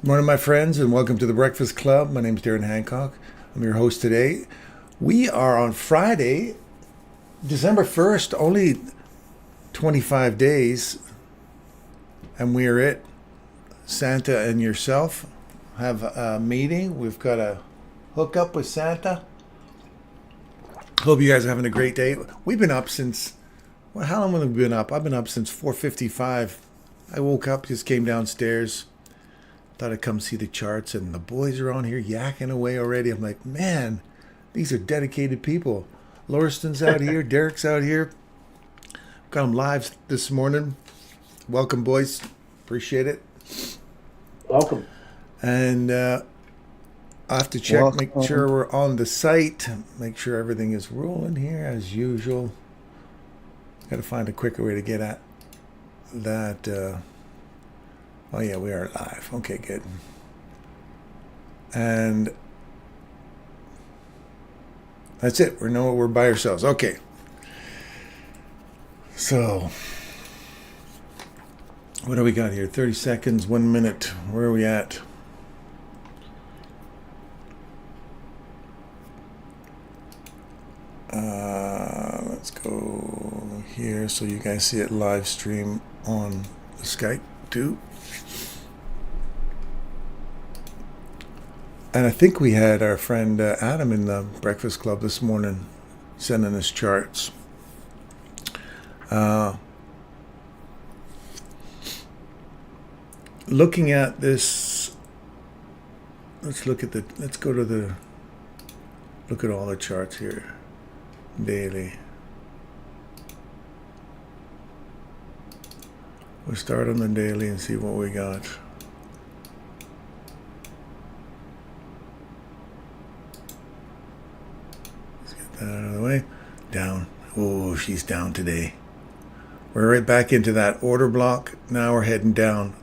Morning, my friends, and welcome to the Breakfast Club. My name is Darren Hancock. I'm your host today. We are on Friday, December 1st, only 25 days, and we are it. Santa and yourself have a meeting. We've got a hookup with Santa. Hope you guys are having a great day. We've been up since, well, how long have we been up? I've been up since 4:55. I woke up, just came downstairs. Thought I'd come see the charts, and the boys are on here yakking away already. I'm like, man, these are dedicated people. Lauriston's out here, Derek's out here. Got them live this morning. Welcome, boys. Appreciate it. Welcome. And I have to check, make sure we're on the site, make sure everything is rolling here as usual. Got to find a quicker way to get at that. Oh yeah, we are live. Okay, good. And that's it. We're by ourselves. Okay. So, what do we got here? 30 seconds, 1 minute. Where are we at? Let's go here so you guys see it live stream on the Skype too. And I think we had our friend Adam in the Breakfast Club this morning sending us charts. Looking at this, let's go to look at all the charts here, daily. We'll start on the daily and see what we got. Out of the way. Down. Oh, she's down today. We're right back into that order block. Now we're heading down.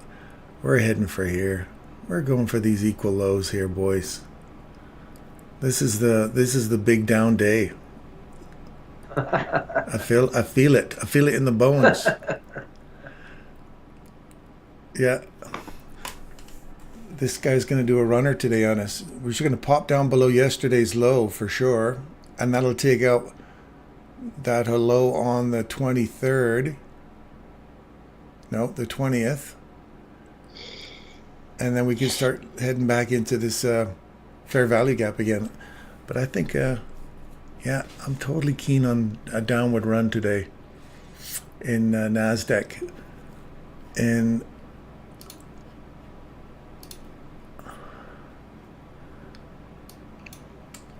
We're heading for here. We're going for these equal lows here, boys. This is the big down day. I feel it. I feel it in the bones. Yeah. This guy's going to do a runner today on us. We're just going to pop down below yesterday's low for sure. And that'll take out that low on the 23rd. No, the 20th. And then we can start heading back into this fair value gap again. But I think, yeah, I'm totally keen on a downward run today in NASDAQ. And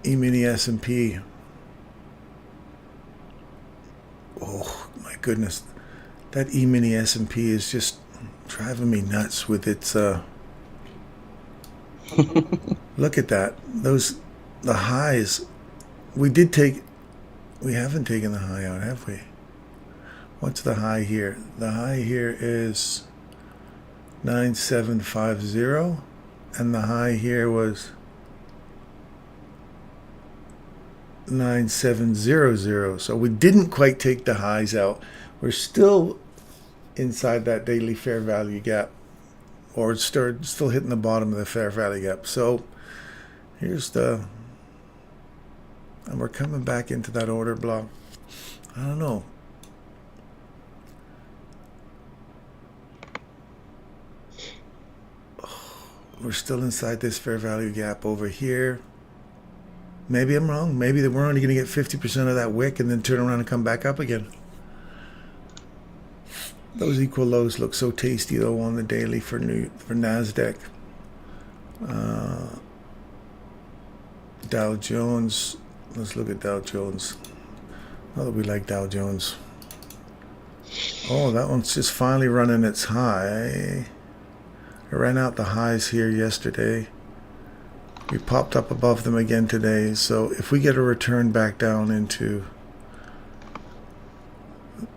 E-mini S&P. Oh my goodness, that E-mini S&P is just driving me nuts with its. Look at that. The highs. We haven't taken the high out, have we? What's the high here? The high here is 9750, and the high here was 9700. So we didn't quite take the highs out. We're still inside that daily fair value gap, or still hitting the bottom of the fair value gap. So here's and we're coming back into that order block. I don't know. We're still inside this fair value gap over here. Maybe I'm wrong. Maybe we're only going to get 50% of that wick and then turn around and come back up again. Those equal lows look so tasty though on the daily for NASDAQ. Dow Jones. Let's look at Dow Jones. Not that we like Dow Jones. Oh, that one's just finally running its high. I ran out the highs here yesterday. We popped up above them again today. So if we get a return back down into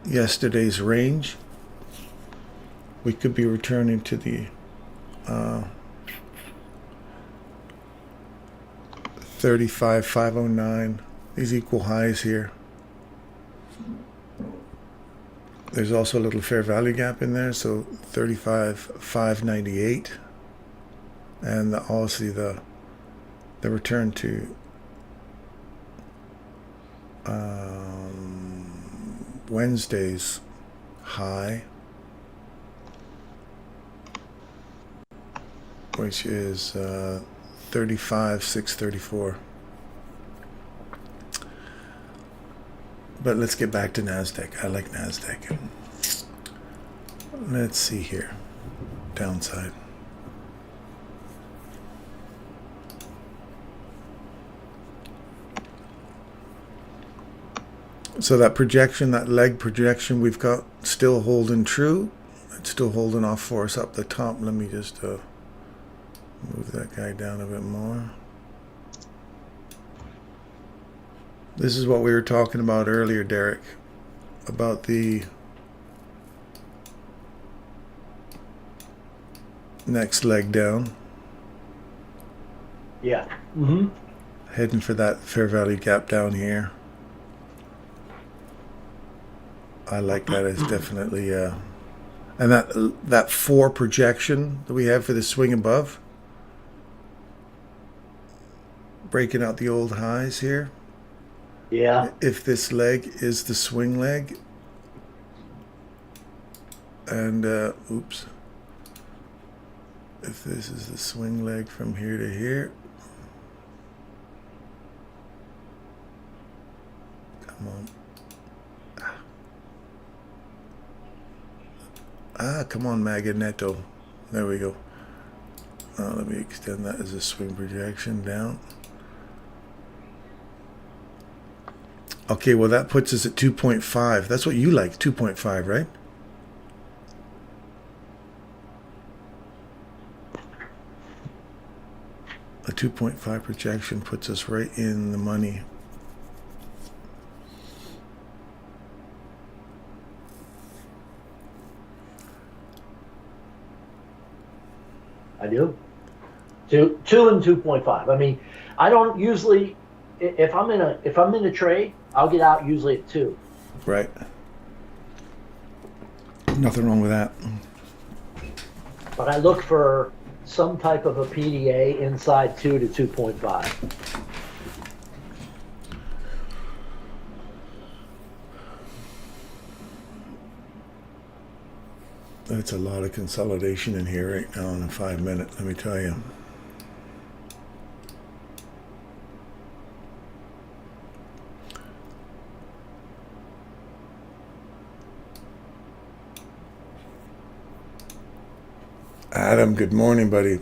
yesterday's range, we could be returning to the 35,509. These equal highs here. There's also a little fair value gap in there, so 35,598. and obviously the return to Wednesday's high, which is 35,634. But let's get back to NASDAQ. I like NASDAQ. Let's see here. Downside. So that projection, that leg projection we've got still holding true. It's still holding off for us up the top. Let me just move that guy down a bit more. This is what we were talking about earlier, Derek, about the next leg down. Yeah. Heading for that fair value gap down here. I like that. It's definitely and that 4 projection that we have for the swing above, breaking out the old highs here. Yeah. If this leg is the swing leg, and oops, if this is the swing leg from here to here, come on, come on, Magneto, there we go. Let me extend that as a swing projection down. Okay, well that puts us at 2.5. That's what you like, 2.5, right? A 2.5 projection puts us right in the money. I do. 2 and 2.5. I mean, I don't usually, if I'm in a trade, I'll get out usually at 2. Right. Nothing wrong with that. But I look for some type of a PDA inside 2 to 2.5. That's a lot of consolidation in here right now in a 5 minute, let me tell you. Adam, good morning, buddy.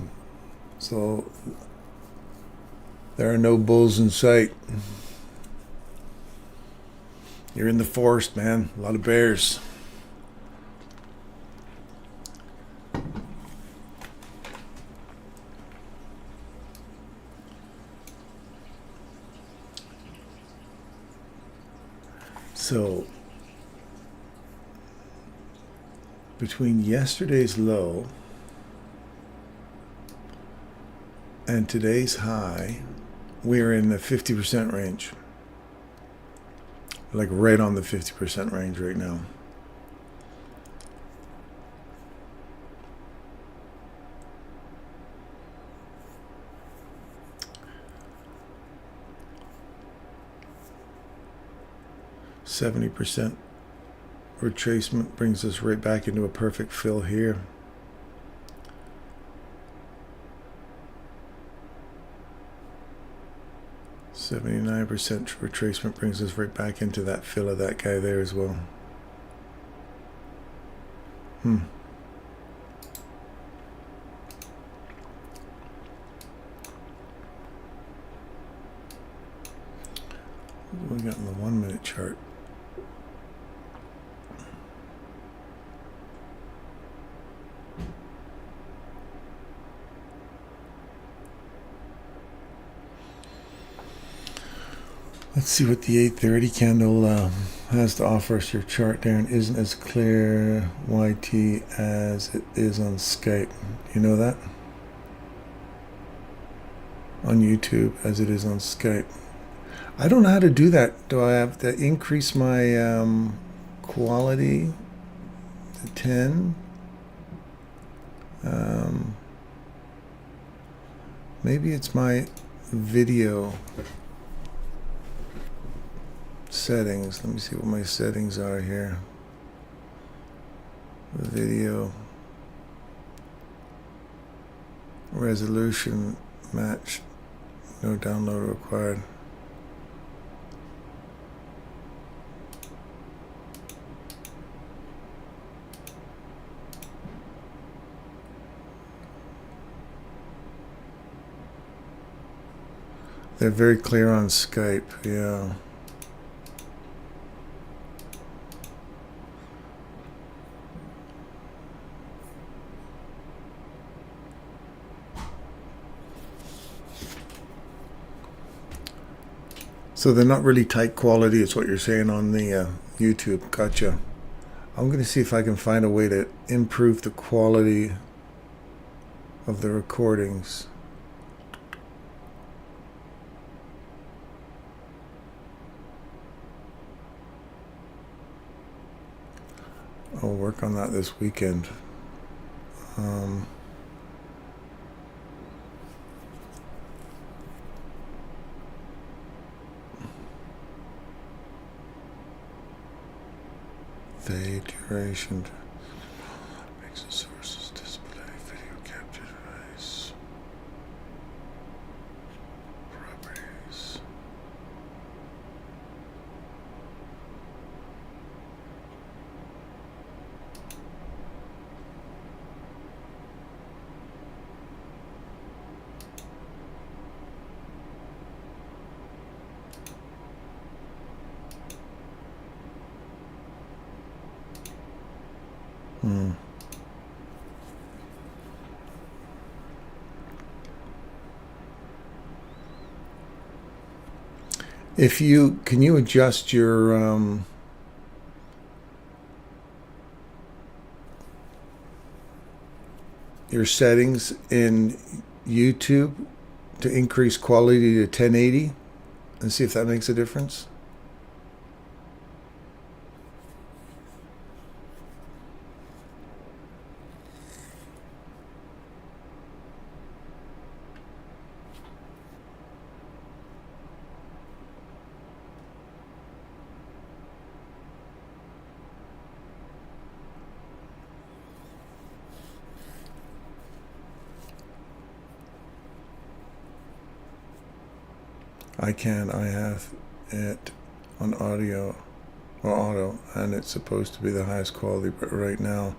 So there are no bulls in sight. You're in the forest, man. A lot of bears. So between yesterday's low and today's high, we're in the 50% range. Like right on the 50% range right now. %70 retracement brings us right back into a perfect fill here. %79 retracement brings us right back into that fill of that guy there as well. What do we got in the 1 minute chart? Let's see what the 8:30 candle has to offer us. Your chart, Darren, isn't as clear YT as it is on Skype. You know that? On YouTube as it is on Skype. I don't know how to do that. Do I have to increase my quality to 10? Maybe it's my video settings. Let me see what my settings are here. Video resolution match, no download required. They're very clear on Skype, yeah. So they're not really tight quality, it's what you're saying on the YouTube. Gotcha. I'm going to see if I can find a way to improve the quality of the recordings. I'll work on that this weekend. The duration makes the sources display video capture device properties. If you can you adjust your settings in YouTube to increase quality to 1080 and see if that makes a difference? I have it on audio or auto, and it's supposed to be the highest quality, but right now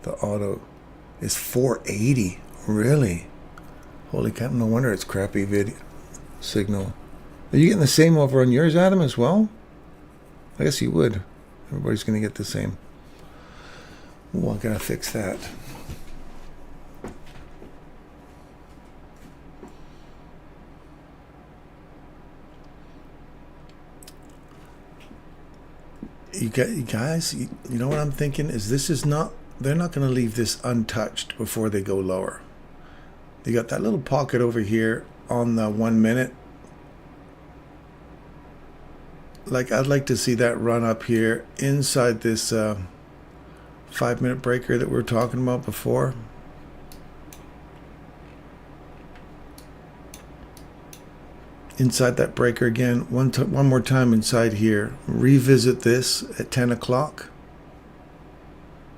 the auto is 480. Really? Holy cow, no wonder it's crappy video signal. Are you getting the same over on yours, Adam, as well? I guess you would. Everybody's going to get the same. Well, I gotta fix that. You guys, you know what I'm thinking is they're not going to leave this untouched before they go lower. They got that little pocket over here on the 1 minute. Like, I'd like to see that run up here inside this 5-minute breaker that we were talking about before. Inside that breaker again, one more time inside here. Revisit this at 10 o'clock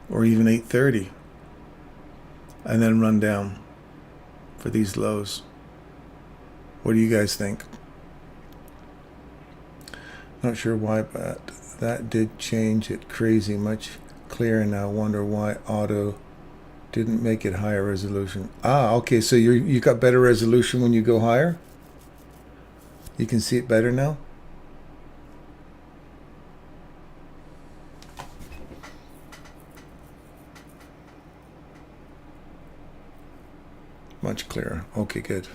or even 8:30, and then run down for these lows. What do you guys think? Not sure why, but that did change it crazy much clearer now. Wonder why auto didn't make it higher resolution. Okay, so you got better resolution when you go higher? You can see it better now? Much clearer. Okay, good.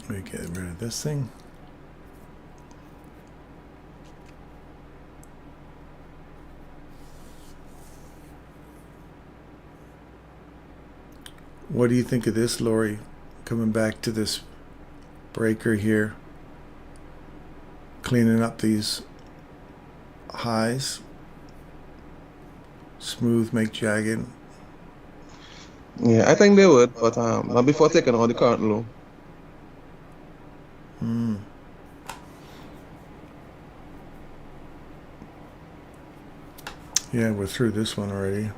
Let me get rid of this thing. What do you think of this, Lori? Coming back to this breaker here, cleaning up these highs. Smooth, make jagged. Yeah, I think they would, but not before taking out the current low. Yeah, we're through this one already.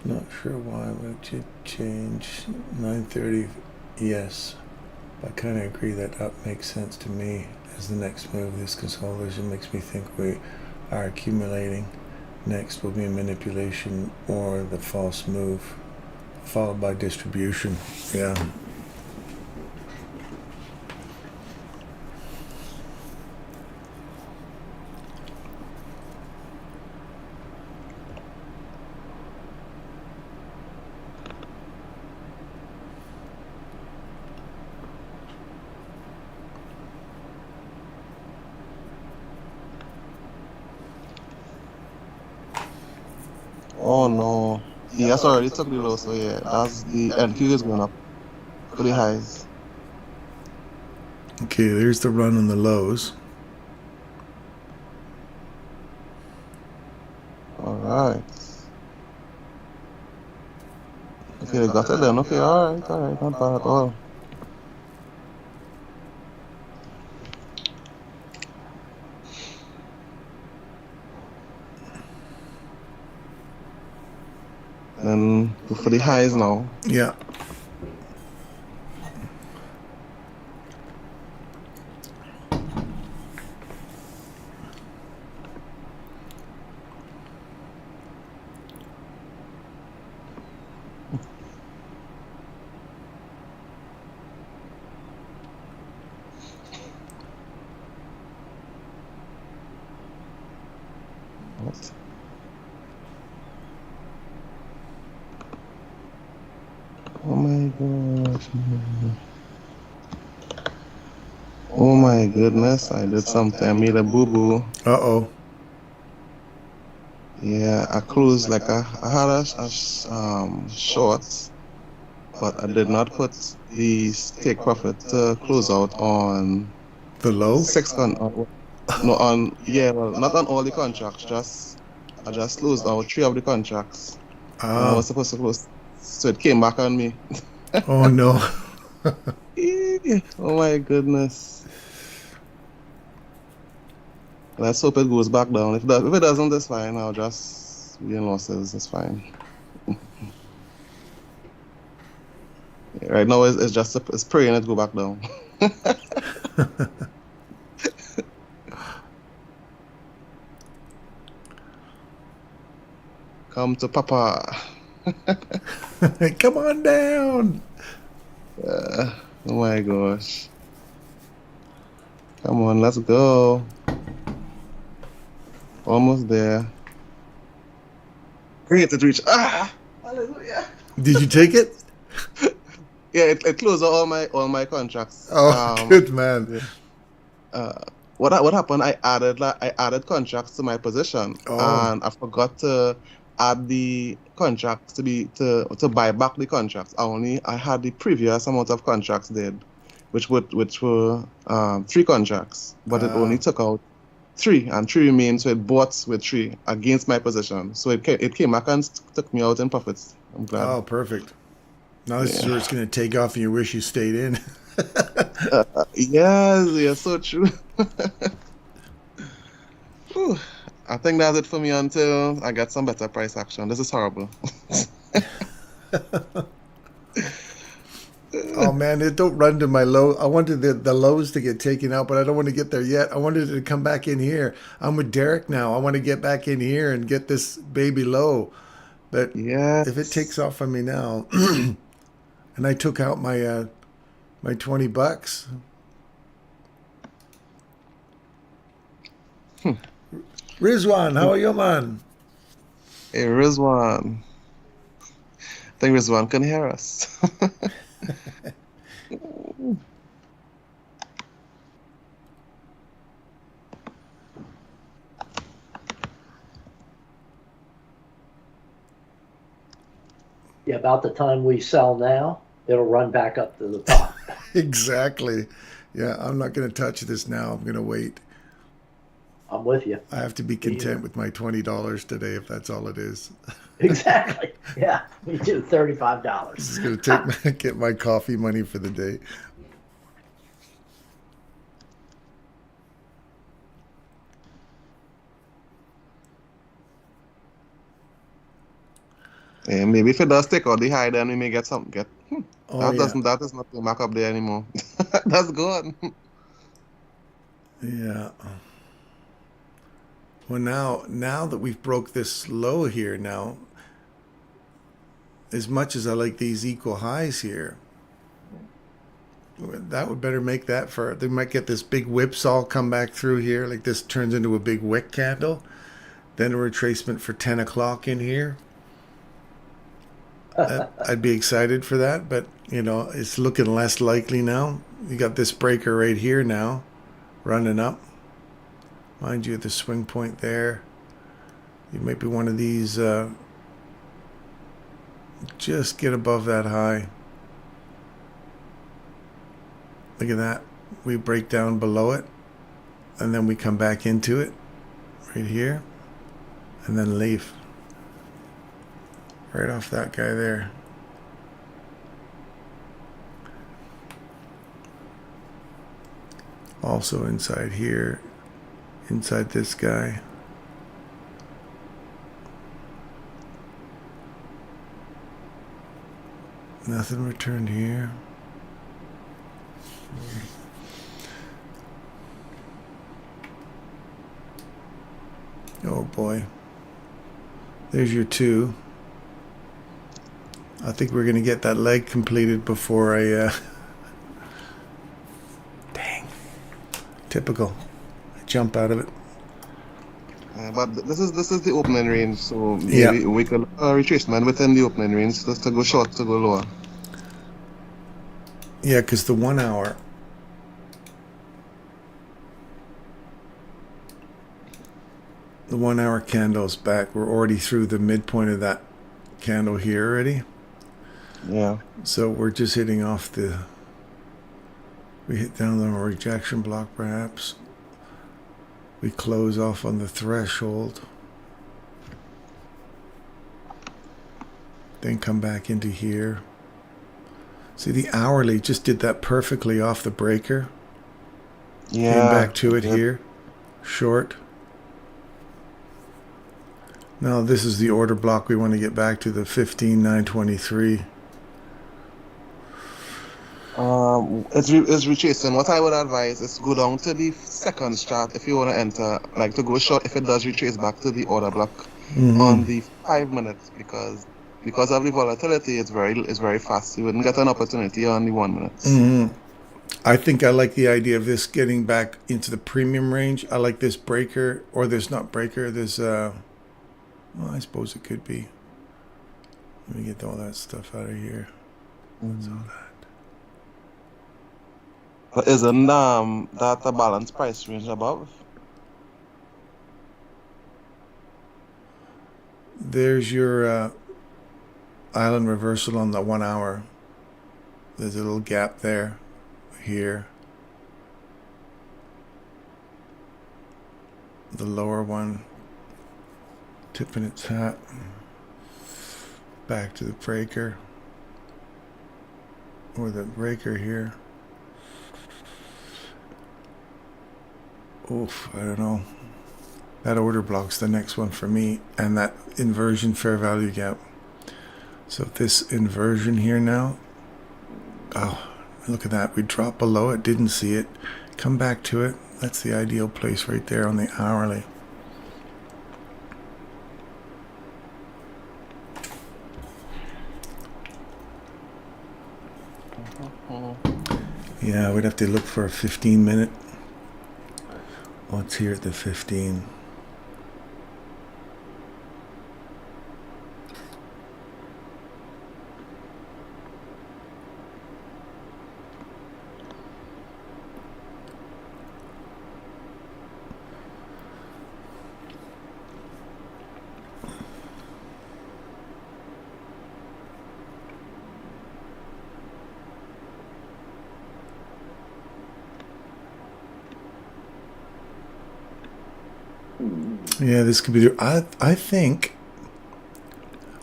Not sure why would you change 9:30. Yes, I kind of agree that up makes sense to me as the next move. This consolidation makes me think we are accumulating. Next will be a manipulation or the false move, followed by distribution. Yeah. Oh no. Yeah, sorry, it took the low, so yeah, that's the NQ is going up for the highs. Okay, there's the run on the lows. Alright. Okay, they got it then. Okay, alright, not bad at all. Then go for the highs now. Yeah. What? Oh my gosh. Oh my goodness, I did something. I made a boo-boo. Uh-oh. Yeah, I closed like I had a short, but I did not put the take profit to close out on The low? no, well, not on all the contracts. I just closed out 3 of the contracts. And I was supposed to close, so it came back on me. Oh no. Oh my goodness. Let's hope it goes back down. If it doesn't, that's fine. I'll just be in losses. That's fine. Right now, it's just it's praying it go back down. Come to Papa. Come on down. Oh my gosh. Come on, let's go. Almost there. Great, it reached. Hallelujah. Did you take it? Yeah, it closed all my contracts. Oh, good man. What happened? I added contracts to my position, and I forgot to add the contracts to buy back the contracts. I had the previous amount of contracts did, which were 3 contracts, but it only took out 3, and 3 remained, so it bought with 3 against my position. So it came back and took me out in profits. I'm glad. Oh, perfect. Now this is where it's going to take off and you wish you stayed in. Yes, so true. I think that's it for me until I get some better price action. This is horrible. Oh man, it don't run to my low. I wanted the lows to get taken out, but I don't want to get there yet. I wanted it to come back in here. I'm with Derek now. I want to get back in here and get this baby low. But if it takes off on me now, and I took out my my $20. Rizwan, how are you, man? Hey, Rizwan. I think Rizwan can hear us. Yeah, about the time we sell now, it'll run back up to the top. Exactly. Yeah, I'm not going to touch this now. I'm going to wait. I'm with you. I have to be Me content either. with my $20 today if that's all it is. Exactly. Yeah, me too. $35. This is going to get my coffee money for the day. And maybe if it does take out the high, then we may get something. Oh yeah, That is not back up there anymore. That's good. yeah. Well, now that we've broke this low here, now, as much as I like these equal highs here, that would better make that for. They might get this big whipsaw come back through here, like this turns into a big wick candle, then a retracement for 10 o'clock in here. I'd be excited for that, but it's looking less likely now. You got this breaker right here now, running up. Mind you, the swing point there. You might be one of these. Just get above that high. Look at that. We break down below it, and then we come back into it, right here, and then leave. Right off that guy there. Also inside here, inside this guy. Nothing returned here. Oh boy. There's your two. I think we're going to get that leg completed before I... Dang. Typical. I jump out of it. But this is the opening range, so maybe we could retracement within the opening range just to go short, to go lower. Yeah, because the 1 hour... The 1 hour candle's back. We're already through the midpoint of that candle here already. Yeah. So we're just hitting off the... We hit down the rejection block perhaps. We close off on the threshold. Then come back into here. See, the hourly just did that perfectly off the breaker. Yeah. Came back to it here. Short. Now this is the order block we want to get back to, the 15,923. It's retracing. What I would advise is go down to the second chart if you want to enter, like to go short if it does retrace back to the order block on the 5 minutes, because of the volatility, it's very fast. You wouldn't get an opportunity on the 1 minute. I think I like the idea of this getting back into the premium range. I like this breaker, or there's not breaker, there's well, I suppose it could be. Let me get all that stuff out of here. What's all that? But isn't that a balanced price range above? There's your island reversal on the 1 hour. There's a little gap there, here. The lower one tipping its hat back to the breaker, or the breaker here. Oof, I don't know. That order block's the next one for me, and that inversion fair value gap. So this inversion here now, oh, look at that. We dropped below it, didn't see it. Come back to it. That's the ideal place right there on the hourly. Yeah, we'd have to look for a 15-minute. What's here at the 15? Yeah, this could be. I think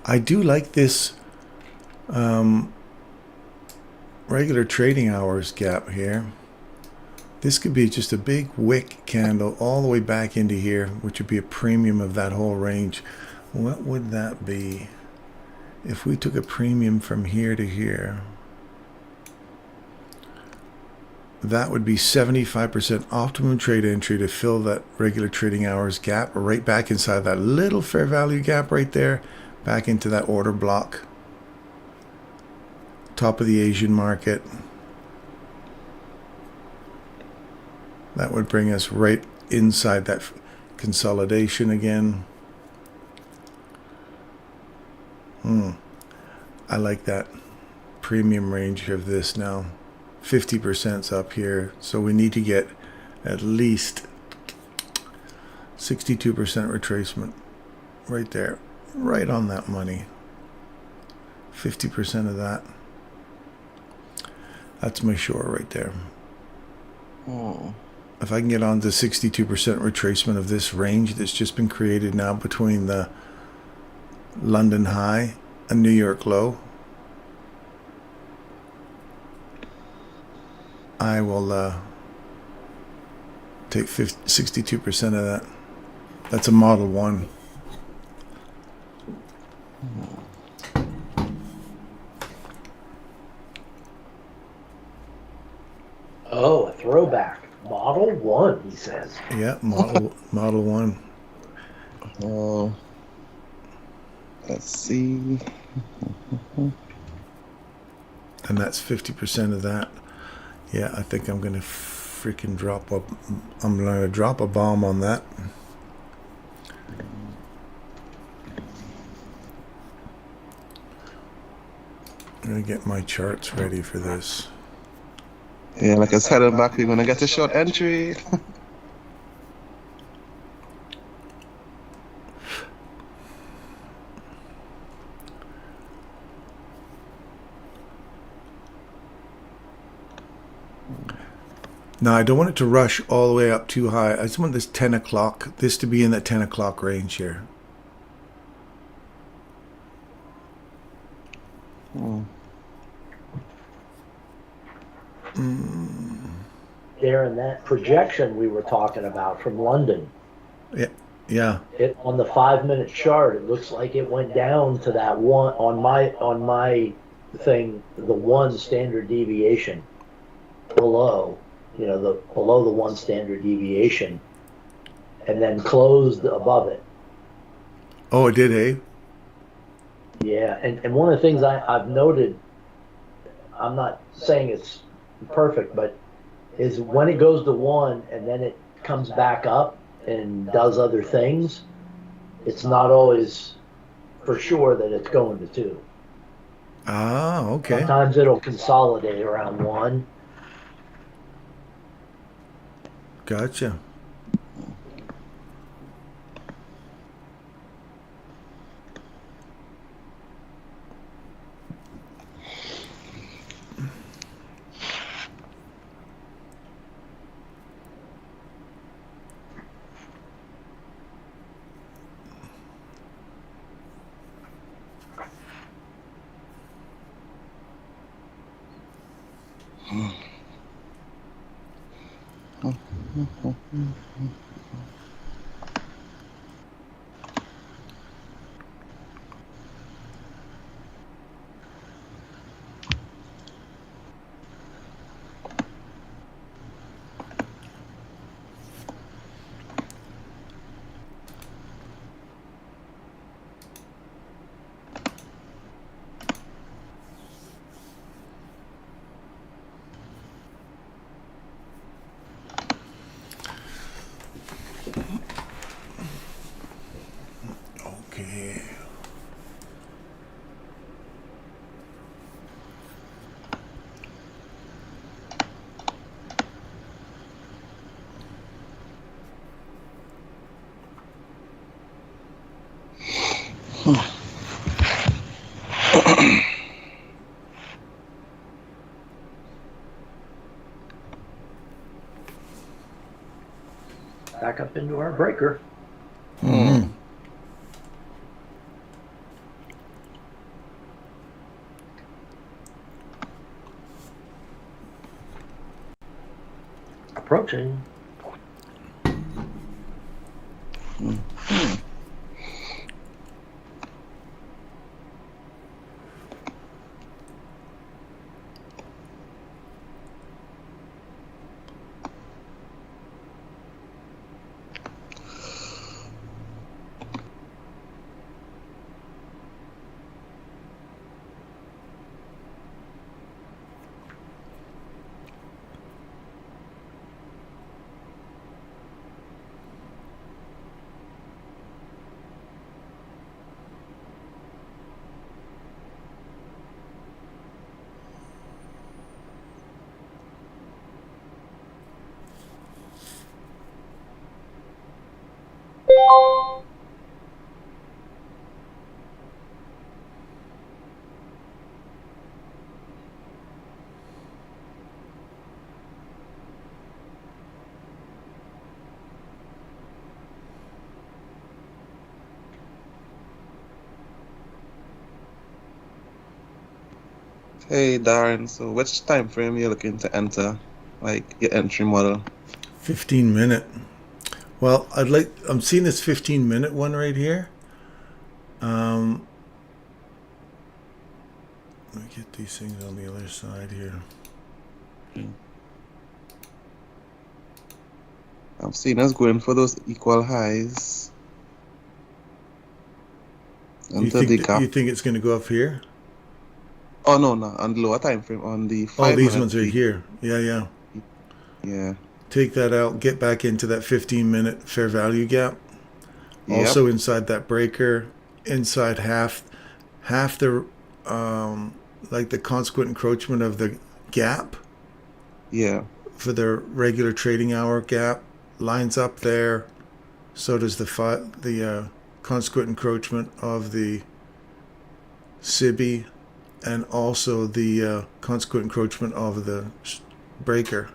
I do like this regular trading hours gap here. This could be just a big wick candle all the way back into here, which would be a premium of that whole range. What would that be if we took a premium from here to here? That would be 75% optimum trade entry to fill that regular trading hours gap right back inside that little fair value gap right there, back into that order block. Top of the Asian market. That would bring us right inside that consolidation again. I like that premium range of this now. 50% up here, so we need to get at least 62% retracement right there, right on that money. 50% of that. That's my short right there. If I can get on to 62% retracement of this range that's just been created now between the London high and New York low, I will take 62% of that. That's a Model 1. Oh, a throwback. Model 1, he says. Yeah, Model 1. Oh, let's see. And that's 50% of that. Yeah, I think I'm gonna freaking drop a bomb on that. I'm gonna get my charts ready for this. Yeah, like it's headed back. We're gonna get a short entry. Now, I don't want it to rush all the way up too high. I just want this 10 o'clock, this to be in that 10 o'clock range here. There in that projection we were talking about from London. Yeah. It on the 5-minute chart, it looks like it went down to that one on my thing, the 1 standard deviation below. Below the 1 standard deviation, and then closed above it. Oh, it did, eh? Yeah, and one of the things I've noted, I'm not saying it's perfect, but is when it goes to 1 and then it comes back up and does other things, it's not always for sure that it's going to 2. Ah, okay. Sometimes it'll consolidate around 1. Gotcha. Okay. Back up into our breaker. Mm-hmm. Approaching. Hey Darren, so which time frame you're looking to enter, like your entry model? 15-minute. Well, I'm seeing this 15-minute one right here. Let me get these things on the other side here. I'm seeing us going for those equal highs. You think it's going to go up here? Oh no, on the lower time frame, on the 5 Oh, these minute ones right here. Yeah. Yeah. Take that out. Get back into that 15-minute fair value gap. Yep. Also inside that breaker, inside half the like the consequent encroachment of the gap. Yeah. For the regular trading hour gap lines up there. So does the consequent encroachment of the SIBI, and also the consequent encroachment of the breaker.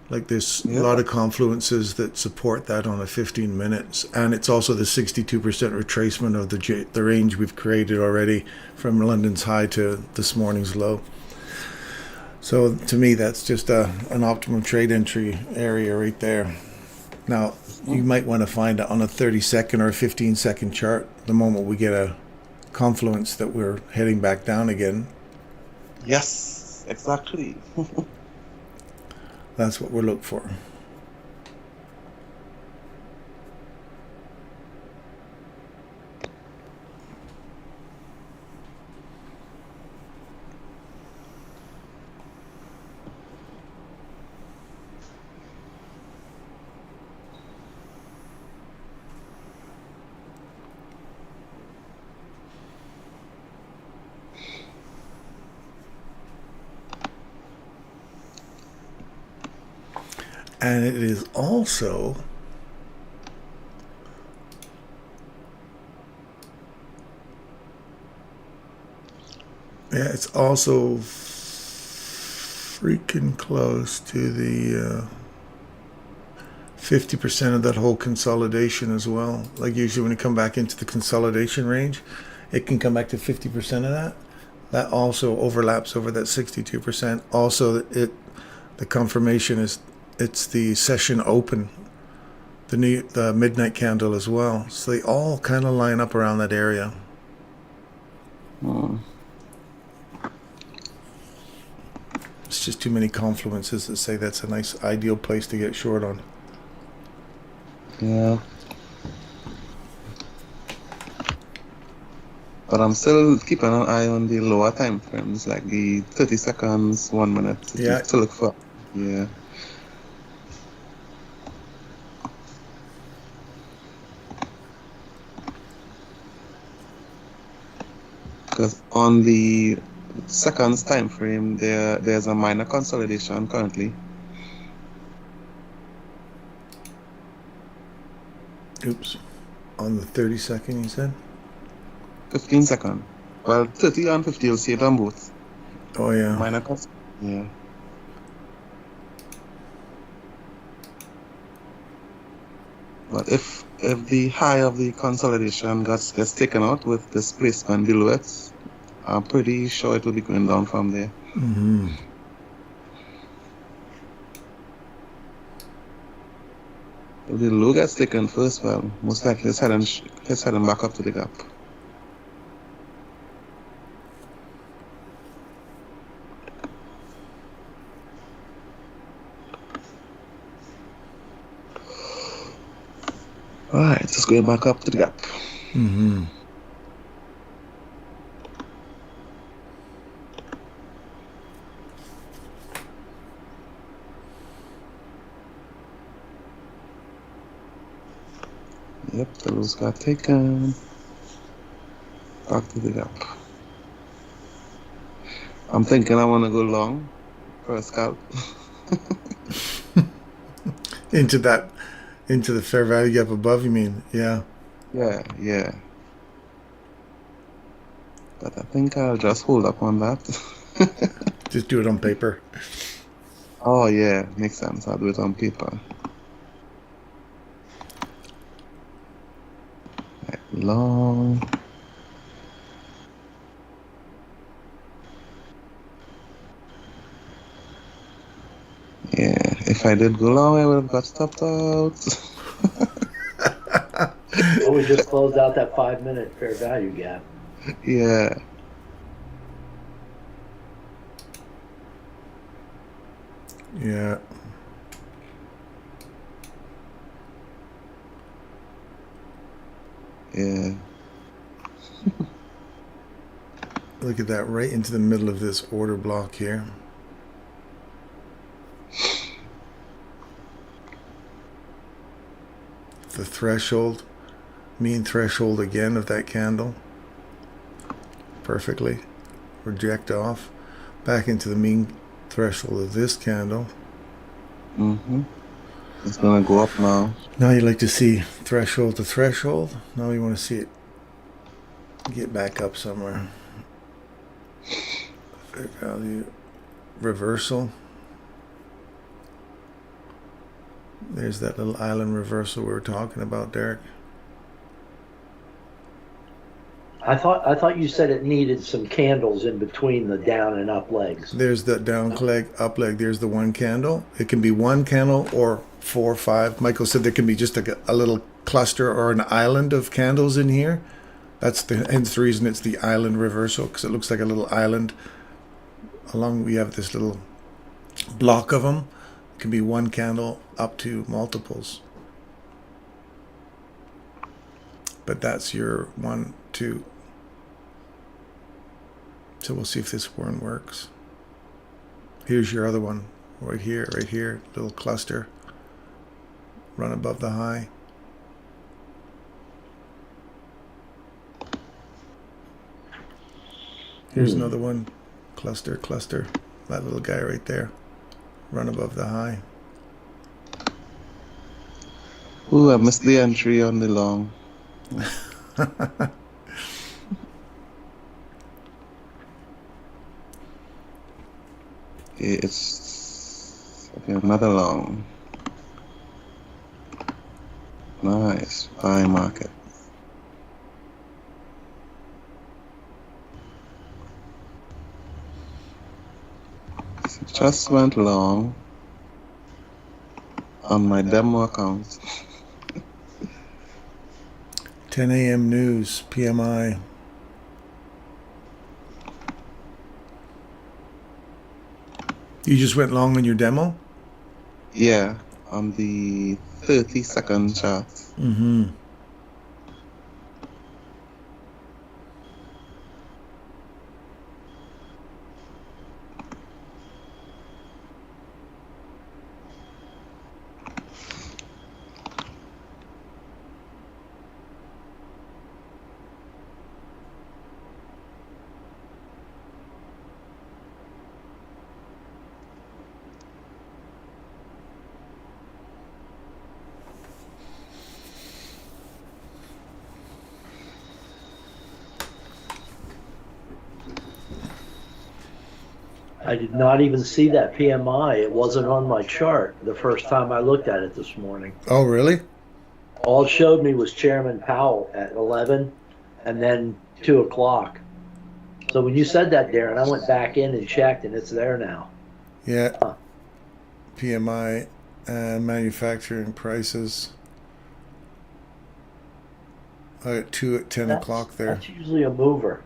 Like there's a lot of confluences that support that on a 15 minutes, and it's also the 62% retracement of the range we've created already from London's high to this morning's low. So to me, that's just an optimum trade entry area right there. Now, you might want to find it on a 30-second or a 15-second chart the moment we get a confluence that we're heading back down again. Yes, exactly. That's what we're looking for. And it is also it's also freaking close to the 50% of that whole consolidation as well. Like usually when you come back into the consolidation range, it can come back to 50% of that. That also overlaps over that 62%. Also, the confirmation is it's the session open, the midnight candle as well. So they all kind of line up around that area. It's just too many confluences to say that's a nice ideal place to get short on. Yeah. But I'm still keeping an eye on the lower time frames, like the 30 seconds, 1 minute to look for. Yeah. Because on the seconds time frame, there's a minor consolidation currently. Oops. On the 30-second, you said? 15 second. Well, 30 and 50, you'll see it on both. Oh, yeah. Minor yeah. But if if the high of the consolidation gets taken out with displacement below it, I'm pretty sure it will be going down from there. Mm-hmm. If the low gets taken first, well, most likely it's heading back up to the gap. Alright, just going back up to the gap. Mm-hmm. Yep, the lows got taken. Back to the gap. I'm thinking I want to go long for a scalp. Into the fair value gap above, you mean? Yeah. Yeah. But I think I'll just hold up on that. Just do it on paper. Oh yeah, makes sense. I'll do it on paper. Right, long. Yeah, if I did go long, I would have got stopped out. Oh, we just closed out that 5-minute fair value gap. Yeah. Yeah. Yeah. Look at that, right into the middle of this order block here. The threshold, mean threshold again of that candle. Perfectly. Reject off. Back into the mean threshold of this candle. Mm-hmm. It's gonna go up now. Now you like to see threshold to threshold. Now you want to see it get back up somewhere. Fair value reversal. There's that little island reversal we were talking about, Derek. I thought you said it needed some candles in between the down and up legs. There's that down leg, up leg. There's the one candle. It can be one candle or 4 or 5. Michael said there can be just a little cluster or an island of candles in here. Hence the reason it's the island reversal, because it looks like a little island. We have this little block of them. It can be one candle up to multiples. But that's your 1, 2. So we'll see if this one works. Here's your other one, right here, little cluster. Run above the high. Here's another one, cluster, that little guy right there. Run above the high. Ooh, I missed the entry on the long. It's okay, another long. Nice, buy market. So just went long on my demo account. 10 a.m. news, PMI. You just went long on your demo? Yeah, on the 30-second chart. Mm-hmm. I did not even see that PMI. It wasn't on my chart the first time I looked at it this morning. Oh, really? All it showed me was Chairman Powell at 11 and then 2 o'clock. So when you said that, Darren, I went back in and checked, and it's there now. Yeah. Huh. PMI and manufacturing prices. I got 2 at 10 o'clock there. That's usually a mover.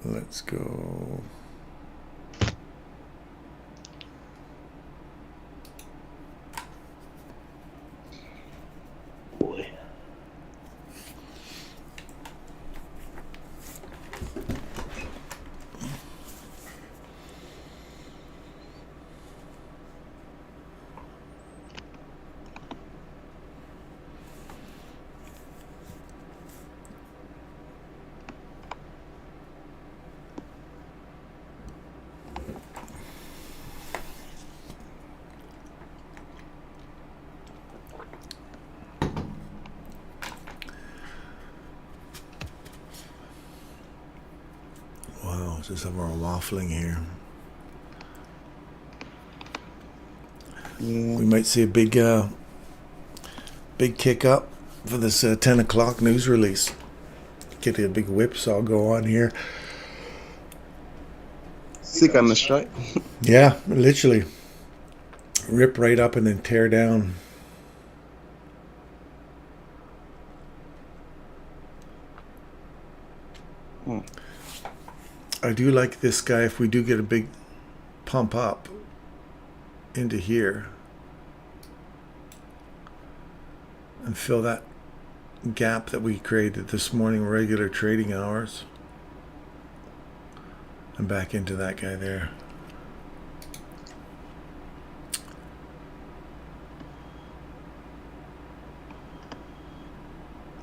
Let's go. Boy. Wow, it's just more waffling here. Yeah. We might see a big kick up for this 10 o'clock news release. Get a big whipsaw go on here. Seek and destroy. Yeah, literally. Rip right up and then tear down. I do like this guy if we do get a big pump up into here and fill that gap that we created this morning, regular trading hours, and back into that guy there.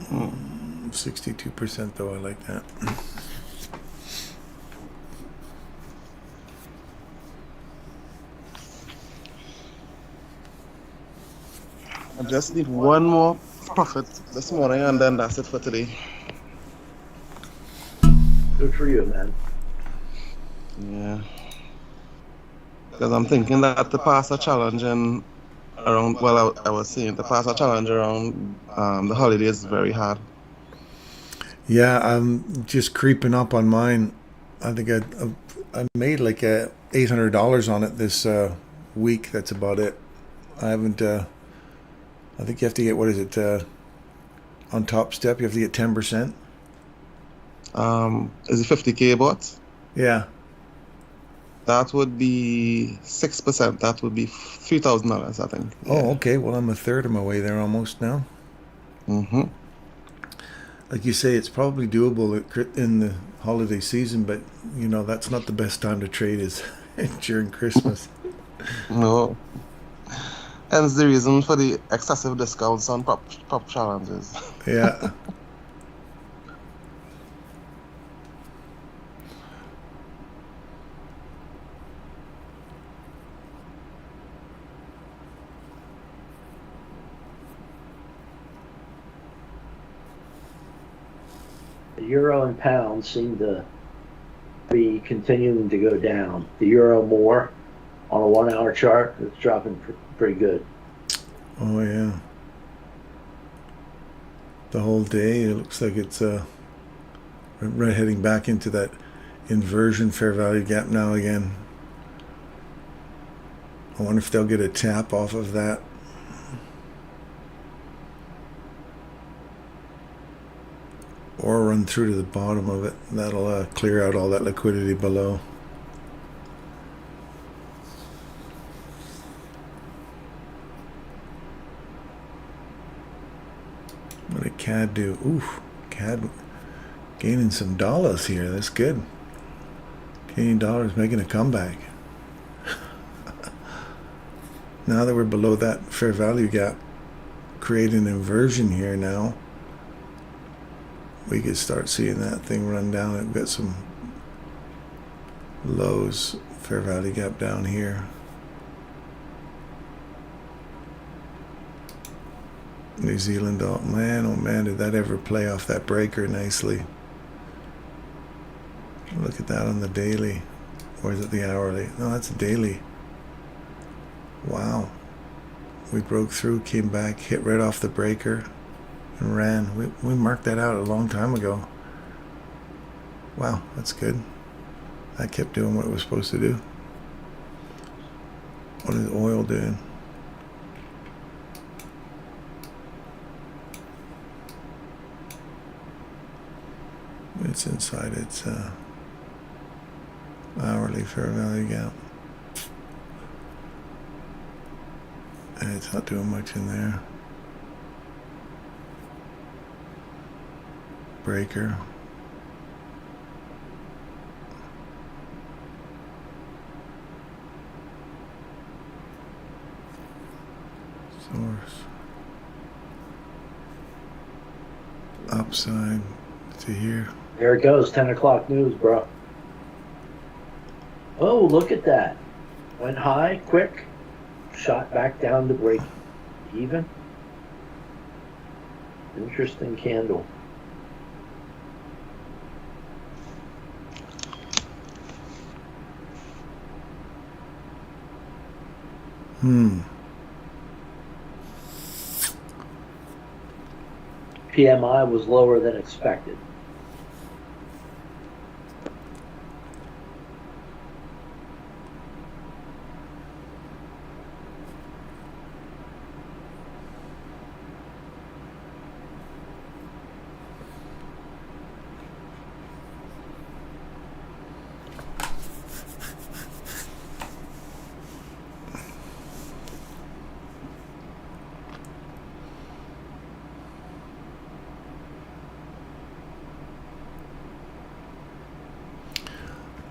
Hmm. 62% though, I like that. I just need one more profit this morning, and then that's it for today. Good for you, man. Yeah. Because I'm thinking that to pass a challenge and around, well, I was saying to pass a challenge around the holidays is very hard. Yeah, I'm just creeping up on mine. I think I made like $800 on it this week. That's about it. I haven't. I think you have to get, what is it? On Top Step, you have to get 10%. Is it 50K bought? Yeah. That would be 6%. That would be $3,000, I think. Yeah. Oh, okay. Well, I'm a third of my way there almost now. Mm-hmm. Like you say, it's probably doable in the holiday season, but you know that's not the best time to trade is during Christmas. No. Hence the reason for the excessive discounts on prop challenges. Yeah. The euro and pound seem to be continuing to go down. The euro more on a 1 hour chart, it's dropping pretty good. Oh yeah. The whole day it looks like it's right heading back into that inversion fair value gap now again. I wonder if they'll get a tap off of that. Or run through to the bottom of it. That'll clear out all that liquidity below. What did CAD do? Oof, CAD gaining some dollars here. That's good. Canadian dollars making a comeback. Now that we're below that fair value gap, create an inversion here now. We could start seeing that thing run down. We've got some lows, fair value gap down here. New Zealand, oh man, did that ever play off that breaker nicely. Look at that on the daily. Or is it the hourly? No, that's a daily. Wow. We broke through, came back, hit right off the breaker, and ran. We marked that out a long time ago. Wow, that's good. I kept doing what it was supposed to do. What is oil doing? It's inside its hourly fair value gap. And it's not doing much in there. Breaker. Source. Upside to here. There it goes, 10 o'clock news, bro. Oh, look at that. Went high, quick, shot back down to break even. Interesting candle. PMI was lower than expected.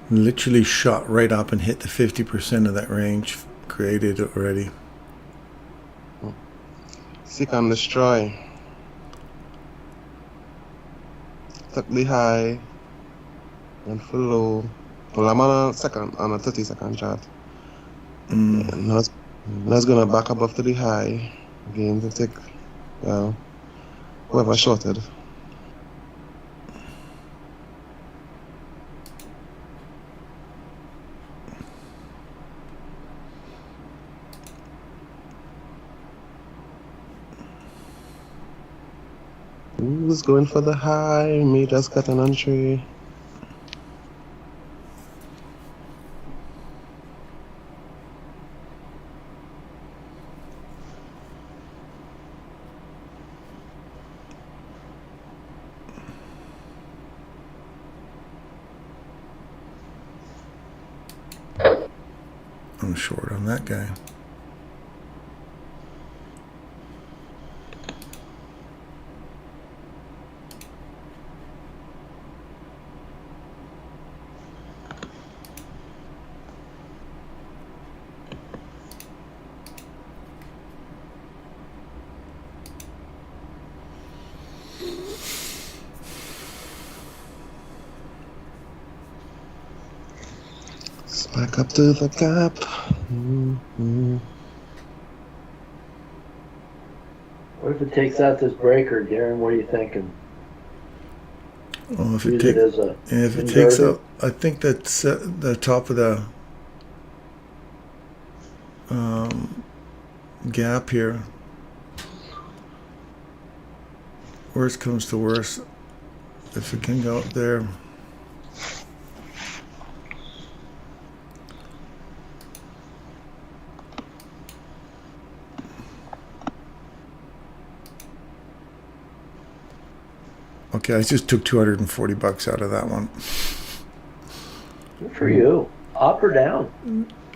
Literally shot right up and hit the 50% of that range created already. Seek and destroy. Took the high and full low. Well, I'm on a 30-second chart. And now it's gonna back above to the high again to take, well, whoever shorted. Who's going for the high? Me just got an entry. I'm short on that guy. Back up to the gap. What if it takes out this breaker, Darren? What are you thinking? Oh, if Use it takes, as a if it inverted? takes out, I think that's the top of the gap here. Worst comes to worst, if it can go up there. Okay, I just took $240 out of that one. Good for you. Up or down?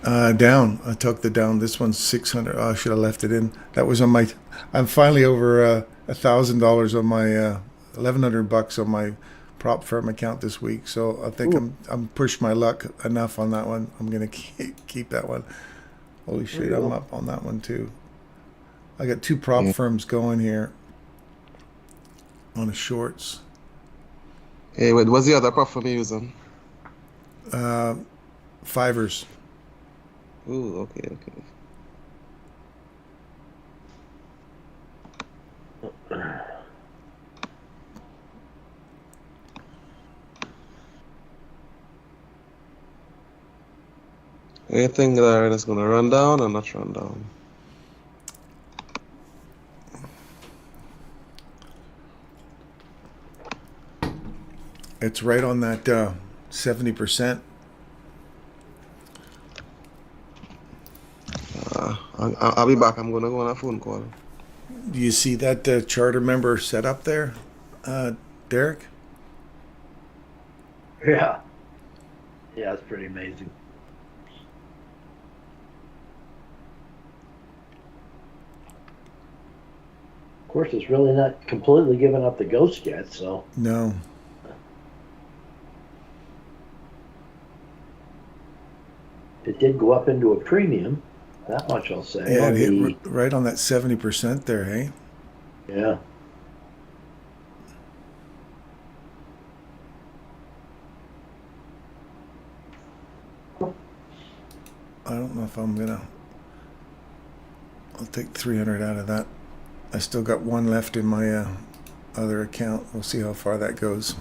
Down. I took the down. This one's 600. Oh, I should have left it in. That was on my. I'm finally over $1,000 on my $1,100 on my prop firm account this week. So I think I'm pushed my luck enough on that one. I'm gonna keep that one. Holy shit, I'm up on that one too. I got two prop firms going here on the shorts. Hey, wait, what's the other prop firm you're using? Fivers. Ooh, okay. Anything that is going to run down and not run down. It's right on that 70%. I'll be back. I'm going to go on a phone call. Do you see that charter member set up there, Derek? Yeah. Yeah, it's pretty amazing. Of course, it's really not completely given up the ghost yet, so. No. It did go up into a premium. That much I'll say. Yeah, it hit right on that 70% there, hey? Yeah. I don't know if I'm gonna. I'll take 300 out of that. I still got one left in my other account. We'll see how far that goes.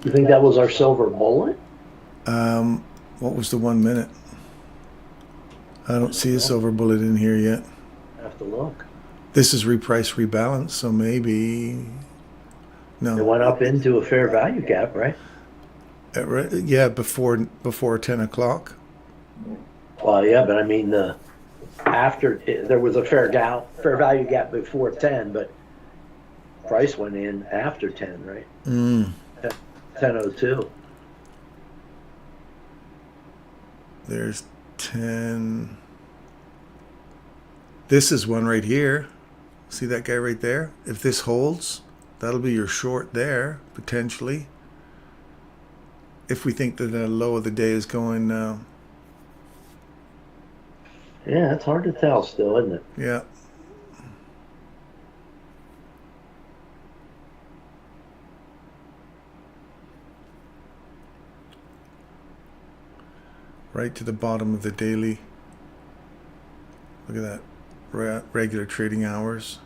You think that was our silver bullet? What was the 1 minute? I don't see a silver bullet in here yet. Have to look. This is reprice rebalance, so maybe no. It went up into a fair value gap, right? Yeah, before 10 o'clock. Well, yeah, but I mean, there was a fair value gap before 10, but price went in after 10, right? 10:02. There's 10. This is one right here. See that guy right there? If this holds, that'll be your short there, potentially. If we think that the low of the day is going now. Yeah, it's hard to tell still, isn't it? Yeah. Right to the bottom of the daily. Look at that. Regular trading hours.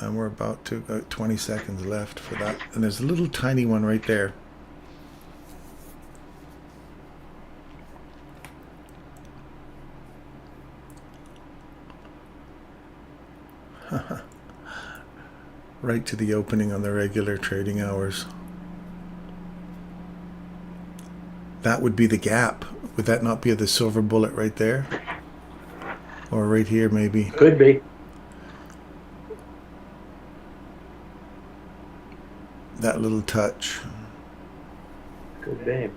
And we're about 20 seconds left for that. And there's a little tiny one right there. Right to the opening on the regular trading hours. That would be the gap. Would that not be the silver bullet right there? Or right here, maybe? Could be. That little touch. Could be.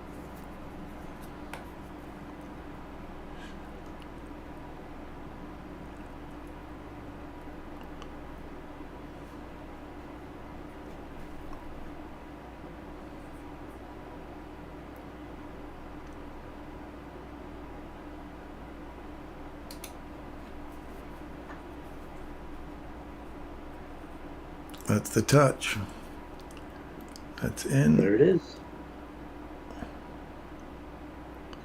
That's the touch. That's in. There it is.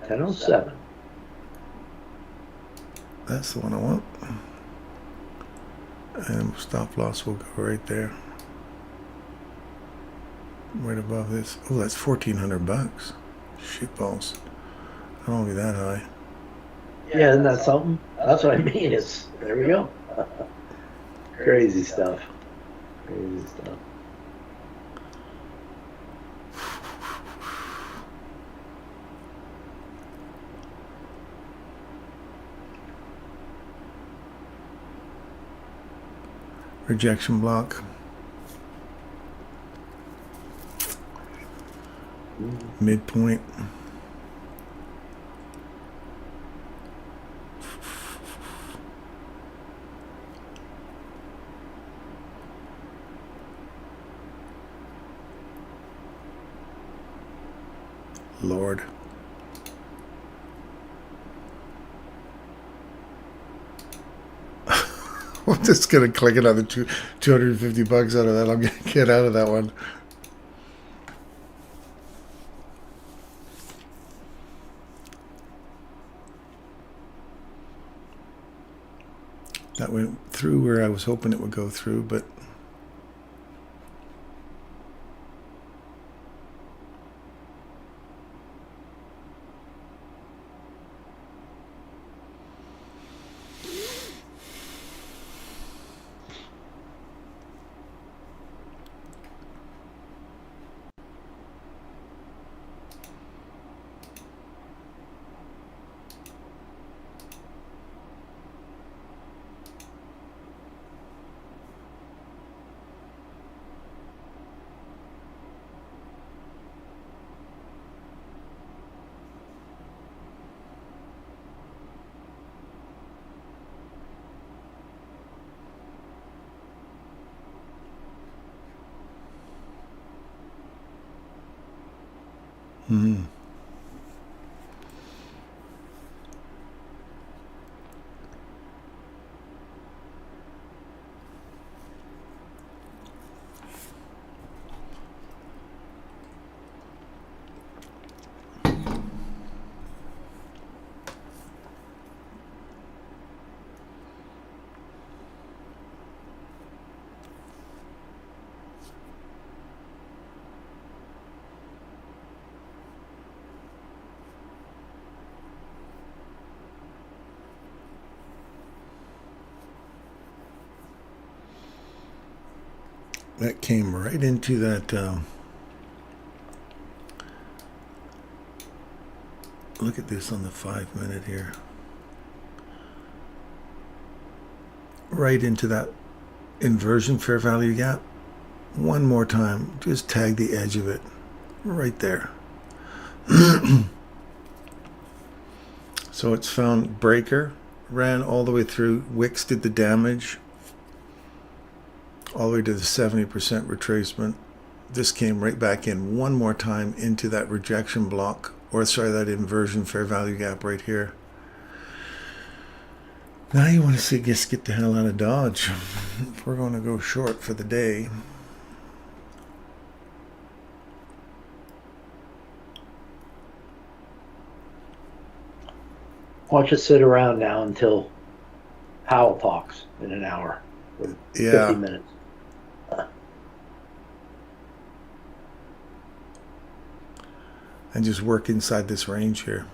10:07. That's the one I want. And stop loss will go right there. Right above this. Oh, that's $1,400. Shit balls. I don't want to be that high. Yeah, isn't that something? That's what I mean. There we go. Crazy stuff. Crazy stuff. Rejection block. Midpoint. Lord. I'm just gonna click another $250 out of that. I'm gonna get out of that one. That went through where I was hoping it would go through, but that came right into that. Look at this on the 5-minute here. Right into that inversion fair value gap. One more time. Just tag the edge of it. Right there. So it's found breaker. Ran all the way through. Wicks did the damage. All the way to the 70% retracement. This came right back in one more time into that rejection block, or sorry, that inversion fair value gap right here. Now you want to see, just get the hell out of Dodge. If we're going to go short for the day. Why don't you sit around now until Powell talks in an hour, or 50 minutes. And just work inside this range here.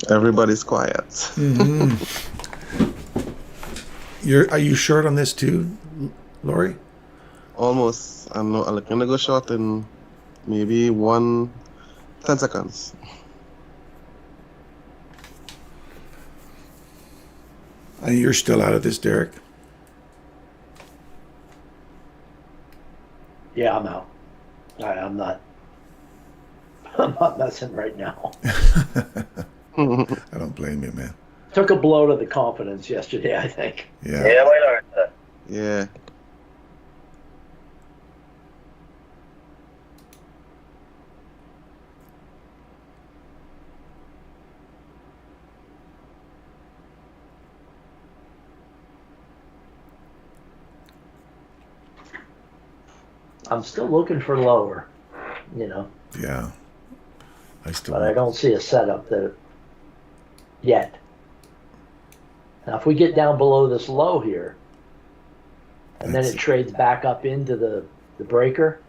Everybody's quiet. Mm-hmm. Are you short on this too, Lori? Almost. I'm gonna go short in maybe 10 seconds. And you're still out of this, Derek? Yeah, I'm out. I'm not messing right now. I don't blame you, man. took a blow to the confidence yesterday, I think. Yeah. Yeah, my lord. Yeah. I'm still looking for lower, you know, Yeah. I still. but I don't see a setup that yet. Now, if we get down below this low here, and then it trades back up into the breaker,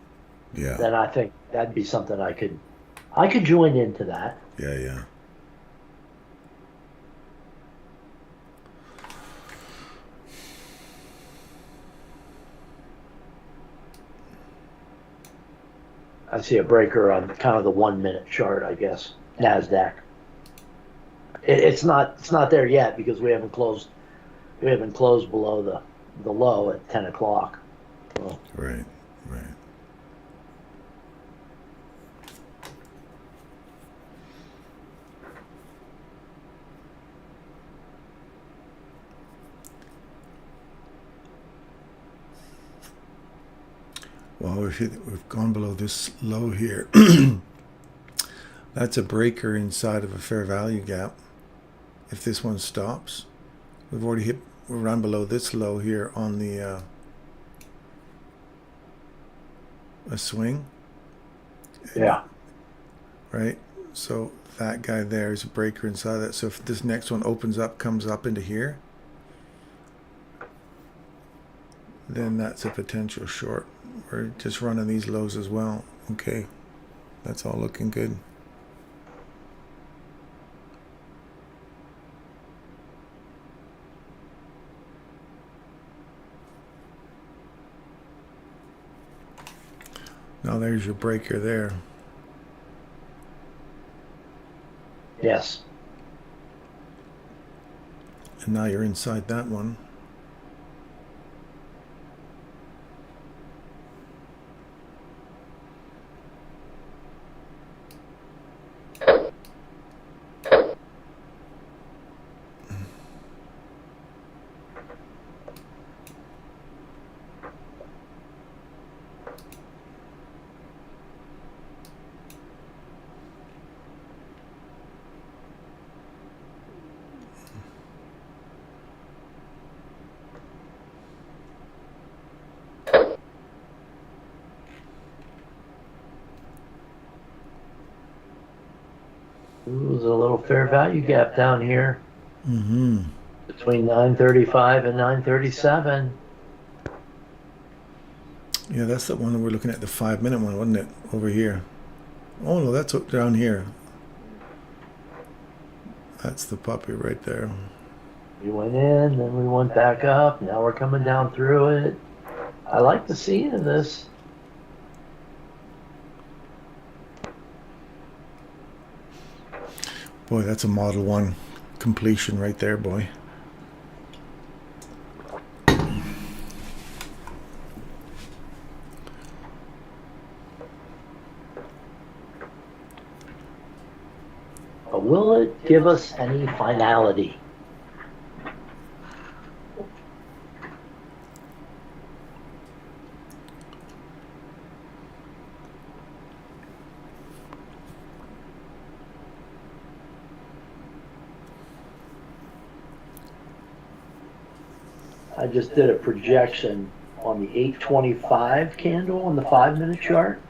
Yeah. then I think that'd be something I could join into that. Yeah. Yeah. I see a breaker on kind of the 1 minute chart, I guess. NASDAQ. It's not there yet because we haven't closed below the low at 10 o'clock. So, Right. Right. Well, we've gone below this low here. That's a breaker inside of a fair value gap. If this one stops, we've run below this low here on the a swing. yeah. Right. So that guy there is a breaker inside that. So if this next one opens up, comes up into here, then that's a potential short. We're just running these lows as well. Okay, that's all looking good. Now there's your breaker there. Yes. And now you're inside that one. Ooh, there's a little fair value gap down here Mm-hmm. between 935 and 937. Yeah, that's the one that we're looking at, the 5 minute one, wasn't it? Over here. Oh no, that's down here. That's the puppy right there. We went in, then we went back up. Now we're coming down through it. I like the scene of this. Boy, that's a Model 1 completion right there, boy. But will it give us any finality? I just did a projection on the 825 candle on the 5 minute chart.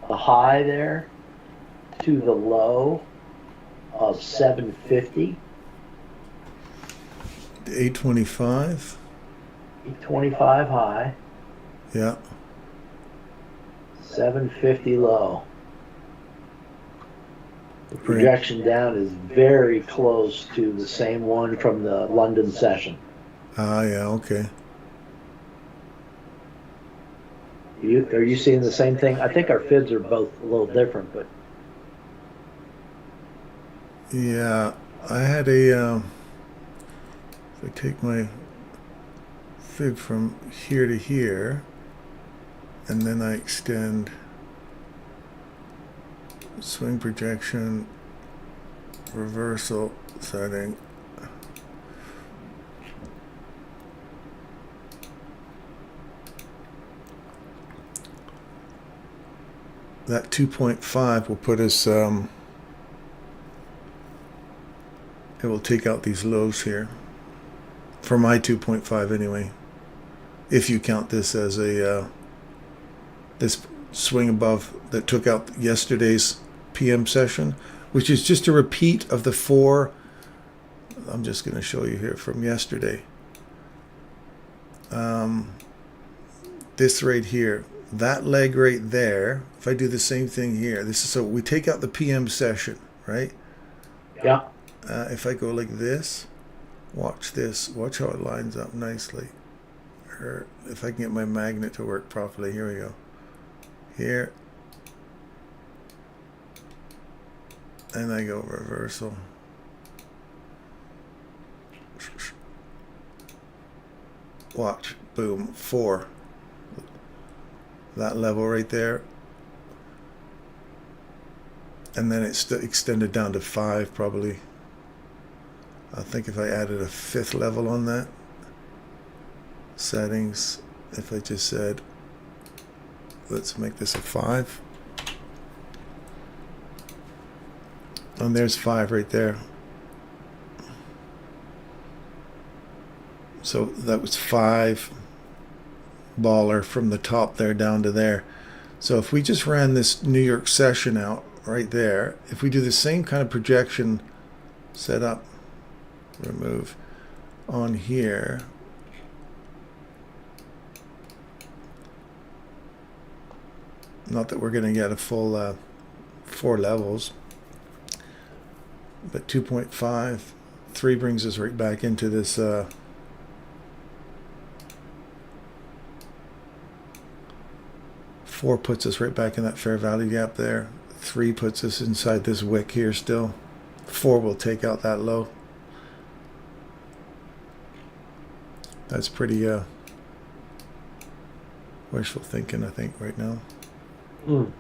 The high there to the low of 750. 825. 825 high, Yeah. 750 low. The projection down is very close to the same one from the London session. Ah, yeah, okay. Are you seeing the same thing? I think our FIDs are both a little different, but Yeah, I had a, if I take my fib from here to here, and then I extend swing projection, reversal setting, that 2.5 will put us, it will take out these lows here. For my 2.5 anyway. If you count this as a, this swing above that took out yesterday's PM session, which is just a repeat of the 4. I'm just going to show you here from yesterday. This right here, that leg right there, if I do the same thing here, this is, so we take out the PM session, right? Yeah. If I go like this, watch this, watch how it lines up nicely. Or if I can get my magnet to work properly, here we go. Here. And I go reversal. Watch, boom, 4. That level right there. And then it's extended down to 5 probably. I think if I added a 5th level on that, settings, if I just said, let's make this a 5. And there's 5 right there. So that was 5 baller from the top there down to there. So if we just ran this New York session out right there, if we do the same kind of projection, set up, remove on here, not that we're going to get a full 4 levels, but 2.5, 3 brings us right back into this 4 puts us right back in that fair value gap there. 3 puts us inside this wick here still. 4 will take out that low. That's pretty wishful thinking, I think, right now. Mm.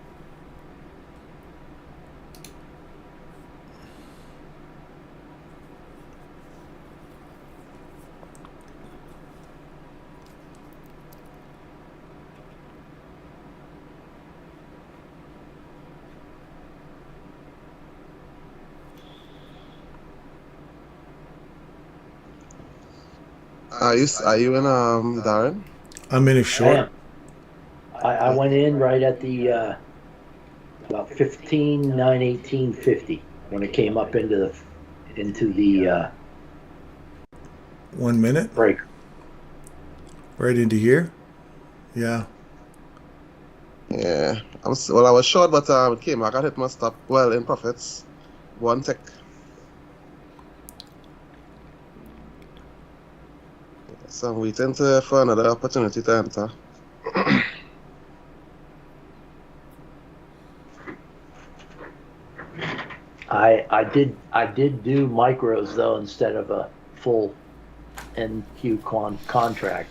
Are you in Darren? I'm in a short. I went in right at the about 15/9/1850 when it came up into the 1 minute. break. Right into here. Yeah. Yeah. I was short, but it came back. I hit my stop. Well, in profits. 1 tick. So I'm waiting for another opportunity to enter. I did do micros though instead of a full NQ contract.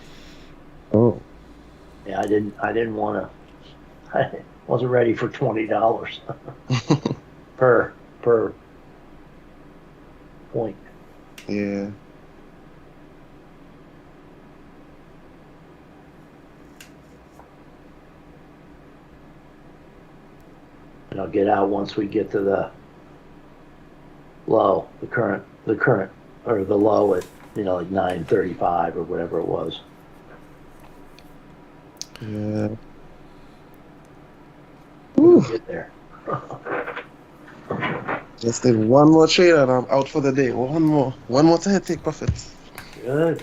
Oh. Yeah, I didn't want to. I wasn't ready for $20 per point. Yeah. And I'll get out once we get to the low, the current, or the low at, like 935 or whatever it was. Yeah. Get there. Just need 1 more trade and I'm out for the day. One more to take profits. Good.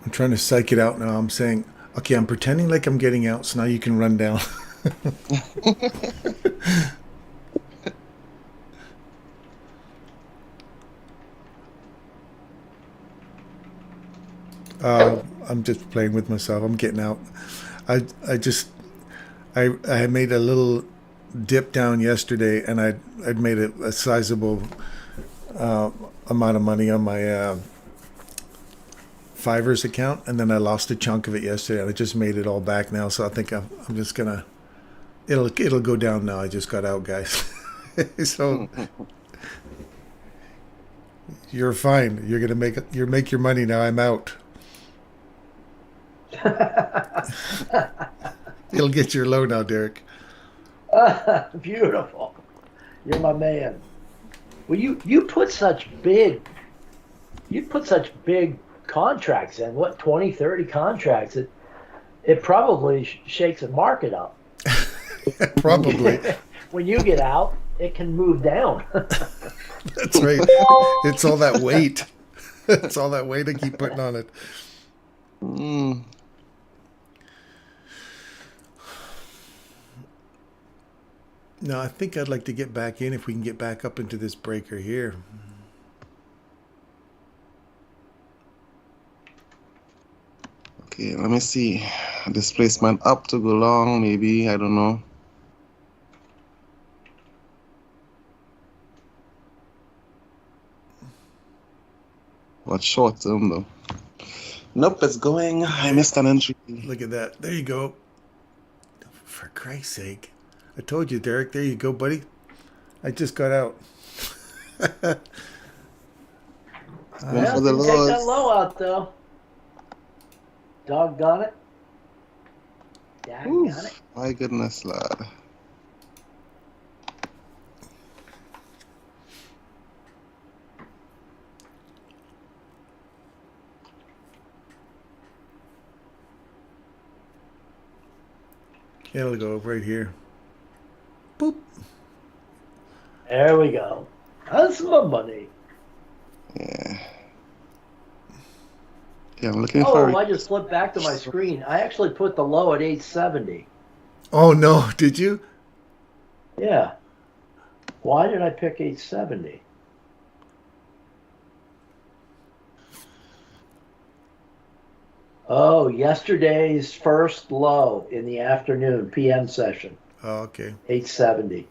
I'm trying to psych it out now. I'm saying, okay, I'm pretending like I'm getting out, so now you can run down. I'm just playing with myself. I'm getting out. I just I had made a little dip down yesterday, and I'd made a sizable amount of money on my Fivers account, and then I lost a chunk of it yesterday, and I just made it all back now. So I think I'm just gonna it'll go down now. I just got out, guys. So you're fine. You're gonna make your money now. I'm out. You'll get your low now, Derek. Beautiful. You're my man. Well, you put such big contracts in, what, 20, 30 contracts. It probably shakes the market up. Probably. When you get out, it can move down. That's right. It's all that weight. It's all that weight I keep putting on it. No, I think I'd like to get back in if we can get back up into this breaker here. Okay, let me see. Displacement up to go long, maybe. I don't know. What short term though? Nope, it's going. I missed an entry. Look at that. There you go. For Christ's sake. I told you, Derek. There you go, buddy. I just got out. Yeah, take that low out, though. Doggone it. Doggone it. My goodness, lad. It'll go right here. Boop. There we go. That's my money. Yeah. Yeah, I'm looking for... Oh, I just flipped back to my screen. I actually put the low at 870. Oh, no. Did you? Yeah. Why did I pick 870? Oh, yesterday's first low in the afternoon PM session. Oh, okay. 870.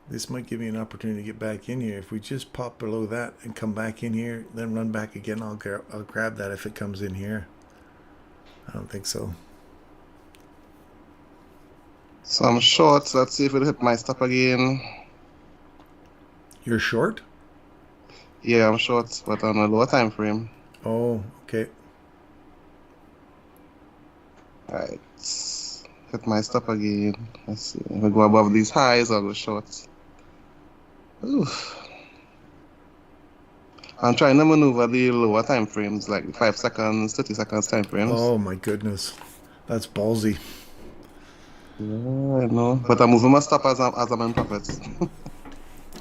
This might give me an opportunity to get back in here. If we just pop below that and come back in here, then run back again, I'll grab that if it comes in here. I don't think so. So I'm short. Let's see if it'll hit my stop again. You're short? Yeah, I'm short, but on a lower time frame. Oh, okay. Alright. Hit my stop again. Let's see. If I go above these highs, I'll go short. Oof. I'm trying to maneuver the lower time frames, like 5 seconds, 30 seconds time frames. Oh my goodness. That's ballsy. Yeah, I know. But I'm moving my stop as I'm in profits.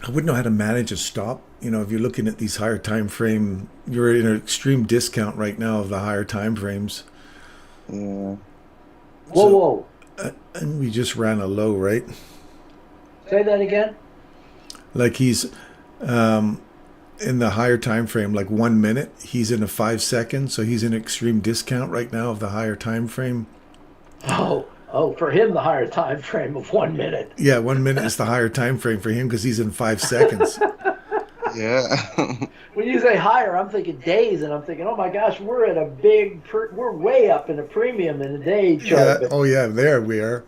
I wouldn't know how to manage a stop. You know, if you're looking at these higher time frame, you're in an extreme discount right now of the higher time frames. Yeah. Whoa. And we just ran a low, right? Say that again? Like he's in the higher time frame, like 1 minute. He's in a 5 seconds, so he's in extreme discount right now of the higher time frame. Oh, for him, the higher time frame of 1 minute. Yeah, 1 minute is the higher time frame for him because he's in 5 seconds. Yeah. When you say higher, I'm thinking days, and I'm thinking, oh my gosh, we're way up in a premium in a day chart. Yeah. Oh yeah, there we are.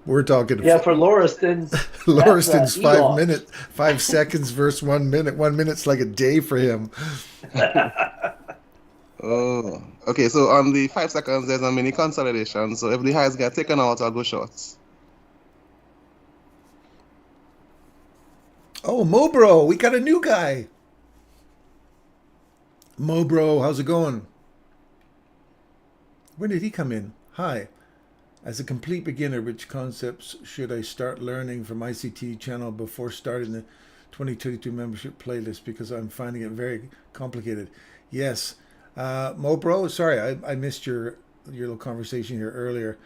We're talking. Yeah, for Lauriston. Lauriston's 5 minutes, 5 seconds versus 1 minute. 1 minute's like a day for him. Oh, okay. So on the 5 seconds, there's a mini consolidation. So if the highs get taken out, I'll go shorts. Oh, Mobro, we got a new guy. Mobro, how's it going? When did he come in? Hi. As a complete beginner, which concepts should I start learning from ICT channel before starting the 2022 membership playlist? Because I'm finding it very complicated. Yes. Mobro, sorry, I missed your little conversation here earlier.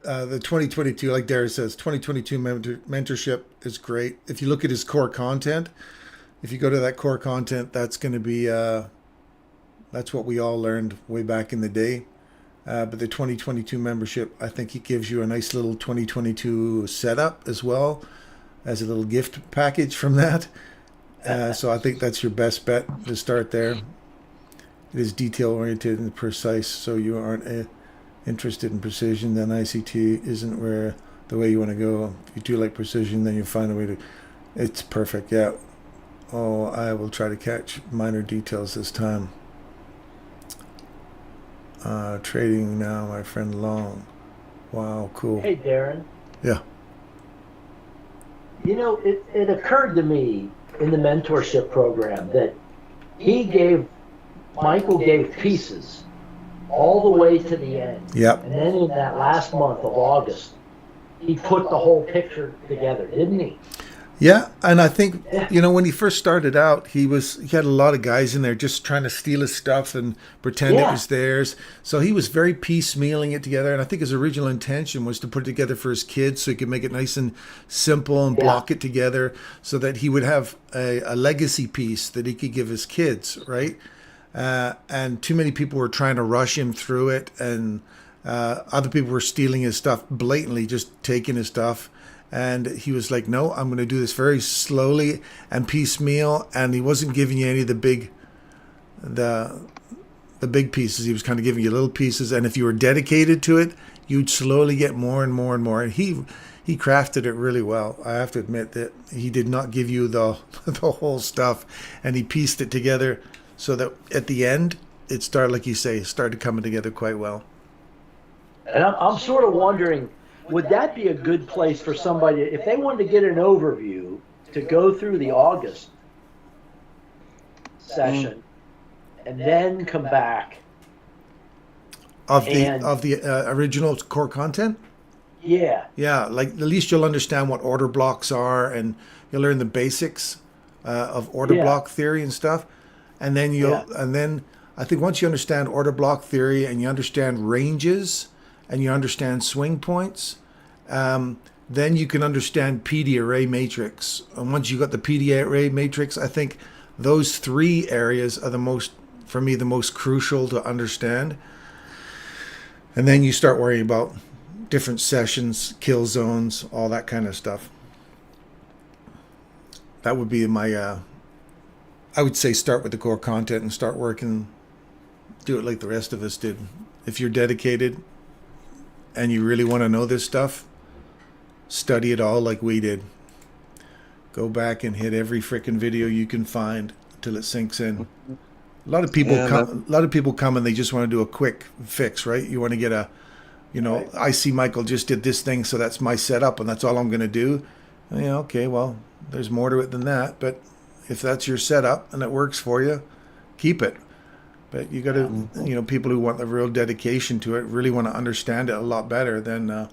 The 2022, like Darius says, 2022 mentorship is great. If you look at his core content, if you go to that core content, that's going to be That's what we all learned way back in the day. But the 2022 membership, I think it gives you a nice little 2022 setup as well as a little gift package from that. So I think that's your best bet to start there. It is detail oriented and precise, so you aren't interested in precision, then ICT isn't where the way you want to go. If you do like precision, then you find a way to. It's perfect, yeah. Oh, I will try to catch minor details this time. Trading now, my friend Long. Wow, cool. Hey, Darren. Yeah. You know, it occurred to me in the mentorship program that Michael gave pieces all the way to the end. Yep. And then in that last month of August, he put the whole picture together, didn't he? Yeah, and I think, you know, when he first started out, he had a lot of guys in there just trying to steal his stuff and pretend it was theirs. So he was very piecemealing it together, and I think his original intention was to put it together for his kids so he could make it nice and simple and block it together so that he would have a legacy piece that he could give his kids, right? And too many people were trying to rush him through it, and other people were stealing his stuff, blatantly just taking his stuff. And he was like, no, I'm going to do this very slowly and piecemeal. And he wasn't giving you any of the big pieces. He was kind of giving you little pieces. And if you were dedicated to it, you'd slowly get more and more and more. And he crafted it really well. I have to admit that he did not give you the whole stuff. And he pieced it together so that at the end, it started, like you say, started coming together quite well. And I'm sort of wondering, would that be a good place for somebody, if they wanted to get an overview, to go through the August session and then come back? Of the original core content? Yeah. Yeah, like at least you'll understand what order blocks are, and you'll learn the basics of order block theory and stuff. And then I think once you understand order block theory and you understand ranges and you understand swing points, then you can understand PD array matrix. And once you got the PD array matrix, I think those three areas are the most crucial to understand. And then you start worrying about different sessions, kill zones, all that kind of stuff. That would be my, I would say start with the core content and start working, do it like the rest of us did. If you're dedicated and you really want to know this stuff, study it all like we did. Go back and hit every freaking video you can find till it sinks in. A lot of people come and they just want to do a quick fix, right? You want to get I see Michael just did this thing, so that's my setup and that's all I'm going to do. Yeah, okay, well, there's more to it than that, but if that's your setup and it works for you, keep it. But you got to, people who want the real dedication to it, really want to understand it a lot better, then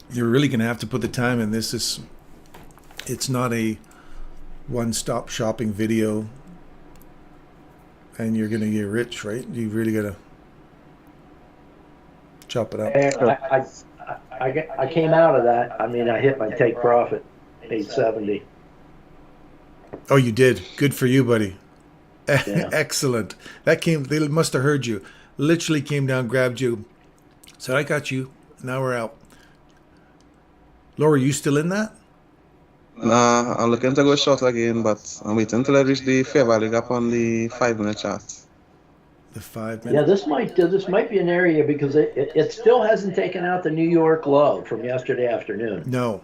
you're really going to have to put the time in. It's not a one-stop shopping video and you're going to get rich, right? You really got to chop it up. And I came out of that. I mean, I hit my take profit, 870. Oh, you did. Good for you, buddy. Yeah. Excellent. They must have heard you. Literally came down, grabbed you, said, I got you. Now we're out. Laura, you still in that? Nah, I'm looking to go short again, but I'm waiting until I reach the fair value gap on the 5-minute chart. The 5 minute. Yeah, this might be an area because it still hasn't taken out the New York low from yesterday afternoon. No.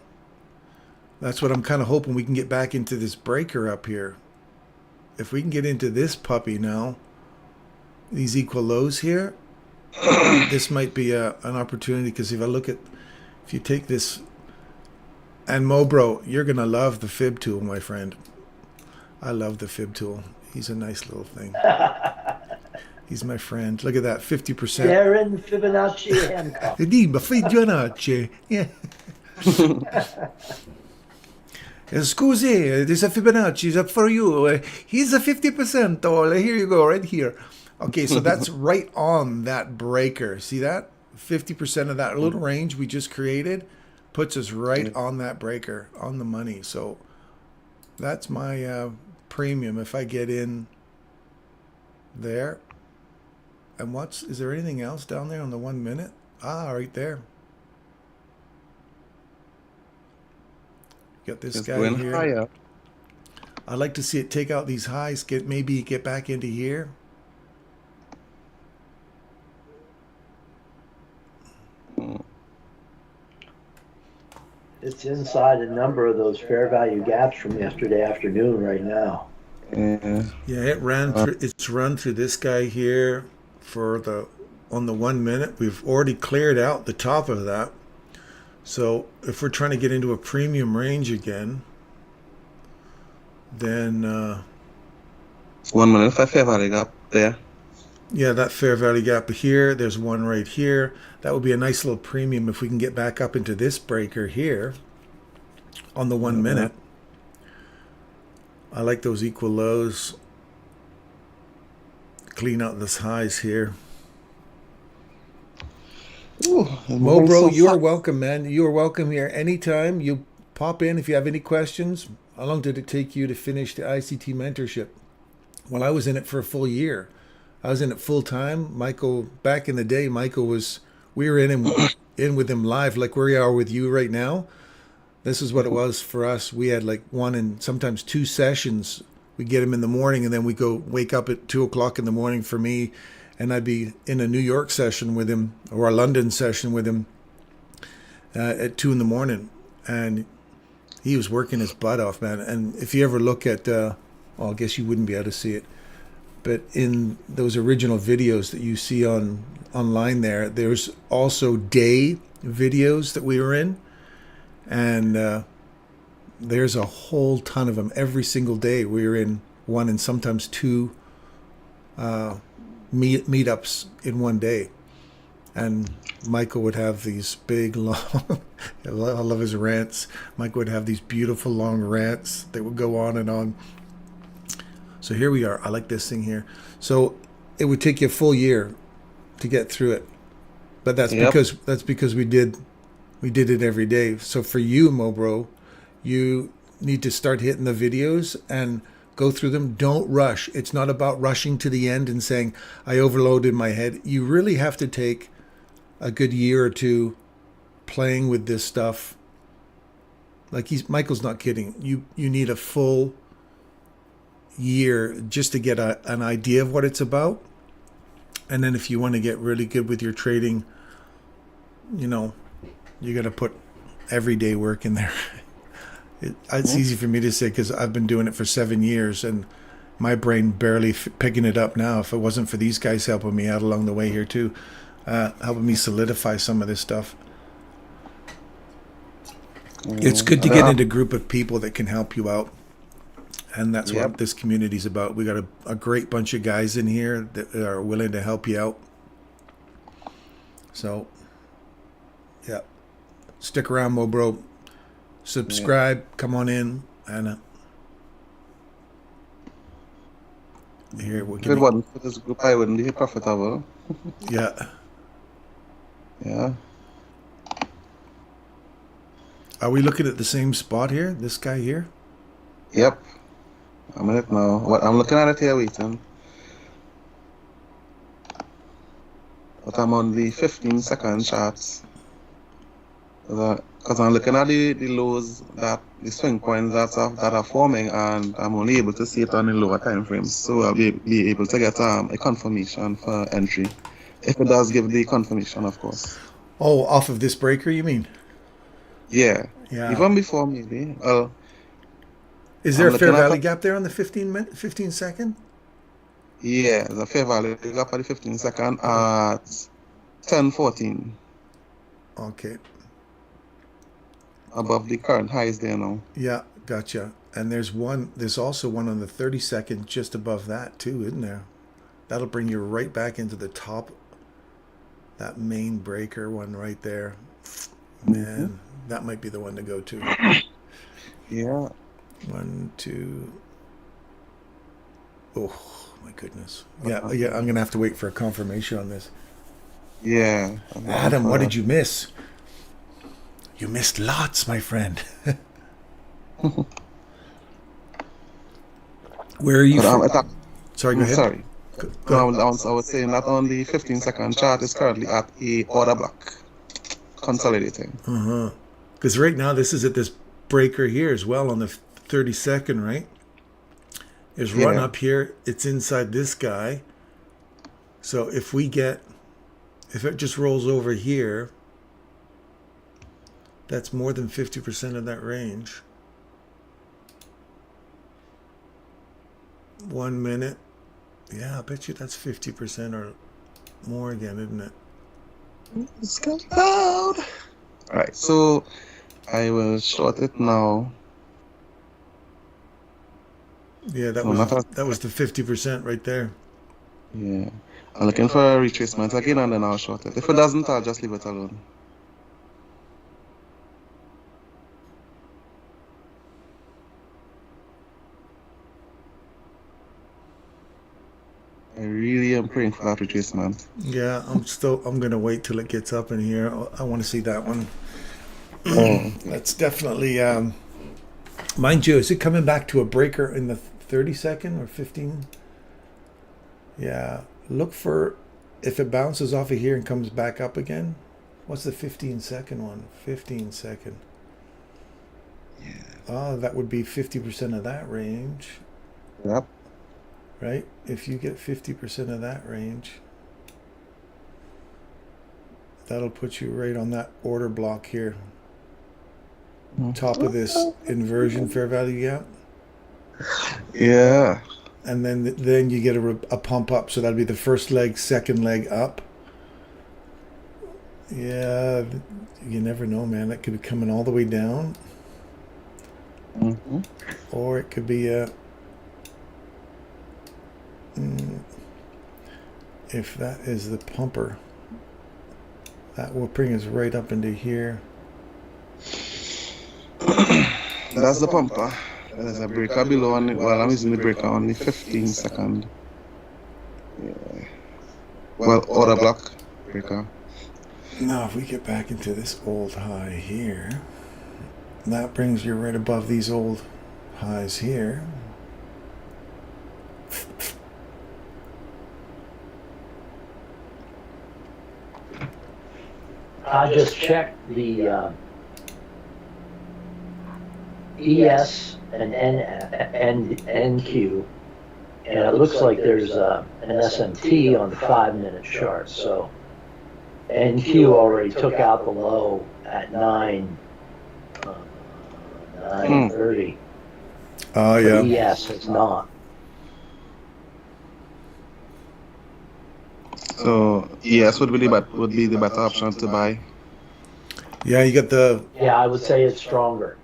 That's what I'm kind of hoping we can get back into this breaker up here. If we can get into this puppy now, these equal lows here, this might be an opportunity, because if you take this, and Mobro, you're going to love the fib tool, my friend. I love the fib tool. He's a nice little thing. He's my friend. Look at that, 50%. Darren Fibonacci Hancock. Fibonacci. Yeah. Scusi, this is a Fibonacci. Is for you. He's a 50%. Oh, here you go, right here. Okay, so that's right on that breaker. See that? 50% of that little range we just created puts us right on that breaker, on the money. So that's my premium. If I get in there. And is there anything else down there on the 1 minute? Ah, right there. Got this It's guy going here. higher. I'd like to see it take out these highs, maybe get back into here. It's inside a number of those fair value gaps from yesterday afternoon right now. Yeah, it's run through this guy here on the 1 minute. We've already cleared out the top of that. So if we're trying to get into a premium range again, then 1 minute fair value gap there. Yeah, that fair value gap here. There's one right here. That would be a nice little premium if we can get back up into this breaker here on the 1 minute. I like those equal lows. Clean out those highs here. Ooh, Mobro, you are welcome, man. You are welcome here anytime. You pop in if you have any questions. How long did it take you to finish the ICT mentorship? Well, I was in it for a full year. I was in it full time. Michael, back in the day, we were in with him live, like we are with you right now. This is what it was for us. We had like one and sometimes two sessions. We get him in the morning, and then we go wake up at 2 o'clock in the morning for me, and I'd be in a New York session with him or a London session with him at 2 in the morning, and he was working his butt off, man. And if you ever look at, well, I guess you wouldn't be able to see it, but in those original videos that you see online there's also day videos that we were in, and there's a whole ton of them. Every single day we were in one and sometimes two meetups in one day. And Michael would have these big, long, I love his rants. Michael would have these beautiful long rants that would go on and on. So here we are. I like this thing here. So it would take you a full year to get through it, but that's because we did it every day. So for you, Mobro, you need to start hitting the videos and go through them. Don't rush. It's not about rushing to the end and saying, I overloaded my head. You really have to take a good year or two playing with this stuff. Like Michael's not kidding. You need a full year just to get an idea of what it's about. And then if you want to get really good with your trading, you got to put everyday work in there. It's easy for me to say because I've been doing it for 7 years and my brain barely picking it up now. If it wasn't for these guys helping me out along the way here too, helping me solidify some of this stuff. It's good to get into a group of people that can help you out. And that's what this community is about. We got a great bunch of guys in here that are willing to help you out. So, yeah. Stick around, Mobro. Subscribe. Come on in. And here we're getting... If it wasn't for this group, I wouldn't be profitable. Yeah. Yeah. Are we looking at the same spot here? This guy here? Yep. I'm in it now. I'm looking at it here, waiting. But I'm on the 15-second charts. Because I'm looking at the lows, the swing points that are forming, and I'm only able to see it on the lower time frames. So I'll be able to get a confirmation for entry. If it does give the confirmation, of course. Oh, off of this breaker, you mean? Yeah. Even before maybe. Is there a fair value gap there on the 15 second? Yeah, the fair value gap at the 15 second at 10:14. Okay. Above the current highs there now. Yeah, gotcha. And there's also one on the 30 second just above that too, isn't there? That'll bring you right back into the top, that main breaker one right there. Man, that might be the one to go to. Yeah. 1, 2. Oh my goodness. Yeah. I'm gonna have to wait for a confirmation on this. Yeah. Adam, what did you miss? You missed lots, my friend. Where are you from? Sorry, go ahead. Sorry. I was saying that on the 15-second chart is currently at a order block, consolidating. Because right now this is at this breaker here as well on the 30-second, right? Is run Yeah. up here. It's inside this guy. So if it just rolls over here, that's more than 50% of that range. 1 minute. Yeah, I bet you that's 50% or more again, isn't it? It's come out. Alright, so I will short it now. Yeah, that was the 50% right there. Yeah. I'm looking for a retracement again and then I'll short it. If it doesn't, I'll just leave it alone. I really am praying for that retracement. Yeah, I'm gonna wait till it gets up in here. I want to see that one. That's definitely mind you, is it coming back to a breaker in the 30-second or 15? Yeah, look for if it bounces off of here and comes back up again. What's the 15-second one? 15-second. Yeah. Oh, that would be 50% of that range. Yep. Right? If you get 50% of that range, that'll put you right on that order block here. Top of this inversion fair value gap. Yeah. And then you get a pump up. So that'll be the first leg, second leg up. Yeah, you never know, man. That could be coming all the way down. Or it could be a... if that is the pumper, that will bring us right up into here. That's the pumper. There's a breaker below, and well, I'm using the breaker on the 15-second. Yeah. Well, order block breaker. Now, if we get back into this old high here, that brings you right above these old highs here. I just checked the ES and NQ, and it looks like there's an SMT on the 5-minute chart. So NQ already took out the low at 9:30. Oh yeah. ES is not. So ES would be the better option to buy. Yeah, you got the... Yeah, I would say it's stronger.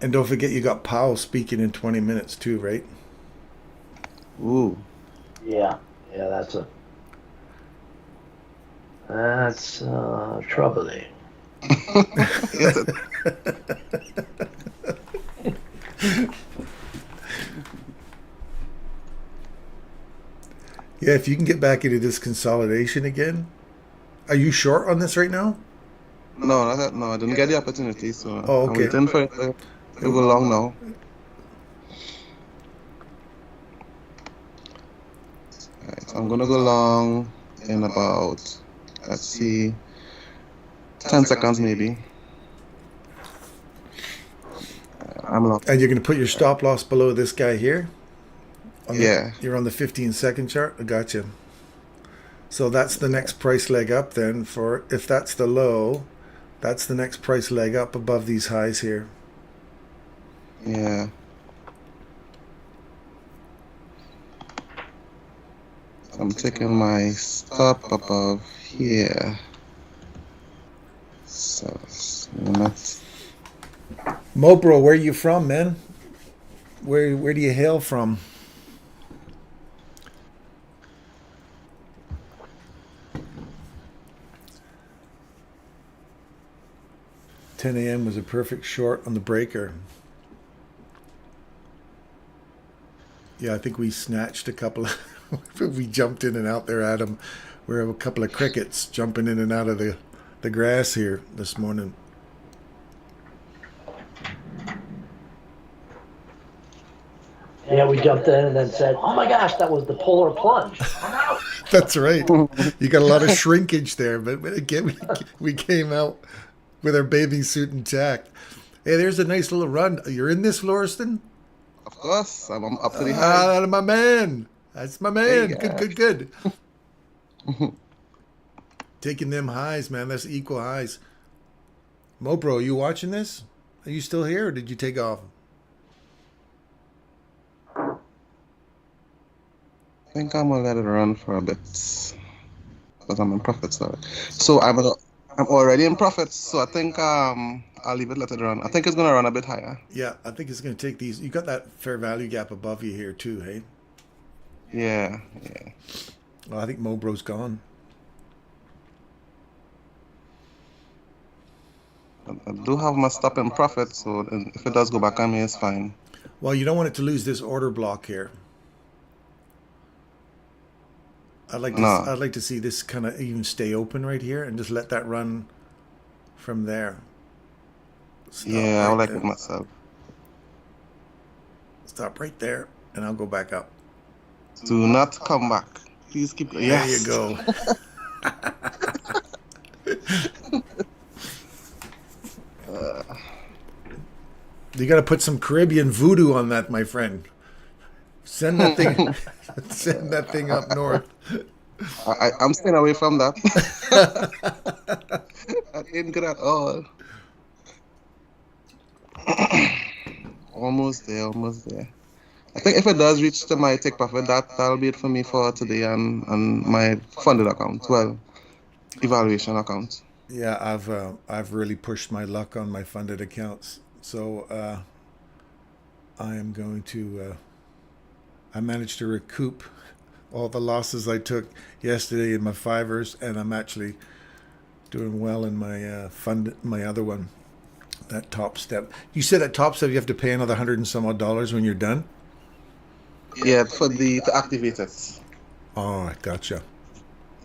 And don't forget you got Powell speaking in 20 minutes too, right? Ooh. Yeah, that's troubling. Yeah, if you can get back into this consolidation again. Are you short on this right now? No, I didn't get the opportunity, so oh, okay. I'm waiting for it to go long now. Alright, so I'm gonna go long in about, let's see, 10 seconds maybe. I'm long. And you're gonna put your stop loss below this guy here? Yeah. You're on the 15-second chart? I got you. So that's the next price leg up then. For if that's the low, that's the next price leg up above these highs here. Yeah. I'm taking my stop above here. So that's... Mobro, where are you from, man? Where do you hail from? $10 a.m. was a perfect short on the breaker. Yeah, I think we snatched a couple of... we jumped in and out there, Adam. We have a couple of crickets jumping in and out of the grass here this morning. Yeah, we jumped in and then said, "Oh my gosh, that was the polar plunge. I'm out." That's right. You got a lot of shrinkage there, but again, we came out with our bathing suit intact. Hey, there's a nice little run. You're in this, Lauriston? Of course, I'm up to the high. Ah, my man. That's my man. Hey, Good. Taking them highs, man. That's equal highs. Mobro, you watching this? Are you still here, or did you take off? I think I'm gonna let it run for a bit because I'm in profits already. So I'm already in profits, so I think I'll leave it, let it run. I think it's gonna run a bit higher. Yeah, I think it's going to take these. You got that fair value gap above you here too, hey? Yeah. Well, I think Mobro's gone. I do have my stop in profit, so if it does go back on me, it's fine. Well, you don't want it to lose this order block here. I'd like to see this kind of even stay open right here and just let that run from there. Stop I right like there. it myself. Stop right there, and I'll go back up. Do not come back. Please keep going. Yes. There you go. You got to put some Caribbean voodoo on that, my friend. Send that thing, send that thing up north. I'm staying away from that. That ain't good at all. Almost there. I think if it does reach to my take profit, that'll be it for me for today and my funded account. Well, evaluation account. Yeah, I've really pushed my luck on my funded accounts. So I am going to. I managed to recoup all the losses I took yesterday in my fivers, and I'm actually doing well in my my other one, that top step. You said that top step you have to pay another $100 and some odd when you're done. Yeah, to activate it. Oh, I gotcha.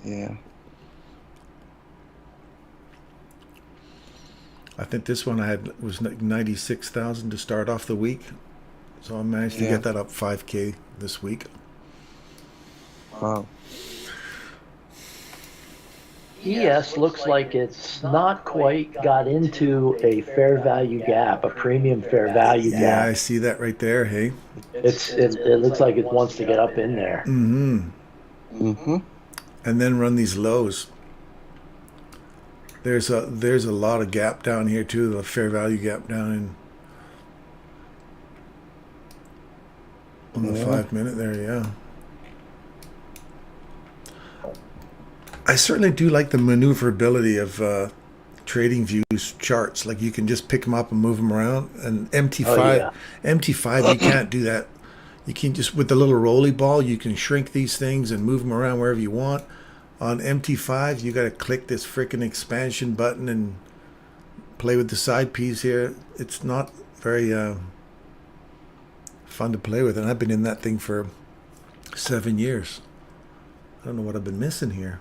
Yeah. I think this one was 96,000 to start off the week, so I managed to get that up 5K this week. Wow. ES looks like it's not quite got into a fair value gap, a premium fair value gap. Yeah, I see that right there. Hey, it looks like it wants to get up in there. And then run these lows. There's a lot of gap down here too, the fair value gap down on the 5 minute there. Yeah, I certainly do like the maneuverability of trading views charts. Like you can just pick them up and move them around. And MT5 you can't do that. You can just, with the little rolly ball, you can shrink these things and move them around wherever you want. On MT5, you got to click this freaking expansion button and play with the side piece here. It's not very fun to play with, and I've been in that thing for 7 years. I don't know what I've been missing here.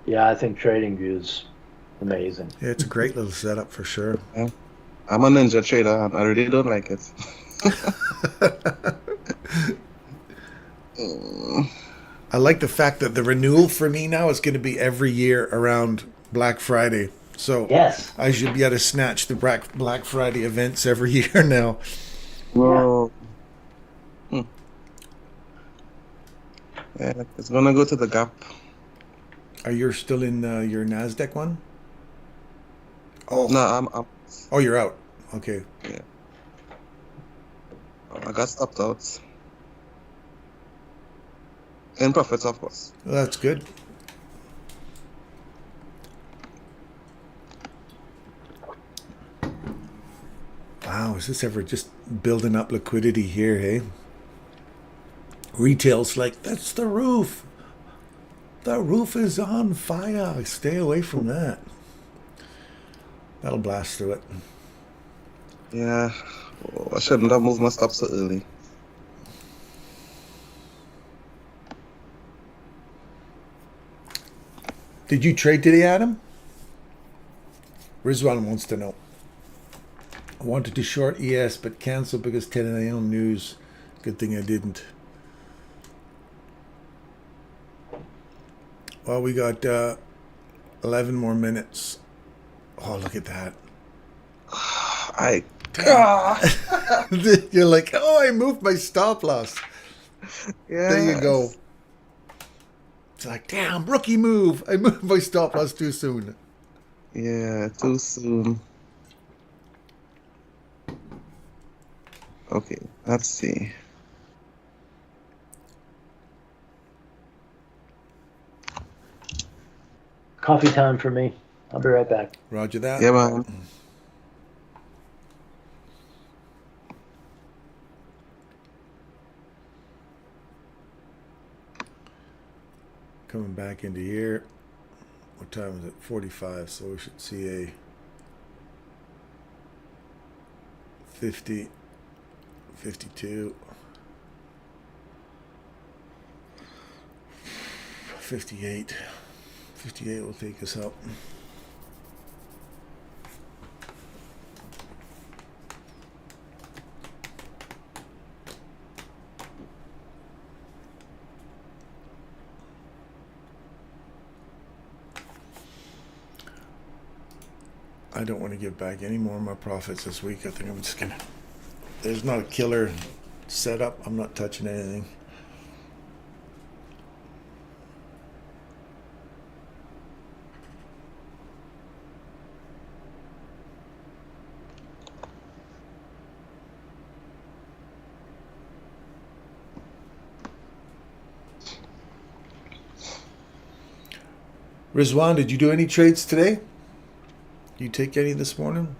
Yeah, I think TradingView's amazing. Yeah, it's a great little setup for sure. Yeah. I'm a ninja trader, and I really don't like it. I like the fact that the renewal for me now is going to be every year around Black Friday. So yes, I should be able to snatch the Black Friday events every year now. Whoa. Yeah, it's going to go to the gap. Are you still in your NASDAQ one? Oh. No, I'm Oh, you're out. Okay. Yeah. I got stopped out. In profits, of course. Well, that's good. Wow, is this ever just building up liquidity here, hey? Retail's like, that's the roof. The roof is on fire. Stay away from that. That'll blast through it. Yeah. Oh, I shouldn't have moved my stop so early. Did you trade today, Adam? Rizwan wants to know. I wanted to short ES, but canceled because 10 a.m. news. Good thing I didn't. Well, we got 11 more minutes. Oh, look at that. You're like, oh, I moved my stop loss. Yeah. There you go. It's like, damn, rookie move. I moved my stop loss too soon. Yeah, too soon. Okay, let's see. Coffee time for me. I'll be right back. Roger that. Yeah, man. Coming back into here. What time is it? 45. So we should see a 50, 52, 58. 58 will take us up. I don't want to give back any more of my profits this week. I think I'm just gonna. There's not a killer setup. I'm not touching anything. Rizwan, did you do any trades today? You take any this morning?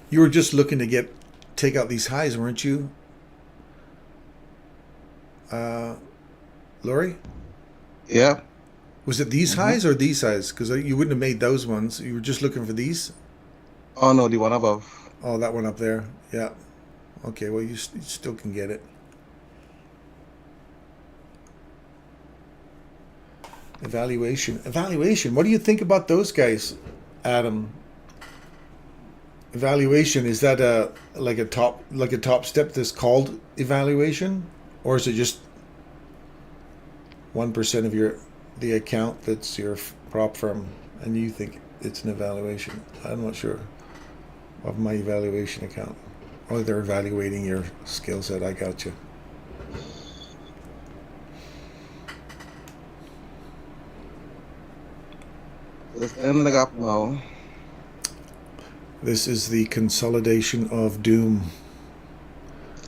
You were just looking to take out these highs, weren't you? Lori? Yeah. Was it these highs or these highs? Because you wouldn't have made those ones. You were just looking for these? Oh, no, the one above. Oh, that one up there. Yeah. Okay, well, you still can get it. Evaluation. Evaluation. What do you think about those guys, Adam? Evaluation, is that like a top step that's called evaluation? Or is it just 1% of the account that's your prop firm and you think it's an evaluation? I'm not sure of my evaluation account. Or they're evaluating your skill set. I got you. Let's end the gap now. This is the consolidation of doom.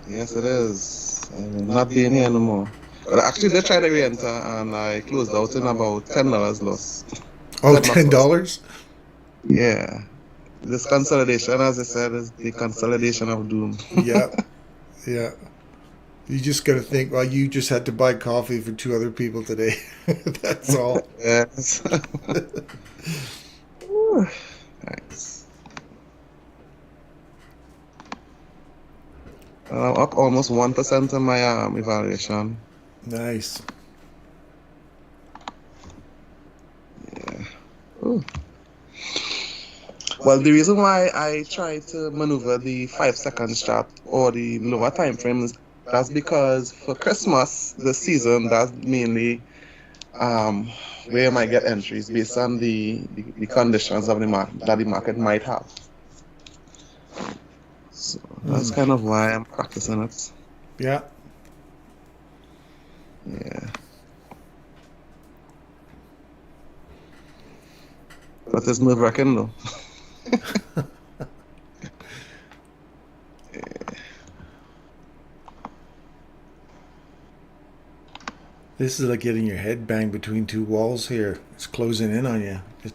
Yes, it is. I'm not being here no more. But actually, they tried to re-enter and I closed out in about $10 loss. Oh, $10? Yeah. This consolidation, as I said, is the consolidation of doom. Yeah. Yeah. You just got to think, well, you just had to buy coffee for 2 other people today. That's all. Yes. Thanks. I'm up almost 1% on my evaluation. Nice. Yeah. Ooh. Well, the reason why I try to maneuver the 5-second chart or the lower time frames, that's because for Christmas this season, that's mainly where you might get entries based on the conditions of the market that the market might have. So that's kind of why I'm practicing it. Yeah. Yeah. But it's nerve-wracking though. This is like getting your head banged between 2 walls here. It's closing in on you. Just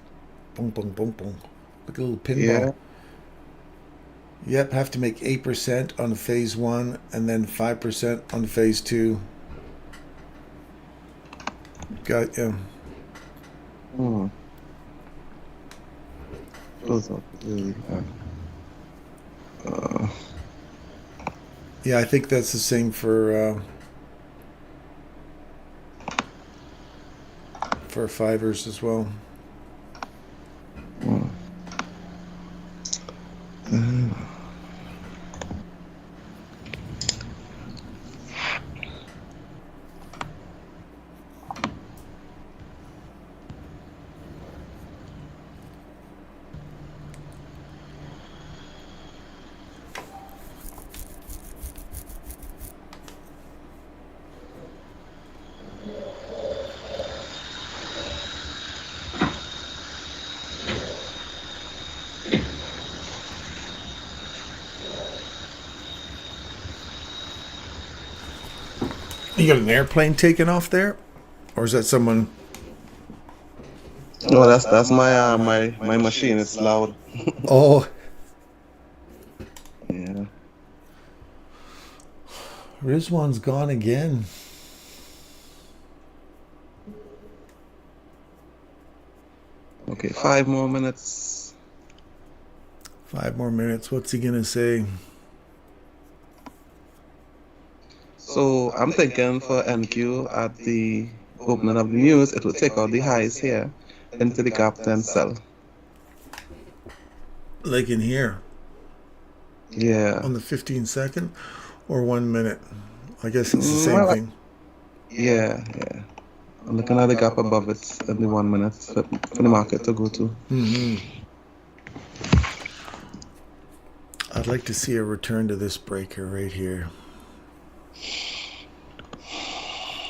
boom, boom, boom, boom. Like a little pinball. Yeah. Yep, have to make 8% on phase 1 and then 5% on phase 2. Got you. Close up. Yeah, I think that's the same for fivers as well. You got an airplane taking off there, or is that someone? No, that's my machine. It's loud. Oh, Yeah. Rizwan's gone again. Okay, 5 more minutes. 5 more minutes. What's he gonna say? So I'm thinking for NQ at the opening of the news, it will take out the highs here into the gap, then sell. Like in here Yeah. on the 15-second or 1 minute. I guess it's the same Well, thing. yeah. I'm looking at the gap above it in the 1 minute for the market to go to. I'd like to see a return to this breaker right here.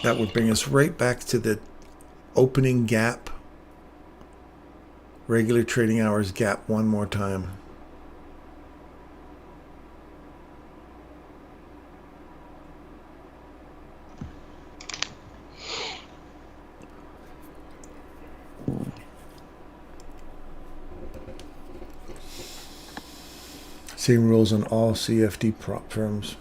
That would bring us right back to the opening gap, regular trading hours gap one more time. Same rules on all CFD prop firms.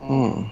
Ooh.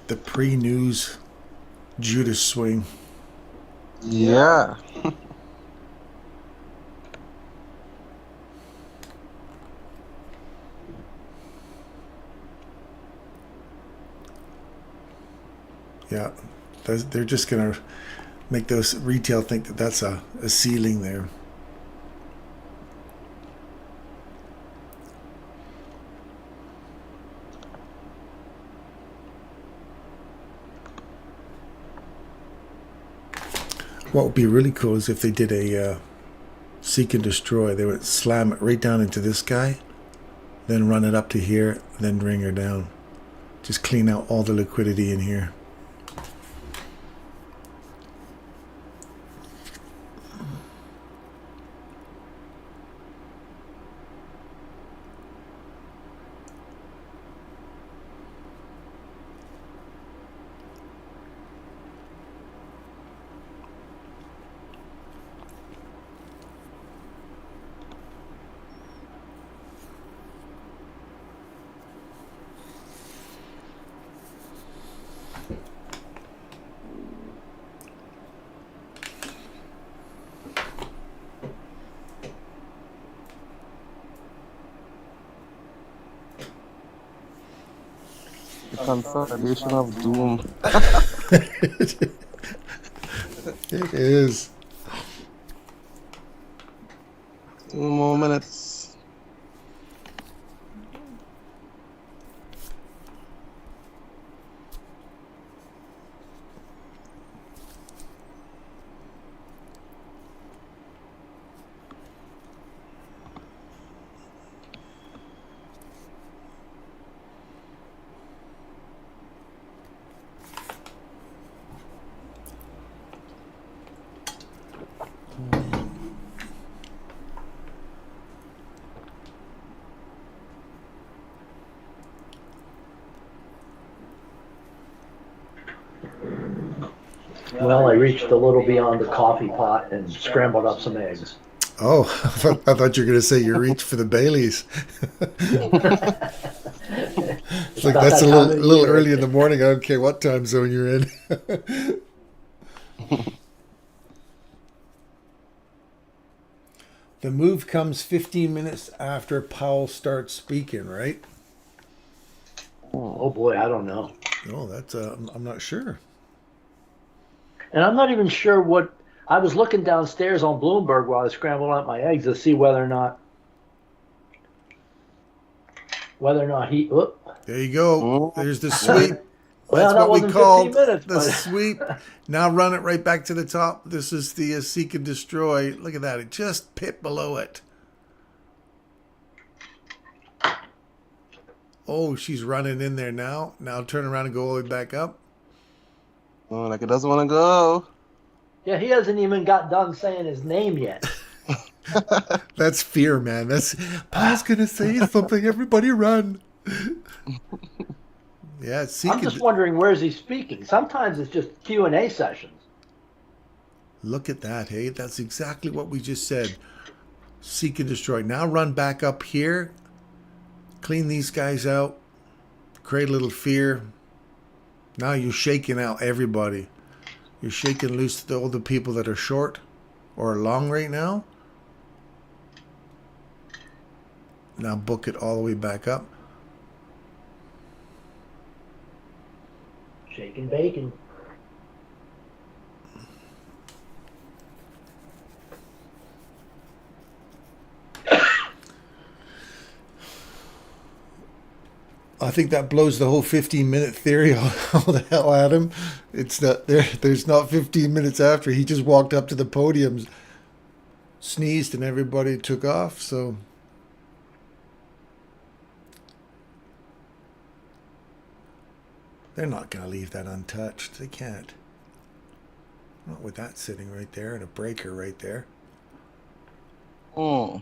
The pre-news Judas swing. Yeah. Yeah, they're just going to make those retail think that that's a ceiling there. What would be really cool is if they did a seek and destroy. They would slam it right down into this guy, then run it up to here, then bring her down. Just clean out all the liquidity in here. The consolidation of doom. It is. 2 more minutes. Well, I reached a little beyond the coffee pot and scrambled up some eggs. Oh, I thought you were going to say you reached for the Baileys. It's like, About that's that a time of little year. early in the morning. I don't care what time zone you're in. The move comes 15 minutes after Powell starts speaking, right? Oh boy, I don't know. Oh, that's I'm not sure. And I'm not even sure what I was looking downstairs on Bloomberg while I scrambled up my eggs to see whether or not he. Whoop. There you go. There's the sweep. Well, That's that what we wasn't called 15 minutes, the but sweep. Now run it right back to the top. This is the seek and destroy. Look at that. It just pit below it. Oh, she's running in there now. Now turn around and go all the way back up. Oh, like it doesn't want to go. yeah, he hasn't even got done saying his name yet. That's fear, man. That's Paul's gonna say something. Everybody run. Yeah, it's seek I'm just wondering where's he speaking. Sometimes it's just Q&A sessions. Look at that, hey? That's exactly what we just said. Seek and destroy. Now run back up here. Clean these guys out. Create a little fear. Now you're shaking out everybody. You're shaking loose all the people that are short or long right now. Now book it all the way back up. Shaking bacon. I think that blows the whole 15-minute theory all the hell at him. It's not there. There's not 15 minutes after. He just walked up to the podium, sneezed, and everybody took off. So they're not going to leave that untouched. They can't. Not with that sitting right there and a breaker right there. Oh.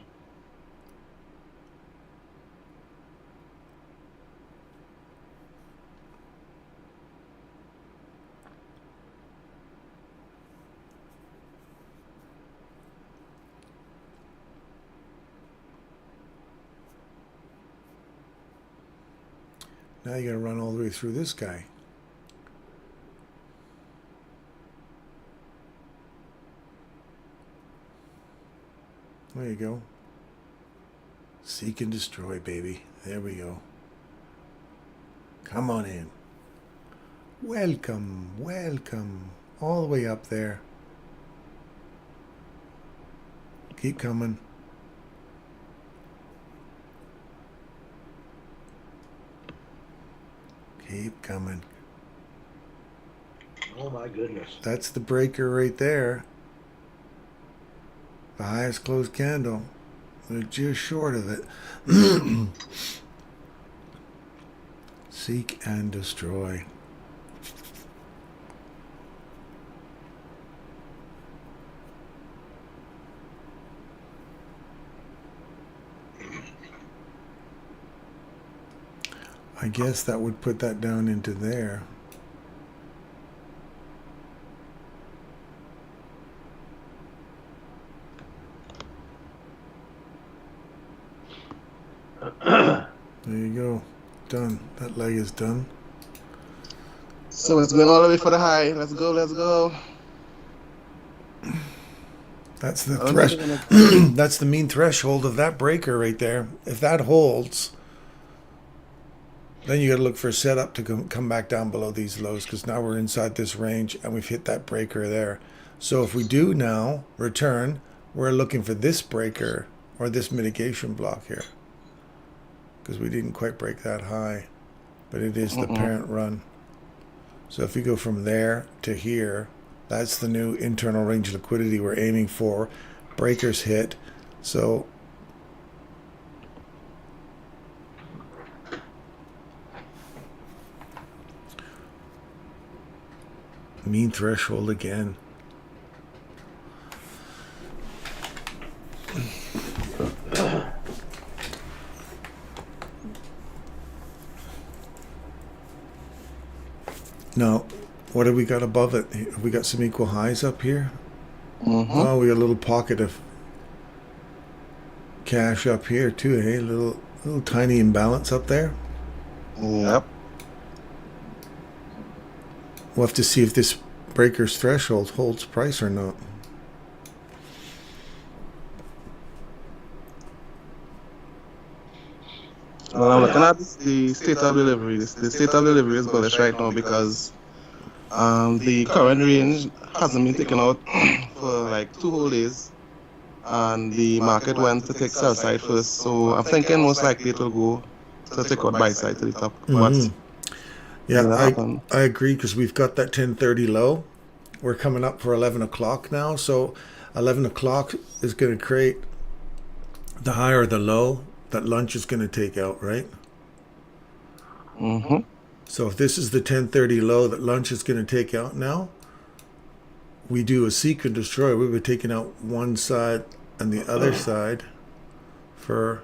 Now you're going to run all the way through this guy. There you go. Seek and destroy, baby. There we go. Come on in. Welcome, welcome. All the way up there. Keep coming. Keep coming. Oh my goodness. That's the breaker right there. The highest closed candle. They're just short of it. Seek and destroy. I guess that would put that down into there. There you go. Done. That leg is done. So it's going all the way for the high. Let's go, let's go. That's the that's the mean threshold of that breaker right there. If that holds, then you got to look for a setup to come back down below these lows, because now we're inside this range and we've hit that breaker there. So if we do now return, we're looking for this breaker or this mitigation block here, because we didn't quite break that high, but it is the parent run. So if we go from there to here, that's the new internal range of liquidity we're aiming for. Breakers hit. So mean threshold again. Now, What have we got above it? Have we got some equal highs up here? Oh, we got a little pocket of cash up here too, hey? Little tiny imbalance up there. Yep. We'll have to see if this breaker's threshold holds price or not. Well, I'm looking at the state of delivery. The state of delivery is bullish right now because the current range hasn't been taken out for like 2 whole days, and the market went to take sell side first. So I'm thinking most likely it will go to take out buy side to the top. But yeah, I agree, because we've got that 10:30 low. We're coming up for 11 o'clock now, so 11 o'clock is going to create the high or the low that lunch is going to take out, right? So if this is the 10:30 low that lunch is going to take out now, we do a seek and destroy. We were taking out one side and the other side for,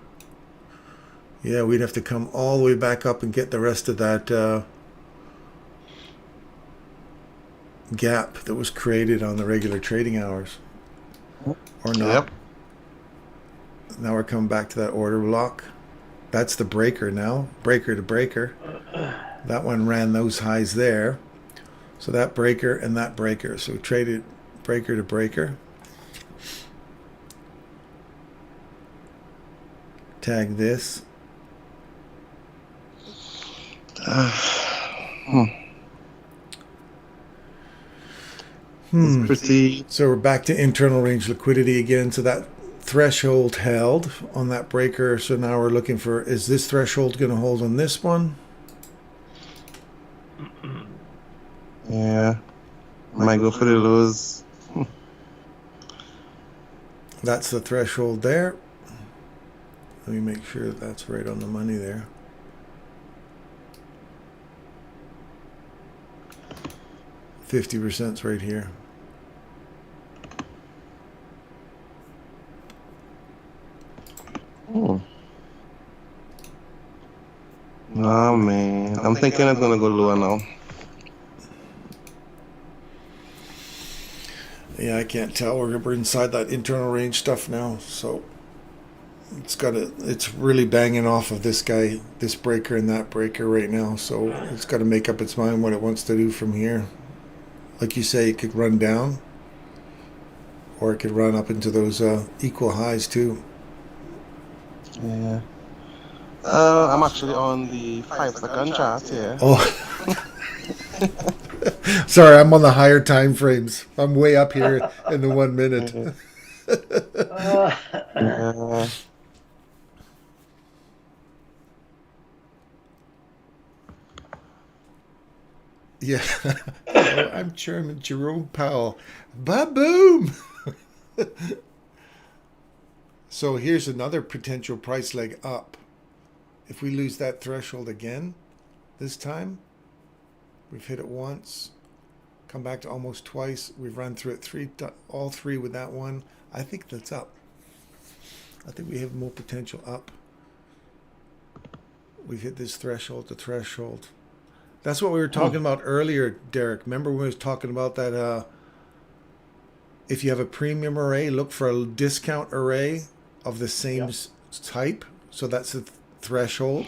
yeah, we'd have to come all the way back up and get the rest of that gap that was created on the regular trading hours, or not. Yep. Now we're coming back to that order block. That's the breaker now, breaker to breaker. That one ran those highs there. So that breaker and that breaker. So we traded breaker to breaker. Tag this. It's pretty. So we're back to internal range liquidity again. So that threshold held on that breaker. So now we're looking for, is this threshold going to hold on this one? Yeah. Might go for the lows. That's the threshold there. Let me make sure that's right on the money there. %'s right here. Oh man, I'm thinking it's gonna go lower now. Yeah, I can't tell. We're inside that internal range stuff now, so it's really banging off of this guy, this breaker and that breaker right now. So it's got to make up its mind what it wants to do from here. Like you say, it could run down, or it could run up into those equal highs too. Yeah. I'm actually on the 5-second chart here. Oh. Sorry, I'm on the higher time frames. I'm way up here in the 1 minute. Yeah. Hello, I'm Chairman Jerome Powell. Ba-boom! So here's another potential price leg up. If we lose that threshold again this time, we've hit it once, come back to almost twice. We've run through it all three with that one. I think that's up. I think we have more potential up. We've hit this threshold to threshold. That's what we were talking about earlier, Derek. Remember when we was talking about that, if you have a premium array, look for a discount array of the same type. So that's the threshold.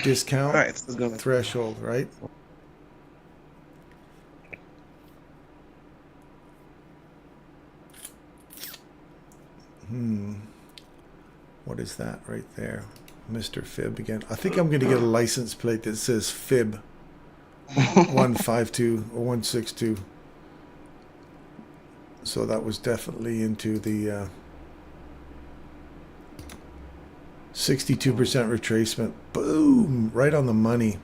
Discount, Right, threshold, right? What is that right there? Mr. Fib again. I think I'm going to get a license plate that says Fib 152 or 162. So that was definitely into the 62% retracement. Boom! Right on the money.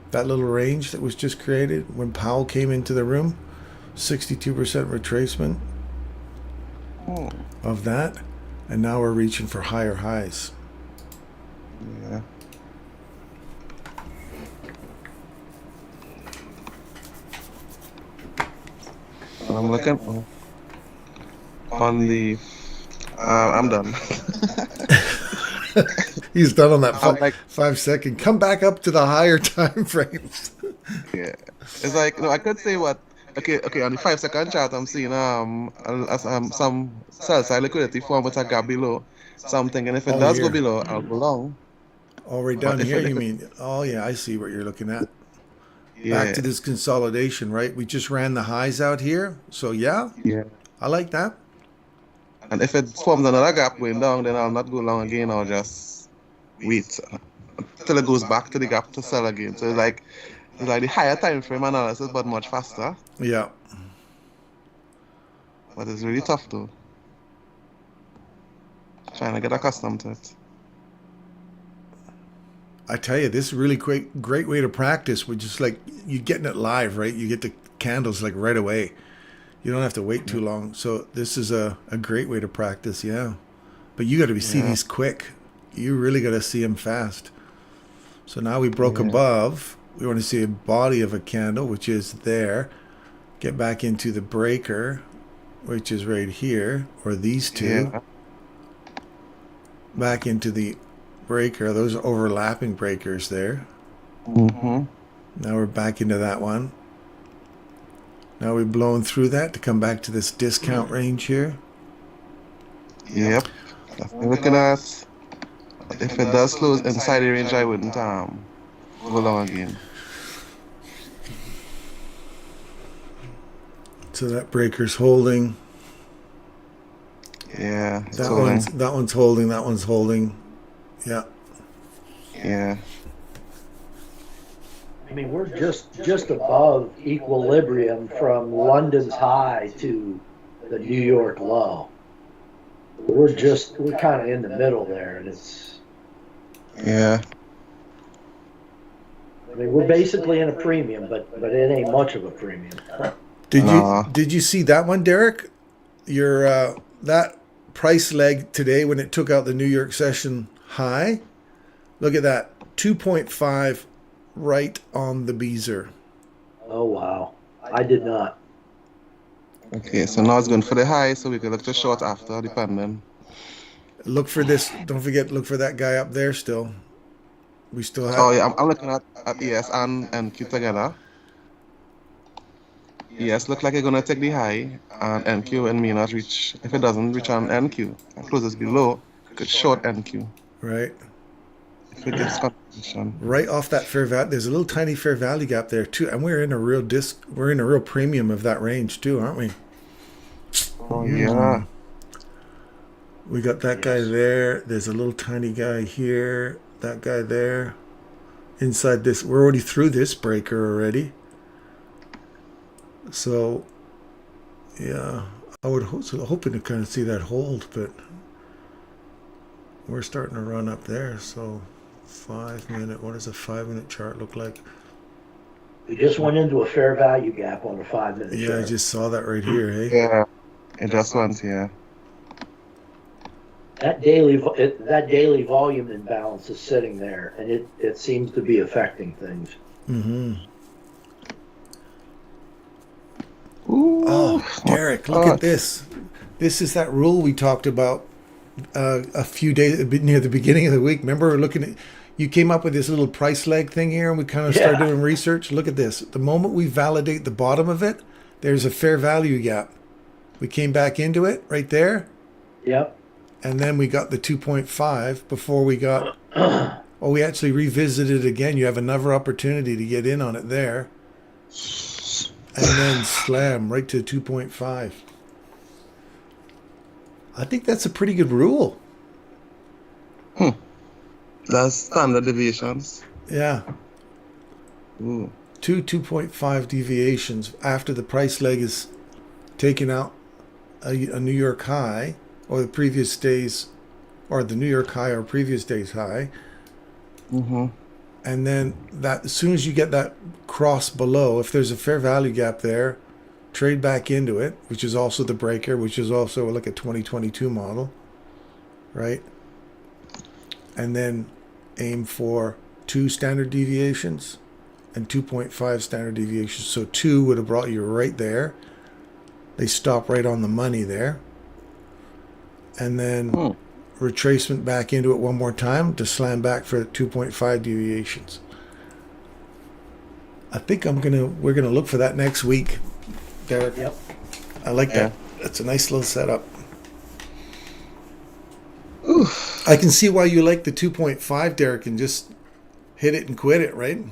That little range that was just created when Powell came into the room, 62% retracement of that. And now we're reaching for higher highs. Yeah. I'm looking on the. I'm done. He's done on that 5 second. Come back up to the higher time frames. Yeah. It's like, I could say what. Okay. On the 5 second chart, I'm seeing some sell side liquidity form with a gap below. So I'm thinking if it Oh, does go here. below, I'll go long. Oh, right But down here, if you it, mean? Oh, yeah, I see what you're looking at. Back yeah, to this consolidation, right? We just ran the highs out here. So, yeah, yeah. I like that. And if it forms another gap going down, then I'll not go long again. I'll just wait till it goes back to the gap to sell again. So it's like the higher time frame analysis, but much faster. Yeah. But it's really tough though. Trying to get accustomed to it. I tell you, this is a really great way to practice. We're just like, you're getting it live, right? You get the candles like right away. You don't have to wait too long. So this is a great way to practice, yeah. But you got to see these quick. You really got to see them fast. So now we broke above. We want to see a body of a candle, which is there. Get back into the breaker, which is right here, or these two. Yeah. Back into the breaker. Those are overlapping breakers there. Mm-hmm. Now we're back into that one. Now we've blown through that to come back to this discount range here. Yep. That's what I'm looking at. If it does close inside the range, I wouldn't go long again. So that breaker's holding. Yeah. That one's holding. That one's holding. Yeah. Yeah. I mean, we're just above equilibrium from London's high to the New York low. We're kind of in the middle there, and it's. Yeah. I mean, we're basically in a premium, but it ain't much of a premium. Did you see that one, Derek? Your that price leg today when it took out the New York session high. Look at that, 2.5 right on the Beezer. Oh wow, I did not. Okay, so now it's going for the high, so we can look to short after, depending. Look for this. Don't forget, look for that guy up there still. We still have. Oh yeah, I'm looking at ES and NQ together. ES look like it's gonna take the high, and NQ and may not reach. If it doesn't reach on NQ and closes below, it could short NQ. Right. If it gets confirmation. Right off that fair value, there's a little tiny fair value gap there too, and we're in a real We're in a real premium of that range too, aren't we? Oh yeah. We got that guy there. There's a little tiny guy here. That guy there. Inside this, we're already through this breaker already. So, yeah, I would hoping to kind of see that hold, but we're starting to run up there. So, 5 minute. What does a 5 minute chart look like? We just went into a fair value gap on a 5 minute chart. Yeah, I just saw that right here. Hey. Yeah, it just went here. That daily volume imbalance is sitting there, and it seems to be affecting things. Mm-hmm. Ooh. Oh, Derek, look at this. This is that rule we talked about a few days near the beginning of the week. Remember, we're looking at. You came up with this little price leg thing here, and we kind of started doing research. Look at this. The moment we validate the bottom of it, there's a fair value gap. We came back into it right there. Yep. And then we got the 2.5 before we got. We actually revisited it again. You have another opportunity to get in on it there. And then slam right to 2.5. I think that's a pretty good rule. That's standard deviations. Yeah. Ooh. 2.5 deviations after the price leg is taken out a New York high or the previous day's, or the New York high or previous day's high. Mm-hmm. And then that as soon as you get that cross below, if there's a fair value gap there, trade back into it, which is also the breaker, which is also like a 2022 model, right? And then aim for 2 standard deviations and 2.5 standard deviations. So 2 would have brought you right there. They stop right on the money there. And then retracement back into it one more time to slam back for 2.5 deviations. I think we're gonna look for that next week, Derek. Yep. I like Yeah. that. That's a nice little setup. Oof. I can see why you like the 2.5, Derek, and just hit it and quit it, right?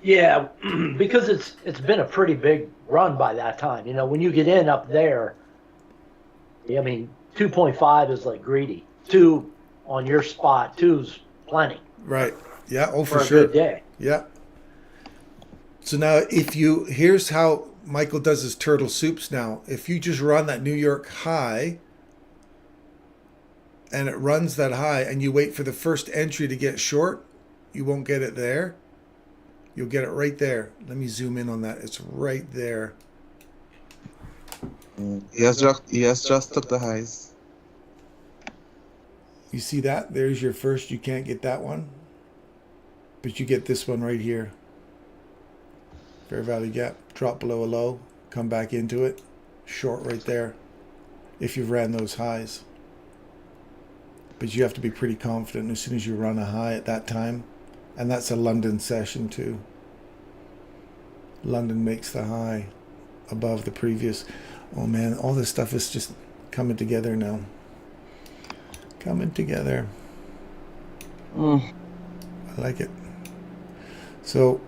Yeah, because it's been a pretty big run by that time. You know, when you get in up there, I mean, 2.5 is like greedy. 2 on your spot, 2's plenty Right. Yeah. Oh, for for a sure. good day. Yeah. So now, here's how Michael does his turtle soups now. If you just run that New York high, and it runs that high, and you wait for the first entry to get short, you won't get it there. You'll get it right there. Let me zoom in on that. It's right there. He has just took the highs. You see that? There's your first. You can't get that one, but you get this one right here. Fair value gap. Drop below a low. Come back into it. Short right there. If you've ran those highs. But you have to be pretty confident as soon as you run a high at that time. And that's a London session too. London makes the high above the previous. Oh man, all this stuff is just coming together now. Coming together. I like it. So,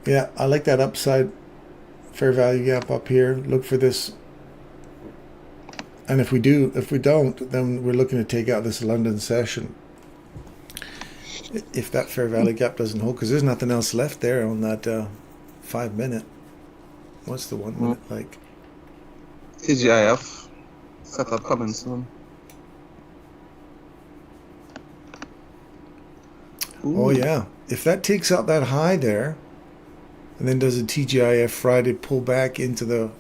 yeah, I like that upside fair value gap up here. Look for this. And if we don't, then we're looking to take out this London session. If that fair value gap doesn't hold, because there's nothing else left there on that 5 minute. What's the 1 minute like? TGIF setup coming soon. Ooh. Oh yeah, if that takes out that high there, and then does a TGIF Friday pull back into the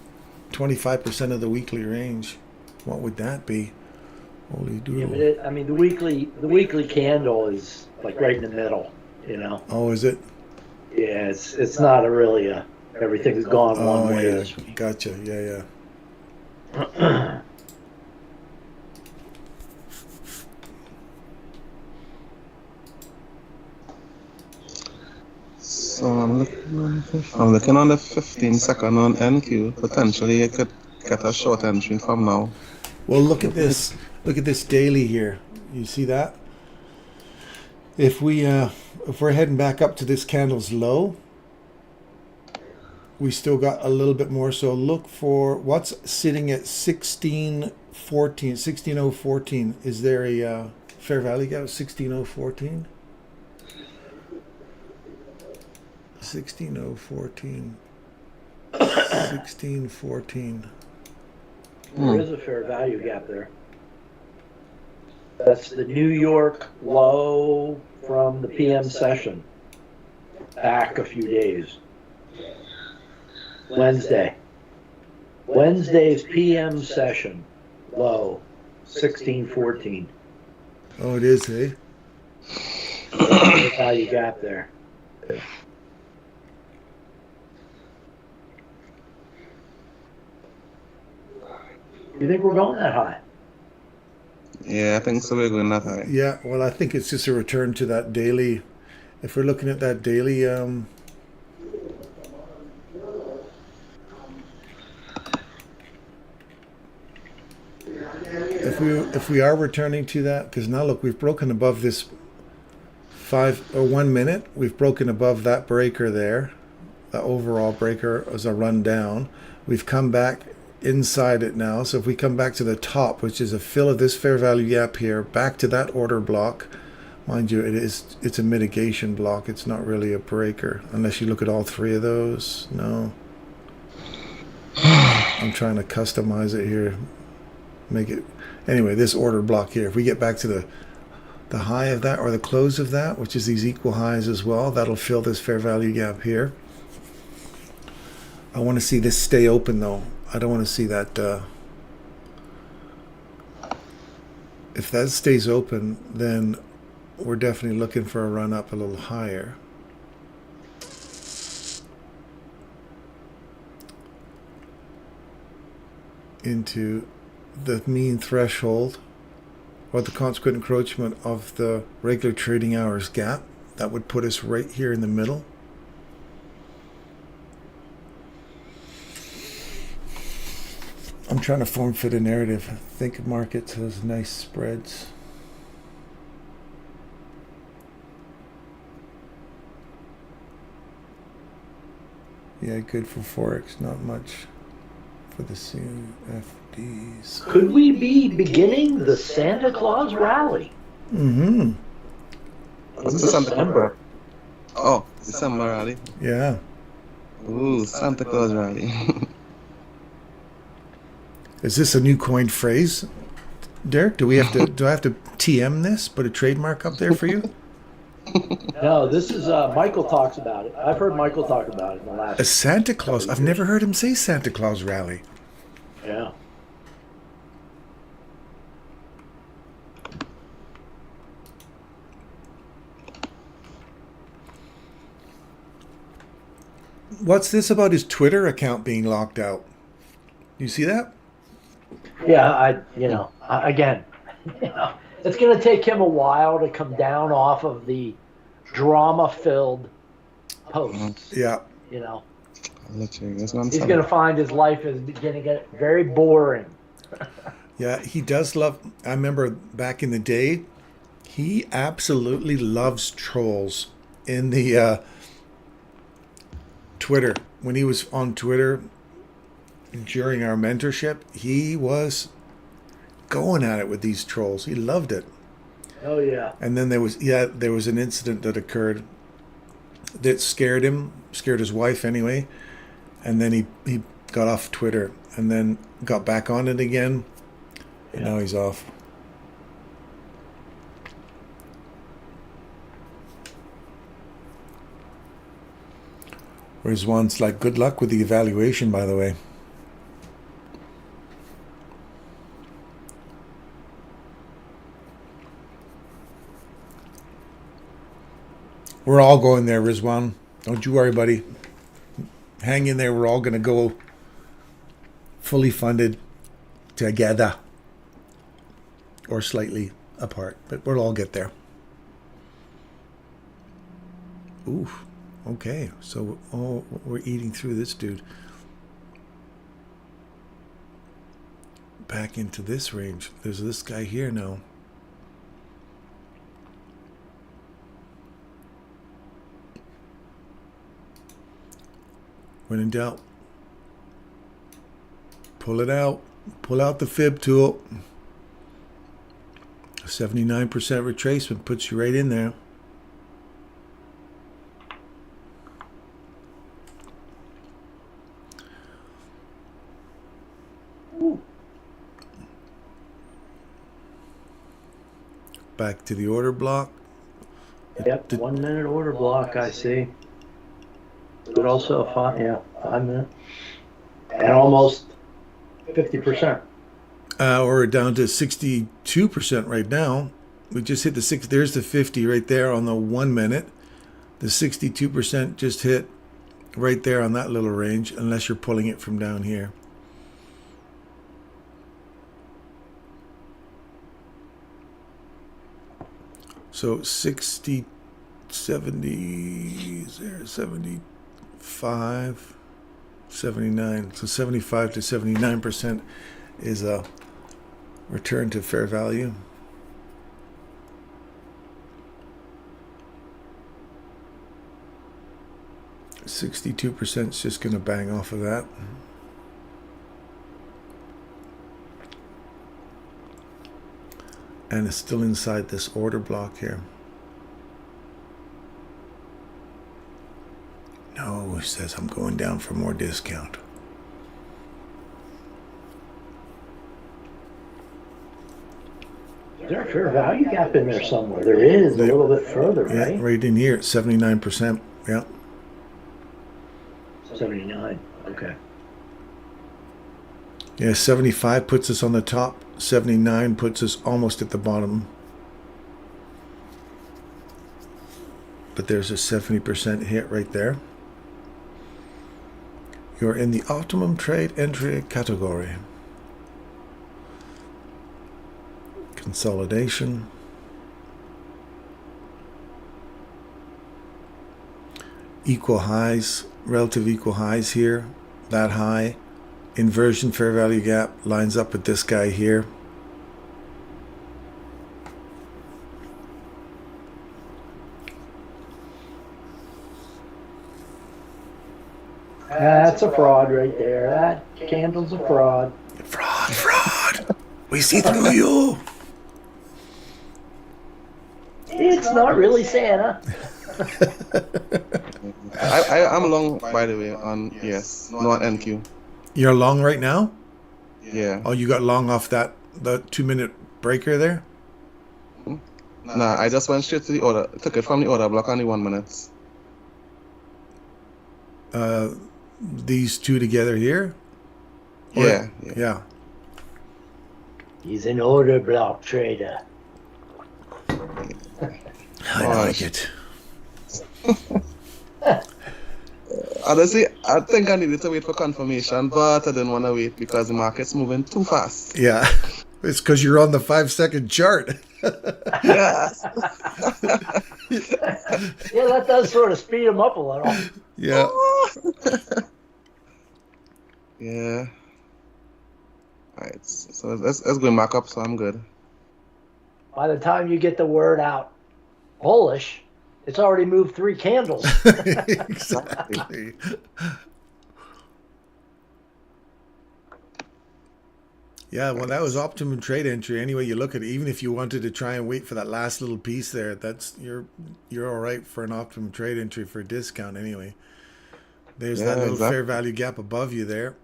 25% of the weekly range, what would that be? Holy Yeah, doodle. but I mean, the weekly candle is like right in the middle. You know. Oh, is it? Yeah, it's not a really a everything's gone Oh one way yeah, this week. gotcha. Yeah. So I'm looking on the 15-second on NQ. Potentially, it could get a short entry from now. Well, look at this. Look at this daily here. You see that? If we're heading back up to this candle's low, we still got a little bit more. So look for what's sitting at 1614, 16014. Is there a fair value gap? 16014. 16014. 1614. There is a fair value gap there. That's the New York low from the PM session back a few days. Wednesday's PM session low 1614. Oh, it is, eh? Fair value gap there. You think we're going that high? Yeah, I think so. We're going that high. Yeah, well, I think it's just a return to that daily. If we're looking at that daily, if we are returning to that, because now look, we've broken above this 1 minute. We've broken above that breaker there. The overall breaker as a run down. We've come back inside it now. So if we come back to the top, which is a fill of this fair value gap here, back to that order block, mind you, it's a mitigation block. It's not really a breaker unless you look at all three of those. No, I'm trying to customize it here, make it anyway. This order block here, if we get back to the high of that or the close of that, which is these equal highs as well, that'll fill this fair value gap here. I want to see this stay open though. I don't want to see that. If that stays open, then we're definitely looking for a run up a little higher. Into the mean threshold or the consequent encroachment of the regular trading hours gap. That would put us right here in the middle. I'm trying to form fit a narrative. I think markets has nice spreads. Yeah, good for Forex, not much for the CFDs. Could we be beginning the Santa Claus rally? Mm-hmm. What's the December? Oh, December rally. Yeah. Ooh, Santa Claus rally. Is this a new coined phrase, Derek? Do I have to TM this? Put a trademark up there for you? No, this is Michael talks about it. I've heard Michael talk about it in the last. A Santa Claus. I've never heard him say Santa Claus rally. Yeah. What's this about his Twitter account being locked out? You see that? Yeah, again, it's going to take him a while to come down off of the drama-filled posts. Yeah. He's going to find his life is going to get very boring. Yeah, he does love. I remember back in the day, he absolutely loves trolls in the Twitter. When he was on Twitter during our mentorship, he was going at it with these trolls. He loved it. Oh yeah. And then there was an incident that occurred that scared him, scared his wife anyway, and then he got off Twitter and then got back on it again, and now he's off. Whereas one's like, good luck with the evaluation, by the way. We're all going there, Rizwan. Don't you worry, buddy. Hang in there. We're all going to go fully funded together. Or slightly apart. But we'll all get there. Ooh. Okay. So, we're eating through this dude. Back into this range. There's this guy here now. When in doubt, pull it out. Pull out the fib tool. 79% retracement puts you right in there. Back to the order block. Yep, 1 minute order block, I see. But also 5 minute. And almost 50%. We're down to 62% right now. We just hit the 6. There's the 50 right there on the 1 minute. The 62% just hit right there on that little range, unless you're pulling it from down here. So 60, 70, is there 75, 79. So 75 to 79% is a return to fair value. %62 is just going to bang off of that. And it's still inside this order block here. No, it says I'm going down for more discount. Is there a fair value gap in there somewhere? There is, a little bit further, right? Yeah, right in here, 79%. Yeah. 79, okay. Yeah, 75 puts us on the top. 79 puts us almost at the bottom. But there's a 70% hit right there. You're in the optimum trade entry category. Consolidation. Equal highs, relative equal highs here. That high Inversion fair value gap lines up with this guy here. That's a fraud right there. That candle's a fraud. Fraud. We see through you. It's not really Santa. I'm long, by the way, on ES, not on NQ. You're long right now? Yeah. Oh, you got long off the 2-minute breaker there? Nah, I just went straight to the order, took it from the order block on the 1 minute. These two together here? Yeah. Yeah. He's an order block trader. I like it. Honestly, I think I needed to wait for confirmation, but I didn't want to wait because the market's moving too fast. Yeah. It's because you're on the 5-second chart. Yes. Yeah, that does sort of speed him up a little. Yeah. Yeah. Alright, so let's go back up, so I'm good. By the time you get the word out, bullish, it's already moved 3 candles. Exactly. Yeah, well, that was optimum trade entry. Anyway, you look at it, even if you wanted to try and wait for that last little piece there, that's you're all right for an optimum trade entry for a discount anyway. There's that little fair value gap above you there.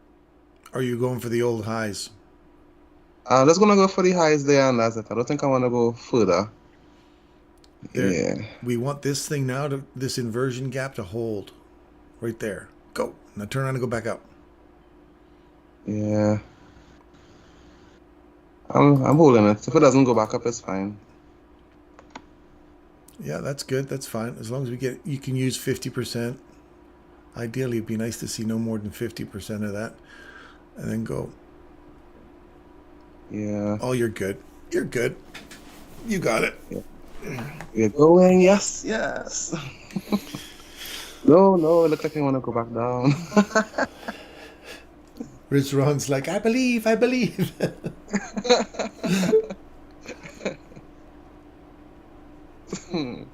Or are you going for the old highs? I'm just gonna go for the highs there, and that's it. I don't think I want to go further. There, Yeah. we want this thing now to this inversion gap to hold, right there. Go now, turn around and go back up. Yeah. I'm holding it. If it doesn't go back up, it's fine. Yeah, that's good. That's fine. As long as we get, you can use 50%. Ideally, it'd be nice to see no more than 50% of that, and then go. Yeah. Oh, you're good. You're good. You got it. Yeah. We're going. Yes. No, it looks like I want to go back down. Rich Ron's like, I believe.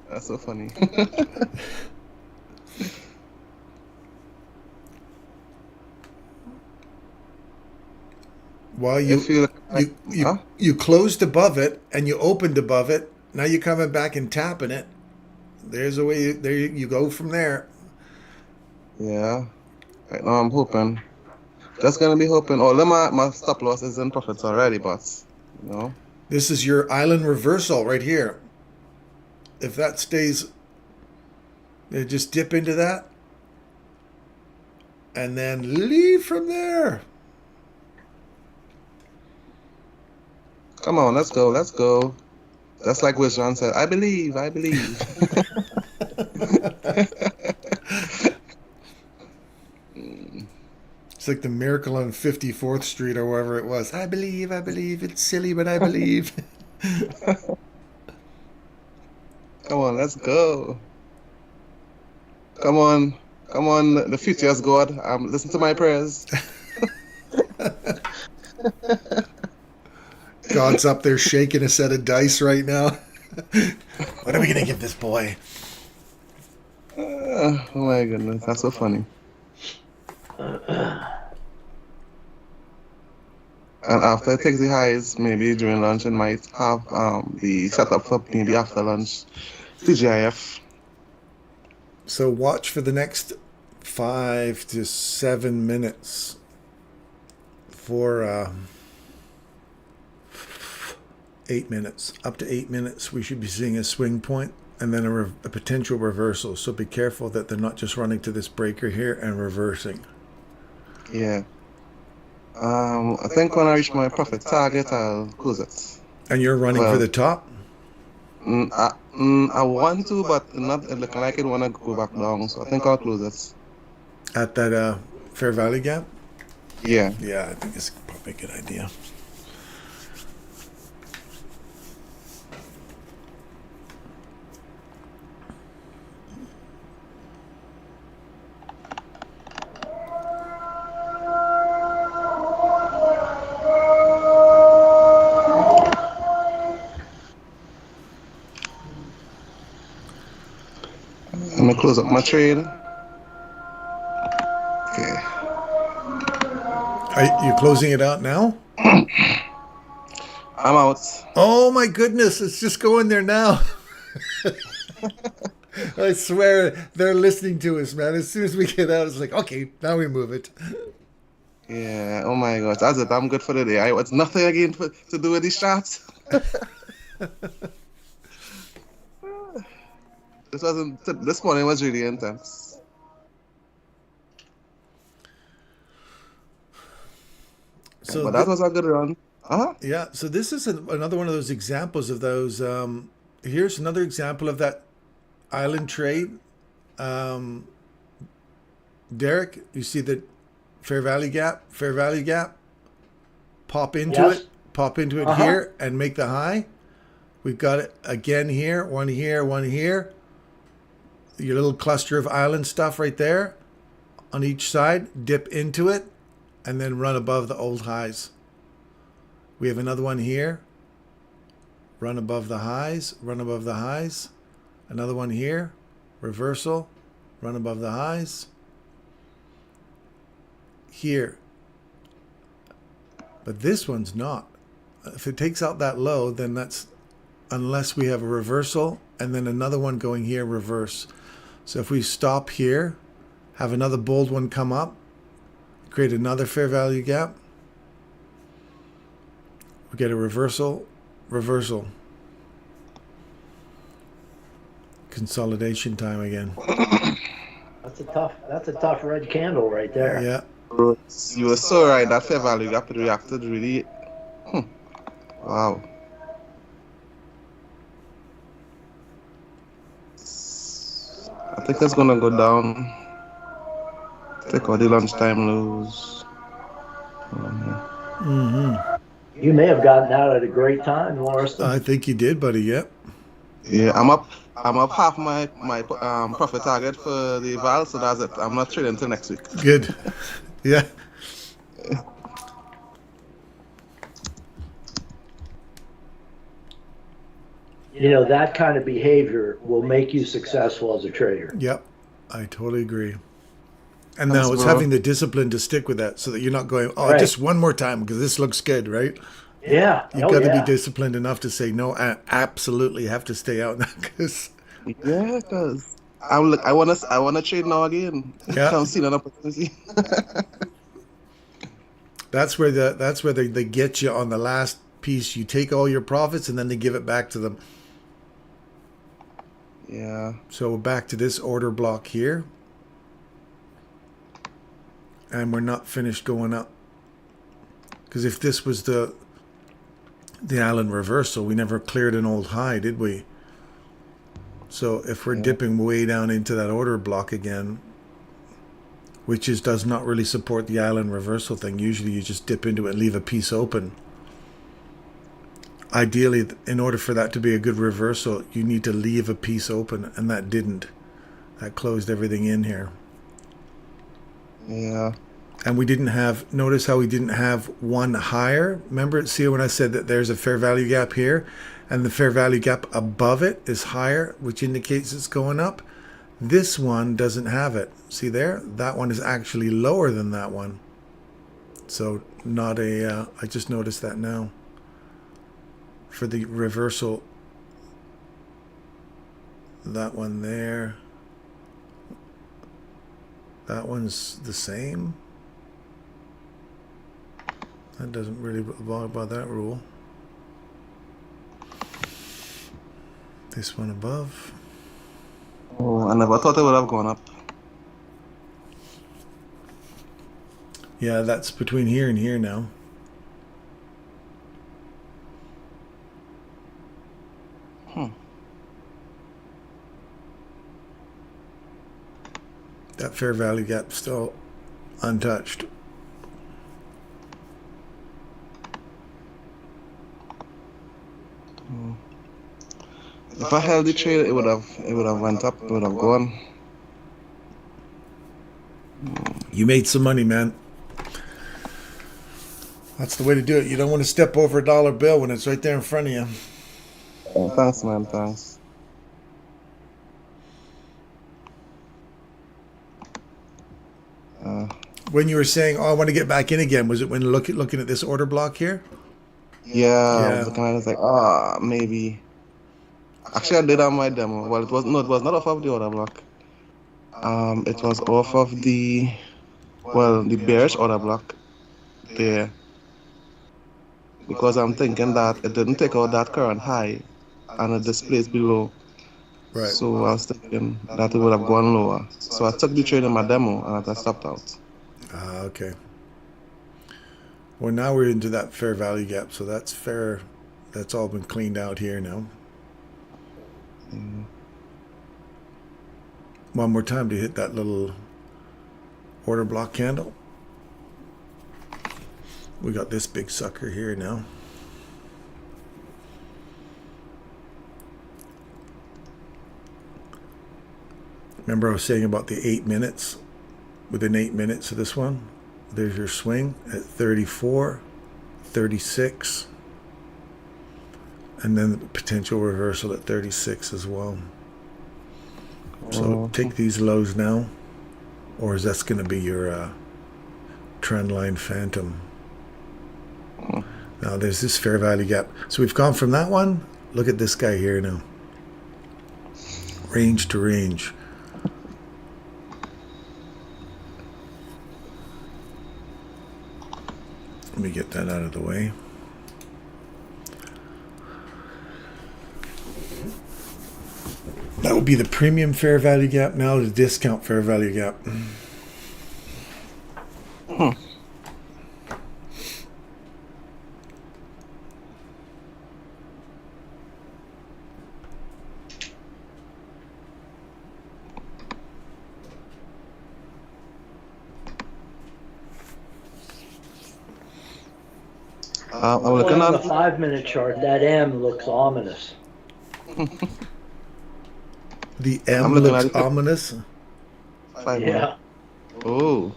That's so funny. Well, you closed above it and you opened above it. Now you're coming back and tapping it. There's a way. There you go from there. Yeah. Right now I'm hoping. Just gonna be hoping. Although my stop loss is in profits already, but you know. This is your island reversal right here. If that stays, they just dip into that, and then leave from there. Come on, let's go. That's like what John said. I believe. It's like the miracle on 54th Street or wherever it was. I believe. It's silly, but I believe. Come on, let's go. Come on. The future is God. Listen to my prayers. God's up there shaking a set of dice right now. What are we going to give this boy? Oh my goodness, that's so funny. And after it takes the highs, maybe during lunch, it might have the setup for maybe after lunch, TGIF. So watch for the next 5 to 7 minutes for 8 minutes. Up to 8 minutes, we should be seeing a swing point and then a potential reversal. So be careful that they're not just running to this breaker here and reversing. Yeah. I think when I reach my profit target, I'll close it. And you're running for the top? I want to, but not looking like it want to go back down. So I think I'll close it. At that fair value gap? Yeah. Yeah, I think it's probably a good idea. Let me close up my trade. Okay. Are you closing it out now? I'm out. Oh my goodness, it's just going there now. I swear they're listening to us, man. As soon as we get out, it's like, okay, now we move it. Yeah, oh my gosh, that's it. I'm good for the day. It's nothing again to do with these shots. This morning was really intense. So but that was a good run. Yeah, so this is another one of those examples of those. Here's another example of that island trade. Derek, you see the fair value gap, pop into it here and make the high. We've got it again here, one here, one here. Your little cluster of island stuff right there on each side, dip into it and then run above the old highs. We have another one here, run above the highs, run above the highs. Another one here, reversal, run above the highs. Here. But this one's not. If it takes out that low, then that's, unless we have a reversal and then another one going here, reverse. So if we stop here, have another bold one come up, create another fair value gap, we get a reversal, consolidation time again. That's a tough red candle right there. Yeah. You were so right. That fair value gap reacted really. Wow. I think it's gonna go down. Take all the lunchtime lows. You may have gotten out at a great time, Huddleston. I think you did, buddy. Yep. Yeah, I'm up half my profit target for the val, so that's it. I'm not trading until next week. Good. Yeah. You know, that kind of behavior will make you successful as a trader. Yep. I totally agree. And now it's having the discipline to stick with that so that you're not going, just one more time because this looks good, right? Yeah. You've got to be disciplined enough to say, no, I absolutely have to stay out now because. Yeah, because I wanna trade now again. Yeah. I don't see an opportunity. That's where they get you on the last piece. You take all your profits and then they give it back to them. Yeah. So we're back to this order block here. And we're not finished going up. Because if this was the island reversal, we never cleared an old high, did we? So if we're dipping way down into that order block again, which does not really support the island reversal thing. Usually you just dip into it and leave a piece open. Ideally, in order for that to be a good reversal, you need to leave a piece open, and that didn't. That closed everything in here. Yeah. And we didn't have, notice how we didn't have one higher. Remember, see when I said that there's a fair value gap here, and the fair value gap above it is higher, which indicates it's going up. This one doesn't have it. See there? That one is actually lower than that one. So not a, I just noticed that now. For the reversal, that one there, that one's the same. That doesn't really abide by that rule. This one above. Oh, I never thought it would have gone up. Yeah, that's between here and here now. That fair value gap still untouched. If I held the trade, it would have went up. It would have gone. You made some money, man. That's the way to do it. You don't want to step over a dollar bill when it's right there in front of you. Thanks, man. Thanks. When you were saying, "Oh, I want to get back in again," was it when looking at this order block here? Yeah, I Yeah. was looking at it like, maybe. Actually, I did on my demo. Well, it was not off of the order block. It was off of the bearish order block there, because I'm thinking that it didn't take out that current high and it displays below. Right. So I was thinking that it would have gone lower. So I took the trade in my demo and I stopped out. Okay. Well, now we're into that fair value gap, so that's fair. That's all been cleaned out here now. One more time to hit that little order block candle. We got this big sucker here now. Remember I was saying about the 8 minutes? Within 8 minutes of this one, there's your swing at 34, 36, and then the potential reversal at 36 as well. So take these lows now, or is that going to be your trend line phantom? Now there's this fair value gap. So we've gone from that one. Look at this guy here now. Range to range. Let me get that out of the way. That would be the premium fair value gap. Now the discount fair value gap. I'm looking on the at 5-minute chart, that M looks ominous. The M I'm looking looks at it. ominous. 5 minutes. Yeah. Oh.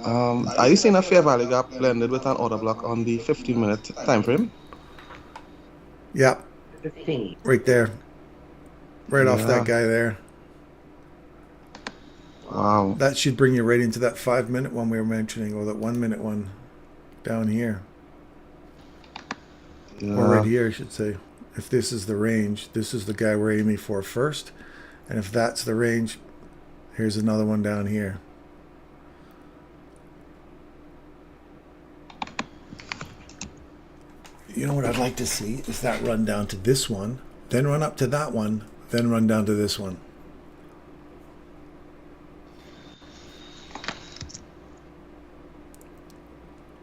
Are you seeing a fair value gap blended with an order block on the 15-minute time frame? Yeah, 15. right there. Right off that Yeah. guy there. Wow. That should bring you right into that 5-minute one we were mentioning, or that 1 minute one down here. Or right Yeah. here, I should say. If this is the range, this is the guy we're aiming for first. And if that's the range, here's another one down here. You know what I'd like to see is that run down to this one, then run up to that one, then run down to this one.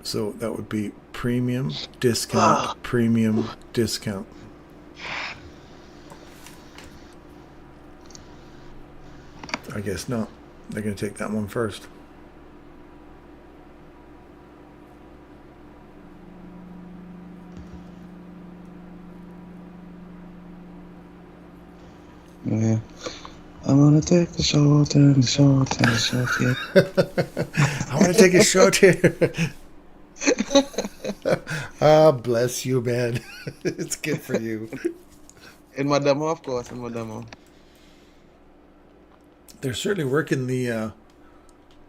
So that would be premium, discount, premium, discount. I guess not. They're going to take that one first. Yeah. I want to take the short and the short and the short, yeah. I want to take a shot here. Ah, bless you, man. It's good for you. In my demo, of course, in my demo. They're certainly working the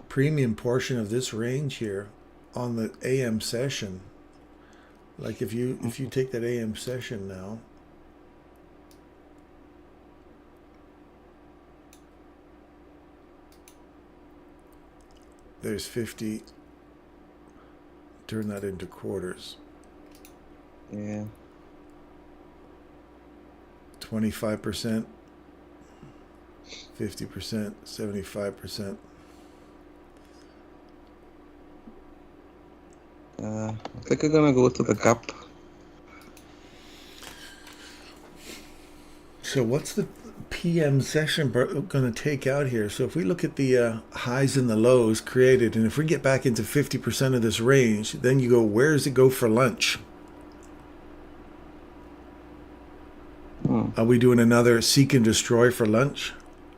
premium portion of this range here on the AM session. Like if you take that AM session now, there's 50. Turn that into quarters. Yeah. 25%, 50%, 75%. I think I'm gonna go to the gap. So what's the PM session going to take out here? So if we look at the highs and the lows created, and if we get back into 50% of this range, then you go, where does it go for lunch? Are we doing another seek and destroy for lunch?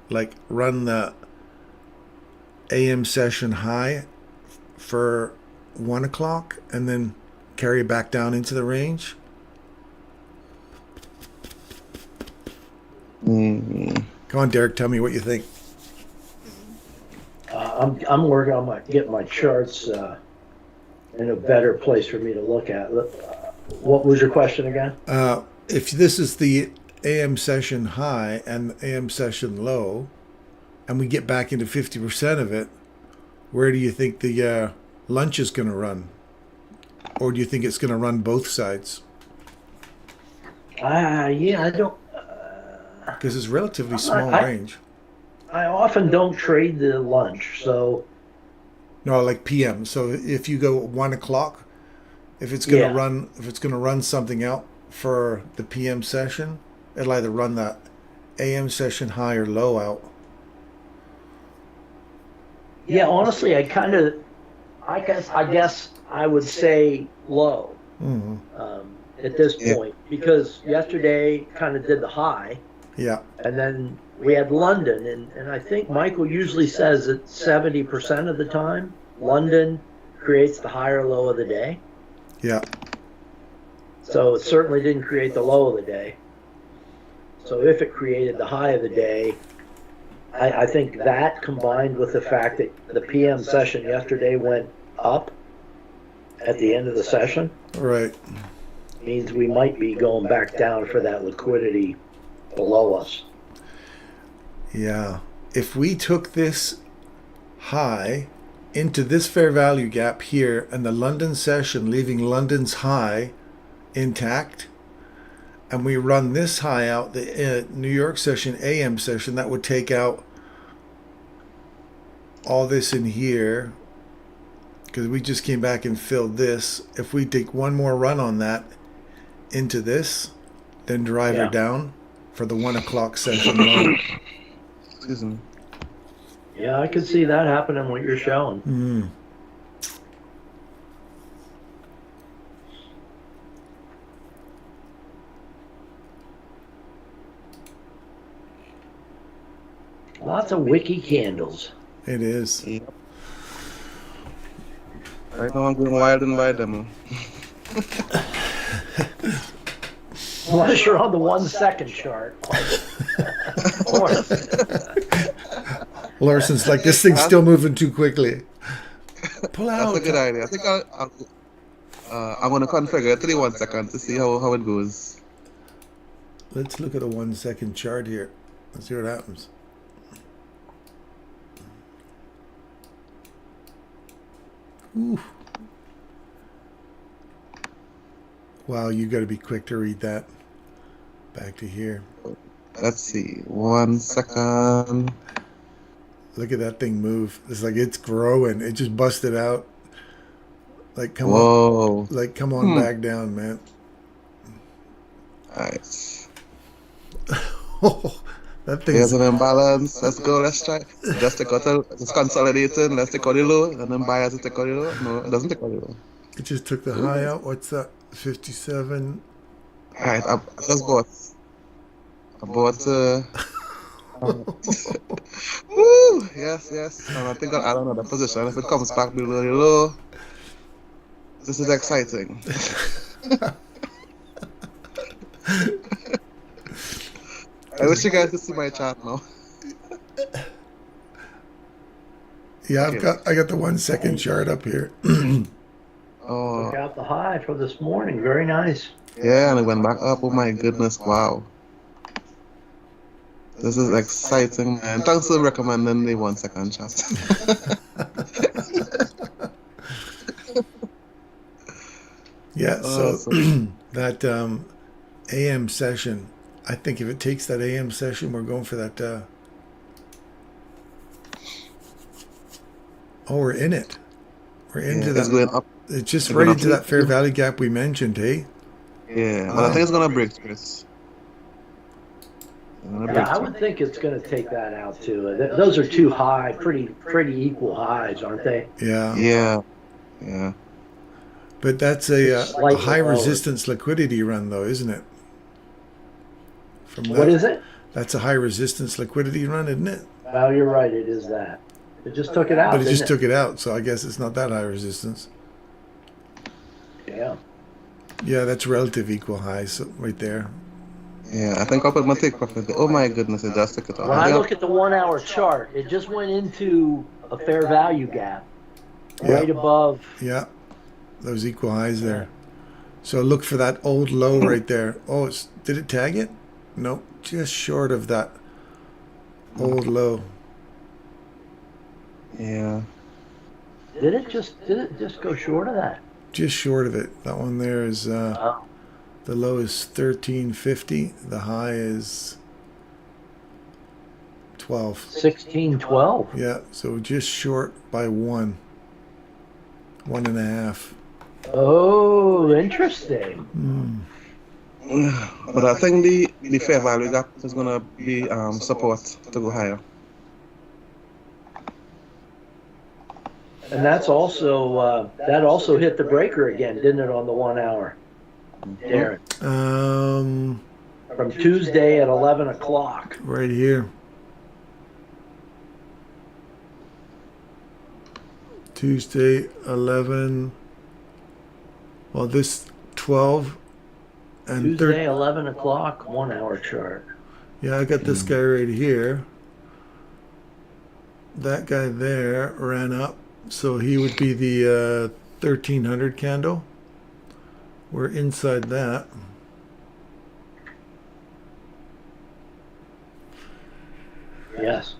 Like run the AM session high for 1 o'clock and then carry it back down into the range? Mm-hmm. Come on, Derek, tell me what you think. I'm working on getting my charts in a better place for me to look at. What was your question again? If this is the AM session high and AM session low, and we get back into 50% of it, where do you think the lunch is going to run? Or do you think it's going to run both sides? Yeah, I don't. Because it's relatively small range. I often don't trade the lunch, so. No, like PM. So if you go 1 o'clock, if it's going to run something out for the PM session, it'll either run the AM session high or low out. Yeah, honestly, I guess I would say low at this point, because yesterday kind of did the high. Yeah. And then we had London, and I think Michael usually says that 70% of the time, London creates the high or low of the day. Yeah. So it certainly didn't create the low of the day. So if it created the high of the day, I think that combined with the fact that the PM session yesterday went up at the end of the session, Right. means we might be going back down for that liquidity below us. Yeah. If we took this high into this fair value gap here and the London session leaving London's high intact, and we run this high out, the New York session, AM session, that would take out all this in here, because we just came back and filled this. If we take one more run on that into this, then drive her down for the 1 o'clock session low. Excuse me. Yeah, I could see that happening, what you're showing. Lots of wiki candles. It is. Yeah. Right now I'm going wild and by them. Unless you're on the 1 second chart. Larson's like, this thing's still moving too quickly. Pull out. That's a good idea. I think I'm going to configure it to the 1 second to see how it goes. Let's look at a 1 second chart here. Let's see what happens. Ooh. Wow, you got to be quick to read that. Back to here. Let's see. 1 second. Look at that thing move. It's like it's growing. It just busted out. Like come Whoa. on. Like come on back down, man. Nice. That thing. Here's an imbalance. Let's go. Let's try. Just take out it's consolidating. Let's take out the low. And then buyers take out the low. No, it doesn't take out the low. It just took the high out. What's that? 57. Alright, I just bought. I bought. Woo! Yes. And I think I'll add another position if it comes back below the low. This is exciting. I wish you guys could see my chart now. Yeah, I got the 1 second chart up here. Oh. Look out the high for this morning. Very nice. Yeah, and it went back up. Oh my goodness! Wow. This is exciting, man. Thanks for recommending the 1 second chart. Yeah, so that AM session, I think if it takes that AM session, we're going for that. Oh, we're in it. We're into that. It's going up. It's just right into that fair value gap we mentioned, hey? Yeah, but I think it's going to break this. Yeah, I would think it's going to take that out too. Those are two high, pretty equal highs, aren't they? Yeah. Yeah. But that's a high resistance liquidity run, though, isn't it? What is it? That's a high resistance liquidity run, isn't it? Oh, you're right. It is that. It just took it out. But it just took it out, so I guess it's not that high resistance. Yeah. Yeah, that's relative equal highs right there. Yeah, I think I'll put my take profit. Oh my goodness, it just took it off. When I look at the 1 hour chart, it just went into a fair value gap right Yeah. above. Yeah, those equal highs there. So look for that old low right there. Oh, did it tag it? Nope, just short of that old low. Yeah. Did it just go short of that? Just short of it. That one there is Oh, the low is 1350. The high is 12. 1612. Yeah, so just short by 1.5. Oh, interesting. But I think the fair value gap is gonna be support to go higher. And that's also that also hit the breaker again, didn't it, on the 1 hour, Darren? From Tuesday at 11 o'clock. Right here. Tuesday 11. Well, this 12 and Tuesday 11 o'clock, 1 hour chart. Yeah, I got this guy right here. That guy there ran up, so he would be the 1300 candle. We're inside that. Yes.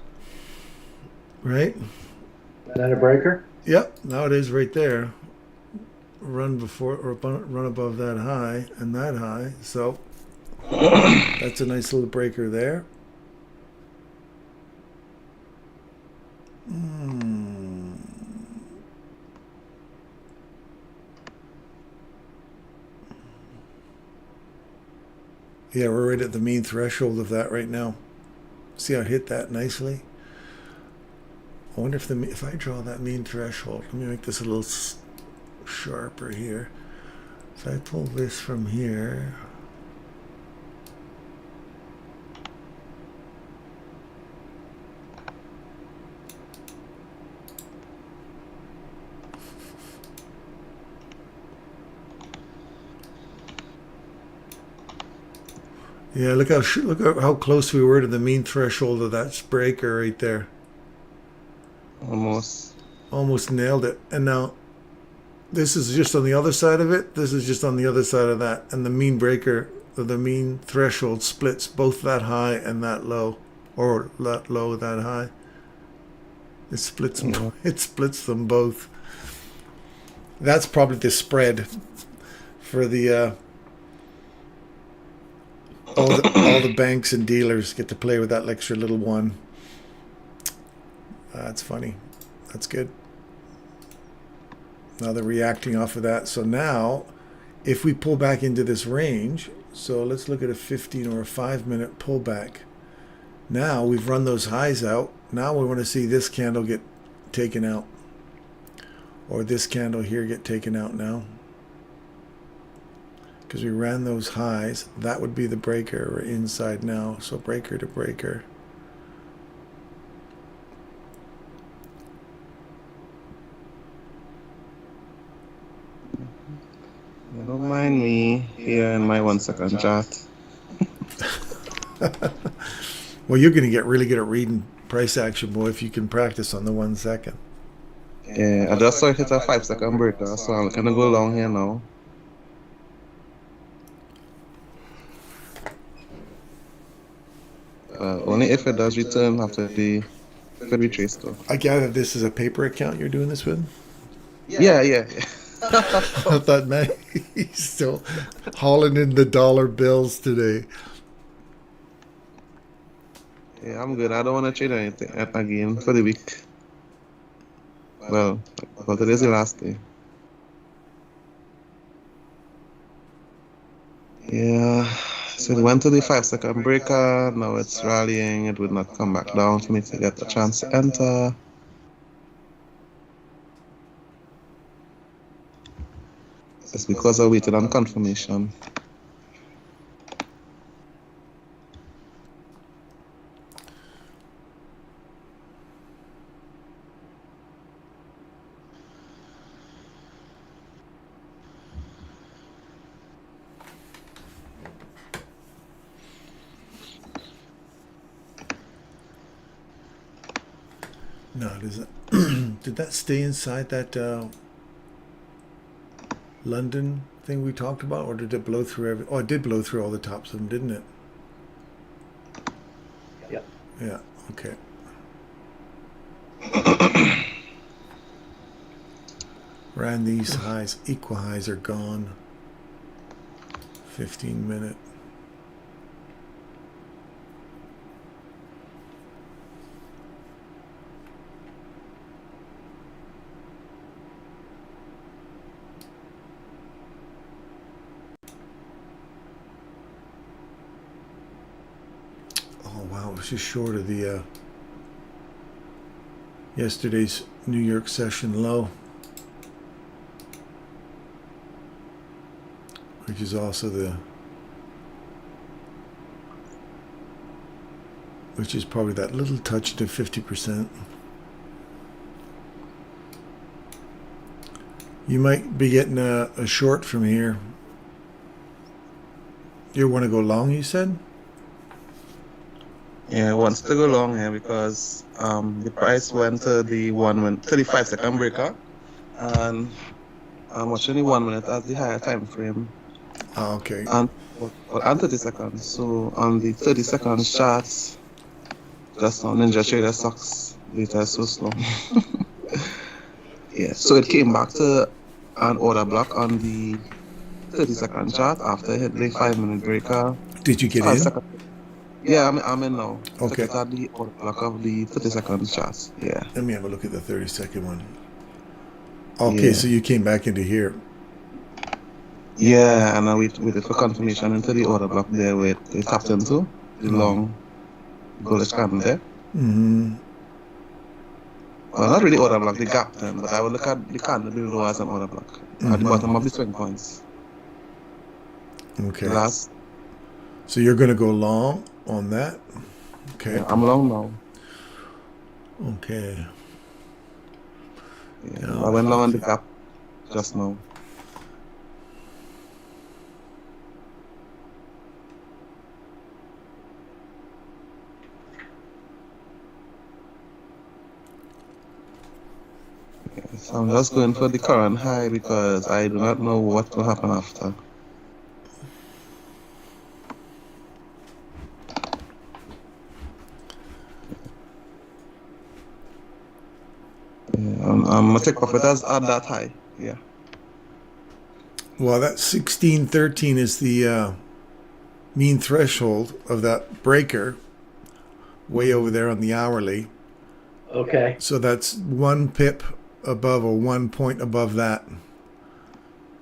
Right? Is that a breaker? Yep, now it is right there. Run before or run above that high and that high. So that's a nice little breaker there. Yeah, we're right at the mean threshold of that right now. See how it hit that nicely? I wonder if I draw that mean threshold. Let me make this a little sharper here. So I pull this from here. Yeah, look how close we were to the mean threshold of that breaker right there. Almost nailed it. And now this is just on the other side of it. This is just on the other side of that. And the mean breaker, or the mean threshold, splits both that high and that low, or that low, that high. It splits them. It splits them both. That's probably the spread for the all the banks and dealers get to play with that extra little one. That's funny. That's good. Now they're reacting off of that. So now, if we pull back into this range, so let's look at a 15 or a 5-minute pullback. Now we've run those highs out. Now we want to see this candle get taken out, or this candle here get taken out now, because we ran those highs. That would be the breaker. We're inside now, so breaker to breaker. Don't mind me here in my 1 second chart. Well, you're going to get really good at reading price action, boy, if you can practice on the 1 second. Yeah, I just saw it hit a 5 second breaker, so I'm gonna go long here now. Only if it does return after the retrace though. I gather this is a paper account you're doing this with? Yeah. I thought, man, he's still hauling in the dollar bills today. Yeah, I'm good. I don't want to trade anything again for the week. Well, today's the last day. Yeah, so it went to the 5 second breaker. Now it's rallying. It would not come back down for me to get a chance to enter. It's because I waited on confirmation. No, it isn't. did that stay inside that London thing we talked about, or did it blow through oh, it did blow through all the tops of them, didn't it? Yep. Yeah. Okay. Ran these highs. Equal highs are gone. 15-minute. Oh wow, it was just short of the yesterday's New York session low, which is also which is probably that little touch to 50%. You might be getting a short from here. You want to go long, you said? Yeah, I want to go long here because the price went to the 35-second breaker, and I'm watching the 1 minute as the higher time frame. Oh, okay. And 30 seconds. So on the 30-second charts, just on Ninja Trader sucks. Data is so slow. Yeah, so it came back to an order block on the 30-second chart after it hit the 5-minute breaker. Did you get in? Yeah, I'm in now. Okay. At the order block of the 30-second chart. Yeah. Let me have a look at the 30-second one. Okay, Yeah. so you came back into here. Yeah, and I waited for confirmation into the order block there where it tapped into the long bullish candle there. Mm-hmm. Well, not really order block, the gap then, but I would look at the candle below as an order block at the bottom of the swing points. Okay. Last. So you're going to go long on that? Okay. Yeah, I'm long now. Okay. Yeah, I went long on the gap just now. So I'm just going for the current high because I do not know what will happen after. Yeah, I'm gonna take profit at that high. Yeah. Well, that 1613 is the mean threshold of that breaker way over there on the hourly. Okay. So that's 1 pip above or 1 point above that.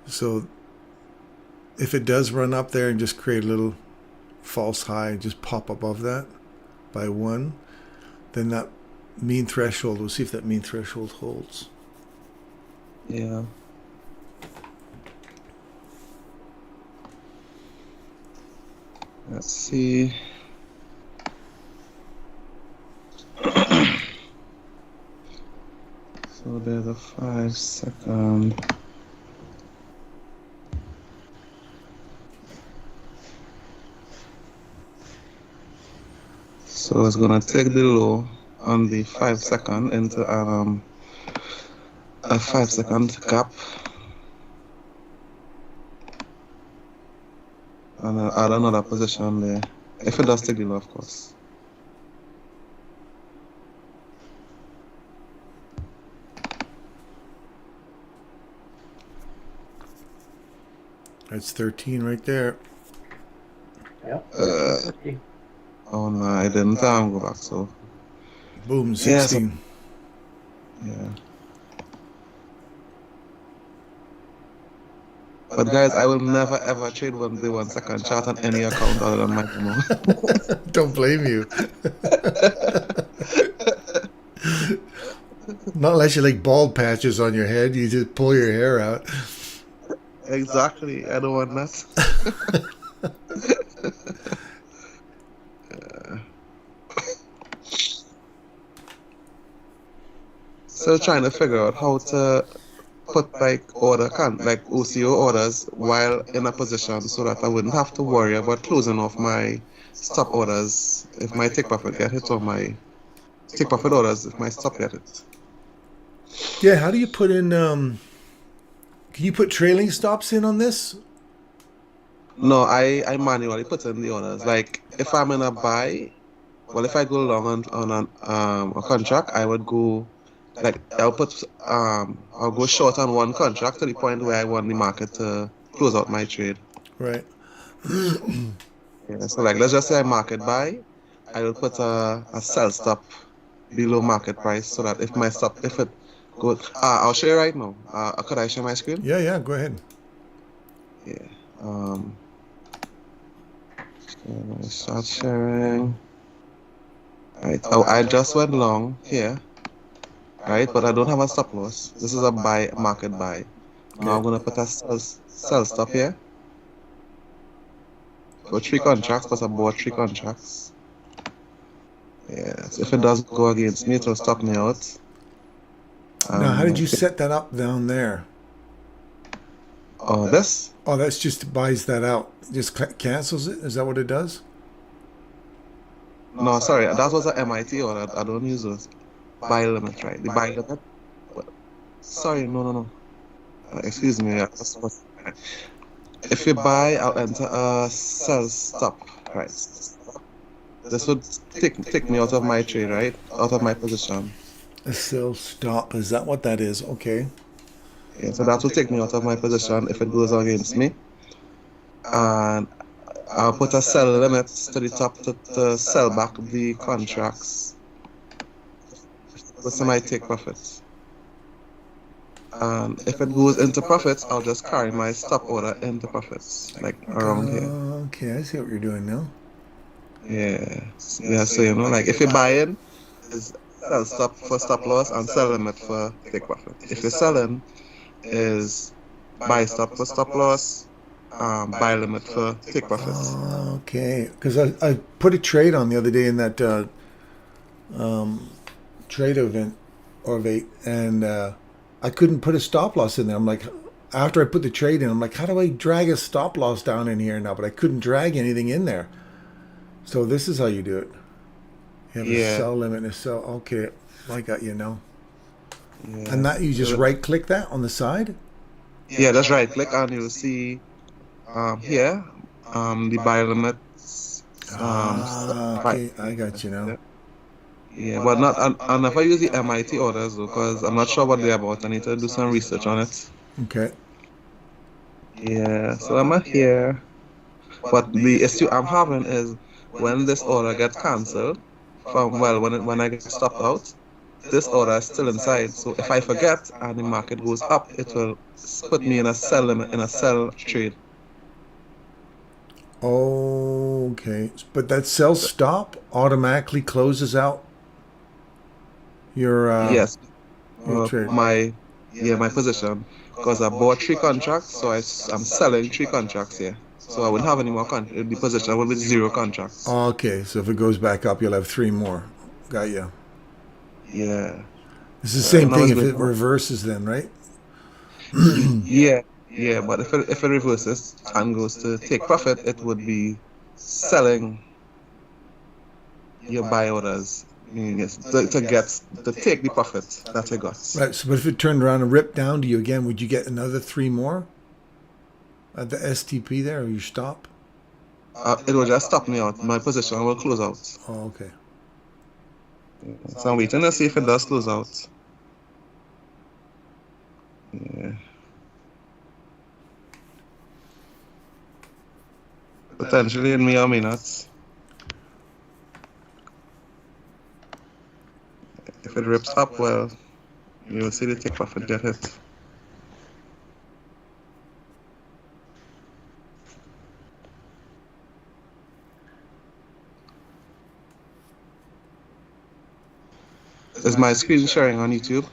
So if it does run up there and just create a little false high and just pop above that by 1, then that mean threshold, we'll see if that mean threshold holds. Yeah. Let's see. So there's a 5-second. So it's gonna take the low on the 5-second into a 5-second gap. And I'll add another position there. If it does take the low, of course. That's 13 right there. Yep. Oh no, I didn't go back, so. Boom, 16. Yeah. But guys, I will never ever trade the 1 second chart on any account other than my demo. Don't blame you. Not unless you like bald patches on your head, you just pull your hair out. Exactly, I don't want that. So trying to figure out how to put like OCO orders while in a position so that I wouldn't have to worry about closing off my stop orders if my take profit get hit or my take profit orders if my stop get hit. Yeah, how do you put in? Can you put trailing stops in on this? No, I manually put in the orders. Like if I'm in a buy, well, if I go long on a contract, I would go like I'll go short on one contract to the point where I want the market to close out my trade. Right. Yeah, so like let's just say I market buy, I will put a sell stop below market price so that if it goes, I'll share right now. Could I share my screen? Yeah, yeah. Go ahead. Yeah. Let me start sharing. Right. Oh, I just went long here, right? But I don't have a stop loss. This is a market buy. Now I'm gonna put a sell stop here. For 3 contracts, plus I bought 3 contracts. Yeah. So if it does go against me, it will stop me out. Now, how did you Okay. set that up down there? Oh, this? Oh, that's just buys that out. Just cancels it. Is that what it does? No, sorry, that was an MIT order. I don't use those. Buy limit, right? The buy limit. Sorry, no. Excuse me. If you buy, I'll enter a sell stop, right? This would take me out of my trade, right? Out of my position. A sell stop. Is that what that is? Okay. Yeah, so that will take me out of my position if it goes against me. And I'll put a sell limit to the top to sell back the contracts. With my take profits. And if it goes into profits, I'll just carry my stop order into profits, like around here. Okay, I see what you're doing now. Yeah. Yeah, so like if you buy in, is sell stop for stop loss and sell limit for take profit. If you're selling, is buy stop for stop loss, buy limit for take profits. Okay, because I put a trade on the other day in that trade event and I couldn't put a stop loss in there. I'm like, after I put the trade in, I'm like, how do I drag a stop loss down in here now? But I couldn't drag anything in there. So this is how you do it. You have a sell limit and a sell. Okay, I got you now. Yeah. And that you just right click that on the side? Yeah, that's right. Click and you'll see here the buy limits. Okay, I got you now. Yeah, but not. I never use the MIT orders though, because I'm not sure what they're about. I need to do some research on it. Okay. Yeah, so I'm here. But the issue I'm having is when this order gets cancelled when I get stopped out, this order is still inside. So if I forget and the market goes up, it will put me in a sell limit in a sell trade. Okay, but that sell stop automatically closes out your Yes, trade. my position, because I bought 3 contracts, so I'm selling 3 contracts here. So I wouldn't have any more the position will be 0 contracts. Okay, so if it goes back up, you'll have 3 more. Got you. Yeah. It's the same And I thing was if going, it reverses, then, right? yeah, but if it reverses and goes to take profit, it would be selling your buy orders, meaning it's to take the profit that you got. Right. So, but if it turned around and ripped down to you again, would you get another 3 more at the STP there, or you stop? It will just stop me out. My position will close out. Oh, okay. So I'm waiting to see if it does close out. Yeah. Potentially it may or may not. If it rips up, well, you will see the take profit get hit. Is my screen sharing on YouTube?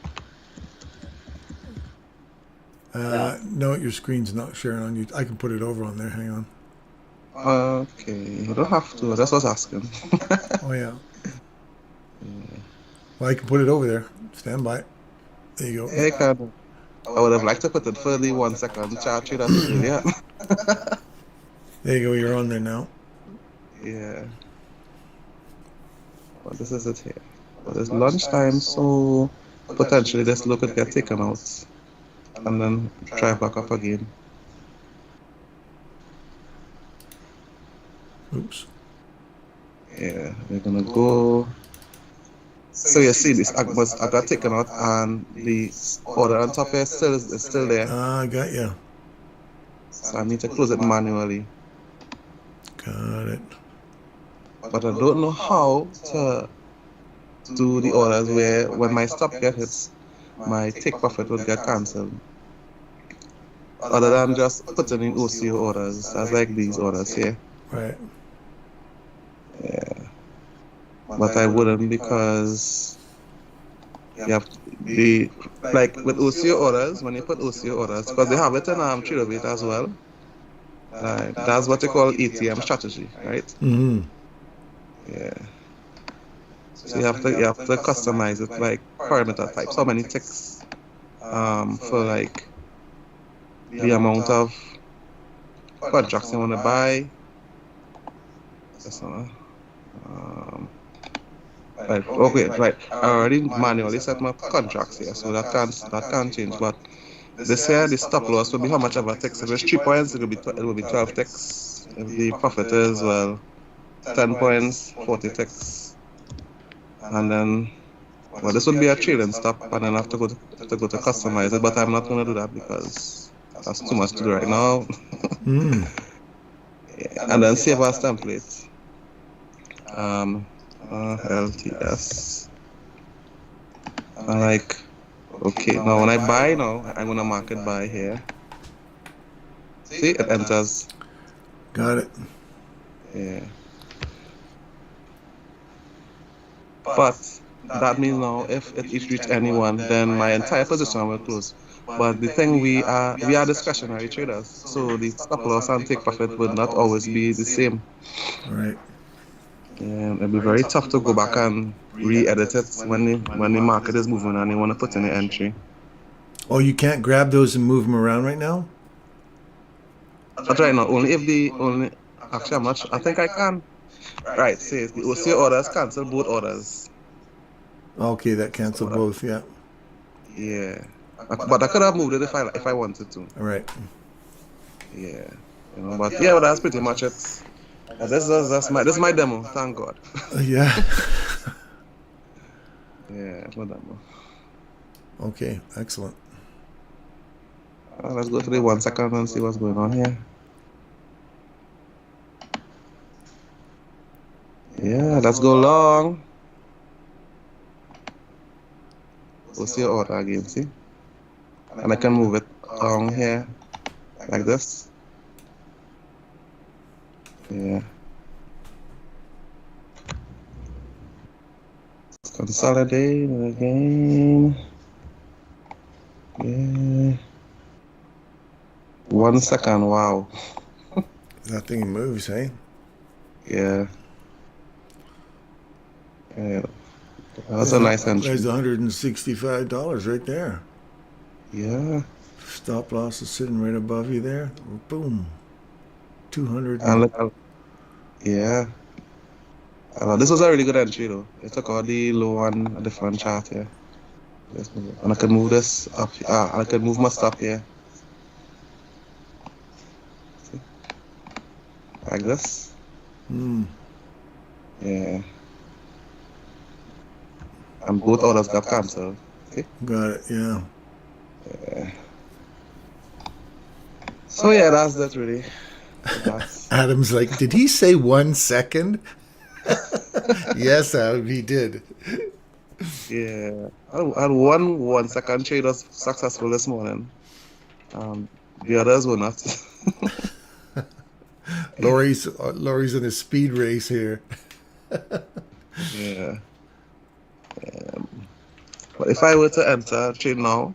No, your screen's not sharing on you. I can put it over on there. Hang on. Okay, you don't have to. That's what I was asking. Oh, yeah. Well, I can put it over there. Stand by. There you go. Hey, Carter. I would have liked to put it for the 1 second chart trade at earlier. There you go. You're on there now. Yeah. Well, this is it here. Well, it's lunchtime, so potentially this low could get taken out and then drive back up again. Oops. Yeah, we're gonna go. So you see this, I got taken out and the order on top here is still there. I got you. So I need to close it manually. Got it. But I don't know how to do the orders where when my stop get hits, my take profit will get cancelled. Other than just putting in OCO orders, as like these orders here. Right. Yeah. But I wouldn't because you have to be like with OCO orders, when you put OCO orders, because they have it in ThetaWaveTrader as well. That's what they call ATM strategy, right? Mm-hmm. Yeah. So you have to customize it like parameter types. How many ticks for like the amount of contracts you want to buy. Right. Okay. Right. I already manually set my contracts here, so that can't change. But this here, the stop loss will be how much of a ticks. If it's 3 points, it will be 12 ticks. If the profit is 10 points, 40 ticks. And then, well, this would be a trailing stop, and then I have to go to customize it. But I'm not going to do that because that's too much to do right now. Yeah, and then save as template. LTS. And like, okay, now when I buy now, I'm going to mark it buy here. See, it enters. Got it. Yeah. But that means now if it reaches anyone, then my entire position will close. But the thing we are discretionary traders, so the stop loss and take profit will not always be the same. Right. And it'll be very tough to go back and re-edit it when the market is moving and you want to put in the entry. Oh, you can't grab those and move them around right now? Not right now. Actually, I'm not sure. I think I can. Right. See, the OCO orders cancel both orders. Okay, that canceled both. Yeah. Yeah. But I could have moved it if I wanted to. All right. Yeah. But yeah, well, that's pretty much it. This is my demo. Thank God. Yeah. Yeah, it's my demo. Okay, excellent. Let's go to the 1 second and see what's going on here. Yeah, let's go long. We'll see your order again, see? And I can move it along here, like this. Yeah. Let's consolidate again. Yeah. 1 second, wow. That thing moves, hey? Yeah. Yeah. That's a nice entry. There's $165 right there. Yeah. Stop loss is sitting right above you there. Boom. 200. And look, yeah. This was a really good entry though. It took out the low on a different chart here. And I can move this up. I can move my stop here. See? Like this. Yeah. And both orders got cancelled. Okay. Got it, yeah. Yeah. So yeah, that's that really. Adam's like, did he say 1 second? Yes, Adam, he did. Yeah. I had one 1 second trade was successful this morning. The others were not. Laurie's in a speed race here. Yeah. But if I were to enter trade now,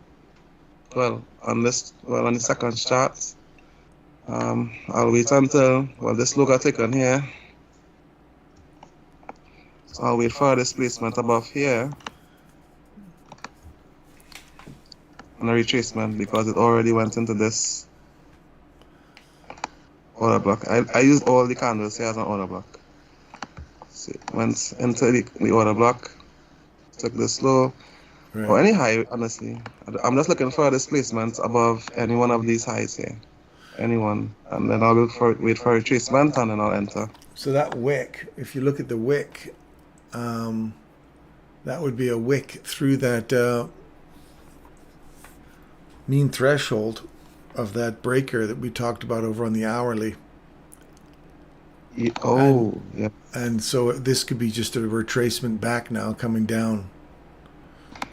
on the second chart, I'll wait until this low got taken here. So I'll wait for a displacement above here and a retracement because it already went into this order block. I used all the candles here as an order block. So it went into the order block, took this low, Right. Or any high, honestly. I'm just looking for displacements above any one of these highs here. Anyone. And then I'll wait for retracement and then I'll enter. So that wick, if you look at the wick, that would be a wick through that mean threshold of that breaker that we talked about over on the hourly. Yeah. And so this could be just a retracement back now coming down.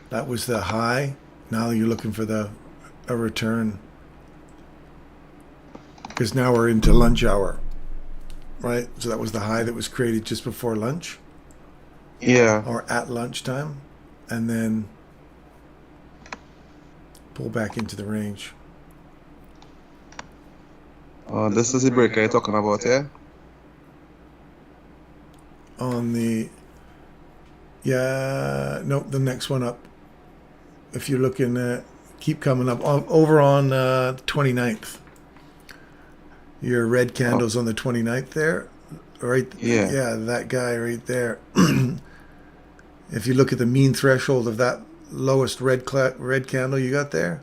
That was the high. Now you're looking for a return. Because now we're into lunch hour, right? So that was the high that was created just before lunch. Yeah. Or at lunchtime. And then pull back into the range. This is the breaker you're talking about, yeah? On the, the next one up. If you're looking at, keep coming up, over on 29th. Your red candles on the 29th there, right? Yeah, that guy right there. If you look at the mean threshold of that lowest red candle you got there.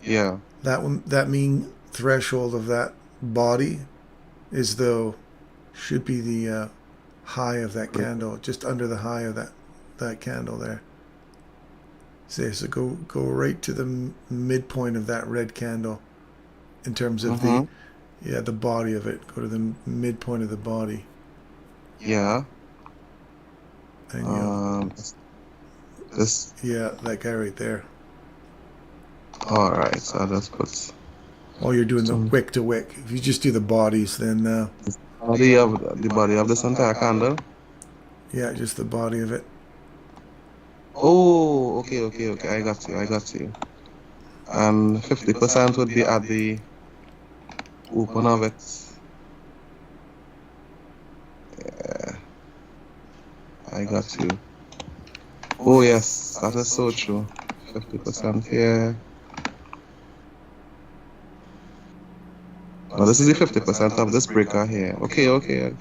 Yeah. That one, that mean threshold of that body should be the high of that candle, just under the high of that candle there. So go right to the midpoint of that red candle in terms of the body of it. Go to the midpoint of the body. Yeah. And this. Yeah, that guy right there. All right, so that's put. While you're doing the wick to wick, if you just do the bodies, then the body of this entire candle. Yeah, just the body of it. Oh, okay. I got you. And 50% would be at the open of it. Yeah, I got you. Oh yes, that is so true. 50% here. Oh, this is the 50% of this breaker here. Okay.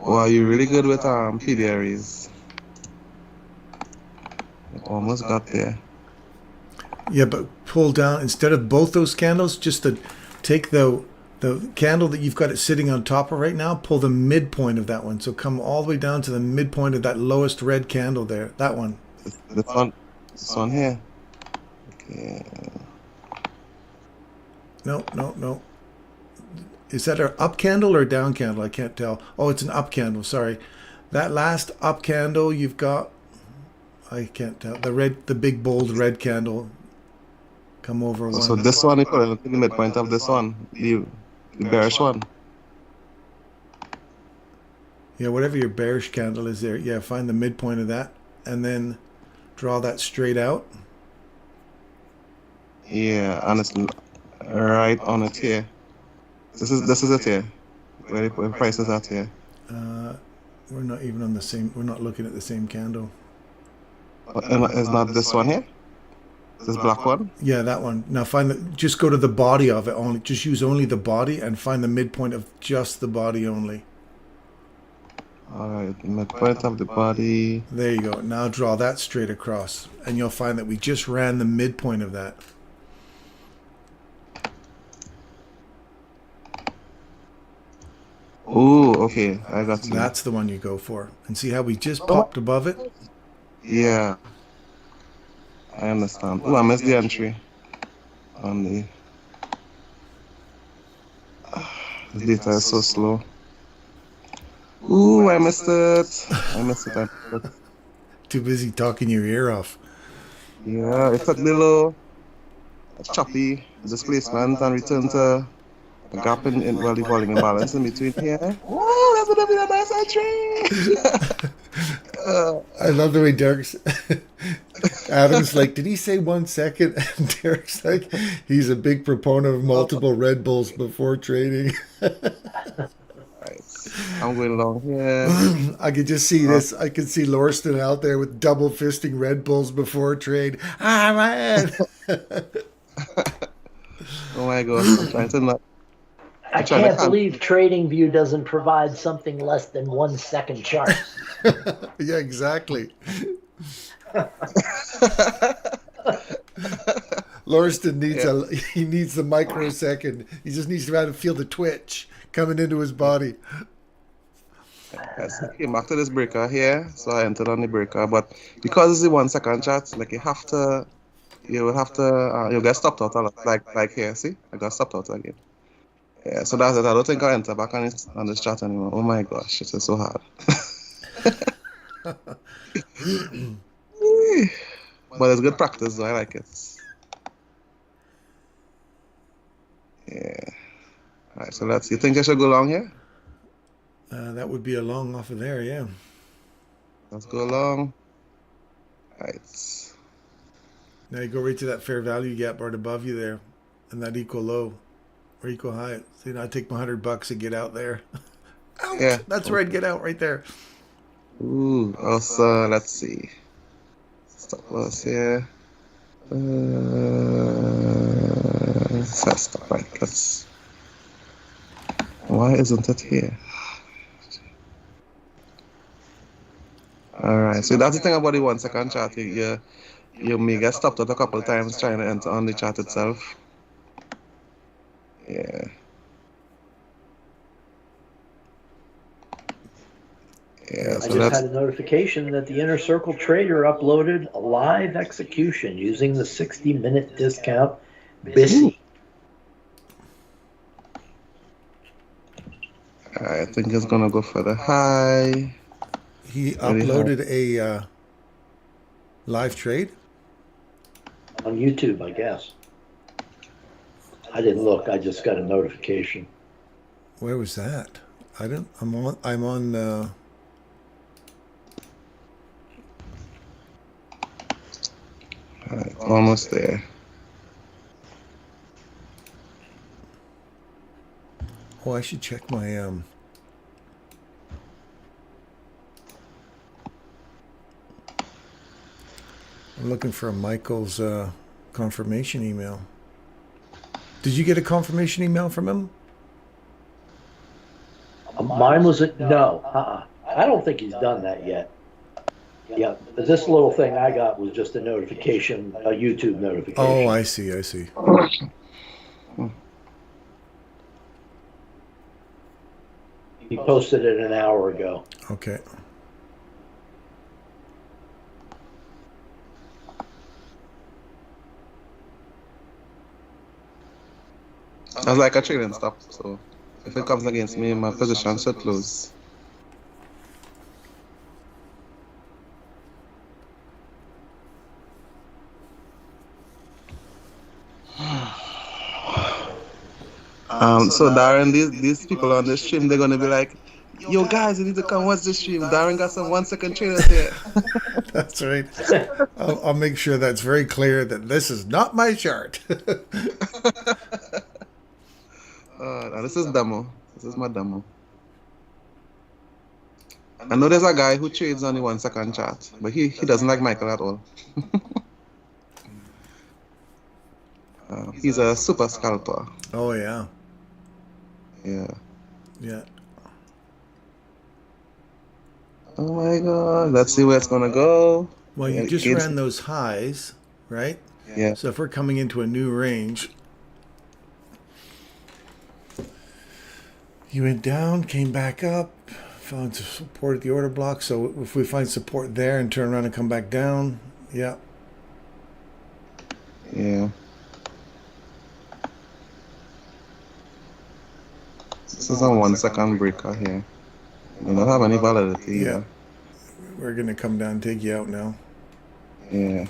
Wow, you're really good with PDRs. Almost got there. Yeah, but pull down instead of both those candles, just take the candle that you've got it sitting on top of right now, pull the midpoint of that one. So come all the way down to the midpoint of that lowest red candle there. That one. This one here. Okay. No. Is that an up candle or a down candle? I can't tell. Oh, it's an up candle. Sorry. That last up candle you've got, I can't tell. The big bold red candle. Come over one. So this one is in the midpoint of this one, the bearish one. Yeah, whatever your bearish candle is there. Yeah, find the midpoint of that, and then draw that straight out. Yeah, and it's right on it here. This is it here. Where the price is at here. We're not even on the same. We're not looking at the same candle. Is not this one here? This black one? Yeah, that one. Now just go to the body of it only. Just use only the body and find the midpoint of just the body only. Alright, midpoint of the body. There you go. Now draw that straight across. And you'll find that we just ran the midpoint of that. Ooh, okay. I got you. That's the one you go for. And see how we just popped above it? Yeah. I understand. Oh, I missed the entry on the data is so slow. Ooh, I missed it. Too busy talking your ear off. Yeah, it took a little choppy displacement and return to a gap in the volume imbalance in between here. Oh, that's gonna be a nice entry. I love the way Derek's Adam's like, did he say 1 second? And Derek's like, he's a big proponent of multiple Red Bulls before trading. Right. I'm going along here. I could just see this. I could see Lorston out there with double fisting Red Bulls before trade. Ah, man. Oh my gosh, I'm trying to not. I can't believe TradingView doesn't provide something less than 1 second charts. Yeah, exactly. Lauriston needs he needs the microsecond. He just needs to try to feel the twitch coming into his body. Yes, I came back to this breaker here, so I entered on the breaker. But because it's the 1 second chart, like you get stopped out a lot. Like here, see, I got stopped out again. Yeah, so that's it. I don't think I'll enter back on this chart anymore. Oh my gosh, it is so hard. But it's good practice, so I like it. Yeah. All right, so you think I should go long here? That would be a long off of there, yeah. Let's go long. All right. Now you go right to that fair value gap right above you there, and that equal low or equal high. So I take my $100 and get out there. Ouch! Yeah. That's where I'd get out right there. Ooh. Also, let's see. Stop loss here. Stop right. Why isn't it here? All right. So that's the thing about the 1 second chart. You may get stopped out a couple of times trying to enter on the chart itself. Yeah. Yeah. I just had a notification that the Inner Circle Trader uploaded a live execution using the 60-minute discount BISI. I think it's gonna go for the high. He uploaded a live trade On YouTube, I guess. I didn't look. I just got a notification. Where was that? I'm on. All right, almost there. Oh, I should check my I'm looking for Michael's confirmation email. Did you get a confirmation email from him? Mine was no. I don't think he's done that yet. Yeah, this little thing I got was just a notification, a YouTube notification. Oh, I see. He posted it an hour ago. Okay. I was like a trading stop, so if it comes against me, my position should close. So Darren, these people on the stream, they're gonna be like, "Yo, guys, you need to come watch the stream. Darren got some 1 second traders here." That's right. I'll make sure that's very clear that this is not my chart. Now this is demo. This is my demo. I know there's a guy who trades on the 1 second chart, but he doesn't like Michael at all. He's a super scalper. Oh yeah. Yeah. Oh my God. Let's see where it's gonna go. Well, you just ran those highs, right? Yeah. So if we're coming into a new range, you went down, came back up, found support at the order block. So if we find support there and turn around and come back down, yeah. Yeah. This is a 1 second breaker here. You don't have any validity. Yeah. We're going to come down and take you out now. Yeah.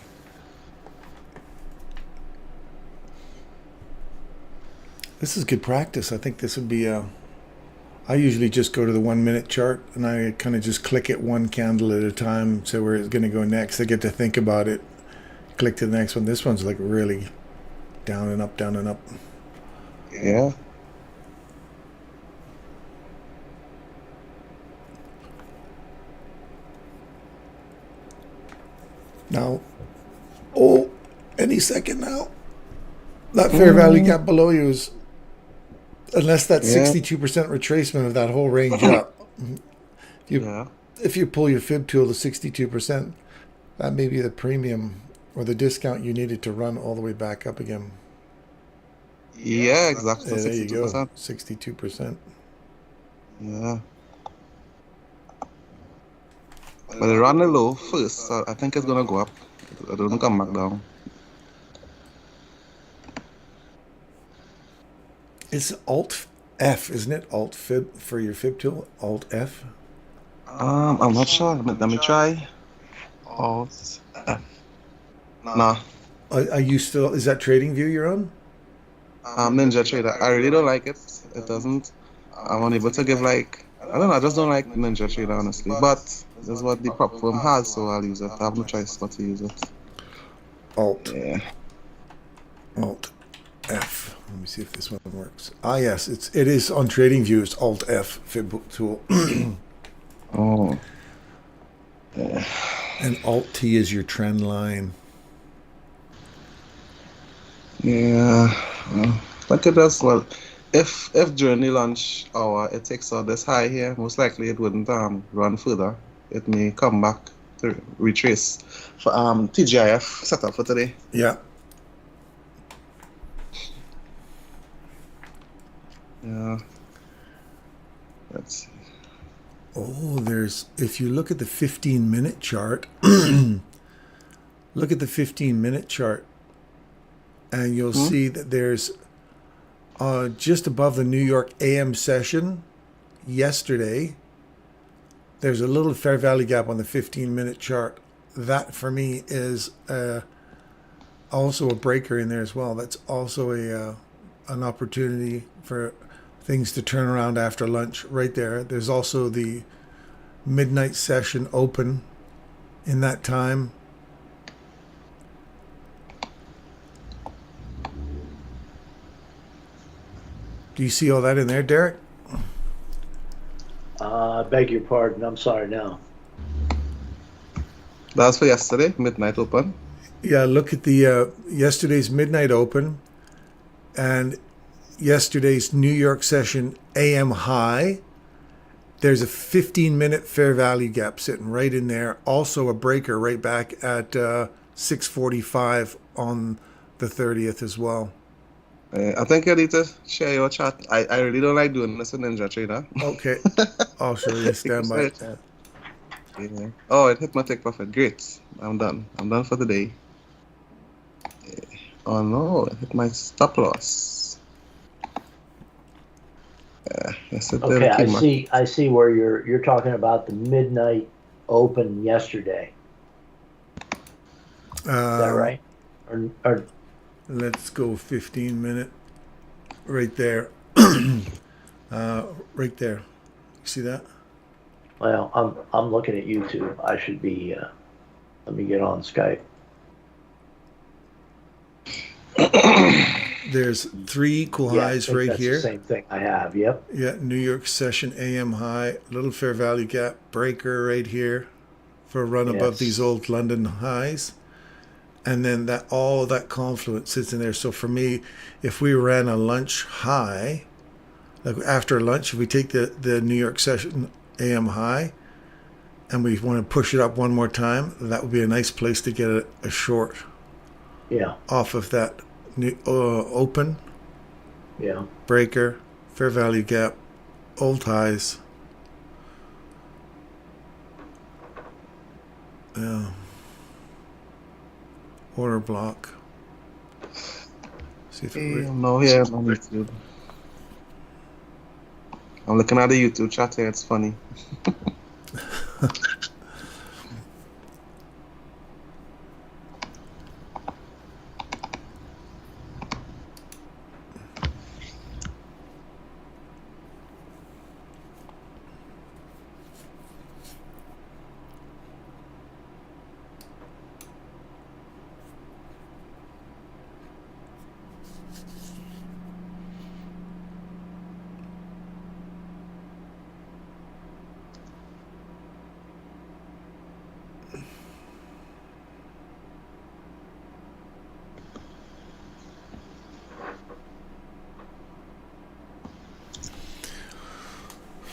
This is good practice. I think this would be I usually just go to the 1 minute chart and I kind of just click it one candle at a time, so where it's going to go next. I get to think about it. Click to the next one. This one's like really down and up, down and up. Yeah. Now, any second now. That fair value gap below you is, unless that 62% retracement of that whole range up. If you pull your fib tool to 62%, that may be the premium or the discount you needed to run all the way back up again. Yeah, exactly. So There you go, 62%. 62%. Yeah. But it ran a low first, so I think it's gonna go up. It don't come back down. It's Alt F, isn't it? Alt Fib for your Fib tool. Alt F. I'm not sure. Let me try. Alt F. Nah. Are you still? Is that TradingView you're on? Ninja Trader. I really don't like it. It doesn't. I'm unable to give like. I don't know. I just don't like Ninja Trader honestly. But this is what the prop firm has, so I'll use it. I have no choice but to use it. Alt. Yeah. Alt F. Let me see if this one works. Ah, yes, it is on TradingView. It's Alt F Fib tool. Oh. Yeah. And Alt T is your trend line. Yeah. Look at this. Well, if during the lunch hour it takes out this high here, most likely it wouldn't run further. It may come back to retrace. For TGIF setup for today. Yeah. Yeah. Let's see. Oh, if you look at the 15-minute chart, look at the 15-minute chart, and you'll see that there's just above the New York AM session yesterday, there's a little fair value gap on the 15-minute chart. That, for me, is also a breaker in there as well. That's also an opportunity for things to turn around after lunch right there. There's also the midnight session open in that time. Do you see all that in there, Derek? I beg your pardon. I'm sorry now. That's for yesterday, midnight open. Yeah, look at the yesterday's midnight open and yesterday's New York session AM high. There's a 15-minute fair value gap sitting right in there. Also a breaker right back at 6:45 on the 30th as well. I think you need to share your chat. I really don't like doing this in Ninja Trader. Okay. I'll show you. Stand by. Yeah. Oh, it hit my take profit. Great. I'm done. I'm done for the day. Oh no, it hit my stop loss. Yes, it Okay, did. I see where you're talking about the midnight open yesterday. Is that right? Or Let's go 15-minute. Right there. Right there. You see that? well, I'm looking at YouTube. I should be. Let me get on Skype. There's three equal Yeah, I highs think right that's here. the same thing I have. Yep. Yeah, New York session AM high, little fair value gap breaker right here for a run above these old London highs. And then all of that confluence sits in there. So for me, if we ran a lunch high, like after lunch, if we take the New York session AM high and we want to push it up one more time, that would be a nice place to get a short. Yeah. Off of that new, open. Yeah. Breaker, fair value gap, old highs. Yeah. Order block. See if it No, here on YouTube. I'm looking at the YouTube chat here. It's funny.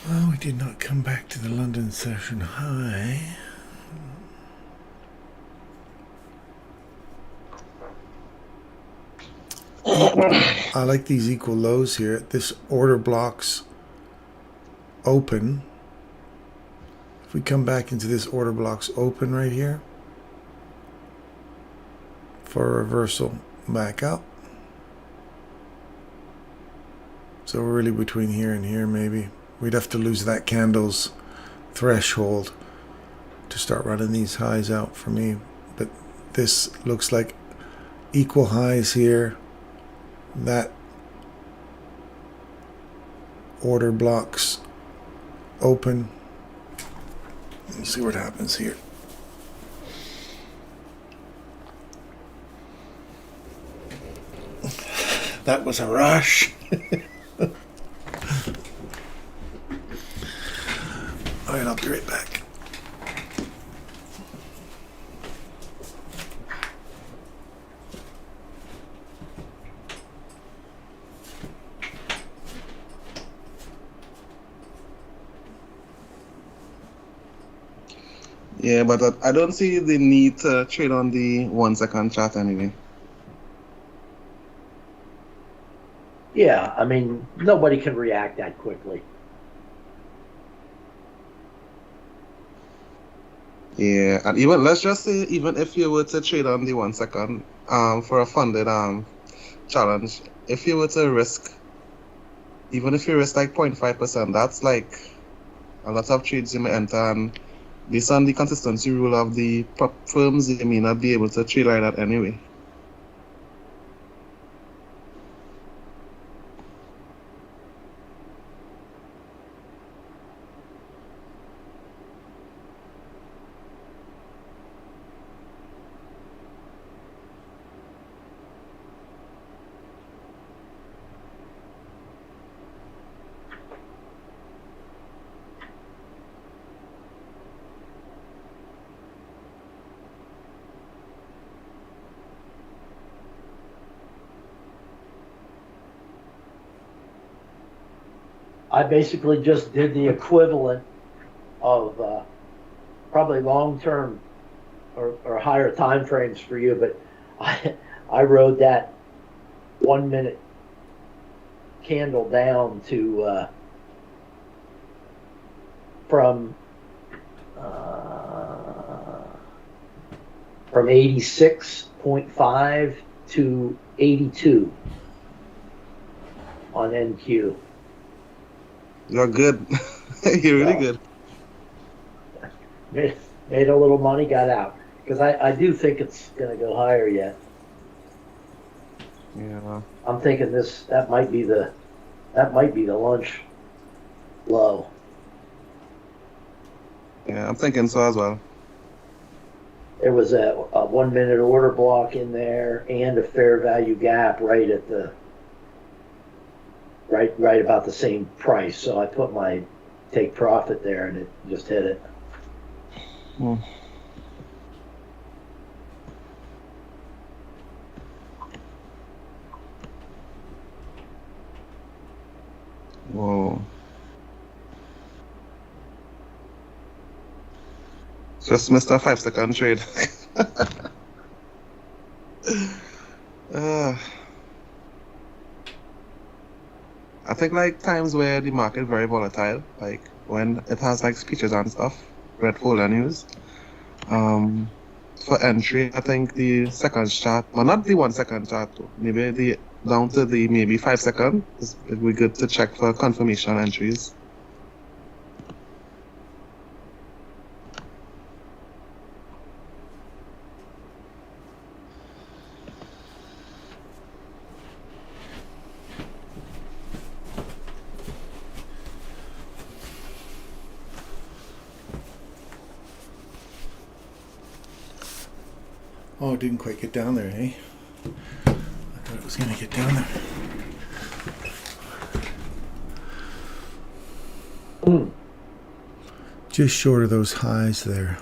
Well, we did not come back to the London session high. I like these equal lows here. This order blocks open. If we come back into this order blocks open right here for a reversal back up. So we're really between here and here maybe. We'd have to lose that candle's threshold to start running these highs out for me. But this looks like equal highs here. That order blocks open. Let's see what happens here. That was a rush. All right, I'll be right back. Yeah, but I don't see the need to trade on the 1 second chart anyway. Yeah, I mean, nobody can react that quickly. Yeah, and even let's just say even if you were to trade on the 1 second for a funded challenge, if you were to risk, even if you risk like 0.5%, that's like a lot of trades you may enter, and based on the consistency rule of the prop firms, you may not be able to trade like that anyway. I basically just did the equivalent of probably long-term or higher time frames for you, but I rode that 1 minute candle down to from 86.5 to 82 on NQ. You're good. You're really good. Made a little money, got out. Because I do think it's going to go higher yet. Yeah. I'm thinking that might be the lunch low. Yeah, I'm thinking so as well. There was a 1 minute order block in there and a fair value gap right at the right about the same price. So I put my take profit there and it just hit it. Hmm. Whoa. Just missed a 5 second trade. I think like times where the market very volatile, like when it has like speeches and stuff, red folder news. For entry, I think the second chart, well, not the 1 second chart, though. Maybe the down to the maybe 5 second. It would be good to check for confirmation entries. Oh, it didn't quite get down there, eh? I thought it was going to get down there. Just short of those highs there.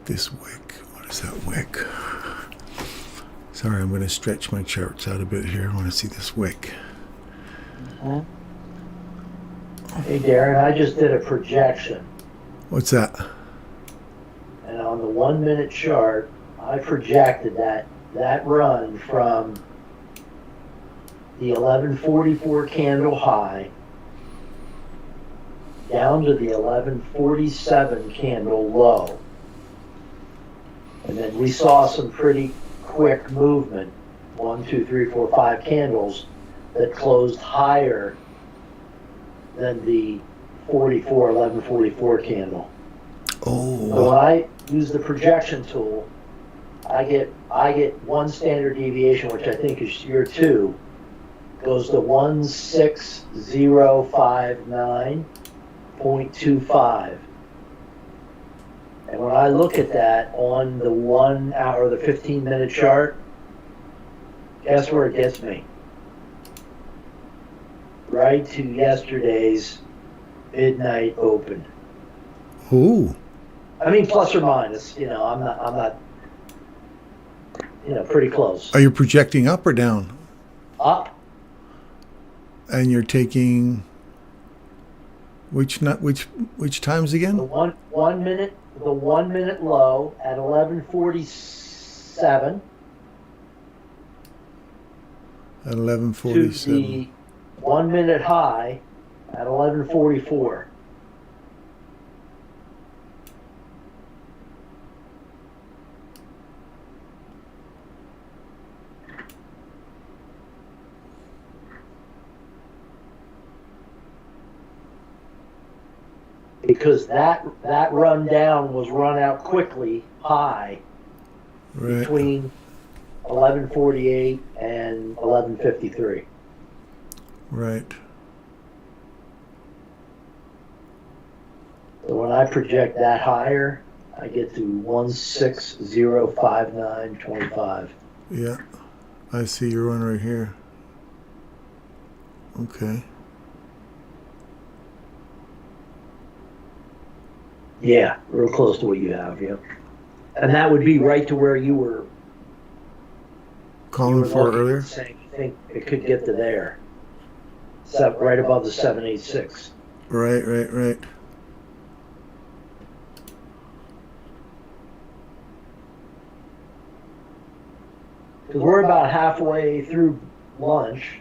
This wick, what is that wick? Sorry, I'm going to stretch my charts out a bit here. I want to see this wick. Hey, Darren, I just did a projection. What's that? And on the 1 minute chart, I projected that run from the 1144 candle high down to the 1147 candle low. And then we saw some pretty quick movement, 1, 2, 3, 4, 5 candles that closed higher than the 1144 candle. Oh. So when I use the projection tool, I get one standard deviation, which I think is year 2, goes to 16059.25. And when I look at that on the 1 hour, the 15-minute chart, guess where it gets me? Right to yesterday's midnight open. Ooh. I mean, plus or minus, I'm not, pretty close. Are you projecting up or down? Up. And you're taking which times again? The 1 minute low at 1147 At to 11:47. the 1 minute high at 1144. Because that run down was run out quickly high Right. between 1148 and 1153. Right. So when I project that higher, I get to 16059.25. Yeah. I see your one right here. Okay. Yeah, real close to what you have, yeah. And that would be right to where you were Calling for looking, earlier. saying you think it could get to there. Right above the 786. Right. Because we're about halfway through lunch,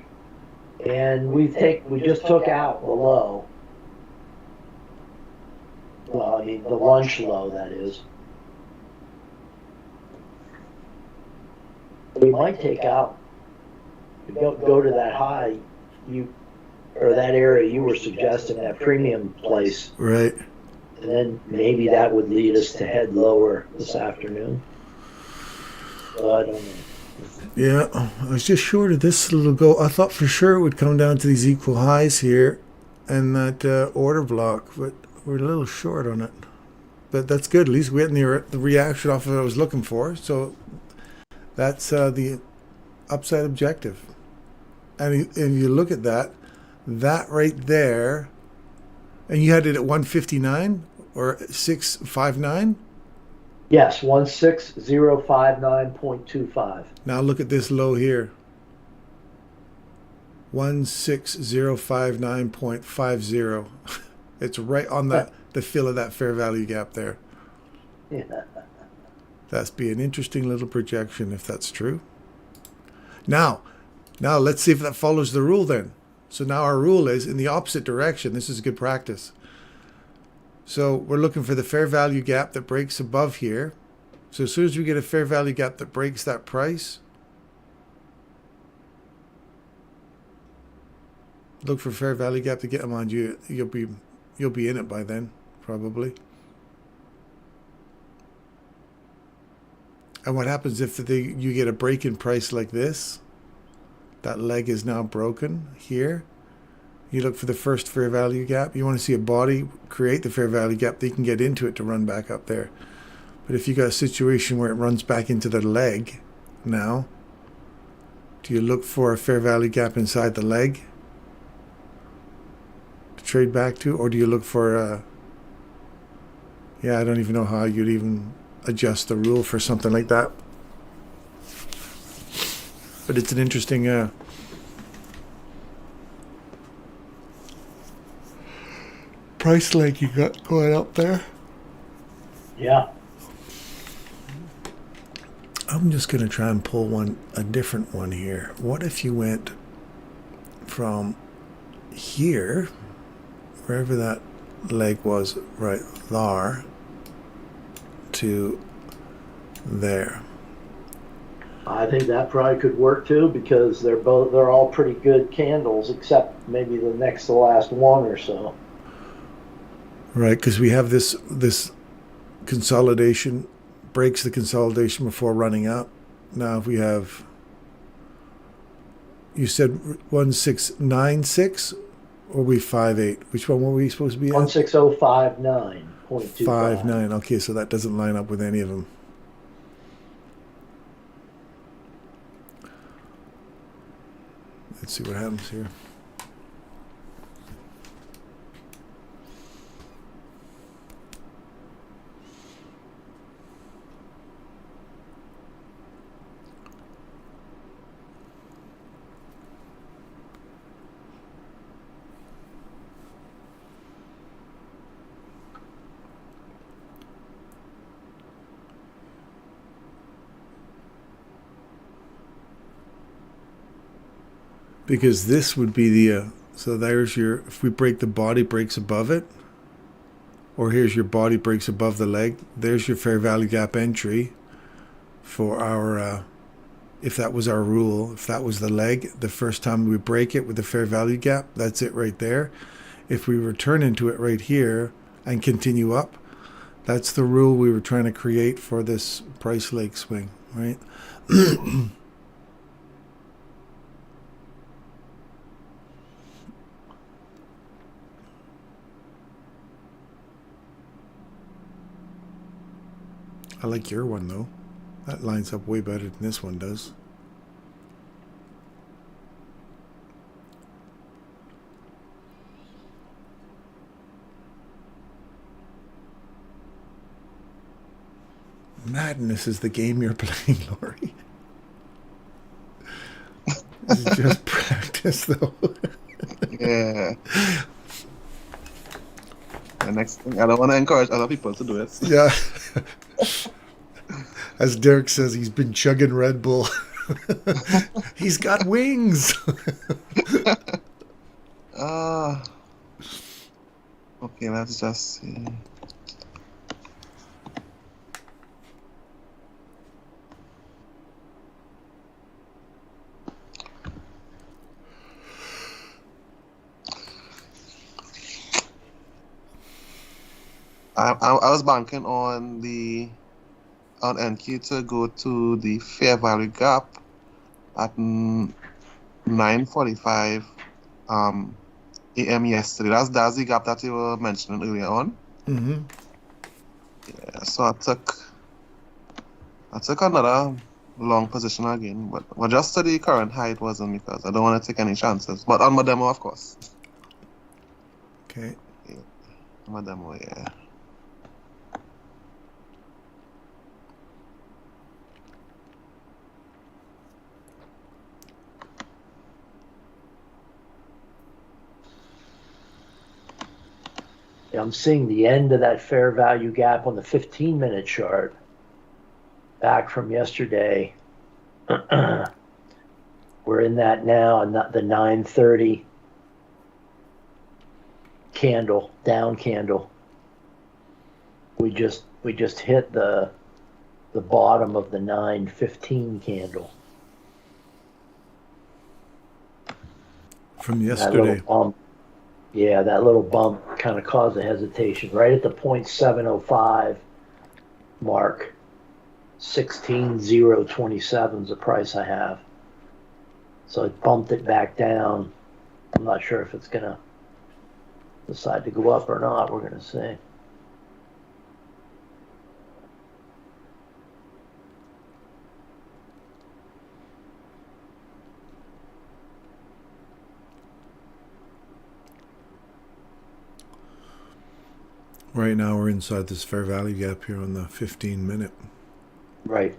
and we just took out the low. Well, I mean the lunch low, that is. We might take out, go to that high, or that area you were suggesting, that premium place, Right. and then maybe that would lead us to head lower this afternoon. So I don't know. Yeah, I was just short of this little go. I thought for sure it would come down to these equal highs here and that order block, but we're a little short on it. But that's good. At least we're getting the reaction off of what I was looking for. So that's the upside objective. And if you look at that right there, and you had it at 159 or 659. Yes, 16059.25. Now look at this low here. 16059.50. It's right on the fill of that fair value gap there. Yeah. That's be an interesting little projection if that's true. Now let's see if that follows the rule then. So now our rule is in the opposite direction. This is good practice. So we're looking for the fair value gap that breaks above here. So as soon as we get a fair value gap that breaks that price, look for fair value gap to get them on you. You'll be in it by then, probably. And what happens if you get a break in price like this? That leg is now broken here. You look for the first fair value gap. You want to see a body create the fair value gap. They can get into it to run back up there. But if you got a situation where it runs back into the leg now, do you look for a fair value gap inside the leg to trade back to? Or do you look for I don't even know how you'd even adjust the rule for something like that. But it's an interesting price leg you got going up there. Yeah. I'm just going to try and pull a different one here. What if you went from here, wherever that leg was right there, to there? I think that probably could work too, because they're all pretty good candles, except maybe the next to last one or so. Right, because we have this consolidation, breaks the consolidation before running up. Now if we have, you said 1696 or we 58? Which one were we supposed to be at? 16059.25. 59. Okay, so that doesn't line up with any of them. Let's see what happens here. Because this would be the, so there's your, if we break the body breaks above it, or here's your body breaks above the leg, there's your fair value gap entry for our, if that was our rule, if that was the leg, the first time we break it with the fair value gap, that's it right there. If we return into it right here and continue up, that's the rule we were trying to create for this price leg swing, right? I like your one though. That lines up way better than this one does. Madness is the game you're playing, Lori. This is just practice though. Yeah. The next thing, I don't want to encourage other people to do it. Yeah. As Derek says, he's been chugging Red Bull. He's got wings. Okay, let's just see. I was banking on NQ to go to the fair value gap at 9:45 a.m. yesterday. That's the gap that you were mentioning earlier on. Mm-hmm. Yeah, so I took another long position again, but just to the current high it wasn't, because I don't want to take any chances. But on my demo, of course. Okay. Yeah, on my demo, yeah. I'm seeing the end of that fair value gap on the 15-minute chart back from yesterday. We're in that now, and the 9:30 candle, down candle. We just hit the bottom of the 9:15 candle. From yesterday. Yeah, that little bump kind of caused a hesitation right at the 0.705 mark. 16,027 is the price I have. So it bumped it back down. I'm not sure if it's going to decide to go up or not. We're going to see. Right now we're inside this fair value gap here on the 15-minute. Right.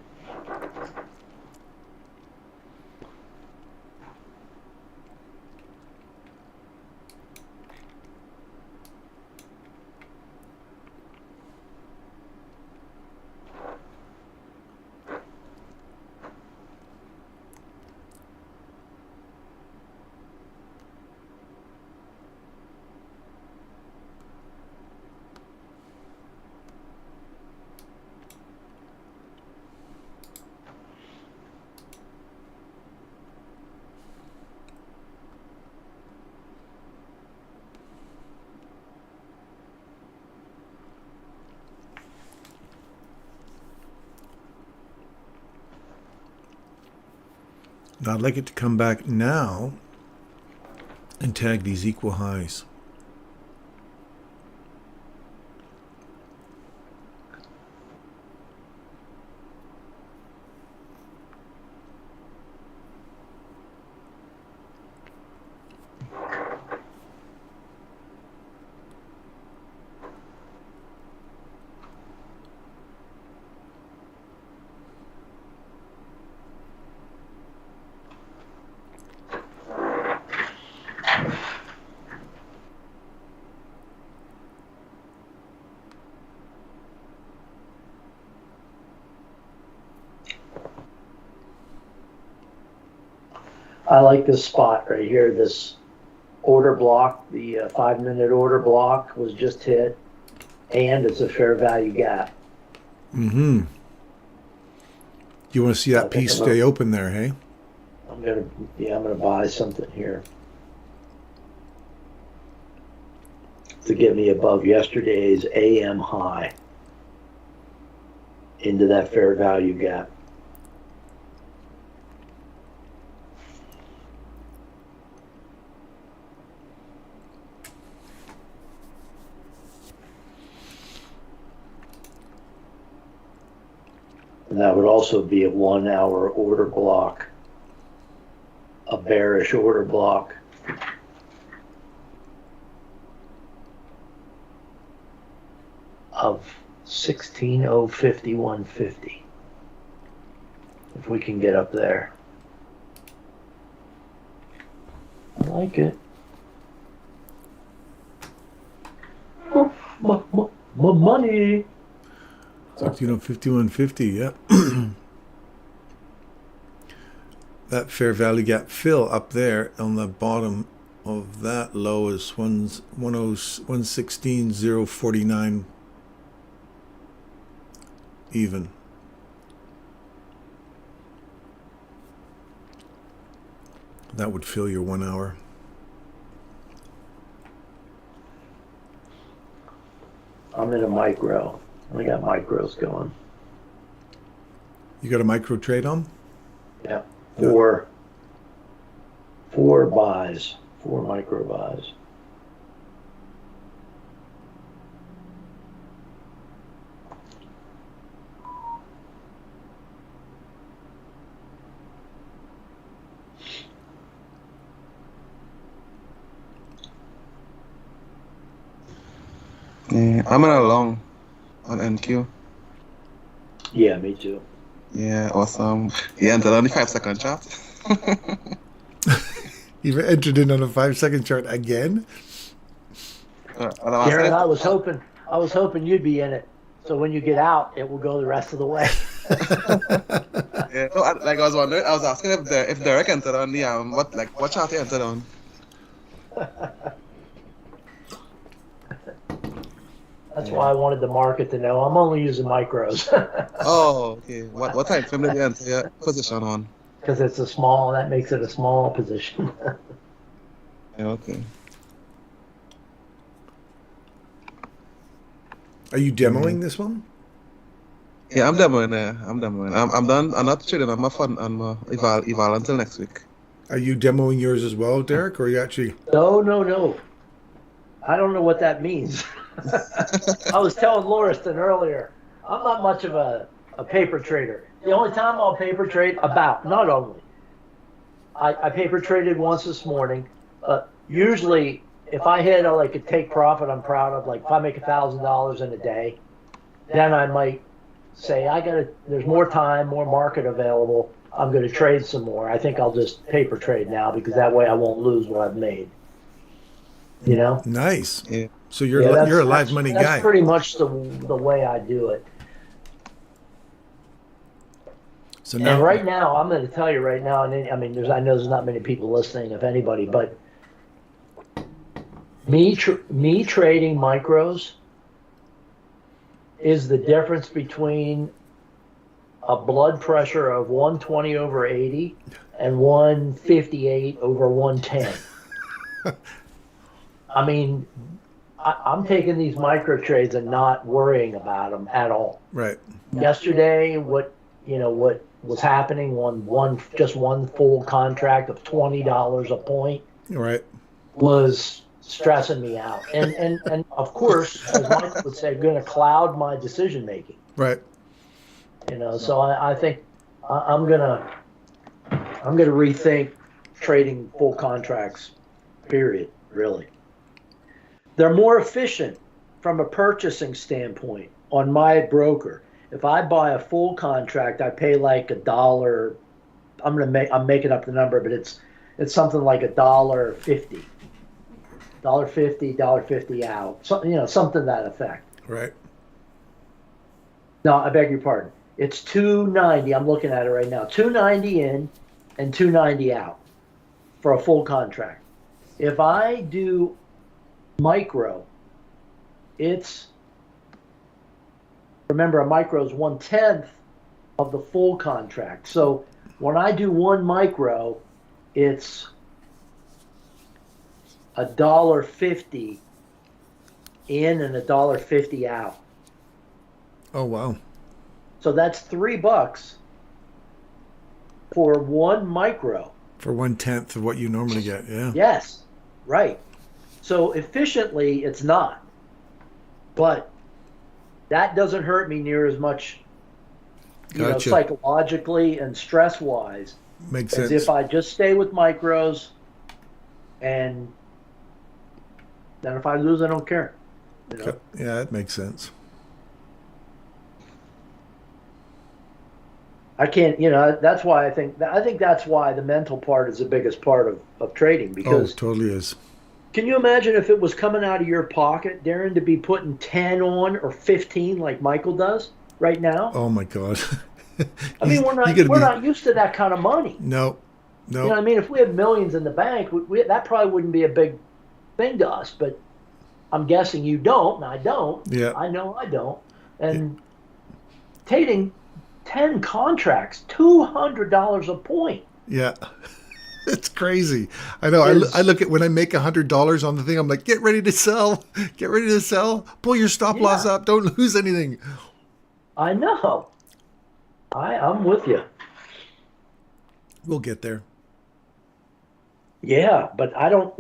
Now I'd like it to come back now and tag these equal highs. I like this spot right here. This order block, the 5-minute order block was just hit, and it's a fair value gap. Mm-hmm. You want to see that piece stay open there, hey? I'm gonna buy something here to get me above yesterday's AM high into that fair value gap. And that would also be a 1 hour order block, a bearish order block. Of 16,051.50. If we can get up there. I like it. Oh, my money. 51.50, yeah. That fair value gap fill up there on the bottom of that low is 116.049 even. That would fill your 1 hour. I'm in a micro. I got micros going. You got a micro trade on? Yeah. Four buys. 4 micro buys. Yeah, I'm in a long on NQ. Yeah, me too. Yeah, awesome. Yeah, and on the 5-second chart. You've entered in on a 5-second chart again? Darren, I was hoping you'd be in it. So when you get out, it will go the rest of the way. Yeah, no, I was wondering. I was asking if Derek entered on the what chart he entered on. That's why I wanted the market to know I'm only using micros. Oh, okay. What time frame did you enter your position on? Because it's a small, that makes it a small position. Yeah, okay. Are you demoing this one? Yeah, I'm demoing. I'm demoing. I'm done. I'm not trading on my fund on my eval until next week. Are you demoing yours as well, Derek, or are you actually? No. I don't know what that means. I was telling Lauriston earlier, I'm not much of a paper trader. The only time I'll paper trade, not only. I paper traded once this morning. Usually, if I hit a take profit I'm proud of, like if I make $1,000 in a day, then I might say, there's more time, more market available. I'm going to trade some more. I think I'll just paper trade now because that way I won't lose what I've made. You know? Nice. Yeah. So you're a live money guy. That's pretty much the way I do it. So now, and right now, I'm going to tell you right now, and I mean, I know there's not many people listening, if anybody, but me trading micros is the difference between a blood pressure of 120/80 and 158/110. I mean, I'm taking these micro trades and not worrying about them at all. right. Yesterday, what was happening on just one full contract of $20 a point Right. was stressing me out. And of course, as Michael would say, going to cloud my decision making. Right. So I think I'm gonna rethink trading full contracts. Period. Really, they're more efficient from a purchasing standpoint on my broker. If I buy a full contract, I pay like $1. I'm making up the number, but it's something like $1.50, $1.50 out. Something to that effect. Right. No, I beg your pardon. It's $2.90. I'm looking at it right now. $2.90 in and $2.90 out for a full contract. If I do micro, remember, a micro is 1/10 of the full contract. So when I do one micro, it's $1.50 in and $1.50 out. Oh, wow. So that's $3 for one micro. For 1/10 of what you normally get. Yeah. Yes, right. So efficiently, it's not. But that doesn't hurt me near as much, Gotcha. Psychologically and stress-wise, Makes as sense. if I just stay with micros, and then if I lose, I don't care. Yeah, that makes sense. I can't, that's why I think that's why the mental part is the biggest part of trading, because totally is. Can you imagine if it was coming out of your pocket, Darren, to be putting 10 on or 15 like Michael does right now? Oh my God. I mean, we're not used to that kind of money. No. You know what I mean? If we had millions in the bank, that probably wouldn't be a big thing to us, but I'm guessing you don't, and I don't. Yeah. I know I don't. And trading 10 contracts, $200 a point. Yeah. It's crazy. I know. I look at when I make $100 on the thing, I'm like, get ready to sell. Get ready to sell. Pull your stop loss up. Don't lose anything. I know. I'm with you. We'll get there. Yeah, but I don't,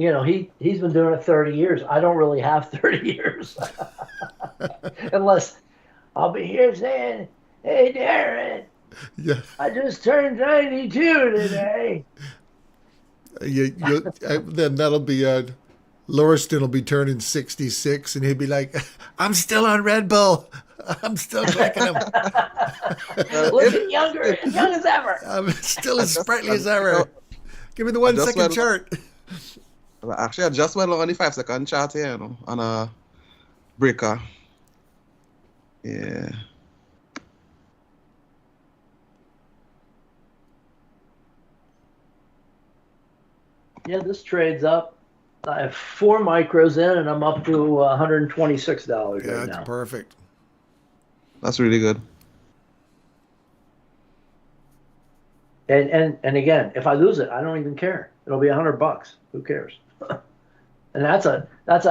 he's been doing it 30 years. I don't really have 30 years. Unless I'll be here saying, hey, Darren, yeah, I just turned 92 today. Then that'll be Lauriston will be turning 66, and he'll be like, I'm still on Red Bull. I'm still clicking him. Looking young as ever. I'm still as sprightly as ever. Give me the 1 second chart. Actually, I just went on the 5 second chart here, on a breaker. Yeah. Yeah, this trade's up. I have 4 micros in, and I'm up to $126 right now. That's perfect. That's really good. And again, if I lose it, I don't even care. It'll be $100. Who cares? And that's a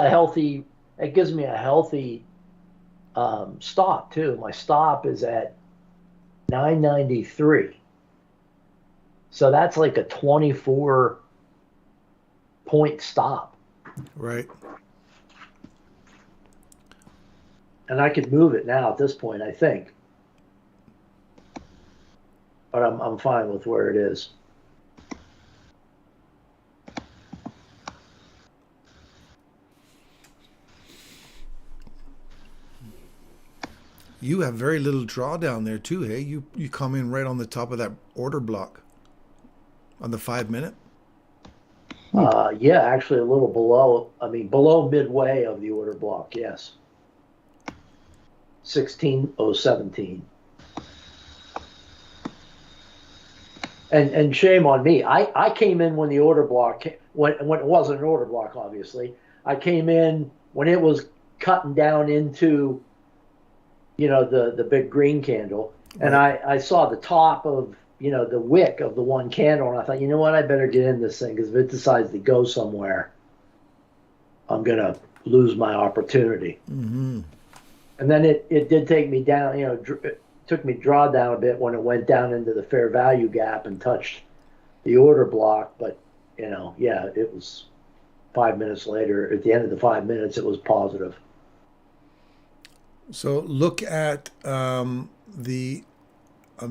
healthy. It gives me a healthy stop too. My stop is at 993. So that's like a 24-point stop. Right. And I could move it now at this point, I think. But I'm fine with where it is. You have very little drawdown there too, hey? You come in right on the top of that order block on the 5 minute. Yeah, actually a little below. I mean, below midway of the order block. Yes. 16,017. And shame on me. I came in when the order block, when it wasn't an order block, obviously. I came in when it was cutting down into, the big green candle. Right. And I saw the top of, the wick of the one candle. And I thought, you know what, I better get in this thing, because if it decides to go somewhere, I'm going to lose my opportunity. Mm-hmm. And then it did take me down, took me draw down a bit when it went down into the fair value gap and touched the order block. But, yeah, it was 5 minutes later. At the end of the 5 minutes, it was positive. So look at I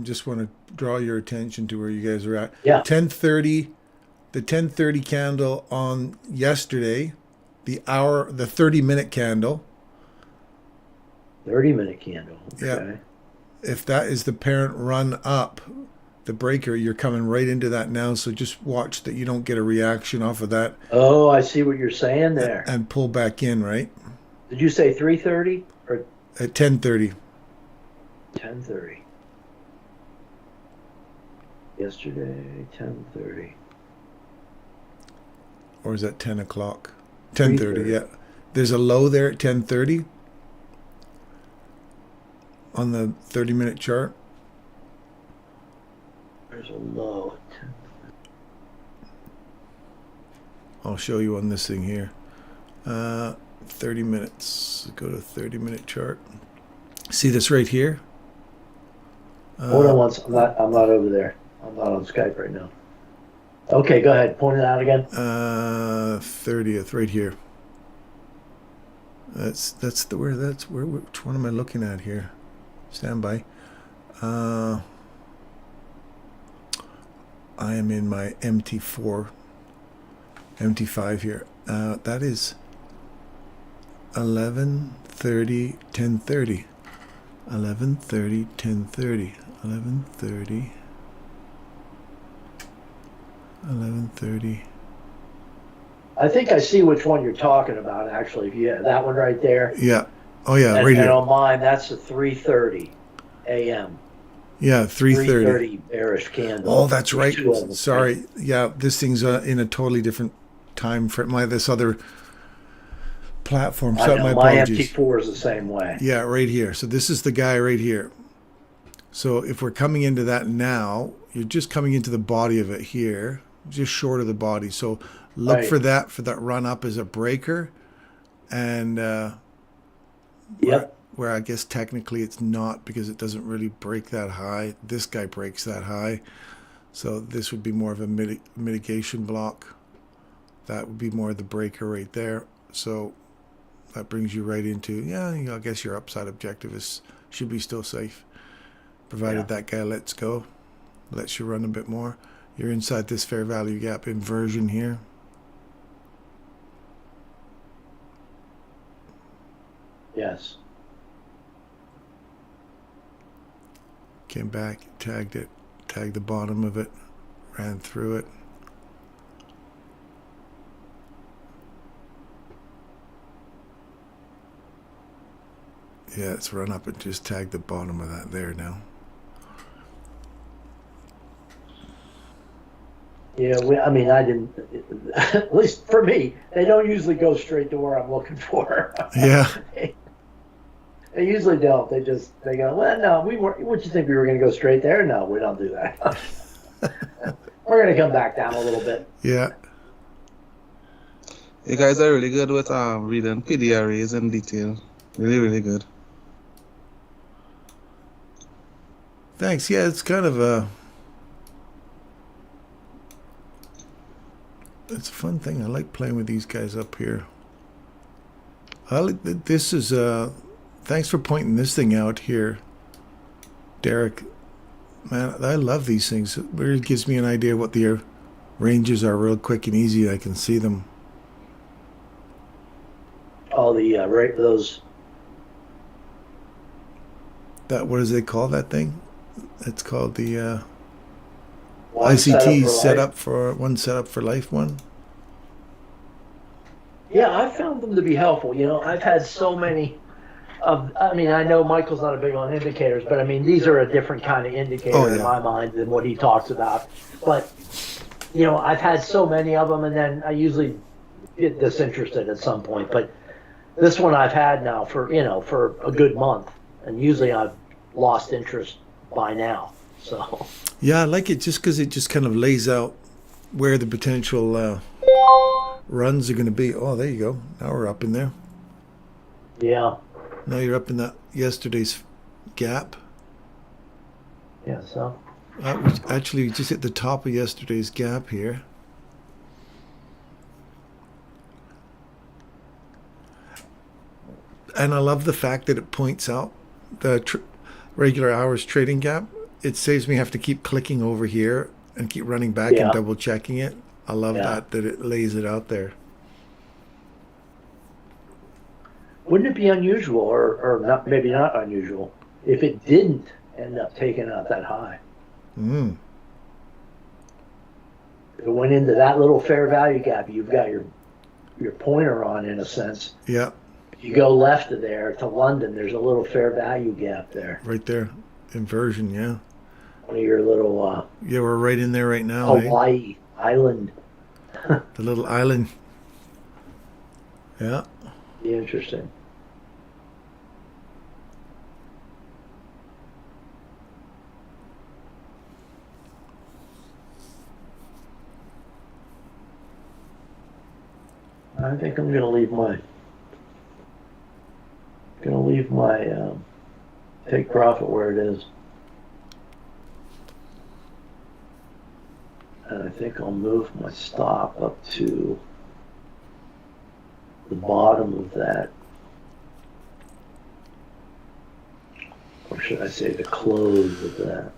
just want to draw your attention to where you guys are at. Yeah. 10:30, the 10:30 candle on yesterday, the 30-minute candle. 30-minute candle. Okay. Yeah. If that is the parent run up, the breaker, you're coming right into that now. So just watch that you don't get a reaction off of that. Oh, I see what you're saying there. And pull back in, right? Did you say 3:30 or at 10:30? 10:30. Yesterday, 10:30. Or is that 10 o'clock? 10:30, 3:30. yeah. There's a low there at 10:30 on the 30-minute chart. There's a low at 10. I'll show you on this thing here. 30 minutes. Go to 30-minute chart. See this right here? Hold on once. I'm not over there. I'm not on Skype right now. Okay, go ahead. Point it out again. 30th, right here. That's where which one am I looking at here? Stand by. I am in my MT5 here. That is 11:30, 10:30. 11:30, 10:30. 11:30. 11:30. I think I see which one you're talking about, actually. Yeah, that one right there. Yeah. Oh yeah, And, right and here. on mine, that's a 3:30 a.m. Yeah, 3:30. 3:30 bearish candle. Oh, that's right. Two of them. Sorry. Yeah, this thing's in a totally different time frame. This other platform. I So know, my my apologies. MT4 is the same way. Yeah, right here. So this is the guy right here. So if we're coming into that now, you're just coming into the body of it here, just short of the body. So look Right. for that run up as a breaker, and Yep. where I guess technically it's not, because it doesn't really break that high. This guy breaks that high. So this would be more of a mitigation block. That would be more of the breaker right there. So that brings you right into, I guess your upside objective should be still safe, provided that guy lets go, lets you run a bit more. You're inside this fair value gap inversion here. Yes. Came back, tagged it, tagged the bottom of it, ran through it. Yeah, it's run up and just tagged the bottom of that there now. Yeah, I didn't, at least for me, they don't usually go straight to where I'm looking for. Yeah. They usually don't. They go, well, no, what you think we were going to go straight there? No, we don't do that. We're going to come back down a little bit. Yeah. You guys are really good with reading PDRAs in detail. Really, really good. Thanks. Yeah, it's kind of it's a fun thing. I like playing with these guys up here. This is thanks for pointing this thing out here, Derek. Man, I love these things. It really gives me an idea what the ranges are real quick and easy. I can see them. All the those. That, what does they call that thing? It's called the One ICT life. setup for life one. Yeah, I found them to be helpful. I've had so many I know Michael's not a big on indicators, but these are a different kind of indicator in my mind than what he talks about. But, I've had so many of them, and then I usually get disinterested at some point. But this one I've had now for a good month, and usually I've lost interest by now. So. Yeah, I like it just because it just kind of lays out where the potential runs are going to be. Oh, there you go. Now we're up in there. Yeah. Now you're up in that yesterday's gap. Yeah, so Actually, we just hit the top of yesterday's gap here. And I love the fact that it points out the regular hours trading gap. It saves me have to keep clicking over here and keep running back and yeah, double checking it. I love yeah. that it lays it out there. Wouldn't it be unusual, or not, maybe not unusual, if it didn't end up taking out that high? Mm. If it went into that little fair value gap you've got your pointer on, in a sense. Yeah, If you go left of there to London, there's a little fair value gap there. right there. Inversion, yeah. One of your little Yeah, we're right in there right now, eh? Hawaii island. The little island. Yeah. Be interesting. I think I'm gonna leave my take profit where it is, and I think I'll move my stop up to the bottom of that, or should I say the close of that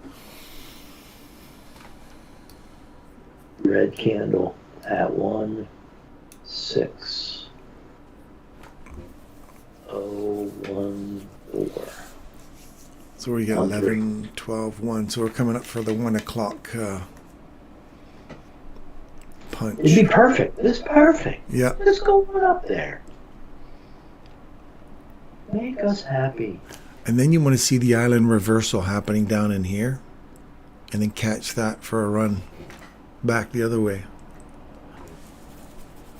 red candle at 16014. So we got 11, 12, 1. So we're coming up for the 1 o'clock punch. It'd be perfect. This is perfect. Yeah. Let's go on up there. Make us happy. And then you want to see the island reversal happening down in here. And then catch that for a run back the other way.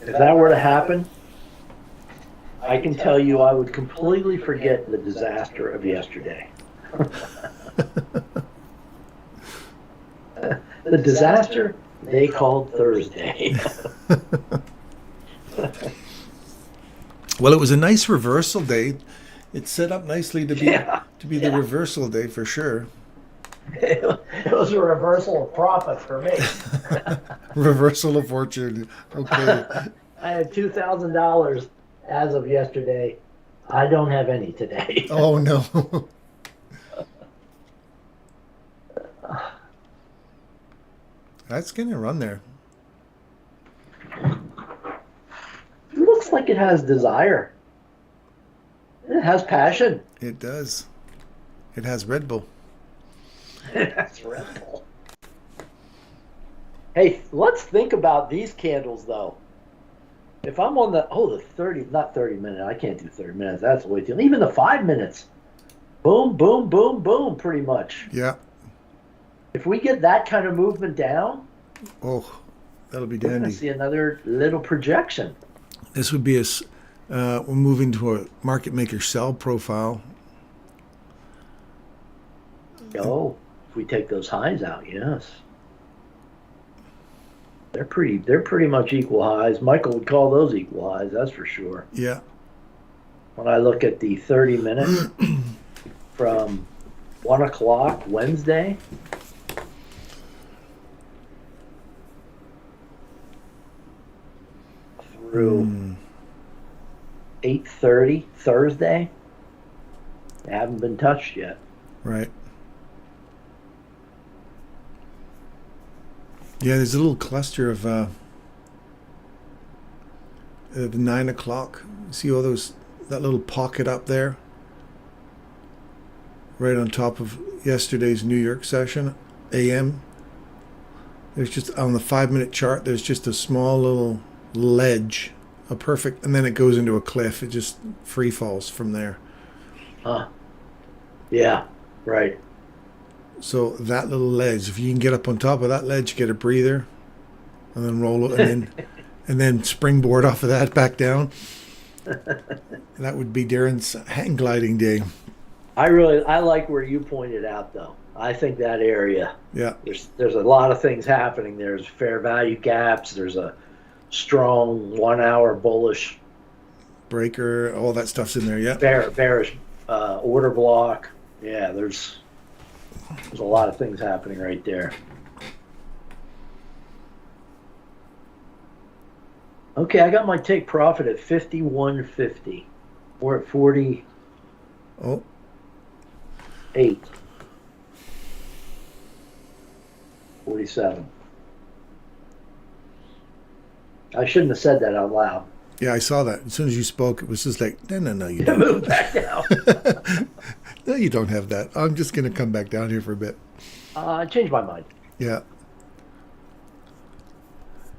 If that were to happen, I can tell you I would completely forget the disaster of yesterday. The disaster they called Thursday. Well, it was a nice reversal day. It's set up nicely to be the reversal day for sure. It was a reversal of profit for me. Reversal of fortune. Okay. I had $2,000 as of yesterday. I don't have any today. Oh no. That's gonna run there. It looks like it has desire. It has passion. It does. It has Red Bull. That's Red Bull. Hey, let's think about these candles though. If I'm on the 30, not 30 minute, I can't do 30 minutes. That's way too. Even the 5 minutes. Boom, boom, boom, boom, pretty much. Yeah. If we get that kind of movement down, Oh, that'll be we're going to dandy. see another little projection. This would be we're moving to a market maker sell profile. Oh, if we take those highs out, yes. They're pretty much equal highs. Michael would call those equal highs, that's for sure. Yeah. When I look at the 30 minutes from 1 o'clock Wednesday through 8:30 Thursday, they haven't been touched yet. Right. Yeah, there's a little cluster of the 9 o'clock. See all that little pocket up there? Right on top of yesterday's New York session, AM. There's just, on the 5-minute chart, there's just a small little ledge, and then it goes into a cliff. It just free falls from there. Yeah, right. So that little ledge, if you can get up on top of that ledge, get a breather, and then roll it, and then springboard off of that back down. That would be Darren's hang gliding day. I like where you pointed out though. I think that area. Yeah. There's a lot of things happening. There's fair value gaps. There's a strong 1 hour bullish Breaker, all that stuff's in there. Yeah. bearish order block. Yeah, there's There's a lot of things happening right there. Okay, I got my take profit at 51.50. We're at 48. Oh, 47. I shouldn't have said that out loud. yeah, I saw that. As soon as you spoke, it was just like, no, you don't. Move back down. No, you don't have that. I'm just going to come back down here for a bit. I changed my mind. Yeah.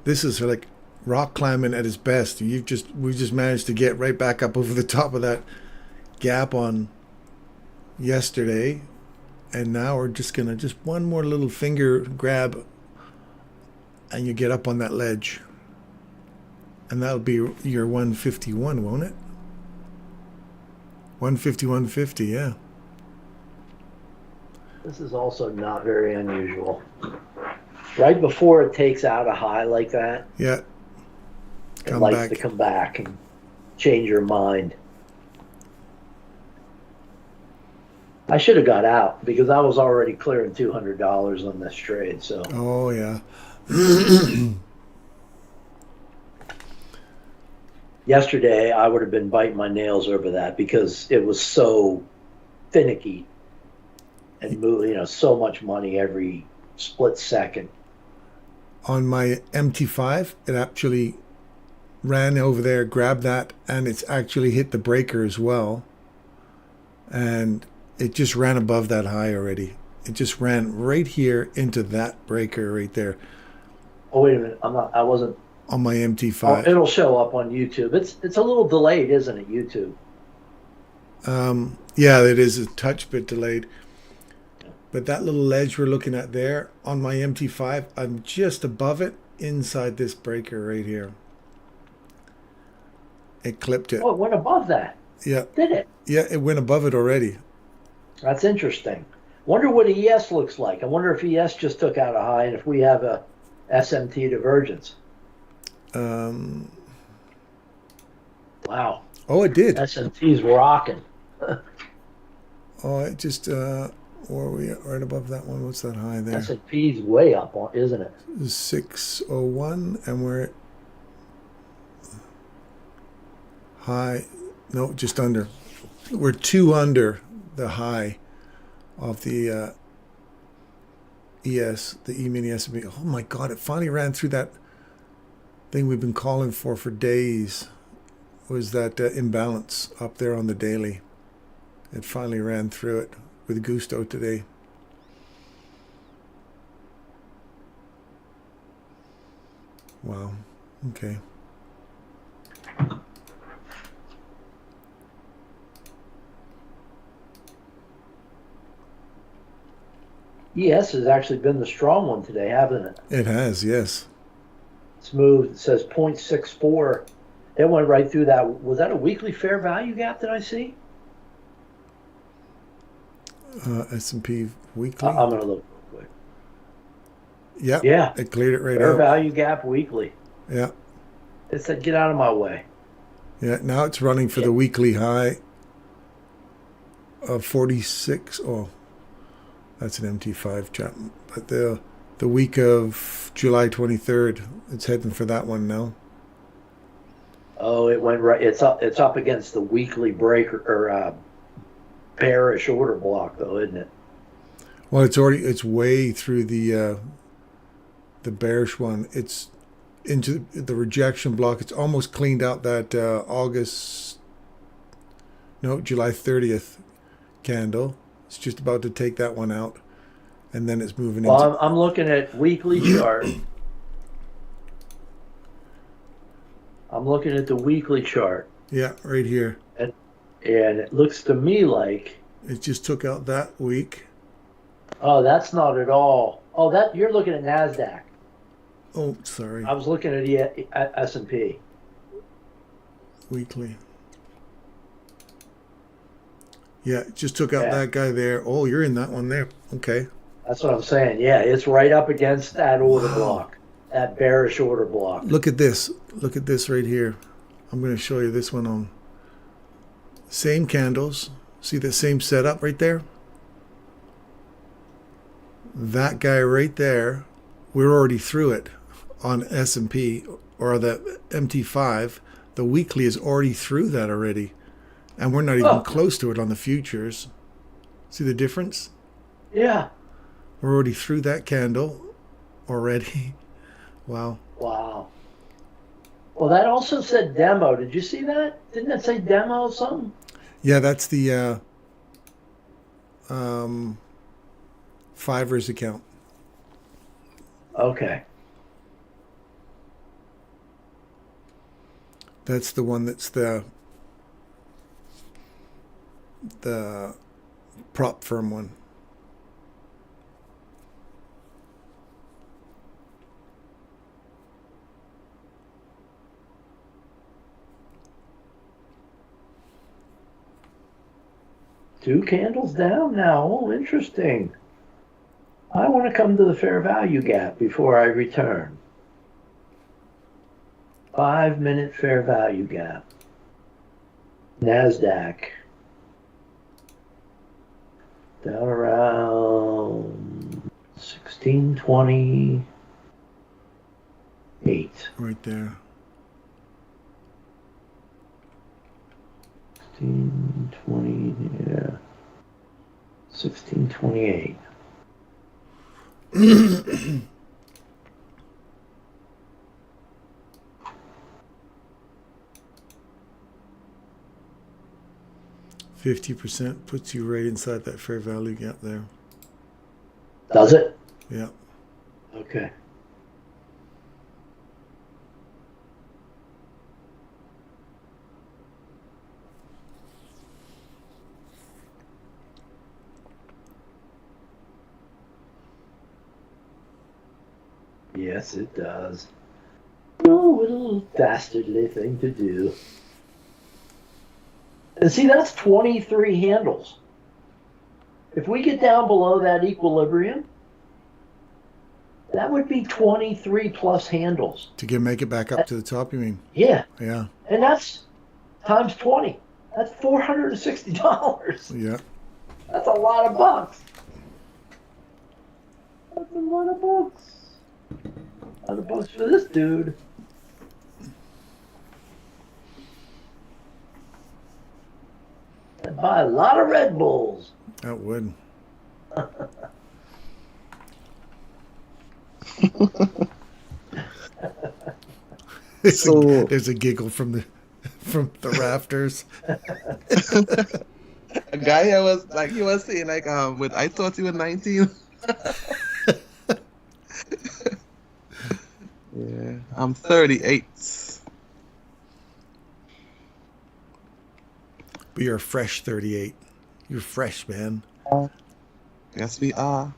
This is like rock climbing at its best. We just managed to get right back up over the top of that gap on yesterday, and now we're just gonna just one more little finger grab, and you get up on that ledge, and that'll be your 151, won't it? 151.50, yeah. This is also not very unusual. Right before it takes out a high like that, Yeah. it likes to come back and change your mind. I should have got out because I was already clearing $200 on this trade. So Oh yeah. yesterday I would have been biting my nails over that because it was so finicky and moving, so much money every split second. On my MT5, it actually ran over there, grabbed that, and it's actually hit the breaker as well. And it just ran above that high already. It just ran right here into that breaker right there. Oh, wait a minute. I wasn't. On my Oh, MT5. it'll show up on YouTube. It's a little delayed, isn't it, YouTube? Yeah, it is a touch bit delayed. But that little ledge we're looking at there on my MT5, I'm just above it inside this breaker right here. It clipped it. Oh, it went above that. Yeah. Did it? Yeah, it went above it already. That's interesting. Wonder what ES looks like. I wonder if ES just took out a high and if we have a SMT divergence. Wow. Oh, it did. SMT's rocking. Oh, it just, or are we right above that one? What's that high there? S&P's way up, isn't it? 601, and we're at high, no, just under. We're 2 under the high of the ES, the E-mini S&P. Oh my God, it finally ran through that thing we've been calling for days. Was that imbalance up there on the daily. It finally ran through it with gusto today. Wow. Okay. ES has actually been the strong one today, hasn't it? It has, yes. It's moved. It says 0.64. It went right through that. Was that a weekly fair value gap that I see? S&P weekly. I'm going to look real quick. Yeah. Yeah. It cleared it right Fair out. value gap weekly. Yeah. It said, get out of my way. Yeah. Now it's running for the weekly high of 46. Oh, that's an MT5 chap. But the week of July 23rd, it's heading for that one now. Oh, it went right. It's up against the weekly breaker or bearish order block, though, isn't it? Well, it's way through the bearish one. It's into the rejection block. It's almost cleaned out that July 30th candle. It's just about to take that one out, and then it's moving into. Well, I'm looking at weekly chart. I'm looking at the weekly chart. Yeah, right here. And it looks to me like it just took out that week. Oh, that's not at all. Oh, that you're looking at NASDAQ. Oh, sorry. I was looking at S&P. Weekly. Yeah, it just took out that guy there. Oh, you're in that one there. Okay. That's what I'm saying. Yeah, it's right up against that order block, that bearish order block. Look at this. Look at this right here. I'm going to show you this one on same candles. See the same setup right there? that guy right there, we're already through it on S&P or the MT5. The weekly is already through that already. And we're not even close to it on the futures. See the difference? Yeah. We're already through that candle already. Wow. Wow. Well, that also said demo. Did you see that? Didn't that say demo or something? Yeah, that's the Fivers account. Okay. That's the one that's the prop firm one. Two candles down now. Oh, interesting. I want to come to the fair value gap before I return. 5-minute fair value gap. NASDAQ. Down around 1628. Right there. 1620, yeah. 1628. %50 puts you right inside that fair value gap there. Does it? Yeah. Okay. Yes, it does. Oh, what a little dastardly thing to do. And see, that's 23 handles. If we get down below that equilibrium, that would be 23 plus handles. To make it back up to the top, you mean? Yeah. Yeah. And that's times 20. That's $460. Yeah. That's a lot of bucks. That's a lot of bucks. A lot of bucks for this dude. I'd buy a lot of Red Bulls. That would. There's a giggle from the rafters. A guy I was like, he was saying like, I thought you were 19. Yeah, I'm 38. But you're a fresh 38. You're fresh, man. Yes, we are.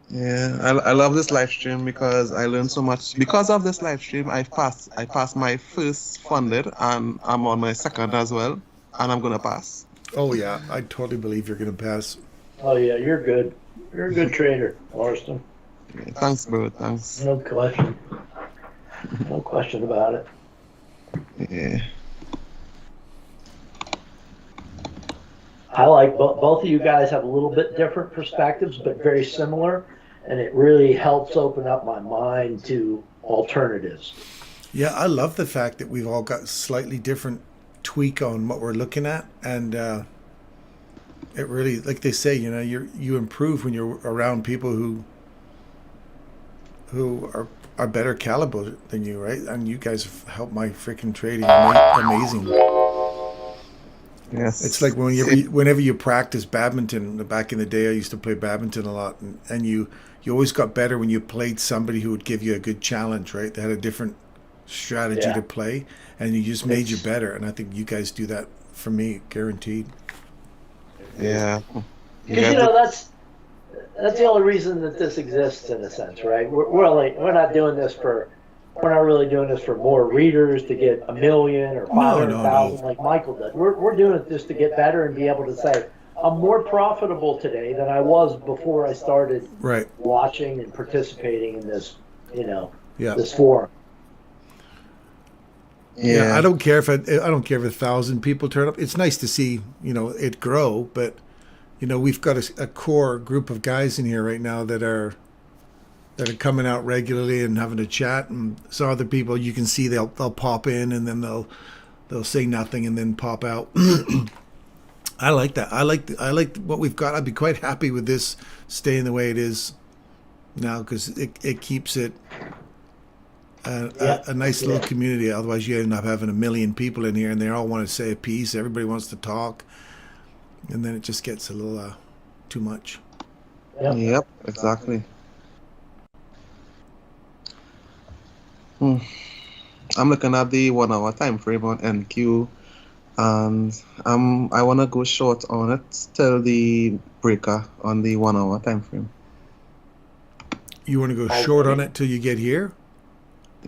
Yeah, I love this live stream because I learned so much. Because of this live stream, I passed my first funded, and I'm on my second as well, and I'm gonna pass. Oh yeah, I totally believe you're gonna pass. Oh yeah, you're good. You're a good trader, Huddleston. Yeah, thanks, bro. Thanks. No question. No question about it. Yeah. I like both of you guys have a little bit different perspectives, but very similar, and it really helps open up my mind to alternatives. Yeah, I love the fact that we've all got slightly different tweak on what we're looking at, and it really, like they say, you know, you improve when you're around people who are better caliber than you, right? And you guys have helped my freaking trading amazing. Yes. It's like whenever you practice badminton. Back in the day, I used to play badminton a lot, and you always got better when you played somebody who would give you a good challenge, right? They had a different strategy to play, and you just made you better. And I think you guys do that for me, guaranteed. Yeah. Because you know that's the only reason that this exists in a sense, right? We're not doing this for. We're not really doing this for more readers to get 1 million or 500,000 like Michael did. We're doing it just to get better and be able to say, I'm more profitable today than I was before I started watching and participating in this, this forum. Yeah, I Yeah. don't care if I don't care if 1,000 people turn up. It's nice to see, it grow, but we've got a core group of guys in here right now that are coming out regularly and having a chat, and some other people you can see they'll pop in and then they'll say nothing and then pop out. I like that. I like what we've got. I'd be quite happy with this staying the way it is now because it keeps it Yeah, a nice yeah, little community. Otherwise, you end up having a million people in here and they all want to say a piece. Everybody wants to talk, and then it just gets a little too much. yeah. Yep, exactly. Hmm. I'm looking at the 1 hour time frame on NQ, and I wanna go short on it till the breaker on the 1 hour time frame. You want to go short on it till you get here?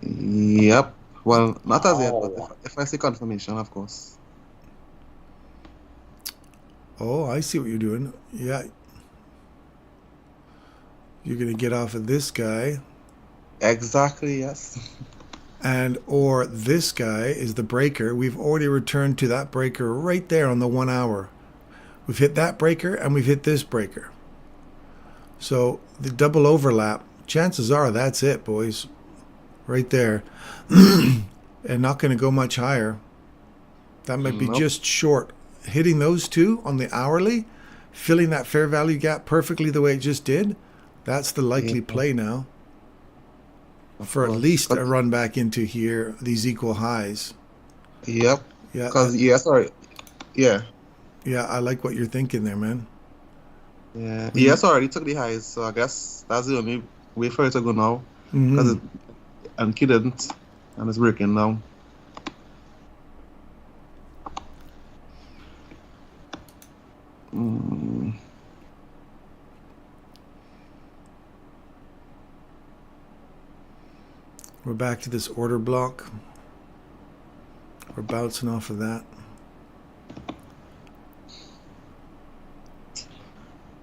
Yep. Well, not as yet, but Oh, if I see confirmation, of course. Oh, I see what you're doing. Yeah, you're gonna get off of this guy, Exactly, yes. and or this guy is the breaker. We've already returned to that breaker right there on the 1 hour. We've hit that breaker and we've hit this breaker. So the double overlap, chances are that's it, boys. Right there. And not going to go much higher. That might be Nope. just short. Hitting those two on the hourly, filling that fair value gap perfectly the way it just did, that's the likely Yeah, play now. of For at course. least a run back into here, these equal highs. Yep. Yeah, Because, yeah, sorry. Yeah. yeah, I like what you're thinking there, man. Yeah. We, ES already took the highs, so I guess that's the only way for it to go now. Because mm-hmm. and Q didn't, and it's breaking now. Mm, We're back to this order block. We're bouncing off of that.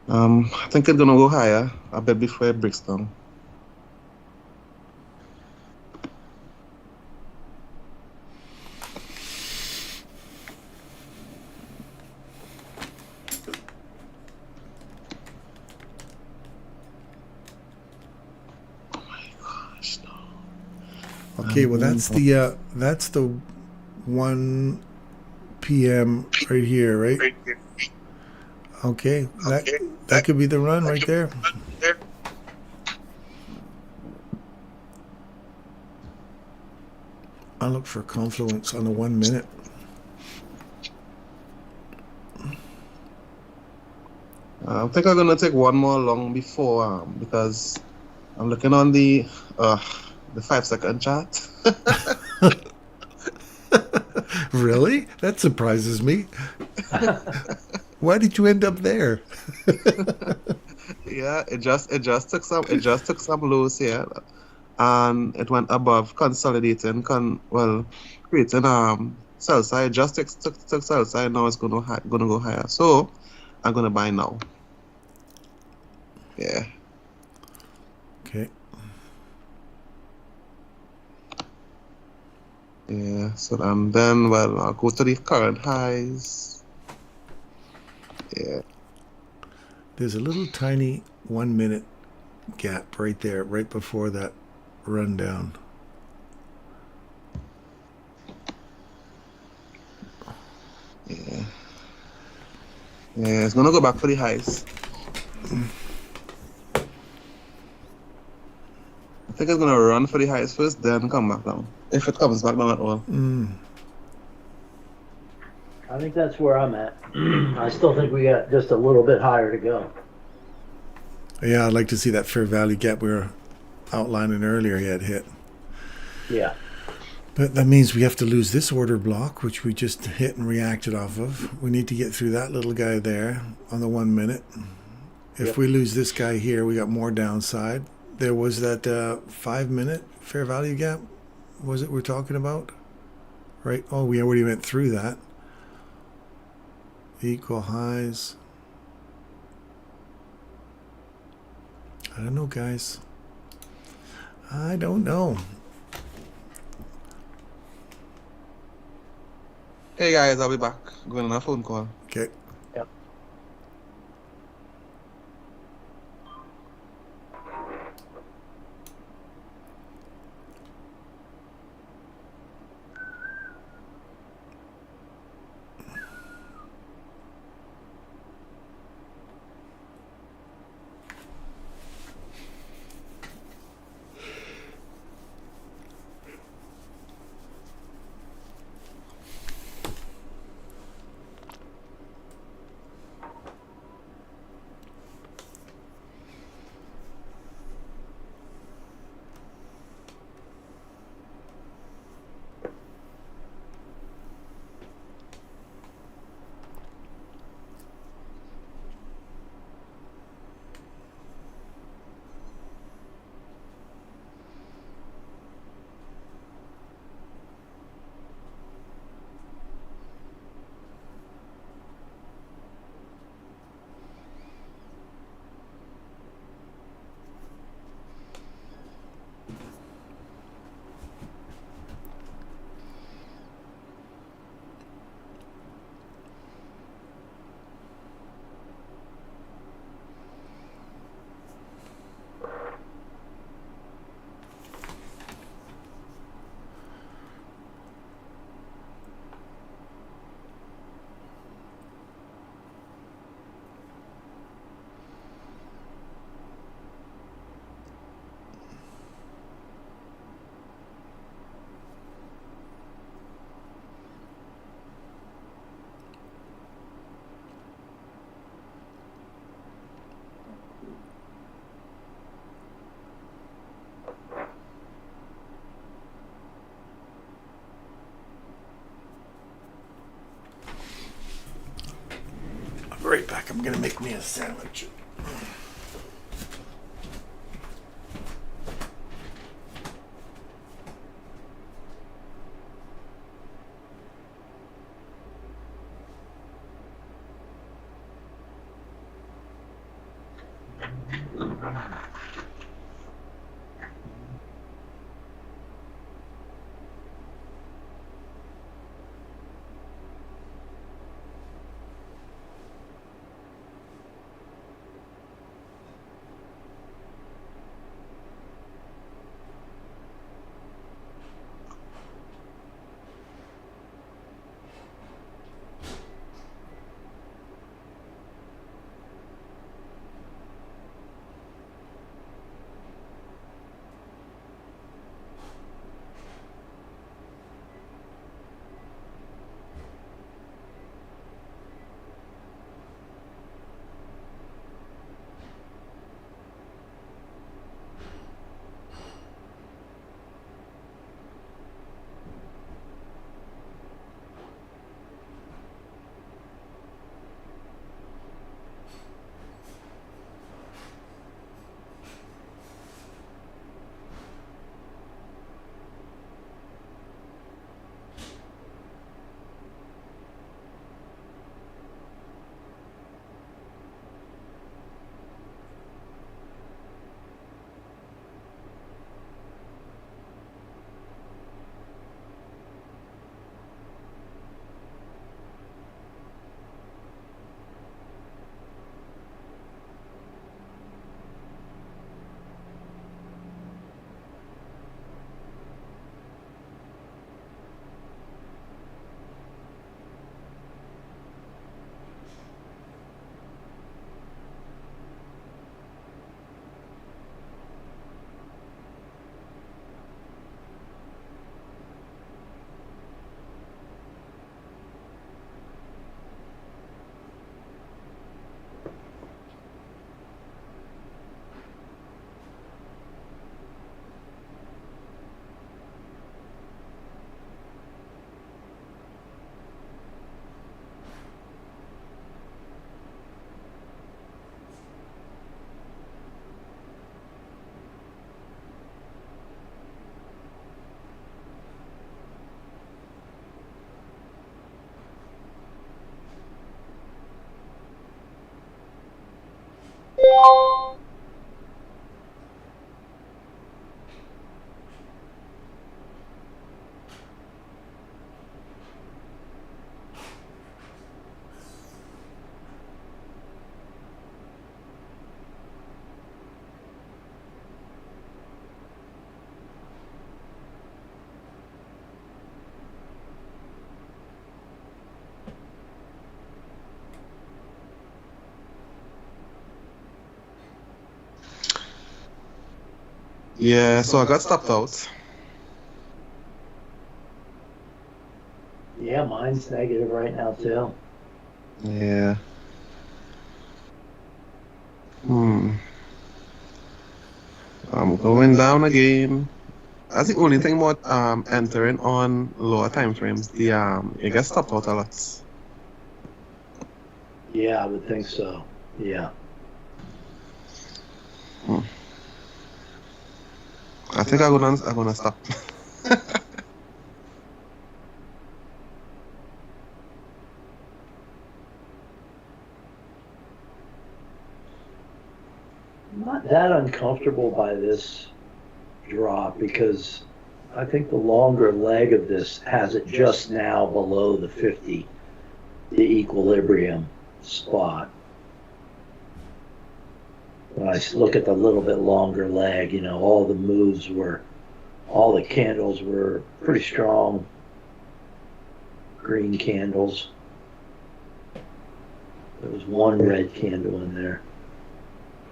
I think it's gonna go higher a bit before it breaks down. Oh my gosh, no. Okay, well that's the 1 p.m. right here, right? Okay, that could be the run right there. I'll look for confluence on the 1 minute. I think I'm gonna take one more long before because I'm looking on the 5 second chart. Really? That surprises me. Why did you end up there? Yeah, it just took some lows here, and it went above consolidating creating sell side. Just took sell side. Now it's gonna go higher. So I'm gonna buy now. Yeah. Okay. Yeah. So then I'll go to the current highs. Yeah. There's a little tiny 1 minute gap right there, right before that rundown. Yeah. Yeah. It's gonna go back for the highs. I think it's gonna run for the highs first, then come back down. If it comes back down at all. I think that's where I'm at. I still think we got just a little bit higher to go. Yeah, I'd like to see that fair value gap we were outlining earlier yet hit. Yeah. But that means we have to lose this order block, which we just hit and reacted off of. We need to get through that little guy there on the 1 minute. If Yep. we lose this guy here, we got more downside. There was that 5 minute fair value gap, was it we're talking about? Right? Oh, we already went through that. Equal highs. I don't know, guys. I don't know. Hey guys, I'll be back. Going on a phone call. Okay. Yep. I'll be right back. I'm gonna make me a sandwich. Yeah, so I got stopped out. Yeah, mine's negative right now too. Yeah. I'm going down again. That's the only thing about entering on lower time frames. You get stopped out a lot. Yeah, I would think so. Yeah. I think I'm gonna stop. I'm not that uncomfortable by this drop because I think the longer leg of this has it just now below the 50, the equilibrium spot. When I look at the little bit longer leg, you know, all the candles were pretty strong green candles. There was one red candle in there.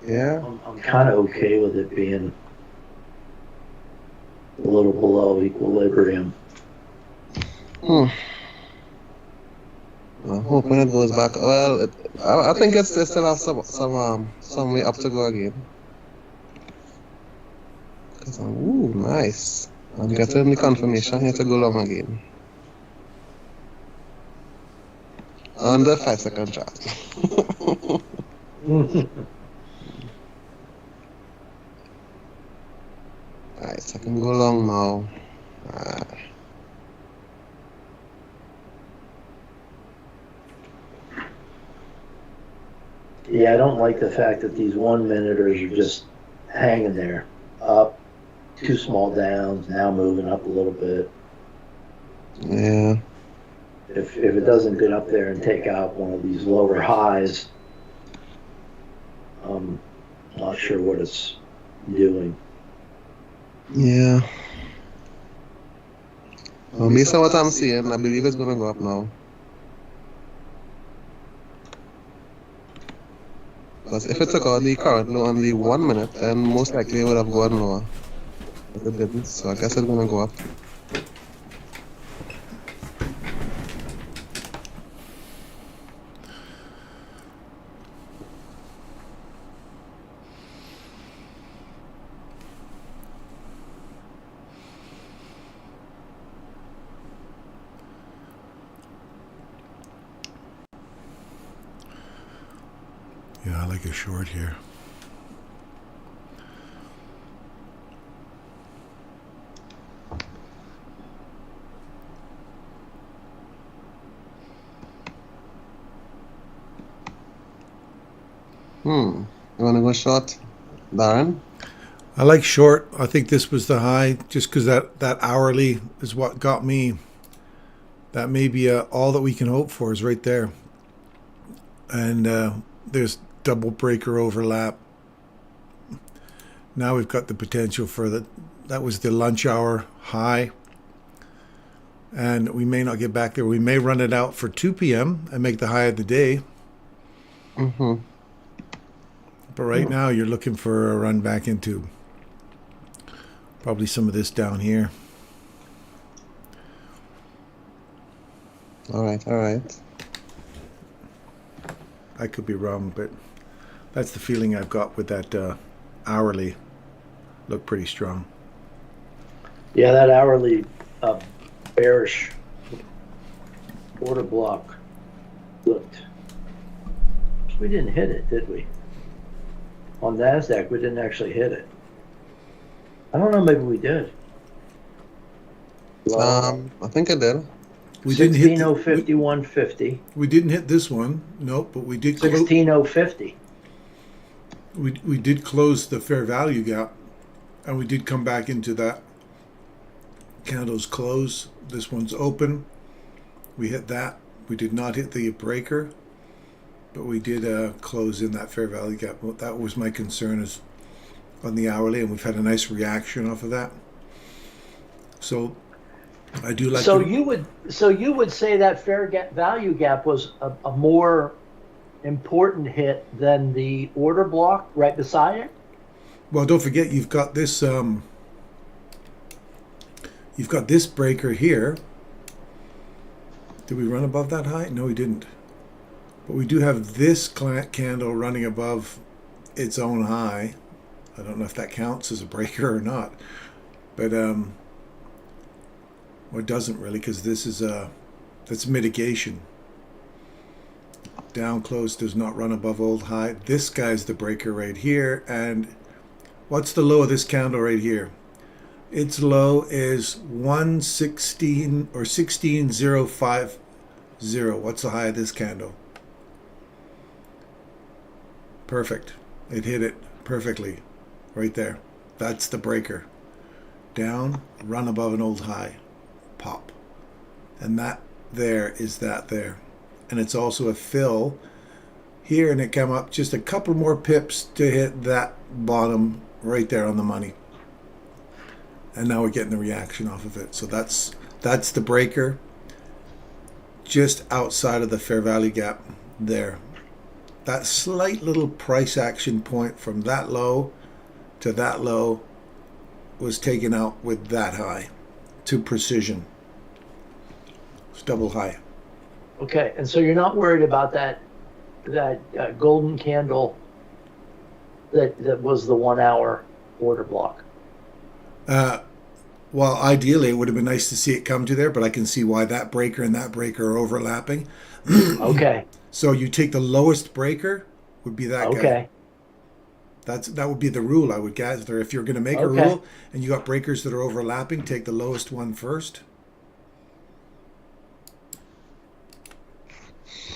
Yeah. I'm kind of okay with it being a little below equilibrium. I'm hoping it goes back. Well, I think it still has some way up to go again. Ooh, nice. I'm getting the confirmation here to go long again. Under 5-second chart. Alright, I can go long now. Yeah, I don't like the fact that these 1 minuters are just hanging there, up, 2 small downs, now moving up a little bit. Yeah. If it doesn't get up there and take out one of these lower highs, I'm not sure what it's doing. Yeah. Well, based on what I'm seeing, I believe it's gonna go up now. Because if it took out the current low on the 1 minute, then most likely it would have gone lower. But it didn't, so I guess it's gonna go up. Yeah, I like a short here. You wanna go short, Darren? I like short. I think this was the high just because that hourly is what got me. That may be all that we can hope for is right there. And there's double breaker overlap. Now we've got the potential for that was the lunch hour high. And we may not get back there. We may run it out for 2 p.m. and make the high of the day. But right now you're looking for a run back into probably some of this down here. All right. I could be wrong, but that's the feeling I've got with that hourly. Look pretty strong. Yeah, that hourly bearish order block looked. We didn't hit it, did we? On NASDAQ, we didn't actually hit it. I don't know, maybe we did. I think I did. We didn't hit 16051.50. We didn't hit this one. Nope, but we did 16050. We did close the fair value gap, and we did come back into that candle's close. This one's open. We hit that. We did not hit the breaker, but we did close in that fair value gap. Well, that was my concern is on the hourly, and we've had a nice reaction off of that. So I do like. So you would say that fair value gap was a more important hit than the order block right beside it? Well, don't forget you've got this breaker here. Did we run above that high? No, we didn't. But we do have this candle running above its own high. I don't know if that counts as a breaker or not, but well, it doesn't really, because this is that's mitigation. Down close does not run above old high. This guy's the breaker right here. And what's the low of this candle right here? Its low is 116 or 16050. What's the high of this candle? Perfect. It hit it perfectly right there. That's the breaker. Down, run above an old high, pop. And that there is that there. And it's also a fill here, and it came up just a couple more pips to hit that bottom right there on the money. And now we're getting the reaction off of it. So that's the breaker just outside of the fair value gap there. That slight little price action point from that low to that low was taken out with that high to precision. It's double high. Okay, and so you're not worried about that golden candle that was the 1 hour order block? Well, ideally, it would have been nice to see it come to there, but I can see why that breaker and that breaker are overlapping. Okay. So you take the lowest breaker, would be that guy. Okay. That would be the rule, I would gather. If you're going to make a Okay. rule and you got breakers that are overlapping, take the lowest one first.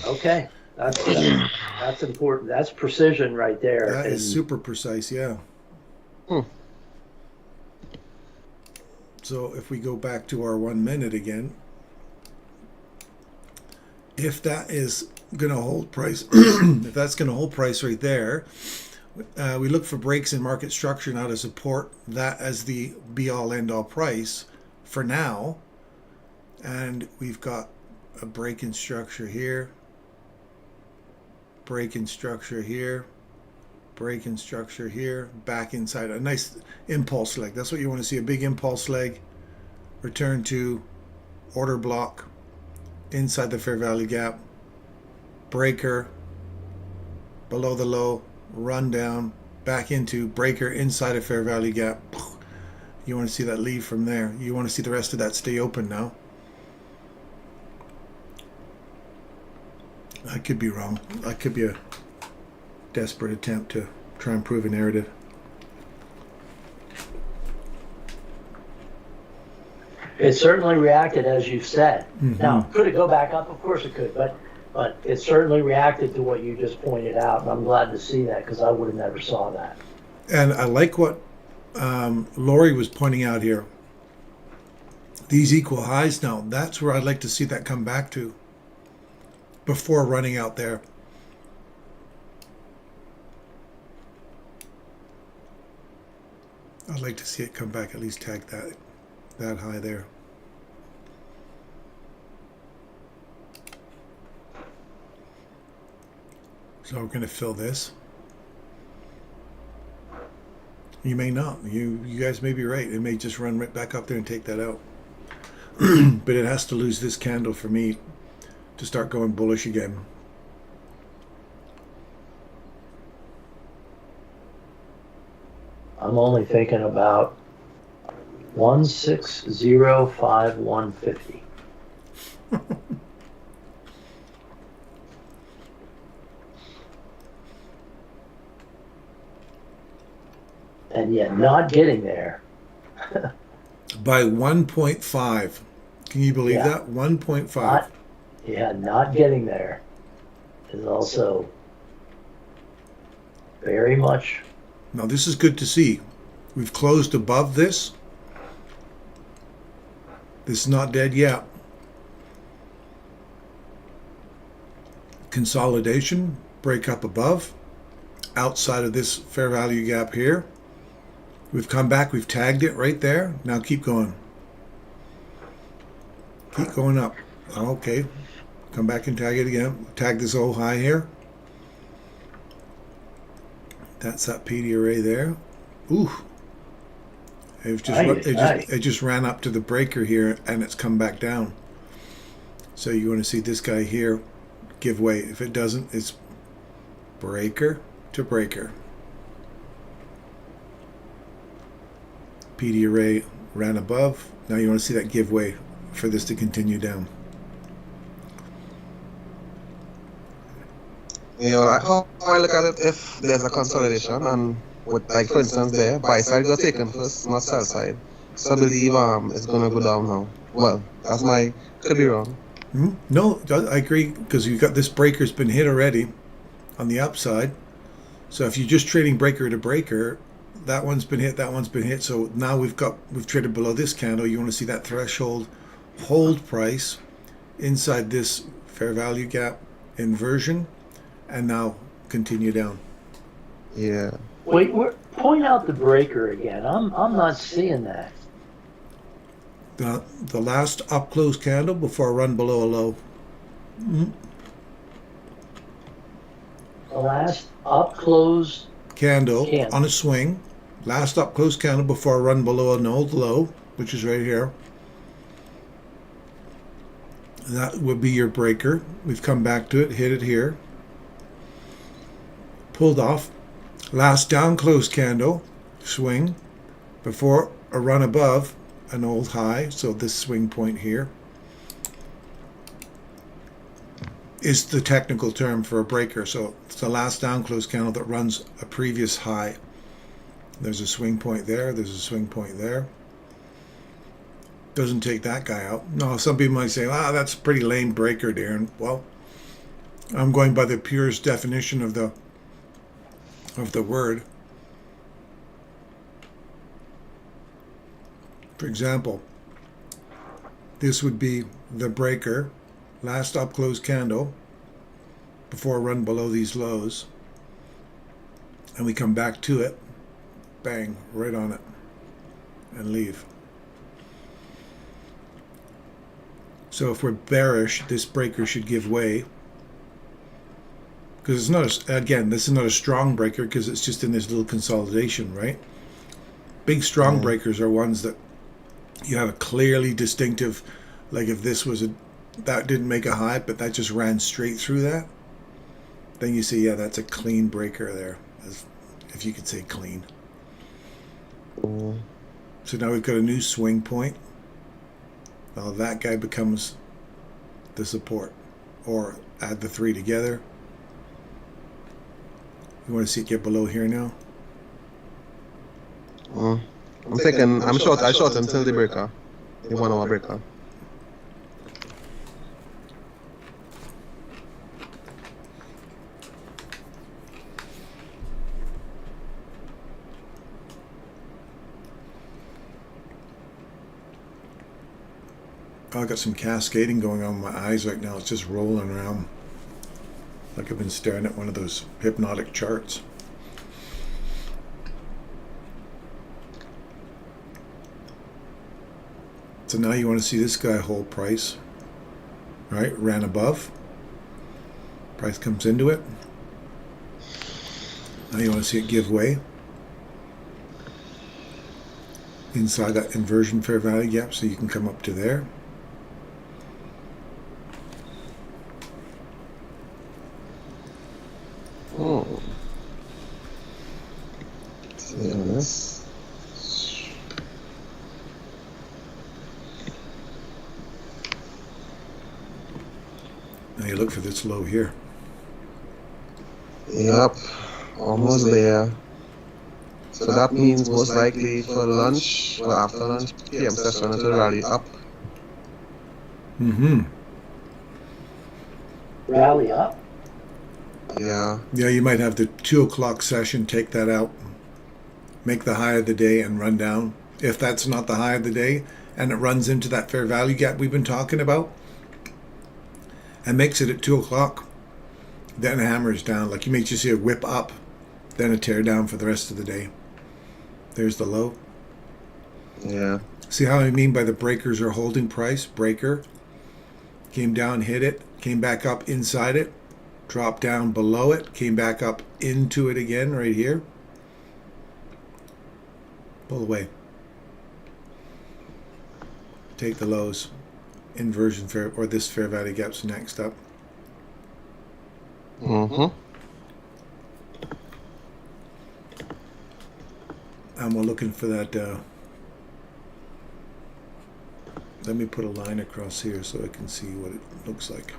Okay. That's important. That's precision right there. That is super precise, yeah. So if we go back to our 1 minute again, if that is going to hold price, if that's going to hold price right there, we look for breaks in market structure now to support that as the be-all end-all price for now. And we've got a break in structure here, break in structure here, break in structure here, back inside a nice impulse leg. That's what you want to see, a big impulse leg, return to order block inside the fair value gap, breaker below the low, run down, back into breaker inside a fair value gap. You want to see that leave from there. You want to see the rest of that stay open now. I could be wrong. That could be a desperate attempt to try and prove a narrative. It certainly reacted as you've said. Mm-hmm. Now, could it go back up? Of course it could, but it certainly reacted to what you just pointed out, and I'm glad to see that because I would have never saw that. And I like what Lori was pointing out here. These equal highs now, that's where I'd like to see that come back to before running out there. I'd like to see it come back, at least tag that high there. So we're going to fill this. You may not. You guys may be right. It may just run right back up there and take that out. But it has to lose this candle for me to start going bullish again. I'm only thinking about 1605150. And yet not getting there. By 1.5. Can you believe that? 1.5. Not getting there is also very much. Now this is good to see. We've closed above this. This is not dead yet. Consolidation, break up above, outside of this fair value gap here. We've come back, we've tagged it right there. Now keep going. Keep going up. Okay. Come back and tag it again. Tag this old high here. That's that PD array there. Ooh. It just ran up to the breaker here, and it's come back down. So you want to see this guy here give way. If it doesn't, it's breaker to breaker. PD array ran above. Now you want to see that give way for this to continue down. You know, how I look at it, if there's a consolidation and with, like for instance there, buy side got taken first, not sell side. So I believe it's gonna go down now. Well, that's my, could be wrong. No, I agree, because you've got this breaker's been hit already on the upside. So if you're just trading breaker to breaker, that one's been hit, that one's been hit. So now we've traded below this candle. You want to see that threshold hold price inside this fair value gap inversion, and now continue down. Yeah. Wait, point out the breaker again. I'm not seeing that. The last up close candle before a run below a low. The last up close Candle on a swing. Last up close candle before a run below an old low, which is right here. That would be your breaker. We've come back to it, hit it here. Pulled off. Last down close candle, swing, before a run above an old high. So this swing point here is the technical term for a breaker. So it's the last down close candle that runs a previous high. There's a swing point there. There's a swing point there. Doesn't take that guy out. No, some people might say, that's a pretty lame breaker, Darren. Well, I'm going by the purest definition of the word. For example, this would be the breaker, last up close candle before a run below these lows, and we come back to it, bang, right on it, and leave. So if we're bearish, this breaker should give way, because it's not again, this is not a strong breaker because it's just in this little consolidation, right? Big strong breakers are ones that you have a clearly distinctive, like if this was that didn't make a high, but that just ran straight through that, then you see, yeah, that's a clean breaker there, if you could say clean. So now we've got a new swing point. Now that guy becomes the support, or add the three together. You want to see it get below here now? I'm thinking, I short until the breaker, the 1 hour breaker. I got some cascading going on in my eyes right now. It's just rolling around like I've been staring at one of those hypnotic charts. So now you want to see this guy hold price, right? Ran above. Price comes into it. Now you want to see it give way inside that inversion fair value gap, so you can come up to there. This. Now you look for this low here. Yep, almost there. So that means most likely for lunch, or after lunch, PM session, it will rally up. Rally up? Yeah. Yeah, you might have the 2 o'clock session, take that out, make the high of the day and run down. If that's not the high of the day and it runs into that fair value gap we've been talking about and makes it at 2 o'clock, then hammers down. Like you may just see a whip up, then a tear down for the rest of the day. There's the low. Yeah. See how I mean by the breakers are holding price? Breaker came down, hit it, came back up inside it, dropped down below it, came back up into it again right here. Pull away. Take the lows. Inversion fair, or this fair value gap's next up. Mm-hmm. And we're looking for that. Let me put a line across here so I can see what it looks like.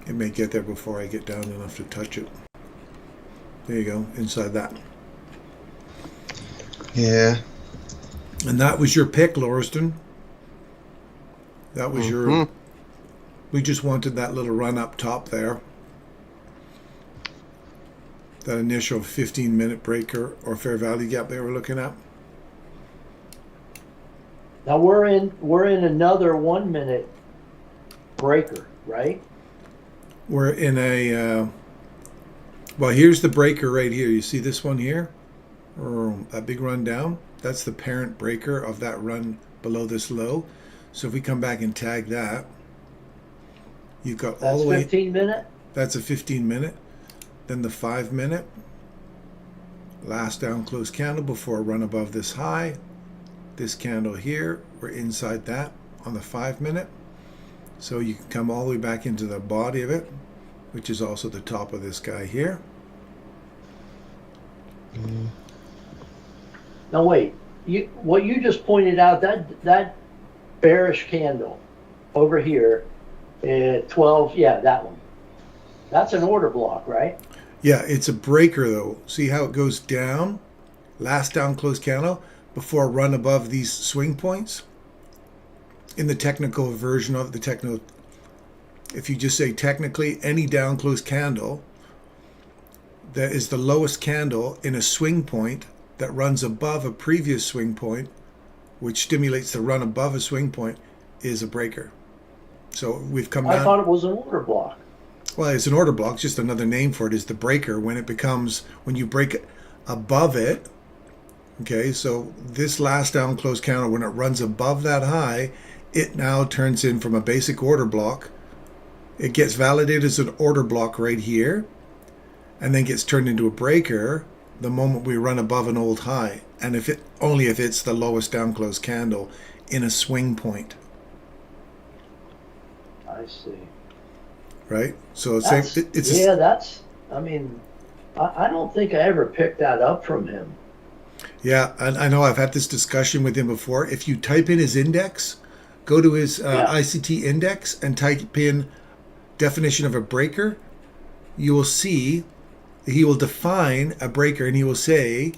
It may get there before I get down enough to touch it. There you go, inside that. Yeah. And that was your pick, Lauriston. That was your... We just wanted that little run up top there. That initial 15-minute breaker or fair value gap they were looking at. Now we're in another 1 minute breaker, right? We're in a... well, here's the breaker right here. You see this one here? That big run down? That's the parent breaker of that run below this low. So if we come back and tag that, you've got all the way... That's 15 minute? That's a 15-minute. Then the 5-minute. Last down close candle before a run above this high. This candle here, we're inside that on the 5-minute. So you can come all the way back into the body of it, which is also the top of this guy here. Now wait, what you just pointed out, that bearish candle over here, 12, yeah, that one. That's an order block, right? Yeah, it's a breaker though. See how it goes down? Last down close candle before a run above these swing points? In the technical version of the techno, if you just say technically, any down close candle that is the lowest candle in a swing point that runs above a previous swing point, which stimulates the run above a swing point, is a breaker. So we've come down. I thought it was an order block. Well, it's an order block. It's just another name for it is the breaker. When it becomes, when you break it above it, okay, so this last down close candle, when it runs above that high, it now turns in from a basic order block. It gets validated as an order block right here, and then gets turned into a breaker the moment we run above an old high, and if it only if it's the lowest down close candle in a swing point. I see. Right? So it's yeah, that's, I mean, I don't think I ever picked that up from him. Yeah, I know I've had this discussion with him before. If you type in his index, go to his ICT index and type in definition of a breaker, you will see he will define a breaker and he will say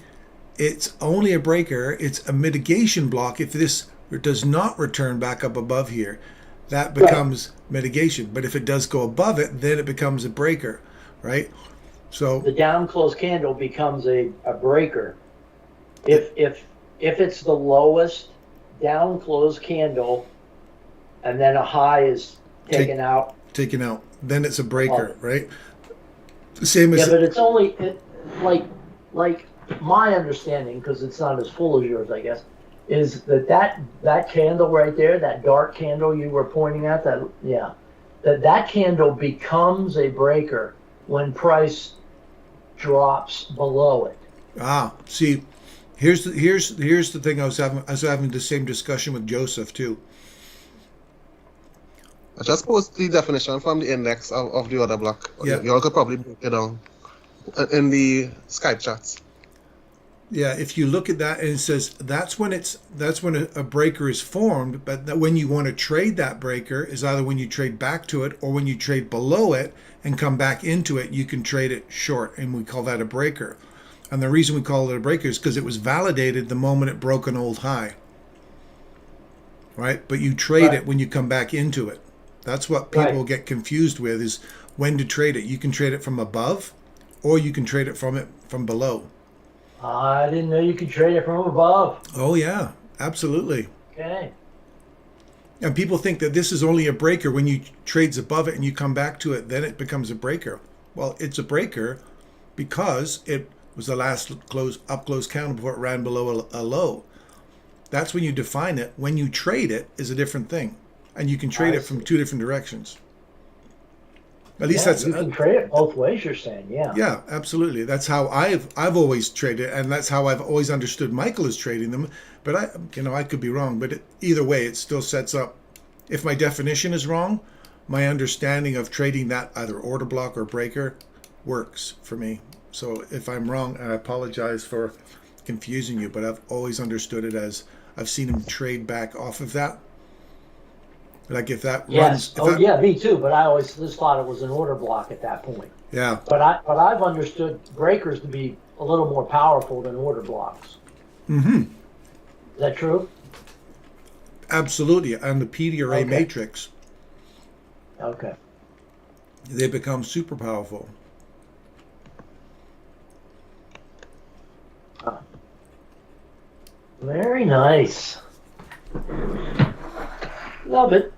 it's only a breaker, it's a mitigation block if this does not return back up above here. That becomes mitigation. But if it does go above it, then it becomes a breaker, right? So the down close candle becomes a breaker. If it's the lowest down close candle and then a high is taken out, then it's a breaker, right? Same as yeah, but it's only like my understanding, because it's not as full as yours, I guess, is that candle right there, that dark candle you were pointing at, that candle becomes a breaker when price drops below it. See, here's the thing. I was having the same discussion with Joseph too. I just post the definition from the index of the order block. Yeah. You all could probably break it down in the Skype chats. Yeah, if you look at that and it says that's when a breaker is formed, but that when you want to trade that breaker is either when you trade back to it or when you trade below it and come back into it, you can trade it short, and we call that a breaker. And the reason we call it a breaker is because it was validated the moment it broke an old high. Right? But you trade it when you come back into it. That's what people get confused with, is when to trade it. You can trade it from above or you can trade it from below. I didn't know you could trade it from above. Oh yeah, absolutely. Okay. And people think that this is only a breaker when you trades above it and you come back to it, then it becomes a breaker. Well, it's a breaker because it was the last up close candle before it ran below a low. That's when you define it. When you trade it is a different thing. And you can trade it from two different directions. At least Yeah, that's you can trade it both ways. You're saying, yeah. yeah, absolutely. That's how I've always traded, and that's how I've always understood Michael is trading them. But I could be wrong. But either way, it still sets up. If my definition is wrong, my understanding of trading that either order block or breaker works for me. So if I'm wrong, I apologize for confusing you. But I've always understood it as I've seen him trade back off of that. Like if that Yes. runs. Yeah, me too. But I always just thought it was an order block at that point. Yeah. But I've understood breakers to be a little more powerful than order blocks. Mm-hmm. Is that true? Absolutely. And the PDRA Okay. matrix, Okay. they become super powerful. Very nice. Love it.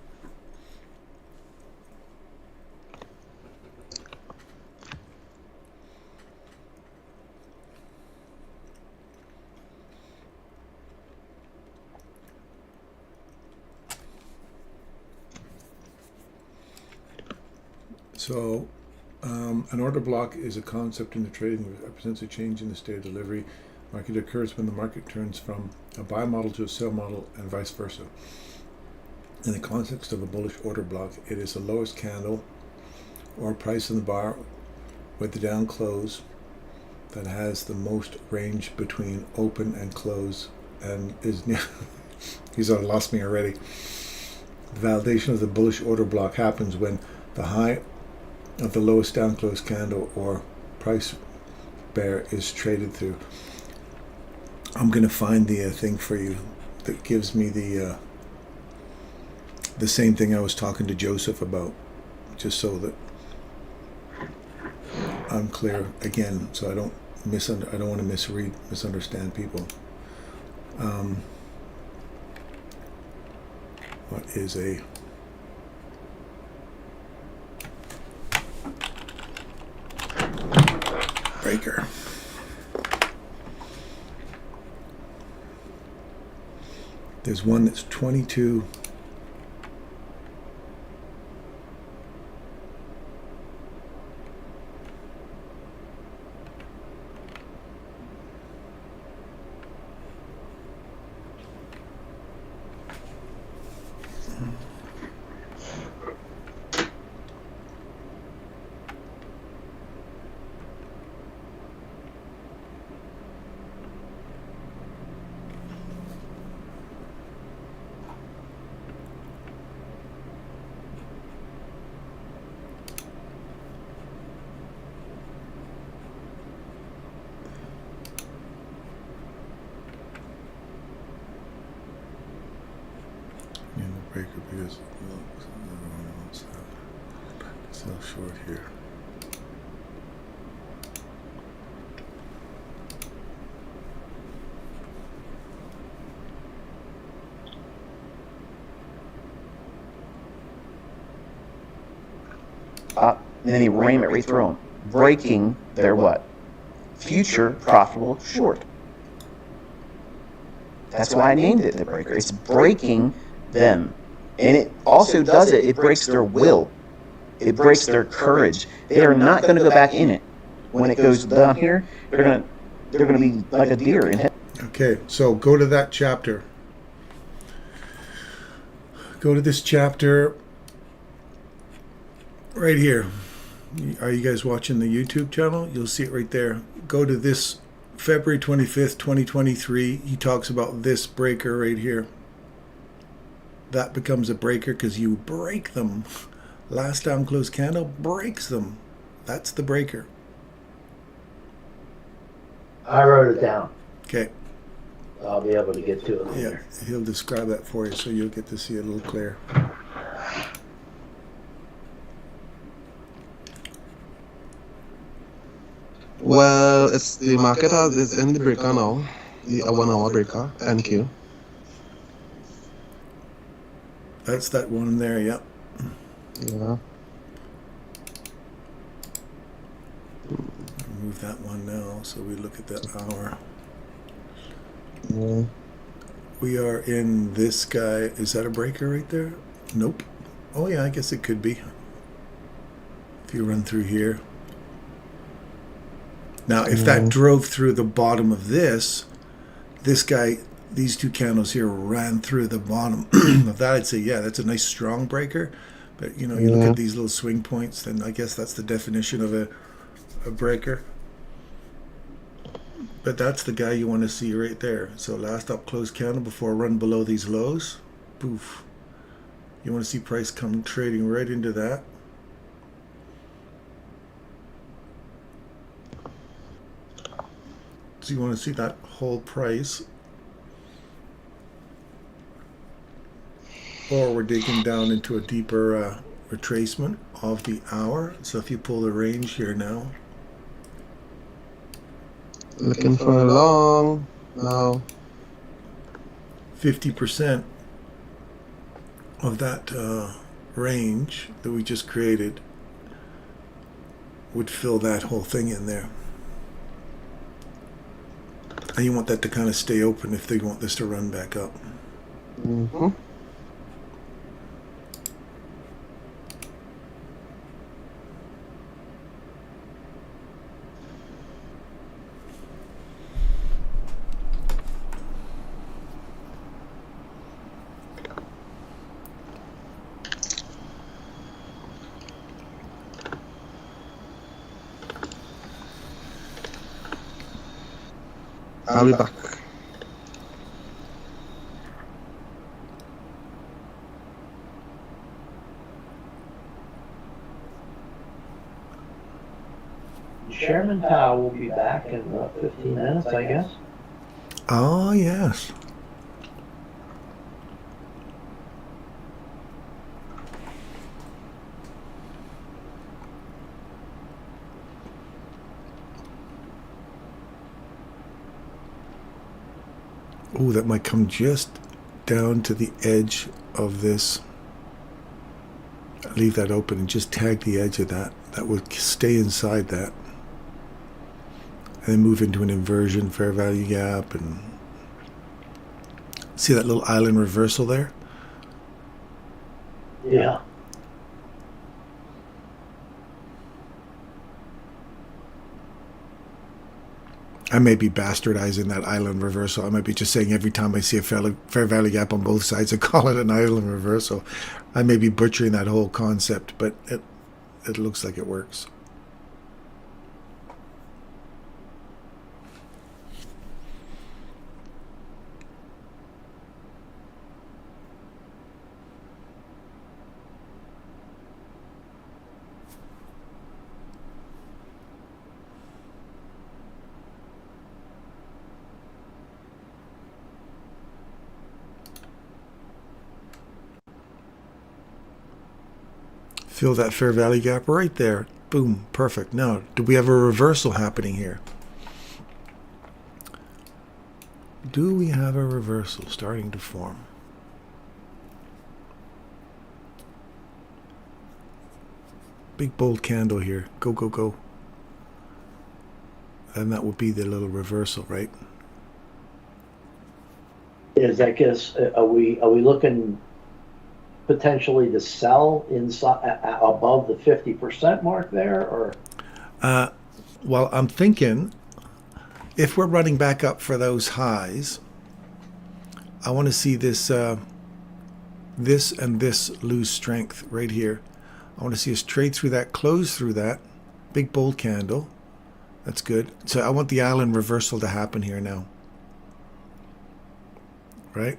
So an order block is a concept in the trading that represents a change in the state of delivery. Market occurs when the market turns from a buy model to a sell model and vice versa. In the context of a bullish order block, it is the lowest candle or price in the bar with the down close that has the most range between open and close and is he's lost me already. The validation of the bullish order block happens when the high of the lowest down close candle or price bear is traded through. I'm going to find the thing for you that gives me the same thing I was talking to Joseph about, just so that I'm clear again, so I don't want to misunderstand people. What is a breaker? There's one that's 22. Breaker because sell short here. And then he ram it right through them, breaking their what? Future profitable short. That's why I named it the breaker. It's breaking them. And it also does it, it breaks their will. It breaks their courage. They are not going to go back in it. When it goes down here, they're going to be like a deer in it. Okay, so go to that chapter. Go to this chapter right here. Are you guys watching the YouTube channel? You'll see it right there. Go to this February 25th, 2023. He talks about this breaker right here. That becomes a breaker because you break them. Last down close candle breaks them. That's the breaker. I wrote it down. Okay. I'll be able to get to it later. Yeah, he'll describe that for you so you'll get to see it a little clearer. Well, it's the market is in the breaker now, the 1 hour breaker, NQ. That's that one there, yep. Yeah. Move that one now so we look at that hour. Yeah. We are in this guy. Is that a breaker right there? Nope. Oh yeah, I guess it could be. If you run through here. Now, if that drove through the bottom of this guy, these two candles here ran through the bottom of that, I'd say, yeah, that's a nice strong breaker. But, you know, you look at these little swing points, then I guess that's the definition of a breaker. But that's the guy you want to see right there. So last up close candle before a run below these lows. Poof. You want to see price come trading right into that. So you want to see that whole price. Or we're digging down into a deeper retracement of the hour. So if you pull the range here now. Looking for a long now. 50% of that range that we just created would fill that whole thing in there. And you want that to kind of stay open if they want this to run back up. Mm-hmm. I'll be back. Chairman Powell will be back in 15 minutes, I guess. Oh, yes. Oh, that might come just down to the edge of this. Leave that open and just tag the edge of that. That would stay inside that. And then move into an inversion, fair value gap, and see that little island reversal there? Yeah. I may be bastardizing that island reversal. I might be just saying every time I see a fair value gap on both sides, I call it an island reversal. I may be butchering that whole concept, but it looks like it works. Feel that fair value gap right there. Boom, perfect. Now, do we have a reversal happening here? Do we have a reversal starting to form? Big bold candle here. Go, go, go. And that would be the little reversal, right? Is that guess? Are we looking potentially to sell inside above the 50% mark there, or? Well, I'm thinking if we're running back up for those highs, I want to see this, this and this lose strength right here. I want to see us trade through that, close through that, big bold candle. That's good. So I want the island reversal to happen here now, right?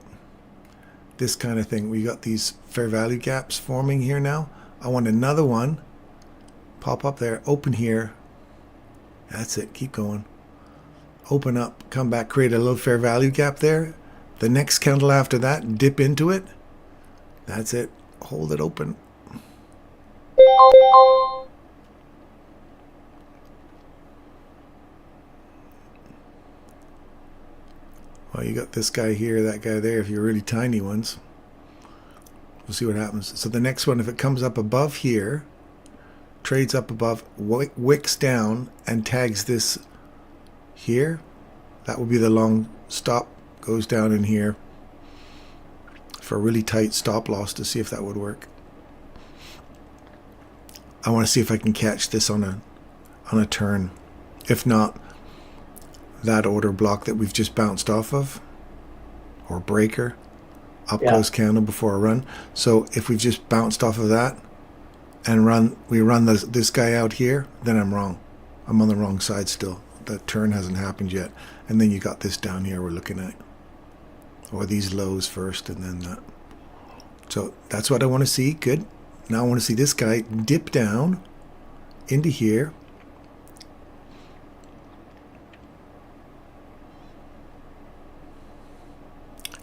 This kind of thing. We got these fair value gaps forming here now. I want another one. Pop up there, open here. That's it, keep going. Open up, come back, create a little fair value gap there. The next candle after that, dip into it. That's it, hold it open. Well, you got this guy here, that guy there, if you're really tiny ones. We'll see what happens. So the next one, if it comes up above here, trades up above, wicks down, and tags this here, that will be the long stop, goes down in here for a really tight stop loss to see if that would work. I want to see if I can catch this on a turn. If not, that order block that we've just bounced off of, or breaker, up close candle before a run. So if we've just bounced off of that and we run this guy out here, then I'm wrong. I'm on the wrong side still. That turn hasn't happened yet. And then you got this down here we're looking at. Or these lows first and then that. So that's what I want to see. Good. Now I want to see this guy dip down into here.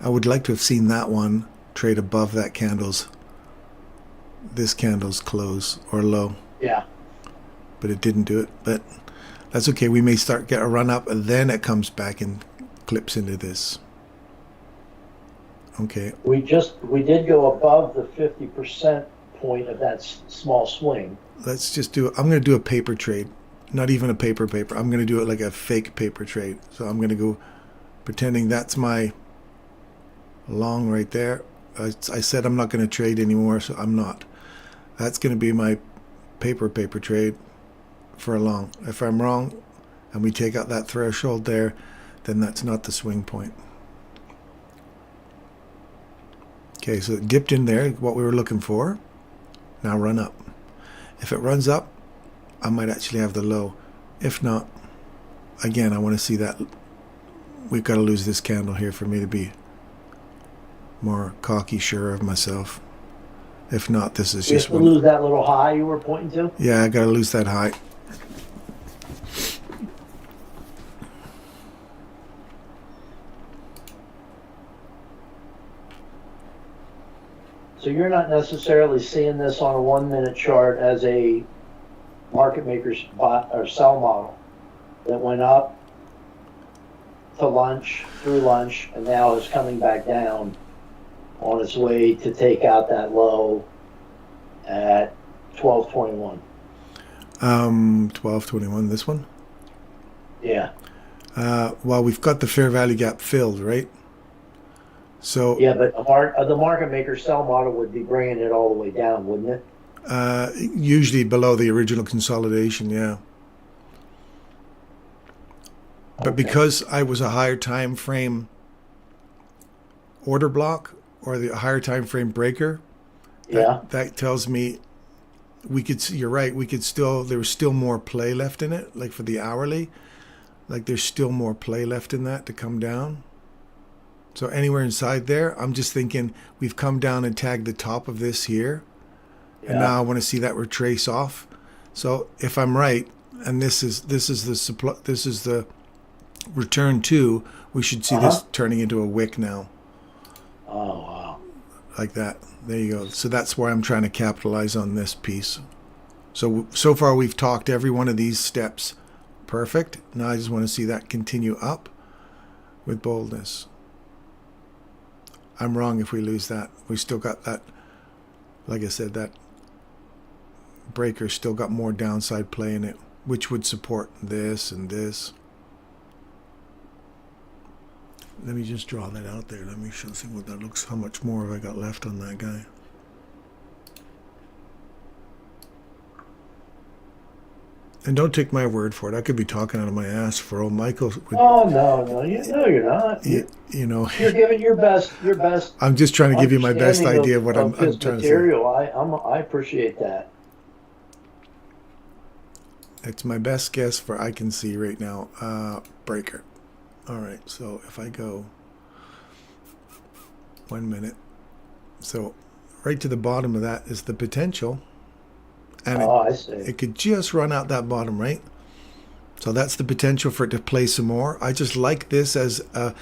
I would like to have seen that one trade above that this candle's close or low. Yeah. But it didn't do it. But that's okay. We may get a run up and then it comes back and clips into this. Okay. We did go above the 50% point of that small swing. Let's just I'm going to do a paper trade. Not even a paper. I'm going to do it like a fake paper trade. So I'm going to go pretending that's my long right there. I said I'm not going to trade anymore, so I'm not. That's going to be my paper trade for a long. If I'm wrong and we take out that threshold there, then that's not the swing point. Okay, so it dipped in there, what we were looking for. Now run up. If it runs up, I might actually have the low. If not, again, I want to see that. We've got to lose this candle here for me to be more cocky, sure of myself. If not, this is just You have to lose that little high you were pointing to? Yeah, I got to lose that high. So you're not necessarily seeing this on a 1 minute chart as a market maker's buy or sell model that went up to lunch, through lunch, and now is coming back down on its way to take out that low at 12.21. 12.21, this one? Yeah. Well, we've got the fair value gap filled, right? So yeah, but the market maker sell model would be bringing it all the way down, wouldn't it? Usually below the original consolidation, yeah. But because I was a higher time frame order block or the higher time frame breaker, that tells me we could. You're right. We could still. There was still more play left in it, like for the hourly. Like there's still more play left in that to come down. So anywhere inside there, I'm just thinking we've come down and tagged the top of this here, and now I want to see that retrace off. So if I'm right, and this is the return to, we should see this turning into a wick now. Oh wow! Like that. There you go. So that's where I'm trying to capitalize on this piece. So far we've talked every one of these steps perfect. Now I just want to see that continue up with boldness. I'm wrong if we lose that. We still got that, like I said, that breaker still got more downside play in it, which would support this and this. Let me just draw that out there. Let me see what that looks, how much more have I got left on that guy. And don't take my word for it. I could be talking out of my ass for old Michael. Oh no, you're not. You know, you're giving your best. I'm just trying to give you my best idea of what I'm trying to say. I appreciate that. It's my best guess for I can see right now. Breaker. All right. So if I go 1 minute, so right to the bottom of that is the potential. And I see. It could just run out that bottom, right? So that's the potential for it to play some more. I just like this as a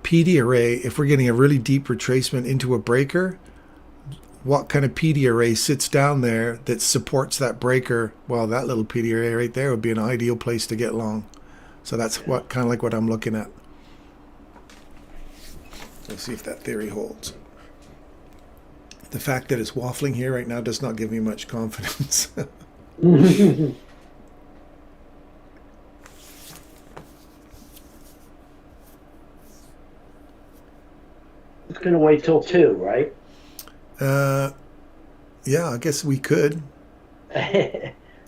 PD array. If we're getting a really deep retracement into a breaker, what kind of PD array sits down there that supports that breaker? Well, that little PD array right there would be an ideal place to get long. So that's what kind of like what I'm looking at. Let's see if that theory holds. The fact that it's waffling here right now does not give me much confidence. It's going to wait till 2, right? Yeah, I guess we could.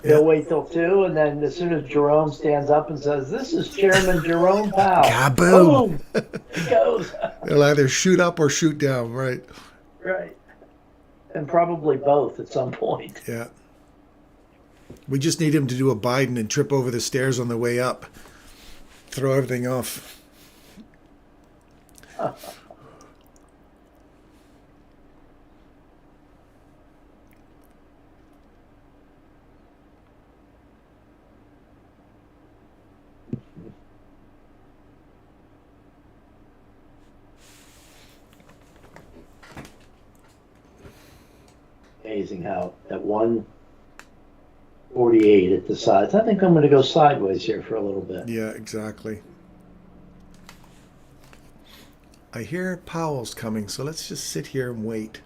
They'll wait till 2, and then as soon as Jerome stands up and says, "This is Chairman Jerome Powell," Kaboom! boom, it goes. It'll either shoot up or shoot down, right? Right. And probably both at some point. Yeah. We just need him to do a Biden and trip over the stairs on the way up. Throw everything off. Amazing how at 148 it decides, I think I'm going to go sideways here for a little bit. Yeah, exactly. I hear Powell's coming, so let's just sit here and wait.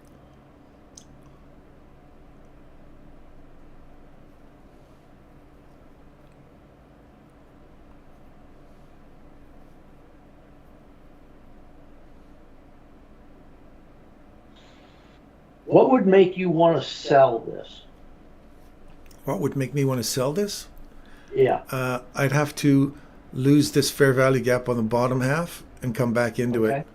What would make you want to sell this? What would make me want to sell this? Yeah. I'd have to lose this fair value gap on the bottom half and come back into Okay. it.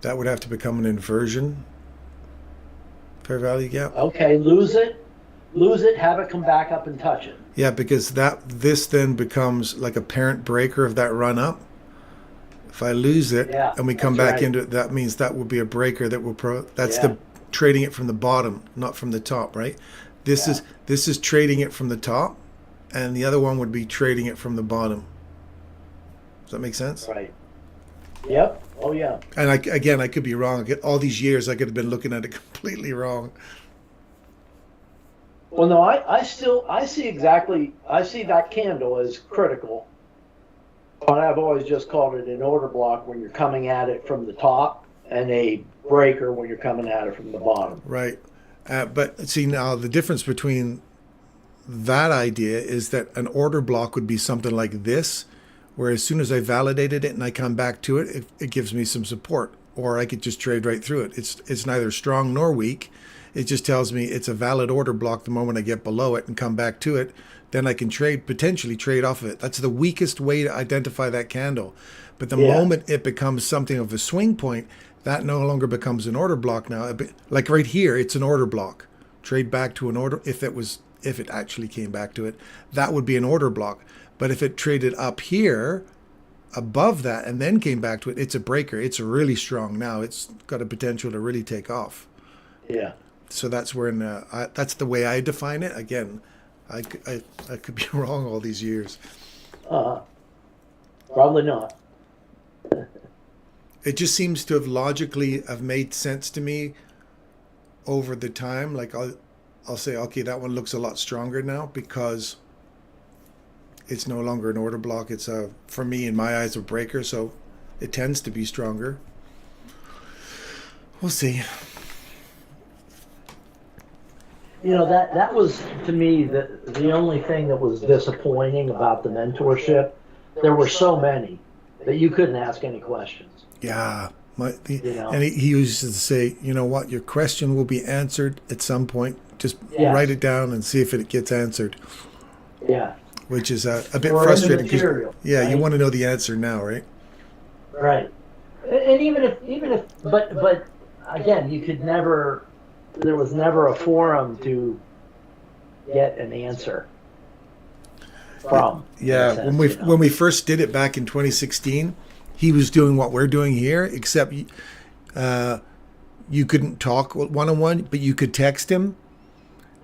That would have to become an inversion. Fair value gap. Okay, lose it, have it come back up and touch it. Yeah, because this then becomes like a parent breaker of that run up. If I lose it Yeah, and we come that's back right. into it, that means that will be a breaker that will that's Yeah. the trading it from the bottom, not from the top, right? This Yeah. is trading it from the top, and the other one would be trading it from the bottom. Does that make sense? Right. Yep. Oh, yeah. And I could be wrong. All these years, I could have been looking at it completely wrong. Well, no, I see that candle as critical. But I've always just called it an order block when you're coming at it from the top, and a breaker when you're coming at it from the bottom. Right. But see, now the difference between that idea is that an order block would be something like this, where as soon as I validated it and I come back to it, it gives me some support, or I could just trade right through it. It's neither strong nor weak. It just tells me it's a valid order block the moment I get below it and come back to it. Then I can potentially trade off of it. That's the weakest way to identify that candle. But the moment it becomes something of a swing point, that no longer becomes an order block now. Like right here, it's an order block. Trade back to an order, if it actually came back to it, that would be an order block. But if it traded up here, above that, and then came back to it, it's a breaker. It's really strong now. It's got a potential to really take off. Yeah. So that's where that's the way I define it. Again, I could be wrong all these years. Probably not. It just seems to have logically have made sense to me over the time. Like I'll say, okay, that one looks a lot stronger now because it's no longer an order block. It's for me, in my eyes, a breaker. So it tends to be stronger. We'll see. You know, that was, to me, the only thing that was disappointing about the mentorship. There were so many that you couldn't ask any questions. Yeah. You know? And he used to say, you know what, your question will be answered at some point. Just Yes. write it down and see if it gets answered, Yeah. which is a bit Or in the frustrating. 'Cause, material, yeah, right? you want to know the answer now, right? Right. And even if, but again, you could never. There was never a forum to get an answer from. Yeah, in a sense, when we first did it back in 2016, he was doing what we're doing here, except you couldn't talk one-on-one, but you could text him.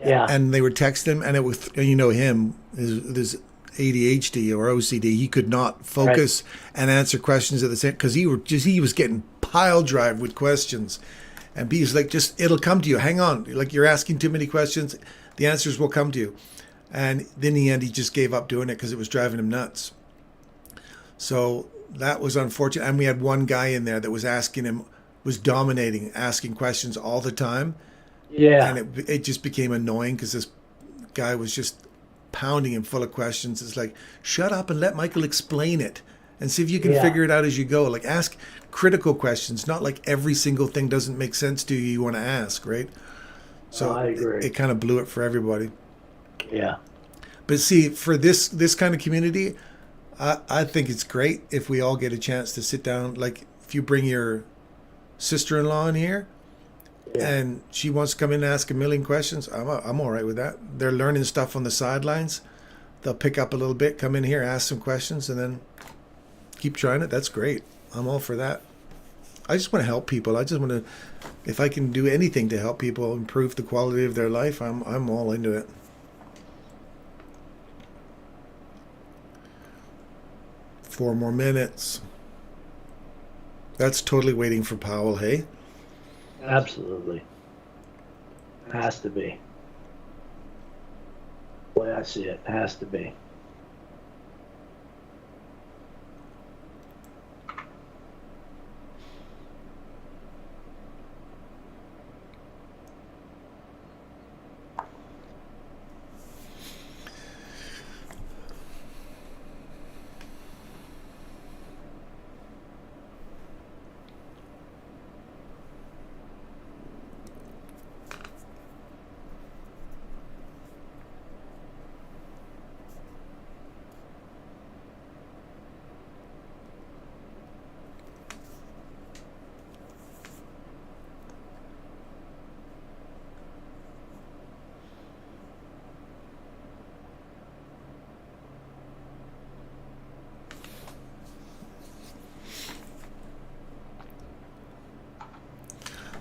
Yeah. And they would text him, and it was, you know, him, his ADHD or OCD, he could not focus and answer questions at the same, because he was getting pile drive with questions. And B was like, just, it'll come to you. Hang on. Like, you're asking too many questions. The answers will come to you. And then in the end, he just gave up doing it because it was driving him nuts. So that was unfortunate. And we had one guy in there that was dominating, asking questions all the time. Yeah. And it just became annoying because this guy was just pounding him full of questions. It's like, shut up and let Michael explain it. and see if you can Yeah. figure it out as you go. Like, ask critical questions, not like every single thing doesn't make sense to you want to ask, right? So I agree. it kind of blew it for everybody. Yeah. But see, for this kind of community, I think it's great if we all get a chance to sit down. Like, if you bring your sister-in-law in here, Yeah. and she wants to come in and ask a million questions, I'm all right with that. They're learning stuff on the sidelines. They'll pick up a little bit, come in here, ask some questions, and then keep trying it. That's great. I'm all for that. I just want to help people. I just want to, if I can do anything to help people improve the quality of their life, I'm all into it. Four more minutes. That's totally waiting for Powell, hey? Absolutely. Has to be. The way I see it, has to be.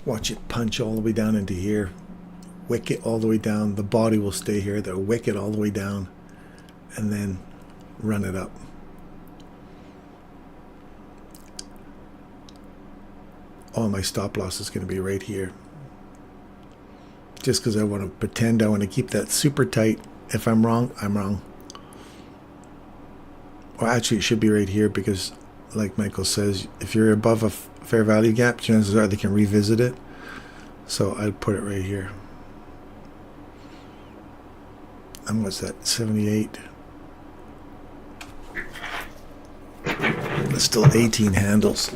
Watch it punch all the way down into here. Wick it all the way down. The body will stay here. They'll wick it all the way down. And then run it up. Oh, my stop loss is going to be right here. Just because I want to pretend I want to keep that super tight. If I'm wrong, I'm wrong. Well, actually, it should be right here because, like Michael says, if you're above a fair value gap, chances are they can revisit it. So I'd put it right here. And what's that? 78. That's still 18 handles.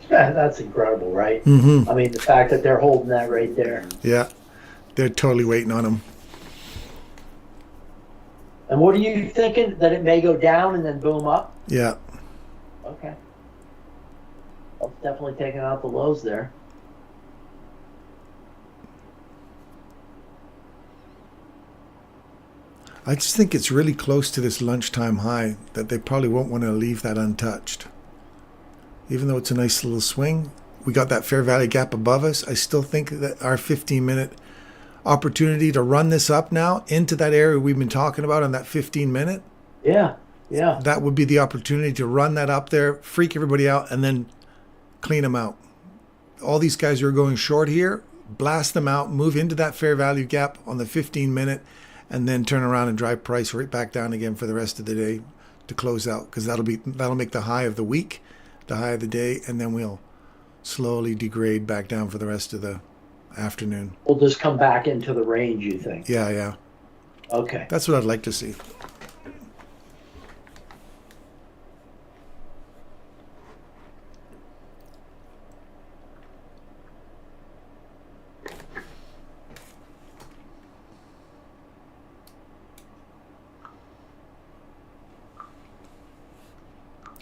That's incredible, right? Mm-hmm. I mean, the fact that they're holding that right there. Yeah, they're totally waiting on him. And what are you thinking? That it may go down and then boom up? Yeah. Okay. Well, it's definitely taking out the lows there. I just think it's really close to this lunchtime high that they probably won't want to leave that untouched. Even though it's a nice little swing, we got that fair value gap above us. I still think that our 15-minute opportunity to run this up now into that area we've been talking about on that 15-minute, Yeah, yeah. that would be the opportunity to run that up there, freak everybody out, and then clean them out. All these guys who are going short here, blast them out, move into that fair value gap on the 15-minute, and then turn around and drive price right back down again for the rest of the day to close out, because that'll make the high of the week, the high of the day, and then we'll slowly degrade back down for the rest of the afternoon. We'll just come back into the range, you think? Yeah. Okay. That's what I'd like to see.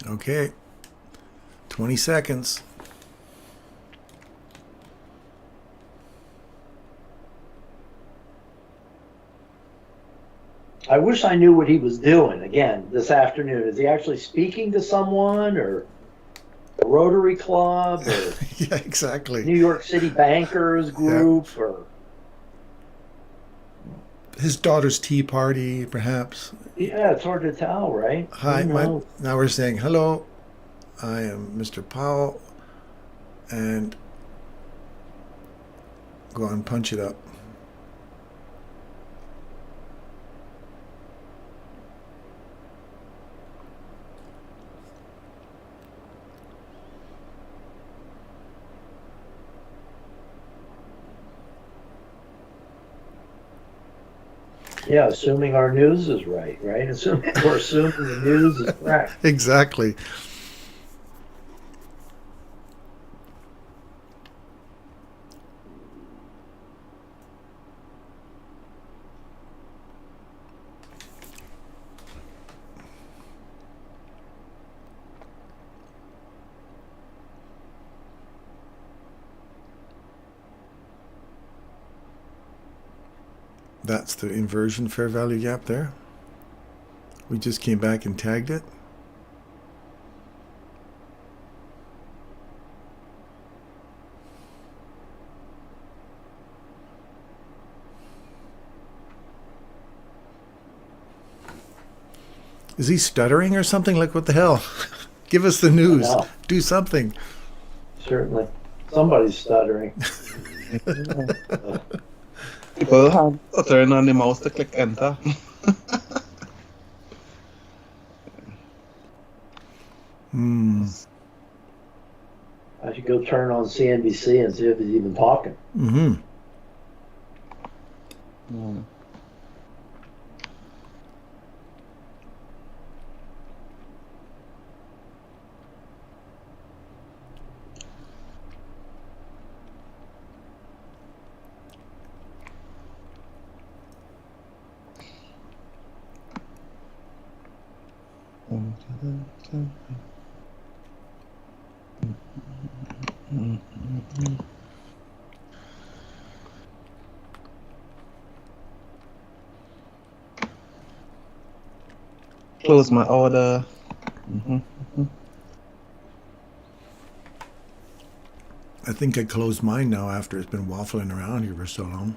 Okay. 20 seconds. I wish I knew what he was doing again this afternoon. Is he actually speaking to someone or a Rotary Club or Yeah, exactly. New York City Bankers Group or His daughter's tea party, perhaps. yeah, it's hard to tell, right? Hi, Who knows? now we're saying hello. I am Mr. Powell, and go on, punch it up. Yeah, assuming our news is right? We're assuming the news is correct. Exactly. That's the inversion fair value gap there. We just came back and tagged it. Is he stuttering or something? Like, what the hell? Give us the news. Do something. Certainly. Somebody's stuttering. People have to turn on the mouse to click enter. I should go turn on CNBC and see if he's even talking. Mm-hmm. Close my order. I think I closed mine now after it's been waffling around here for so long.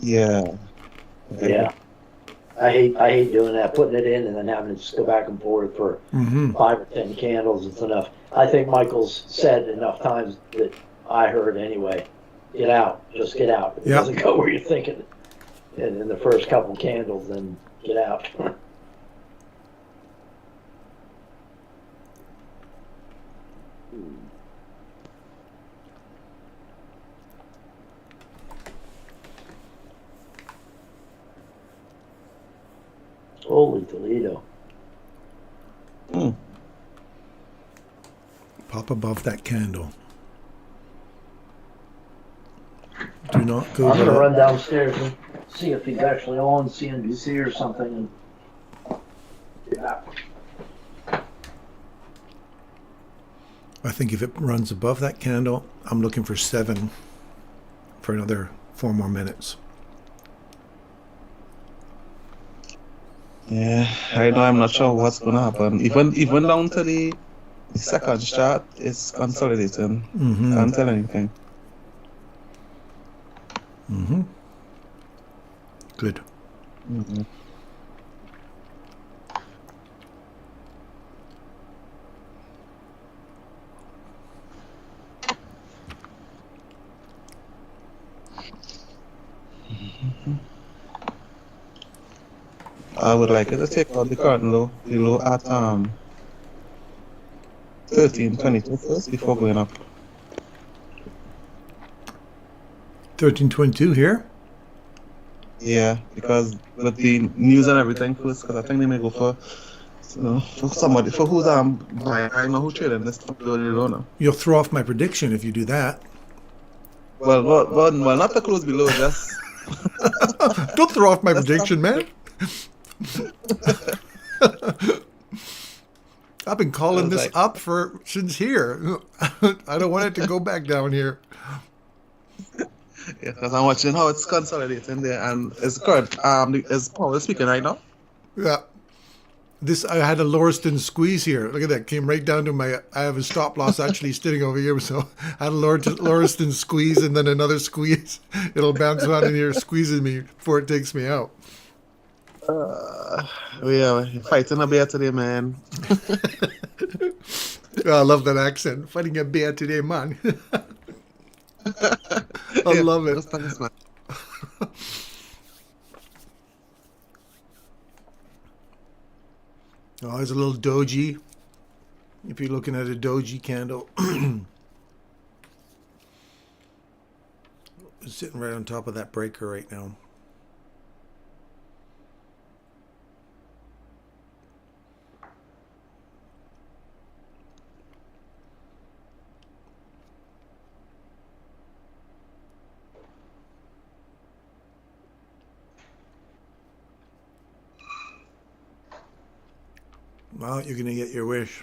Yeah. Yeah. I hate doing that, putting it in and then having to just go back and forth for 5 or 10 candles. It's enough. I think Michael's said enough times that I heard anyway. Get out. Just get out. If it doesn't go where you're thinking in the first couple candles, then get out. Holy Toledo. Pop above that candle. Do not go. I'm going to run downstairs and see if he's actually on CNBC or something. Yeah. I think if it runs above that candle, I'm looking for 7 for another 4 more minutes. Yeah, right now I'm not sure what's gonna happen. Even down to the second chart, it's consolidating. Can't tell anything. Good. I would like it to take out the current low, the low at 13.22 first before going up. 13.22 here? Yeah, because with the news and everything first, because I think they may go for, for somebody, for who's buying, I know who trading this stuff, really don't know. You'll throw off my prediction if you do that. Well, not to close below, just. Don't throw off my prediction, man. I've been calling this up since here. I don't want it to go back down here. Yeah, because I'm watching how it's consolidating there, and it's good. Is Paul speaking right now? Yeah. I had a Lauriston squeeze here. Look at that. Came right down to I have a stop loss actually sitting over here. So I had a Lauriston squeeze and then another squeeze. It'll bounce around in here, squeezing me before it takes me out. We are fighting a bear today, man. I love that accent. Fighting a bear today, man. I love it. Oh, there's a little doji. If you're looking at a doji candle, it's sitting right on top of that breaker right now. Well, you're going to get your wish.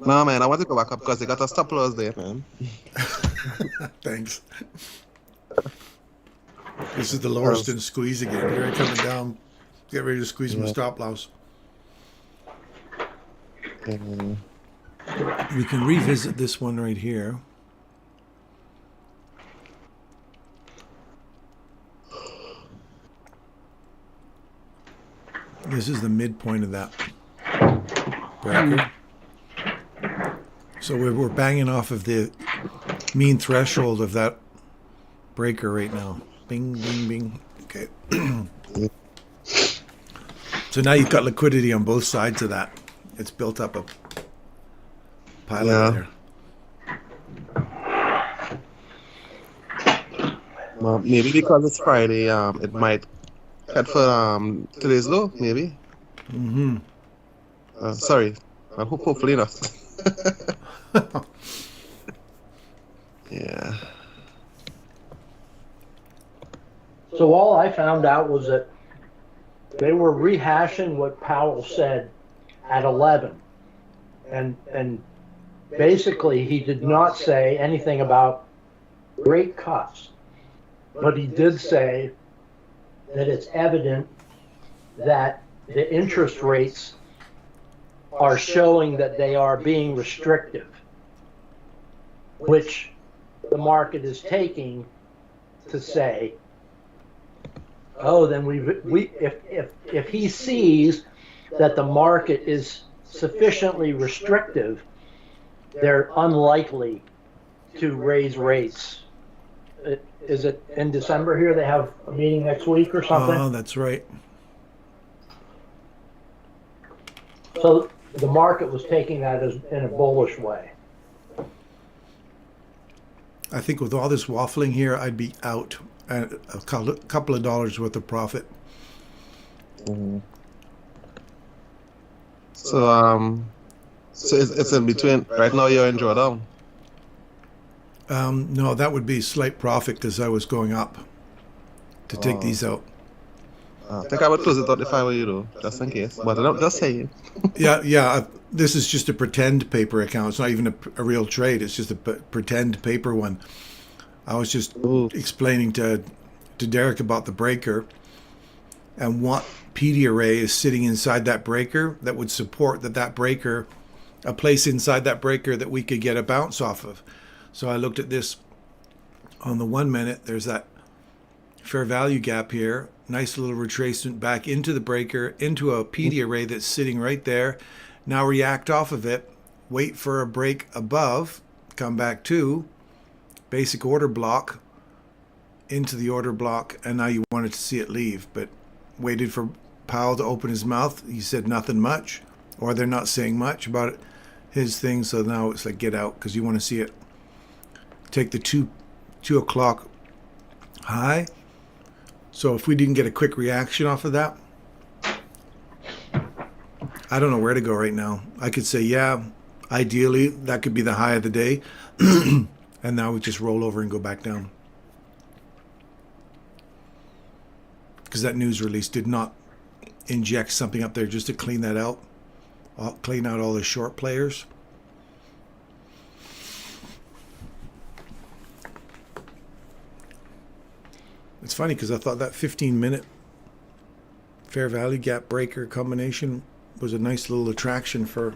No, man, I want to go back up because they got a stop loss there, man. Thanks. This is the Lauriston squeeze again. Here I coming down. Get ready to squeeze my stop loss. We can revisit this one right here. This is the midpoint of that breaker. So we're banging off of the mean threshold of that breaker right now. Bing, bing, bing. Okay. So now you've got liquidity on both sides of that. It's built up a pile there. Well, maybe because it's Friday, it might head for today's low, maybe. Mm-hmm. Sorry, hopefully not. Yeah. So all I found out was that they were rehashing what Powell said at 11. And basically he did not say anything about rate cuts. But he did say that it's evident that the interest rates are showing that they are being restrictive, which the market is taking to say, oh, then if he sees that the market is sufficiently restrictive, they're unlikely to raise rates. Is it in December here? They have a meeting next week or something? Oh, that's right. So the market was taking that as in a bullish way. I think with all this waffling here, I'd be out at a couple of dollars worth of profit. Mm-hmm. So it's in between. Right now you're in drawdown. No, that would be slight profit because I was going up to take these out. I think I would close it out if I were you, though, just in case. But I don't just say it. Yeah. This is just a pretend paper account. It's not even a real trade. It's just a pretend paper one. I was just explaining to Derek about the breaker and what PD array is sitting inside that breaker that would support that breaker, a place inside that breaker that we could get a bounce off of. So I looked at this on the 1 minute. There's that fair value gap here. Nice little retracement back into the breaker, into a PD array that's sitting right there. Now react off of it, wait for a break above, come back to basic order block, into the order block, and now you wanted to see it leave, but waited for Powell to open his mouth. He said nothing much, or they're not saying much about it, his thing, so now it's like get out because you want to see it take the 2 o'clock high. So if we didn't get a quick reaction off of that, I don't know where to go right now. I could say, yeah, ideally that could be the high of the day. And now we just roll over and go back down. Because that news release did not inject something up there just to clean that out, clean out all the short players. It's funny because I thought that 15-minute fair value gap breaker combination was a nice little attraction for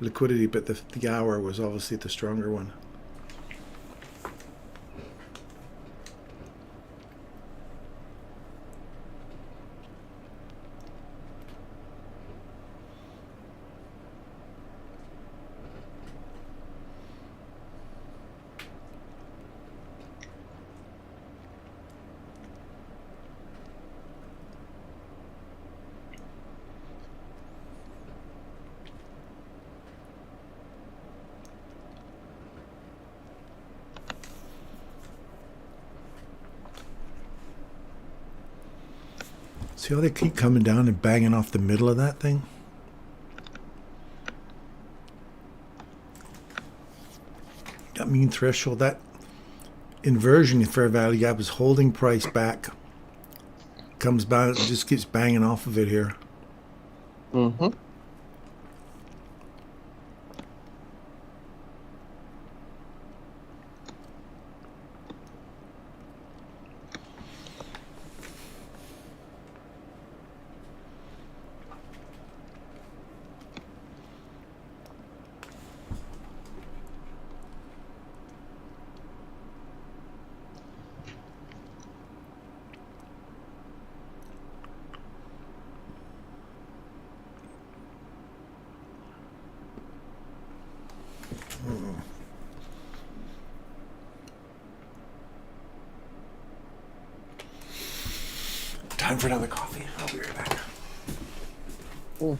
liquidity, but the hour was obviously the stronger one. See how they keep coming down and banging off the middle of that thing? That mean threshold, that inversion in fair value gap is holding price back, comes by, it just keeps banging off of it here. Mm-hmm. Time for another coffee. I'll be right back. Mm.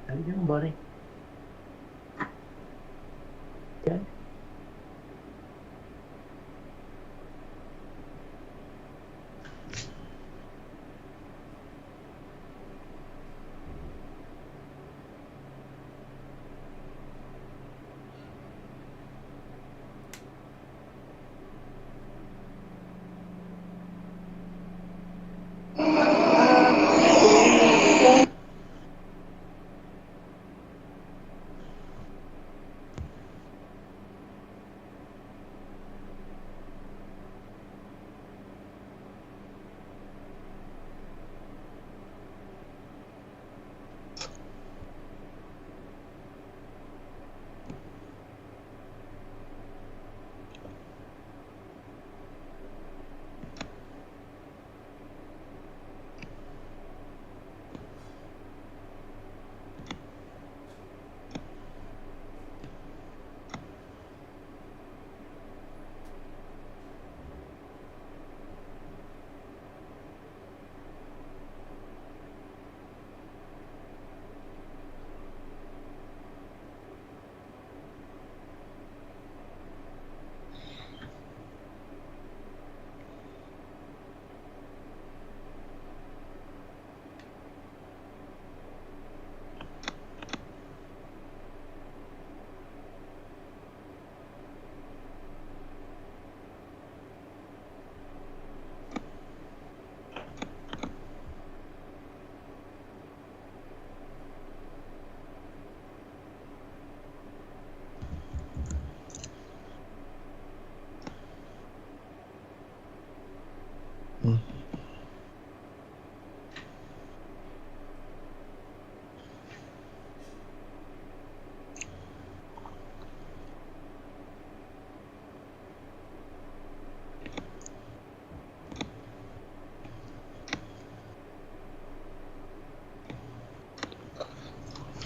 How you doing, buddy? Okay.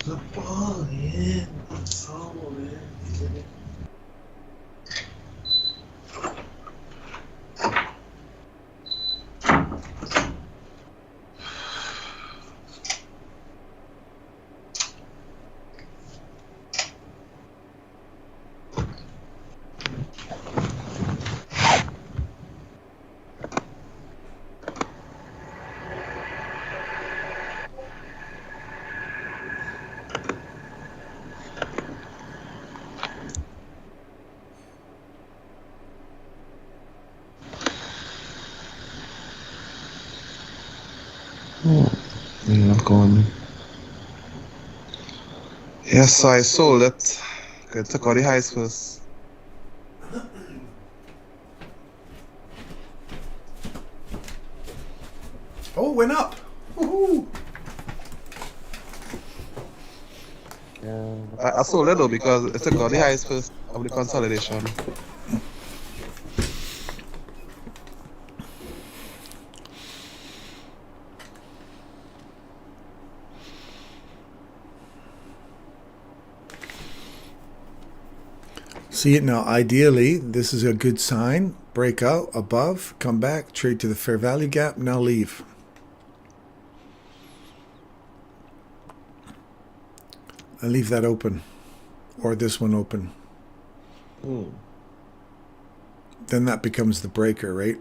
The ball in. Not going. Yes, so I sold it. I took out the highs first. Oh, it went up. Woohoo! I sold it though because it took out the highs first of the consolidation. See it now. Ideally, this is a good sign. Break out above, come back, trade to the fair value gap, now leave. And leave that open, or this one open. Then that becomes the breaker, right?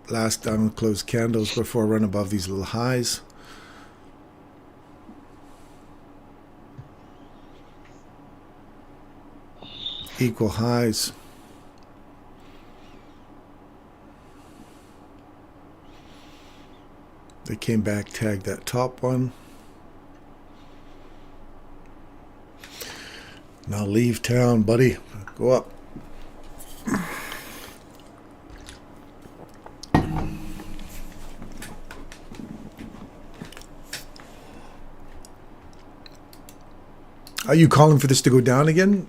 Last down close candles before run above these little highs. Equal highs. They came back, tagged that top one. Now leave town, buddy. Go up. Are you calling for this to go down again,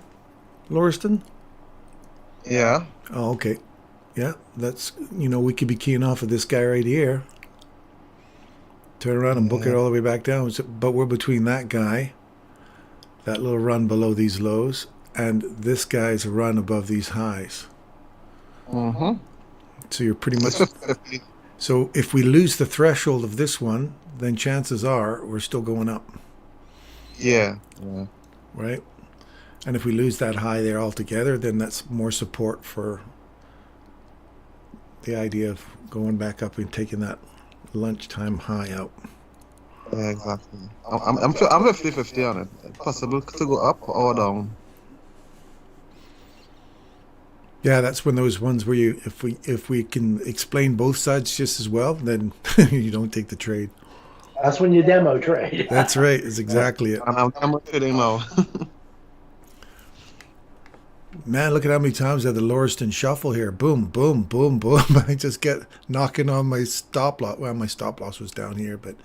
Lauriston? Yeah. Oh, okay. Yeah, that's, you know, we could be keying off of this guy right here. Turn around and book it all the way back down. But we're between that guy, that little run below these lows, and this guy's run above these highs. Mm-hmm. So you're pretty much... So if we lose the threshold of this one, then chances are we're still going up. Yeah. Right? And if we lose that high there altogether, then that's more support for the idea of going back up and taking that lunchtime high out. Yeah, exactly. I'm 50-50 on it. Possible to go up or down. Yeah, that's when those ones where you, if we can explain both sides just as well, then you don't take the trade. That's when you demo trade. That's right. Is exactly it. I'm trading now. Man, look at how many times I had the Lauriston shuffle here. Boom, boom, boom, boom. I just get knocking on my stop loss. Well, my stop loss was down here, but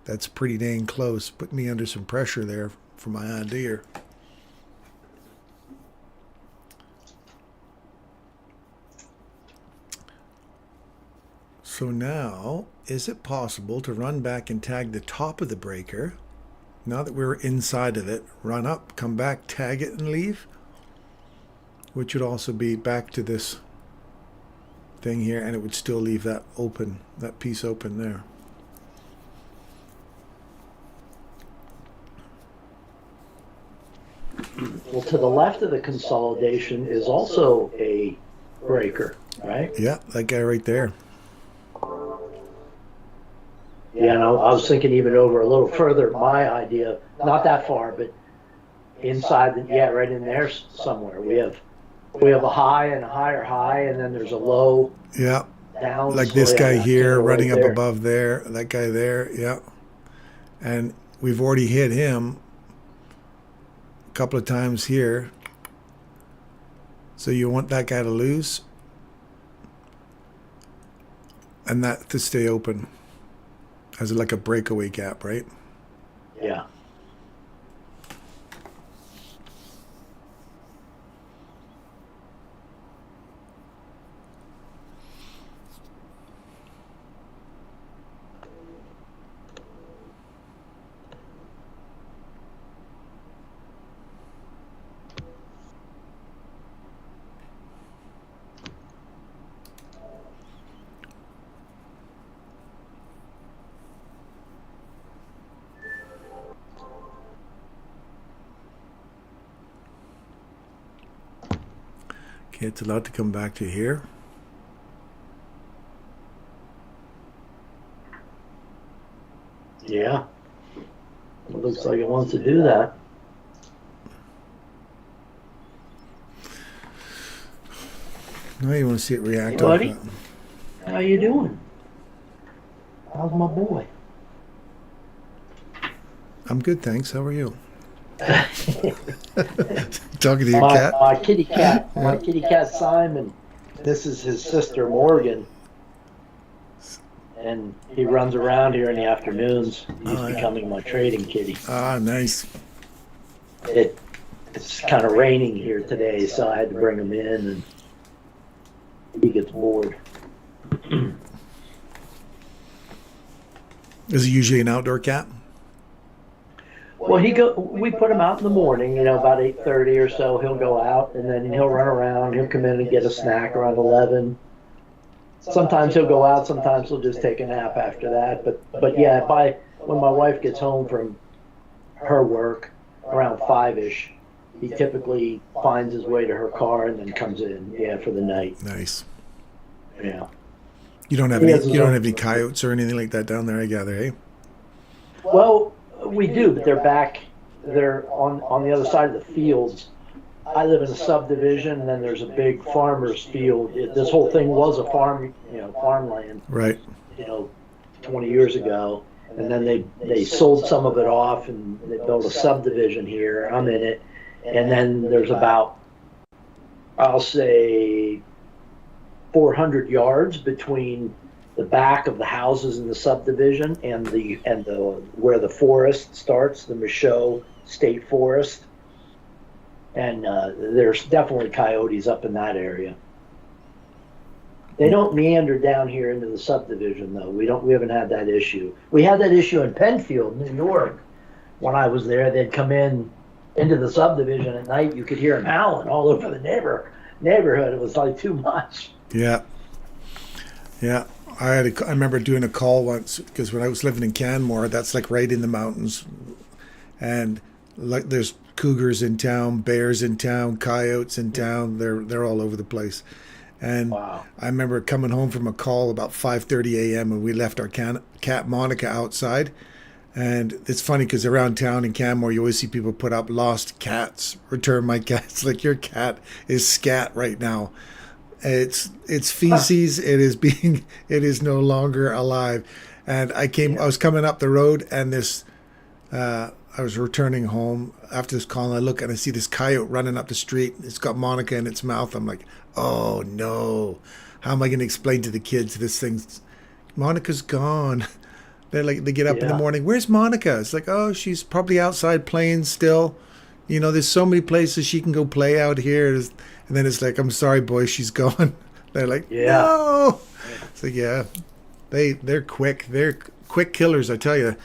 that's pretty dang close. Put me under some pressure there for my idea. So now, is it possible to run back and tag the top of the breaker? Now that we're inside of it, run up, come back, tag it, and leave? Which would also be back to this thing here, and it would still leave that open, that piece open there. Well, to the left of the consolidation is also a breaker, right? Yeah, that guy right there. Yeah, and I was thinking even over a little further, my idea, not that far, but inside, right in there somewhere. We have a high and a higher high, and then there's a low. Yeah. Down. Like this guy here running right up there. above there, that guy there, yeah. And we've already hit him a couple of times here. So you want that guy to lose and that to stay open as like a breakaway gap, right? Yeah. Okay, it's allowed to come back to here. Yeah. It looks like it wants to do that. Now you want to see it react. Hey, buddy. Off that. How you doing? How's my boy? I'm good, thanks. How are you? Talking to your cat? My kitty cat. My kitty cat Simon. This is his sister Morgan. And he runs around here in the afternoons. He's becoming my trading kitty. Ah, nice. It's kind of raining here today, so I had to bring him in, and he gets bored. Is it usually an outdoor cat? Well, Well, we put him out in the morning, about 8:30 or so. He'll go out and then he'll run around. He'll come in and get a snack around 11. Sometimes he'll go out. Sometimes he'll just take a nap after that. But yeah, when my wife gets home from her work around 5-ish, he typically finds his way to her car and then comes in, for the night. Nice. Yeah. You don't have any coyotes or anything like that down there, I gather, hey? Well, we do, but they're on the other side of the fields. I live in a subdivision, and then there's a big farmer's field. This whole thing was a farmland. Right. 20 years ago. And then they sold some of it off, and they built a subdivision here. I'm in it. And then there's about, I'll say, 400 yards between the back of the houses in the subdivision and the where the forest starts, the Michaud State Forest. And there's definitely coyotes up in that area. They don't meander down here into the subdivision, though. We haven't had that issue. We had that issue in Penfield, New York. When I was there, they'd come into the subdivision at night. You could hear them howling all over the neighborhood. It was like too much. Yeah. I remember doing a call once because when I was living in Canmore, that's like right in the mountains, and like there's cougars in town, bears in town, coyotes in town. They're all over the place. And wow. I remember coming home from a call about 5:30 a.m. and we left our cat Monica outside. And it's funny because around town in Canmore, you always see people put up lost cats, return my cats. Like, your cat is scat right now. It's feces. It is no longer alive. And I was coming up the road, and I was returning home after this call, and I look and I see this coyote running up the street. It's got Monica in its mouth. I'm like, oh no, how am I going to explain to the kids this thing's Monica's gone? They get up in the morning. Where's Monica? It's like, oh, she's probably outside playing still. There's so many places she can go play out here. And then it's like, I'm sorry, boys, she's gone. They're like, no. It's like, yeah, they're quick. They're quick killers, I tell you.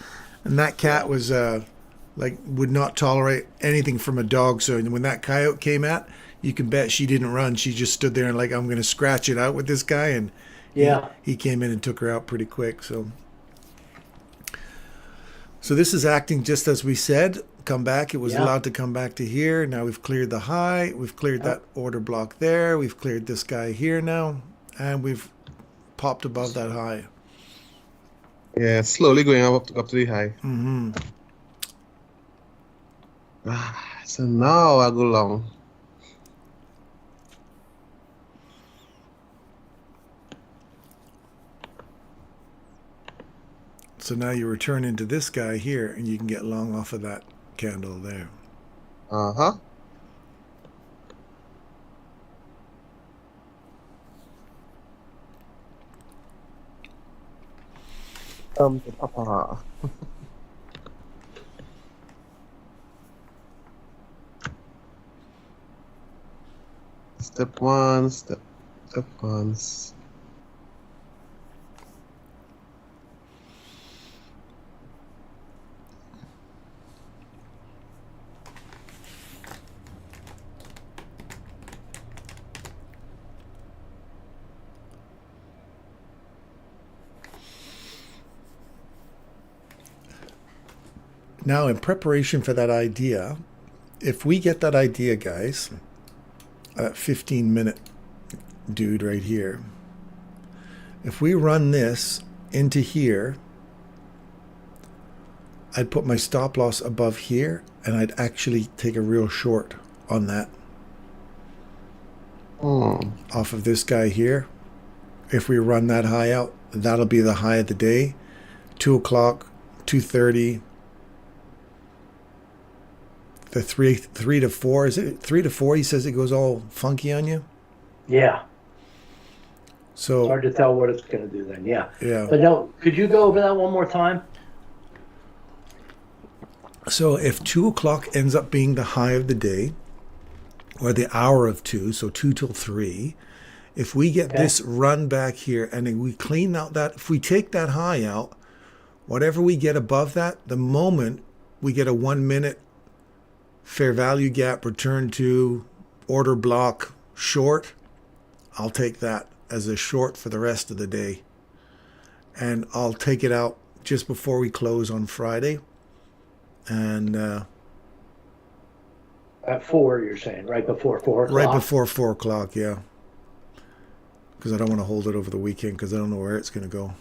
And that cat was would not tolerate anything from a dog. So when that coyote came at, you can bet she didn't run. She just stood there and like, I'm going to scratch it out with this guy. And he came in and took her out pretty quick. So this is acting just as we said. Come back. It was allowed to come back to here. Now we've cleared the high. We've cleared that order block there. We've cleared this guy here now. And we've popped above that high. Yeah, slowly going up to the high. Mm-hmm. So now I go long. So now you return into this guy here, and you can get long off of that candle there. Uh-huh. Papa. Step one, step one. Now, in preparation for that idea, if we get that idea, guys, that 15-minute dude right here, if we run this into here, I'd put my stop loss above here, and I'd actually take a real short on that. Off of this guy here. If we run that high out, that'll be the high of the day. 2 o'clock, 2:30. The 3 to 4, is it 3 to 4? He says it goes all funky on you. Yeah. So it's hard to tell what it's going to do then. Yeah. Yeah. But no, could you go over that one more time? So if 2 o'clock ends up being the high of the day, or the hour of 2, so 2 till 3, if we get this run back here and we clean out that, if we take that high out, whatever we get above that, the moment we get a 1 minute fair value gap return to order block short, I'll take that as a short for the rest of the day. And I'll take it out just before we close on Friday. And At 4, you're saying, right before 4 o'clock? right before 4 o'clock, yeah. Because I don't want to hold it over the weekend because I don't know where it's going to go.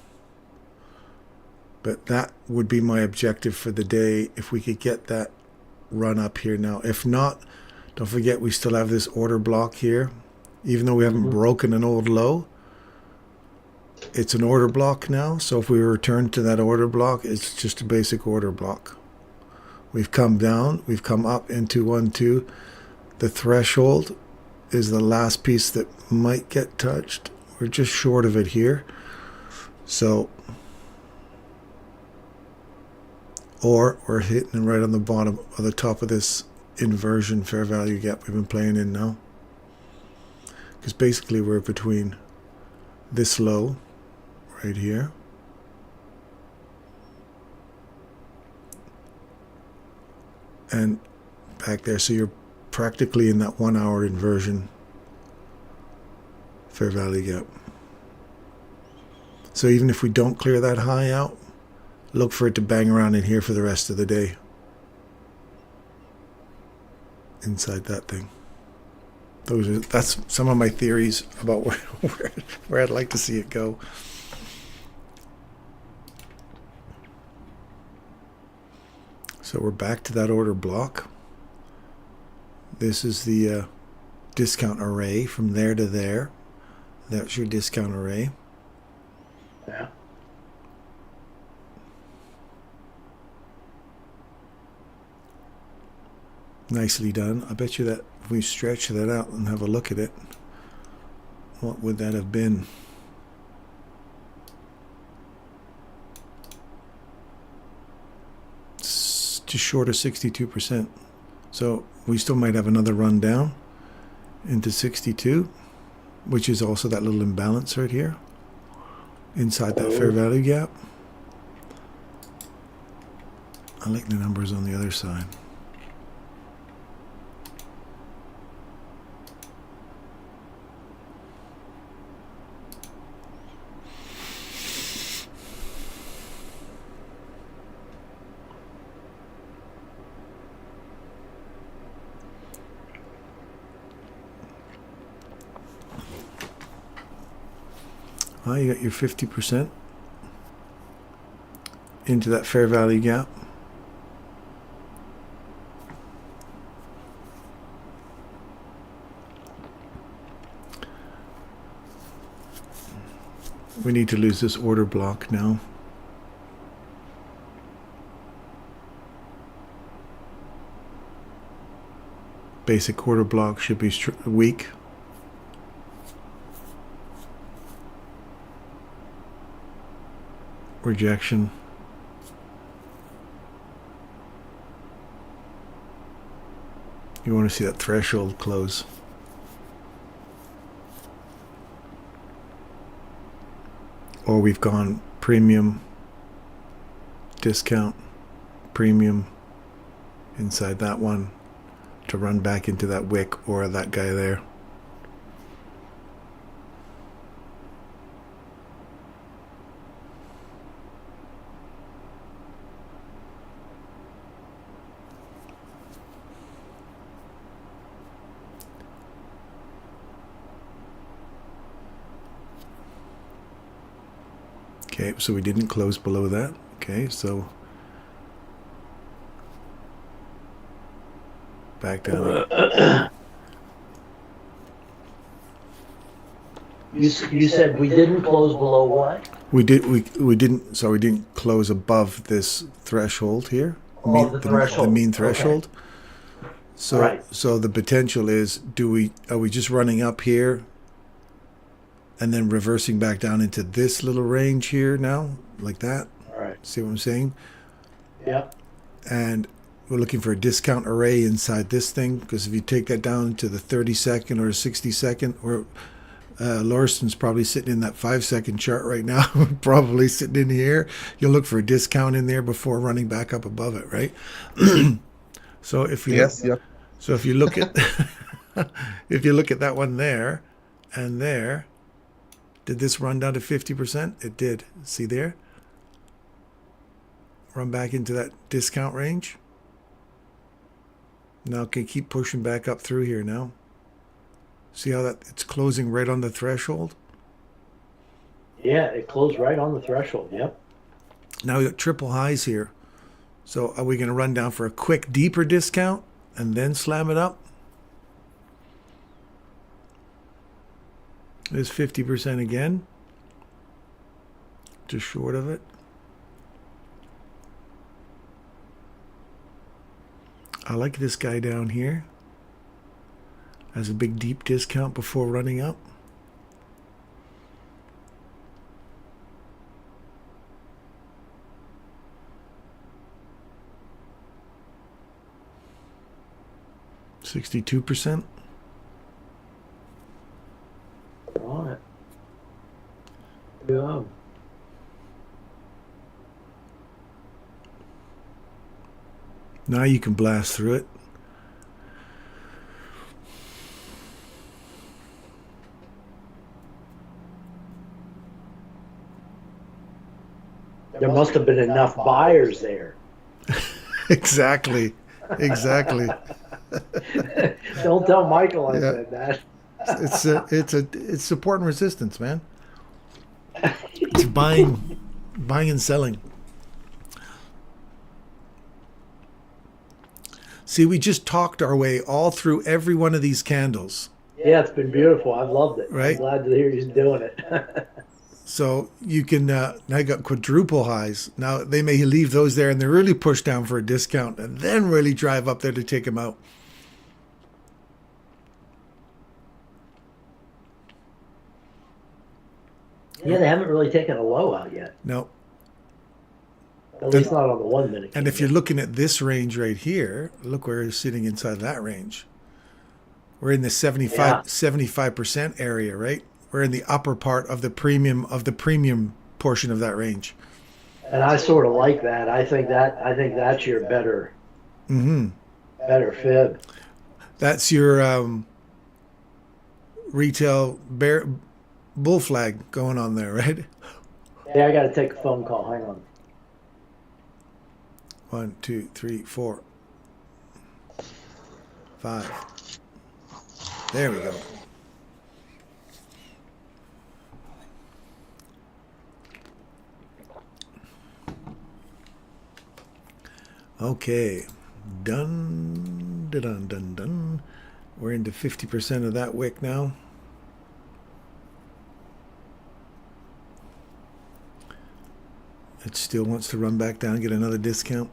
But that would be my objective for the day if we could get that run up here now. If not, don't forget we still have this order block here. Even though we haven't broken an old low, it's an order block now. So if we return to that order block, it's just a basic order block. We've come down, we've come up into 1, 2. The threshold is the last piece that might get touched. We're just short of it here. So, or we're hitting right on the bottom of the top of this inversion fair value gap we've been playing in now. Because basically we're between this low right here and back there. So you're practically in that 1 hour inversion fair value gap. So even if we don't clear that high out, look for it to bang around in here for the rest of the day. Inside that thing. That's some of my theories about where I'd like to see it go. So we're back to that order block. This is the discount array from there to there. That's your discount array. Yeah. Nicely done. I bet you that if we stretch that out and have a look at it, what would that have been? It's just short of 62%. So we still might have another run down into 62, which is also that little imbalance right here inside that fair value gap. I like the numbers on the other side. Well, you got your 50% into that fair value gap. We need to lose this order block now. Basic order block should be weak. Rejection. You want to see that threshold close. Or we've gone premium, discount, premium inside that one to run back into that wick or that guy there. Okay, so we didn't close below that. Okay, so back down. You said we didn't close below what? We didn't. So we didn't close above this threshold here. Oh, the threshold. The mean threshold. Okay. So Right. so the potential is, are we just running up here and then reversing back down into this little range here now, like that? All right. See what I'm saying? Yep. And we're looking for a discount array inside this thing, because if you take that down to the 30-second or 60-second, or Lauriston's probably sitting in that 5-second chart right now, probably sitting in here. You'll look for a discount in there before running back up above it, right? So if you Yes, look, yep. so if you look at if you look at that one there and there, did this run down to 50%? It did. See there? Run back into that discount range. Now it can keep pushing back up through here now. See how that it's closing right on the threshold? Yeah, it closed right on the threshold. Yep. Now we got triple highs here. So are we going to run down for a quick, deeper discount and then slam it up? There's 50% again. Just short of it. I like this guy down here. Has a big deep discount before running up. $62%. On it. Yeah. Now you can blast through it. There must have been enough buyers there. Exactly. Exactly. Don't tell Michael I said that. It's support and resistance, man. It's buying and selling. See, we just talked our way all through every one of these candles. Yeah, it's been beautiful. I've loved it. Right? I'm glad to hear he's doing it. So you can now you got quadruple highs. Now they may leave those there and they really push down for a discount and then really drive up there to take them out. Yeah, they haven't really taken a low out yet. No. At least not on the 1 minute. And if you're looking at this range right here, look where it's sitting inside that range. We're in the 75% area, right? We're in the upper part of the premium portion of that range. And I sort of like that. I think that's your better better fib. That's your retail bull flag going on there, right? Yeah, I got to take a phone call. Hang on. 1, 2, 3, 4, 5. There we go. Okay, done. We're into 50% of that wick now. It still wants to run back down, get another discount.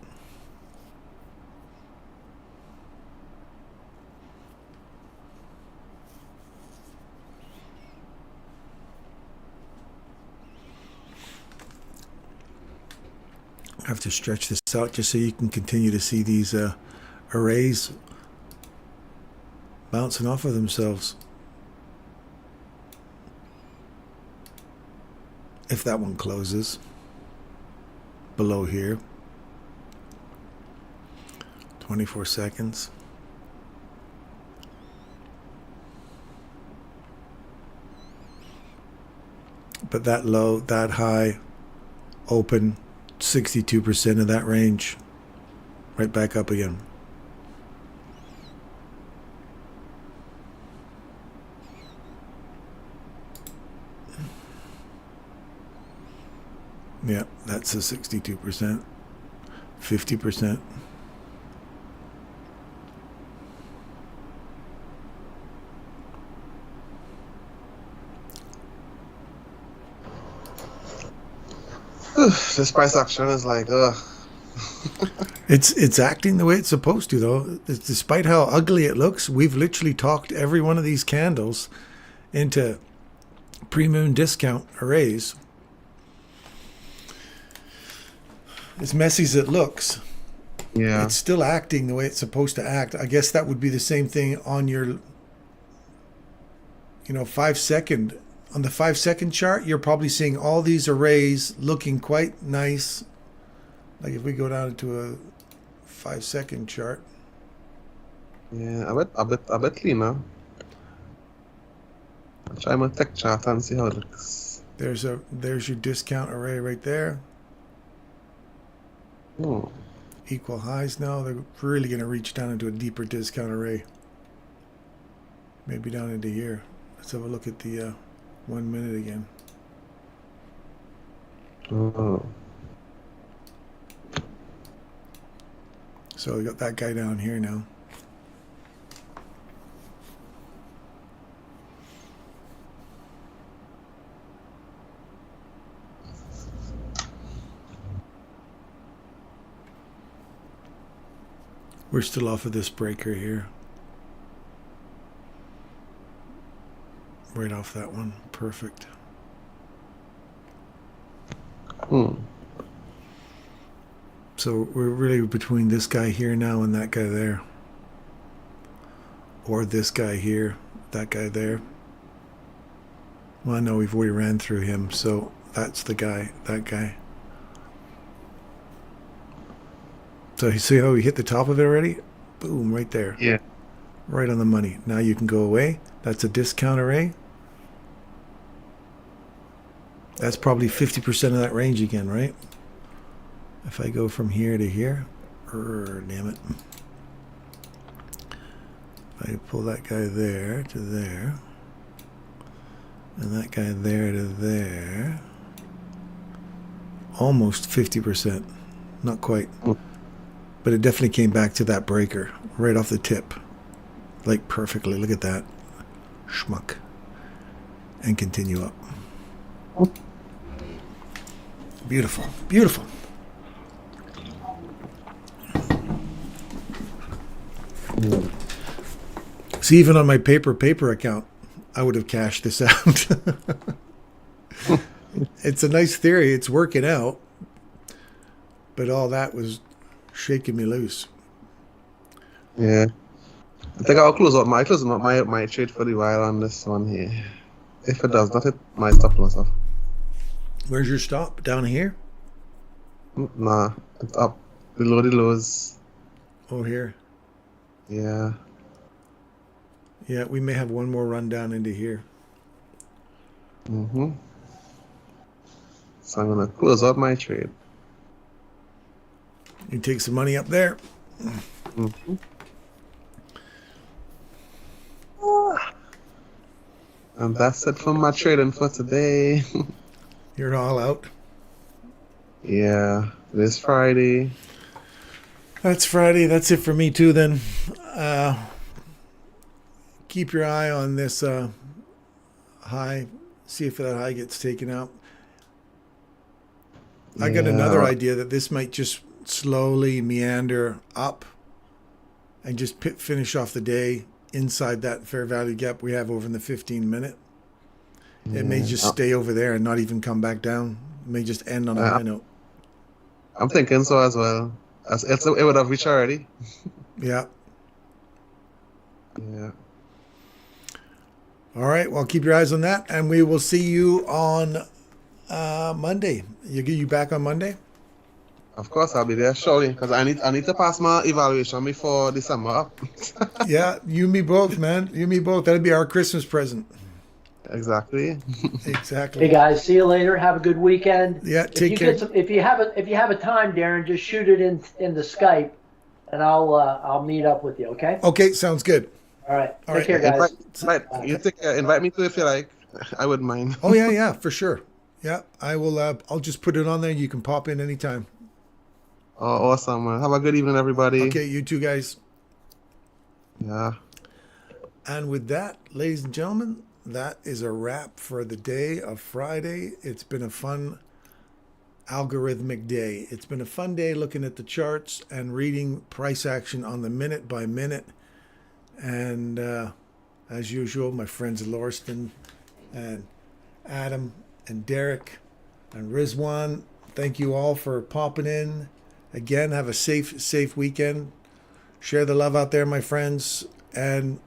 I have to stretch this out just so you can continue to see these arrays bouncing off of themselves. If that one closes below here, 24 seconds. But that low, that high, open, 62% of that range, right back up again. Yeah, that's a 62%, 50%. This price action is like, ugh. It's acting the way it's supposed to, though. Despite how ugly it looks, we've literally talked every one of these candles into pre-moon discount arrays. As messy as it looks, Yeah. it's still acting the way it's supposed to act. I guess that would be the same thing on your 5-second. On the 5-second chart, you're probably seeing all these arrays looking quite nice. Like if we go down to a 5-second chart. Yeah, a bit cleaner. I'll try my tech chart and see how it looks. There's your discount array right there. Equal highs now. They're really going to reach down into a deeper discount array. Maybe down into here. Let's have a look at the 1 minute again. So we got that guy down here now. We're still off of this breaker here. Right off that one. Perfect. So we're really between this guy here now and that guy there. Or this guy here, that guy there. Well, I know we've already ran through him, so that's the guy, that guy. So you see how we hit the top of it already? Boom, right there. Yeah. Right on the money. Now you can go away. That's a discount array. That's probably 50% of that range again, right? If I go from here to here, damn it. If I pull that guy there to there, and that guy there to there, almost 50%. Not quite. But it definitely came back to that breaker, right off the tip. Like perfectly. Look at that. Schmuck. And continue up. Beautiful. Beautiful. See, even on my paper account, I would have cashed this out. It's a nice theory. It's working out. But all that was shaking me loose. Yeah. I think I'll close out my trade for the while on this one here. If it does not hit my stop loss off. Where's your stop? Down here? Nah, it's up below the lows. Oh, here. Yeah. Yeah, we may have one more run down into here. So I'm gonna close out my trade. You take some money up there. And that's it for my trading for today. You're all out. Yeah, this Friday. That's Friday. That's it for me too then. Keep your eye on this high. See if that high gets taken out. I got another idea that this might just slowly meander up and just finish off the day inside that fair value gap we have over in the 15-minute. It may just stay over there and not even come back down. It may just end on a high note. I'm thinking so as well. It would have reached already. Yeah. Yeah. All right. Well, keep your eyes on that, and we will see you on Monday. You back on Monday? Of course, I'll be there surely because I need to pass my evaluation before December up. Yeah, you and me both, man. You and me both. That'll be our Christmas present. Exactly. Exactly. Hey guys, see you later. Have a good weekend. Yeah, take care. If you have a time, Darren, just shoot it in the Skype, and I'll meet up with you. Okay. Okay, sounds good. All right. All Take right. care, guys. You invite me to if you like. I wouldn't mind. Oh yeah, for sure. Yeah, I will. I'll just put it on there. You can pop in anytime. Oh, awesome, man. Have a good evening, everybody. Okay, you two guys. Yeah. And with that, ladies and gentlemen, that is a wrap for the day of Friday. It's been a fun algorithmic day. It's been a fun day looking at the charts and reading price action on the minute by minute. And as usual, my friends Lauriston and Adam and Derek and Rizwan, thank you all for popping in. Again, have a safe weekend. Share the love out there, my friends. And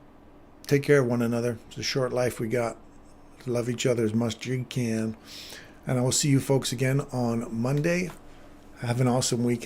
take care of one another. It's a short life we got. Love each other as much as you can. And I will see you folks again on Monday. Have an awesome weekend.